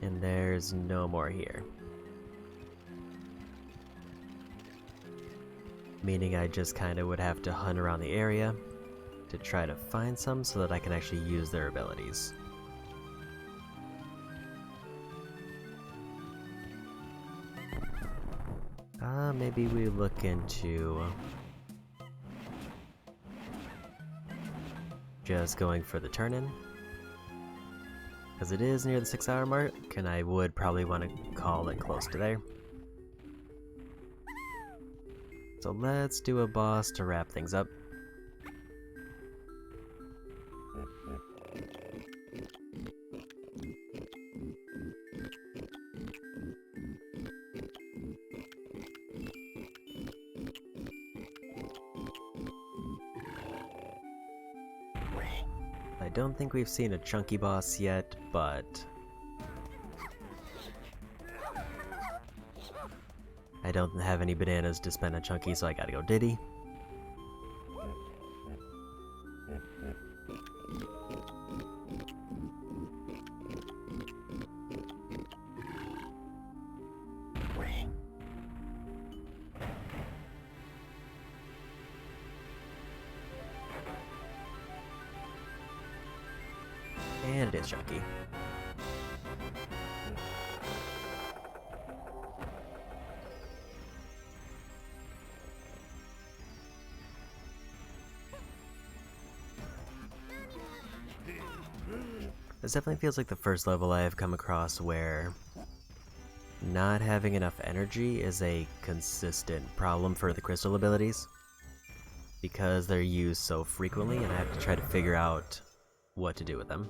And there's no more here. Meaning I just kinda would have to hunt around the area to try to find some so that I can actually use their abilities. Maybe we look into just going for the turn-in. Because it is near the 6-hour mark, and I would probably want to call it close to there. So let's do a boss to wrap things up. I don't think we've seen a chunky boss yet, but I don't have any bananas to spend on chunky, so I gotta go Diddy. it is chunky. This definitely feels like the first level I have come across where not having enough energy is a consistent problem for the crystal abilities, because they're used so frequently and I have to try to figure out what to do with them.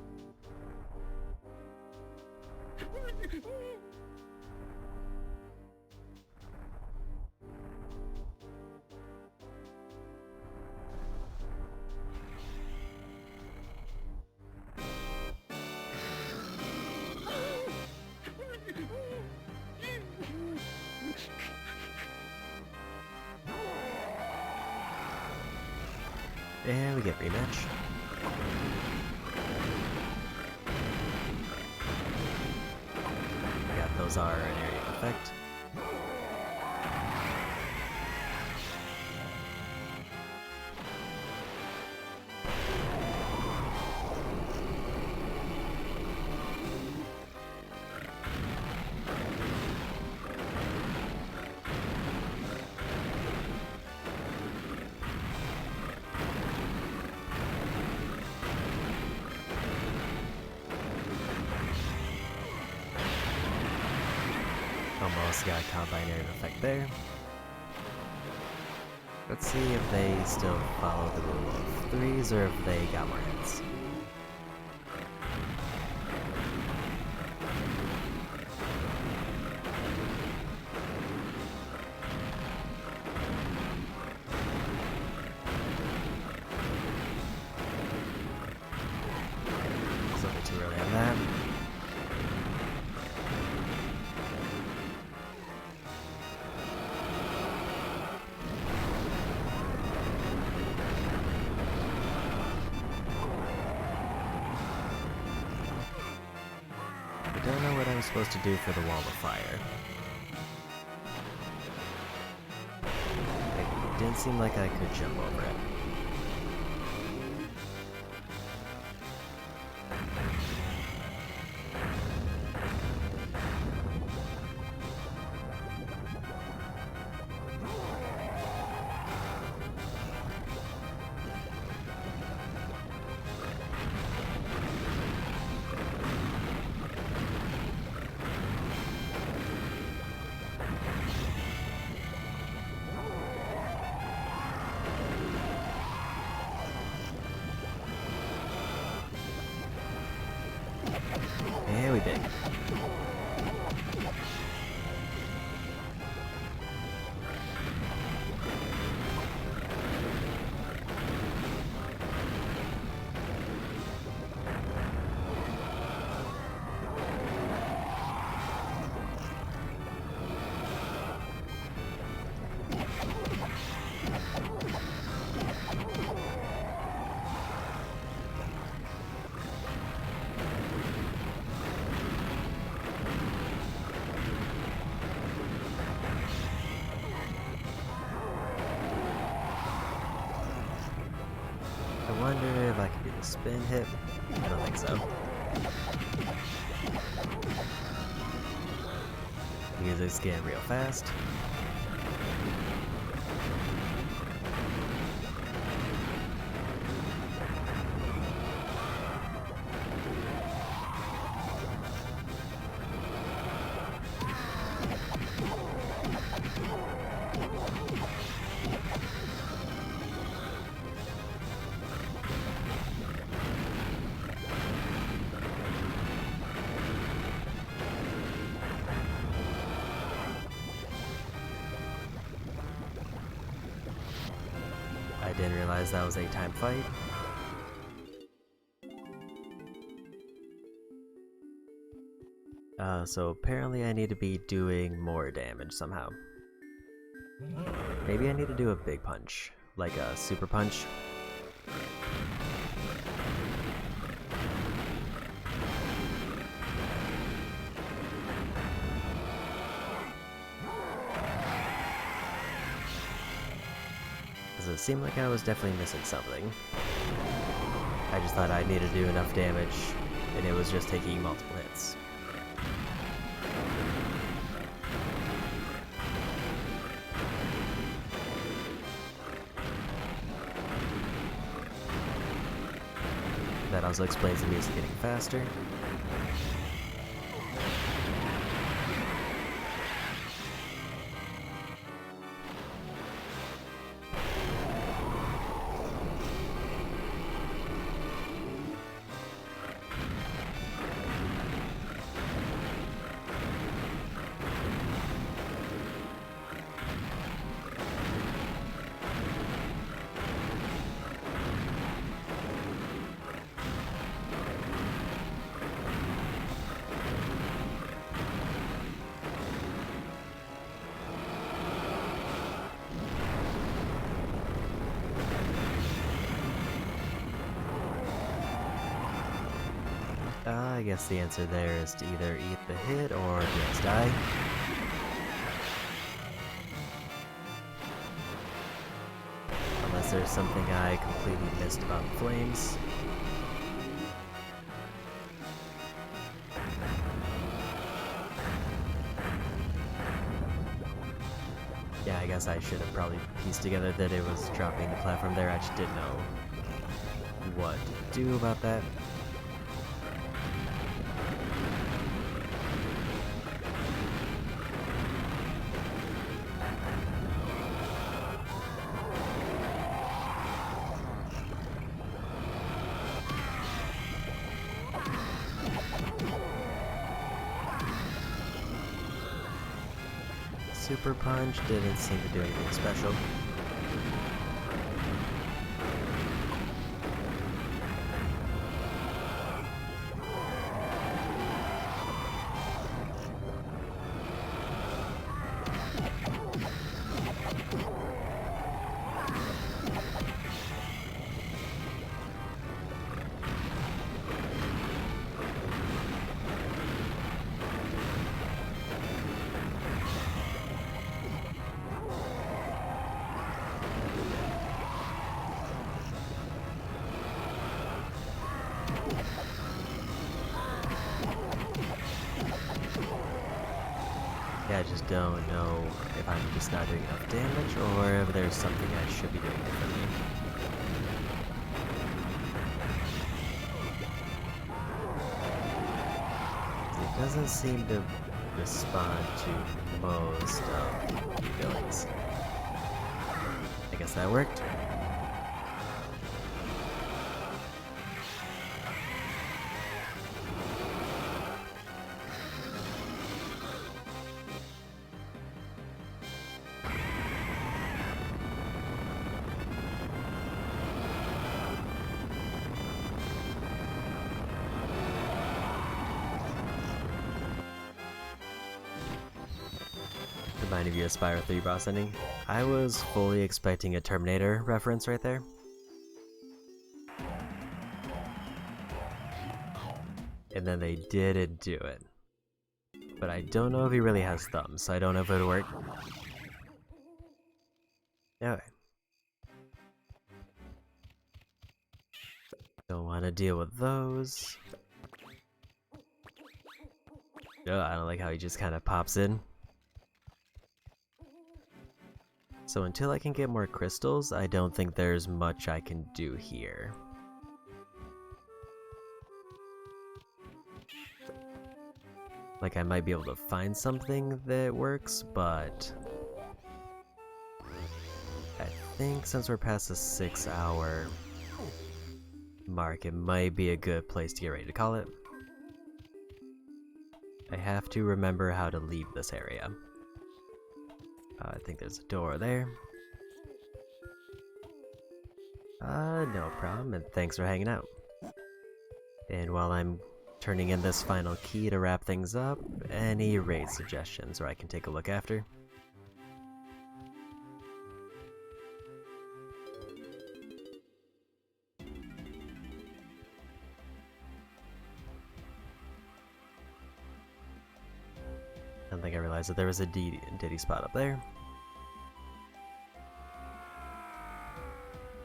And we get rematch. Yeah, those are an area of effect. Almost got caught by an area of effect there. Let's see if they still follow the rule of threes or if they got more hits. It's a little bit too early on that. I don't know what I'm supposed to do for the wall of fire. It didn't seem like I could jump over it. Yeah, we did. I wonder if I can do the spin hit. I don't think so. Music's getting real fast. I didn't realize that was a time fight. So apparently I need to be doing more damage somehow. Maybe I need to do a big punch, like a super punch. Because it seemed like I was definitely missing something. I just thought I'd need to do enough damage and it was just taking multiple hits. That also explains the music getting faster. I guess the answer there is to either eat the hit or just die. Unless there's something I completely missed about the flames. Yeah, I guess I should have probably pieced together that it was dropping the platform there. I just didn't know what to do about that. Super Punch didn't seem to do anything special. Yeah, I just don't know if I'm just not doing enough damage or if there's something I should be doing differently. It doesn't seem to respond to most of the abilities. I guess that worked. Reminding you of Spyro 3 boss ending. I was fully expecting a Terminator reference right there. And then they didn't do it. But I don't know if he really has thumbs, so I don't know if it would work. Okay. Don't want to deal with those. Oh, I don't like how he just kind of pops in. So until I can get more crystals, I don't think there's much I can do here. Like, I might be able to find something that works, but I think since we're past the 6-hour mark, it might be a good place to get ready to call it. I have to remember how to leave this area. I think there's a door there. No problem, and thanks for hanging out. And while I'm turning in this final key to wrap things up, any raid suggestions where I can take a look after? I don't think I realized that there was a Diddy spot up there.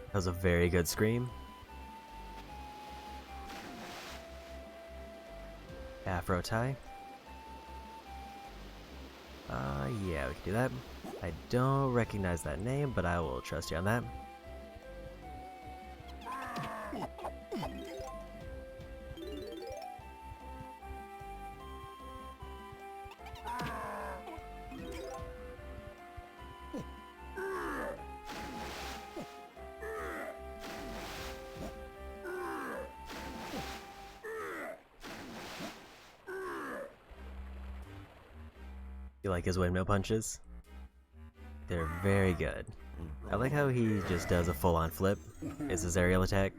That was a very good scream. Afro tie. Yeah, we can do that. I don't recognize that name, but I will trust you on that. You like his windmill punches? They're very good. I like how he just does a full-on flip. Is his aerial attack.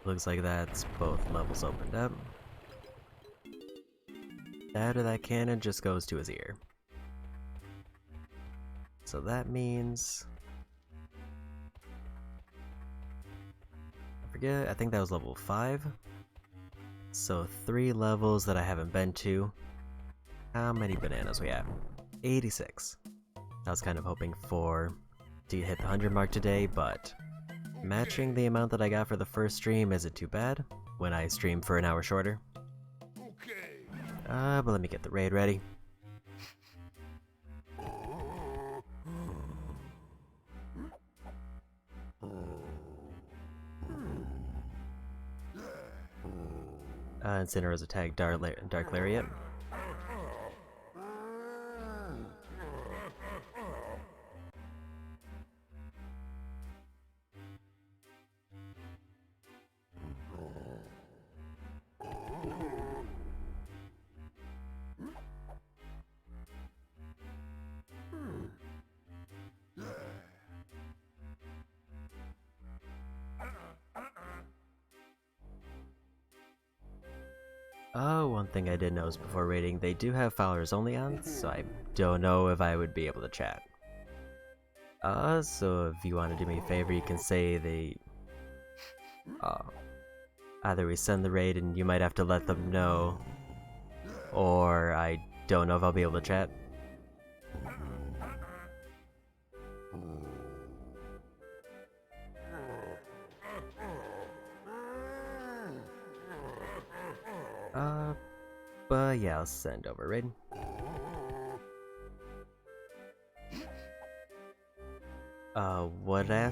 Looks like that's both levels opened up. That or that cannon just goes to his ear. So that means... I forget, I think that was level 5. So 3 levels that I haven't been to. How many bananas we have? 86. I was kind of hoping to hit the 100 mark today, but matching the amount that I got for the first stream isn't too bad when I stream for an hour shorter. Okay. But let me get the raid ready. Incineroar's attack Dark Lariat. Oh, one thing I did notice before raiding, they do have followers only on, so I don't know if I would be able to chat. So if you want to do me a favor, you can say either we send the raid and you might have to let them know, or I don't know if I'll be able to chat. But yeah, I'll send over raid.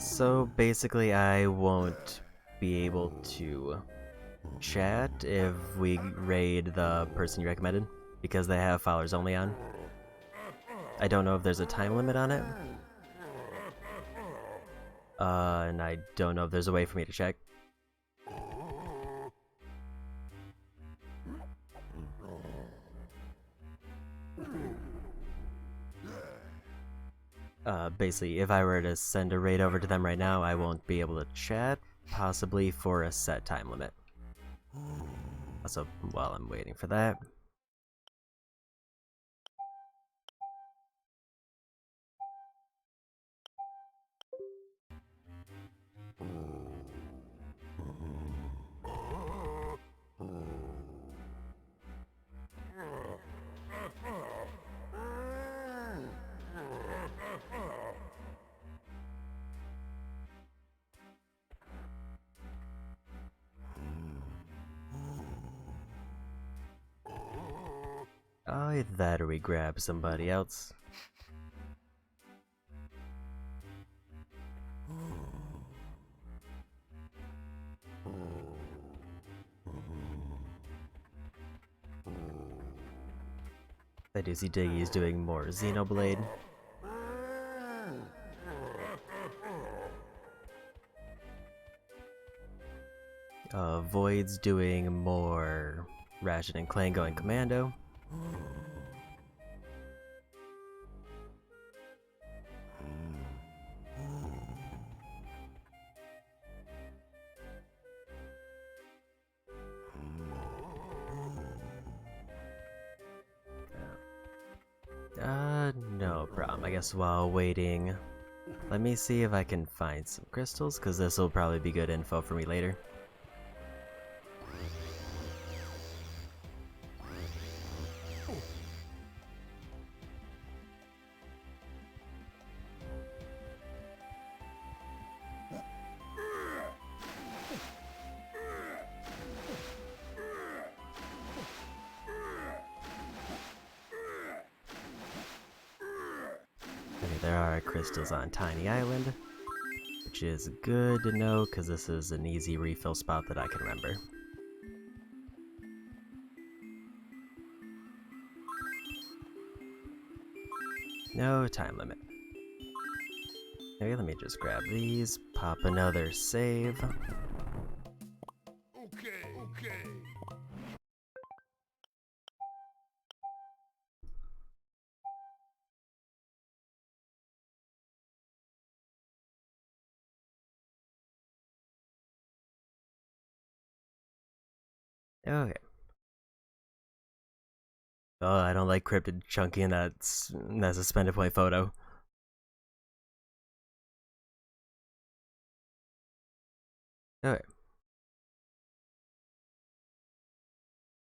So basically I won't be able to chat if we raid the person you recommended, because they have followers only on. I don't know if there's a time limit on it. And I don't know if there's a way for me to check. Basically, if I were to send a raid over to them right now, I won't be able to chat, possibly for a set time limit. So, while I'm waiting for that... Either that or we grab somebody else. I do see Diggy's doing more Xenoblade. Void's doing more Ratchet and Clank going Commando. No problem. I guess while waiting Let me see if I can find some crystals, because this will probably be good info for me later. Okay, there are crystals on Tiny Island, which is good to know because this is an easy refill spot that I can remember. No time limit. Okay, let me just grab these, pop another save. Okay. Okay. Oh, I don't like cryptid chunky in that suspended point photo. Okay.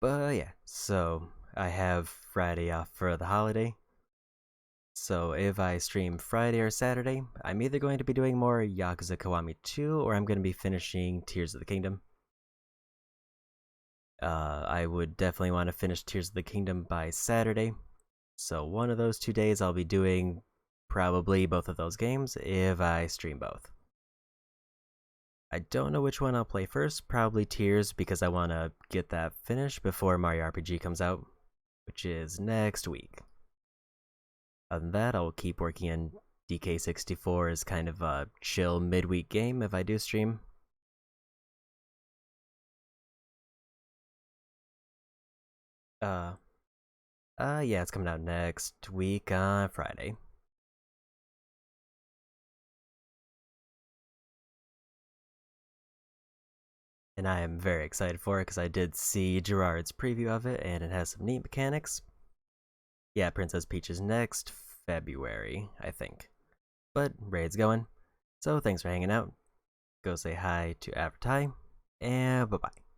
But yeah, so I have Friday off for the holiday. So if I stream Friday or Saturday, I'm either going to be doing more Yakuza Kiwami 2 or I'm going to be finishing Tears of the Kingdom. I would definitely want to finish Tears of the Kingdom by Saturday. So one of those 2 days I'll be doing probably both of those games if I stream both. I don't know which one I'll play first, probably Tears because I want to get that finished before Mario RPG comes out, which is next week. Other than that, I'll keep working in DK64 as kind of a chill midweek game if I do stream. Yeah, it's coming out next week on Friday. And I am very excited for it because I did see Gerard's preview of it and it has some neat mechanics. Yeah, Princess Peach is next February, I think. But Raid's going. So thanks for hanging out. Go say hi to Avatai, and bye bye.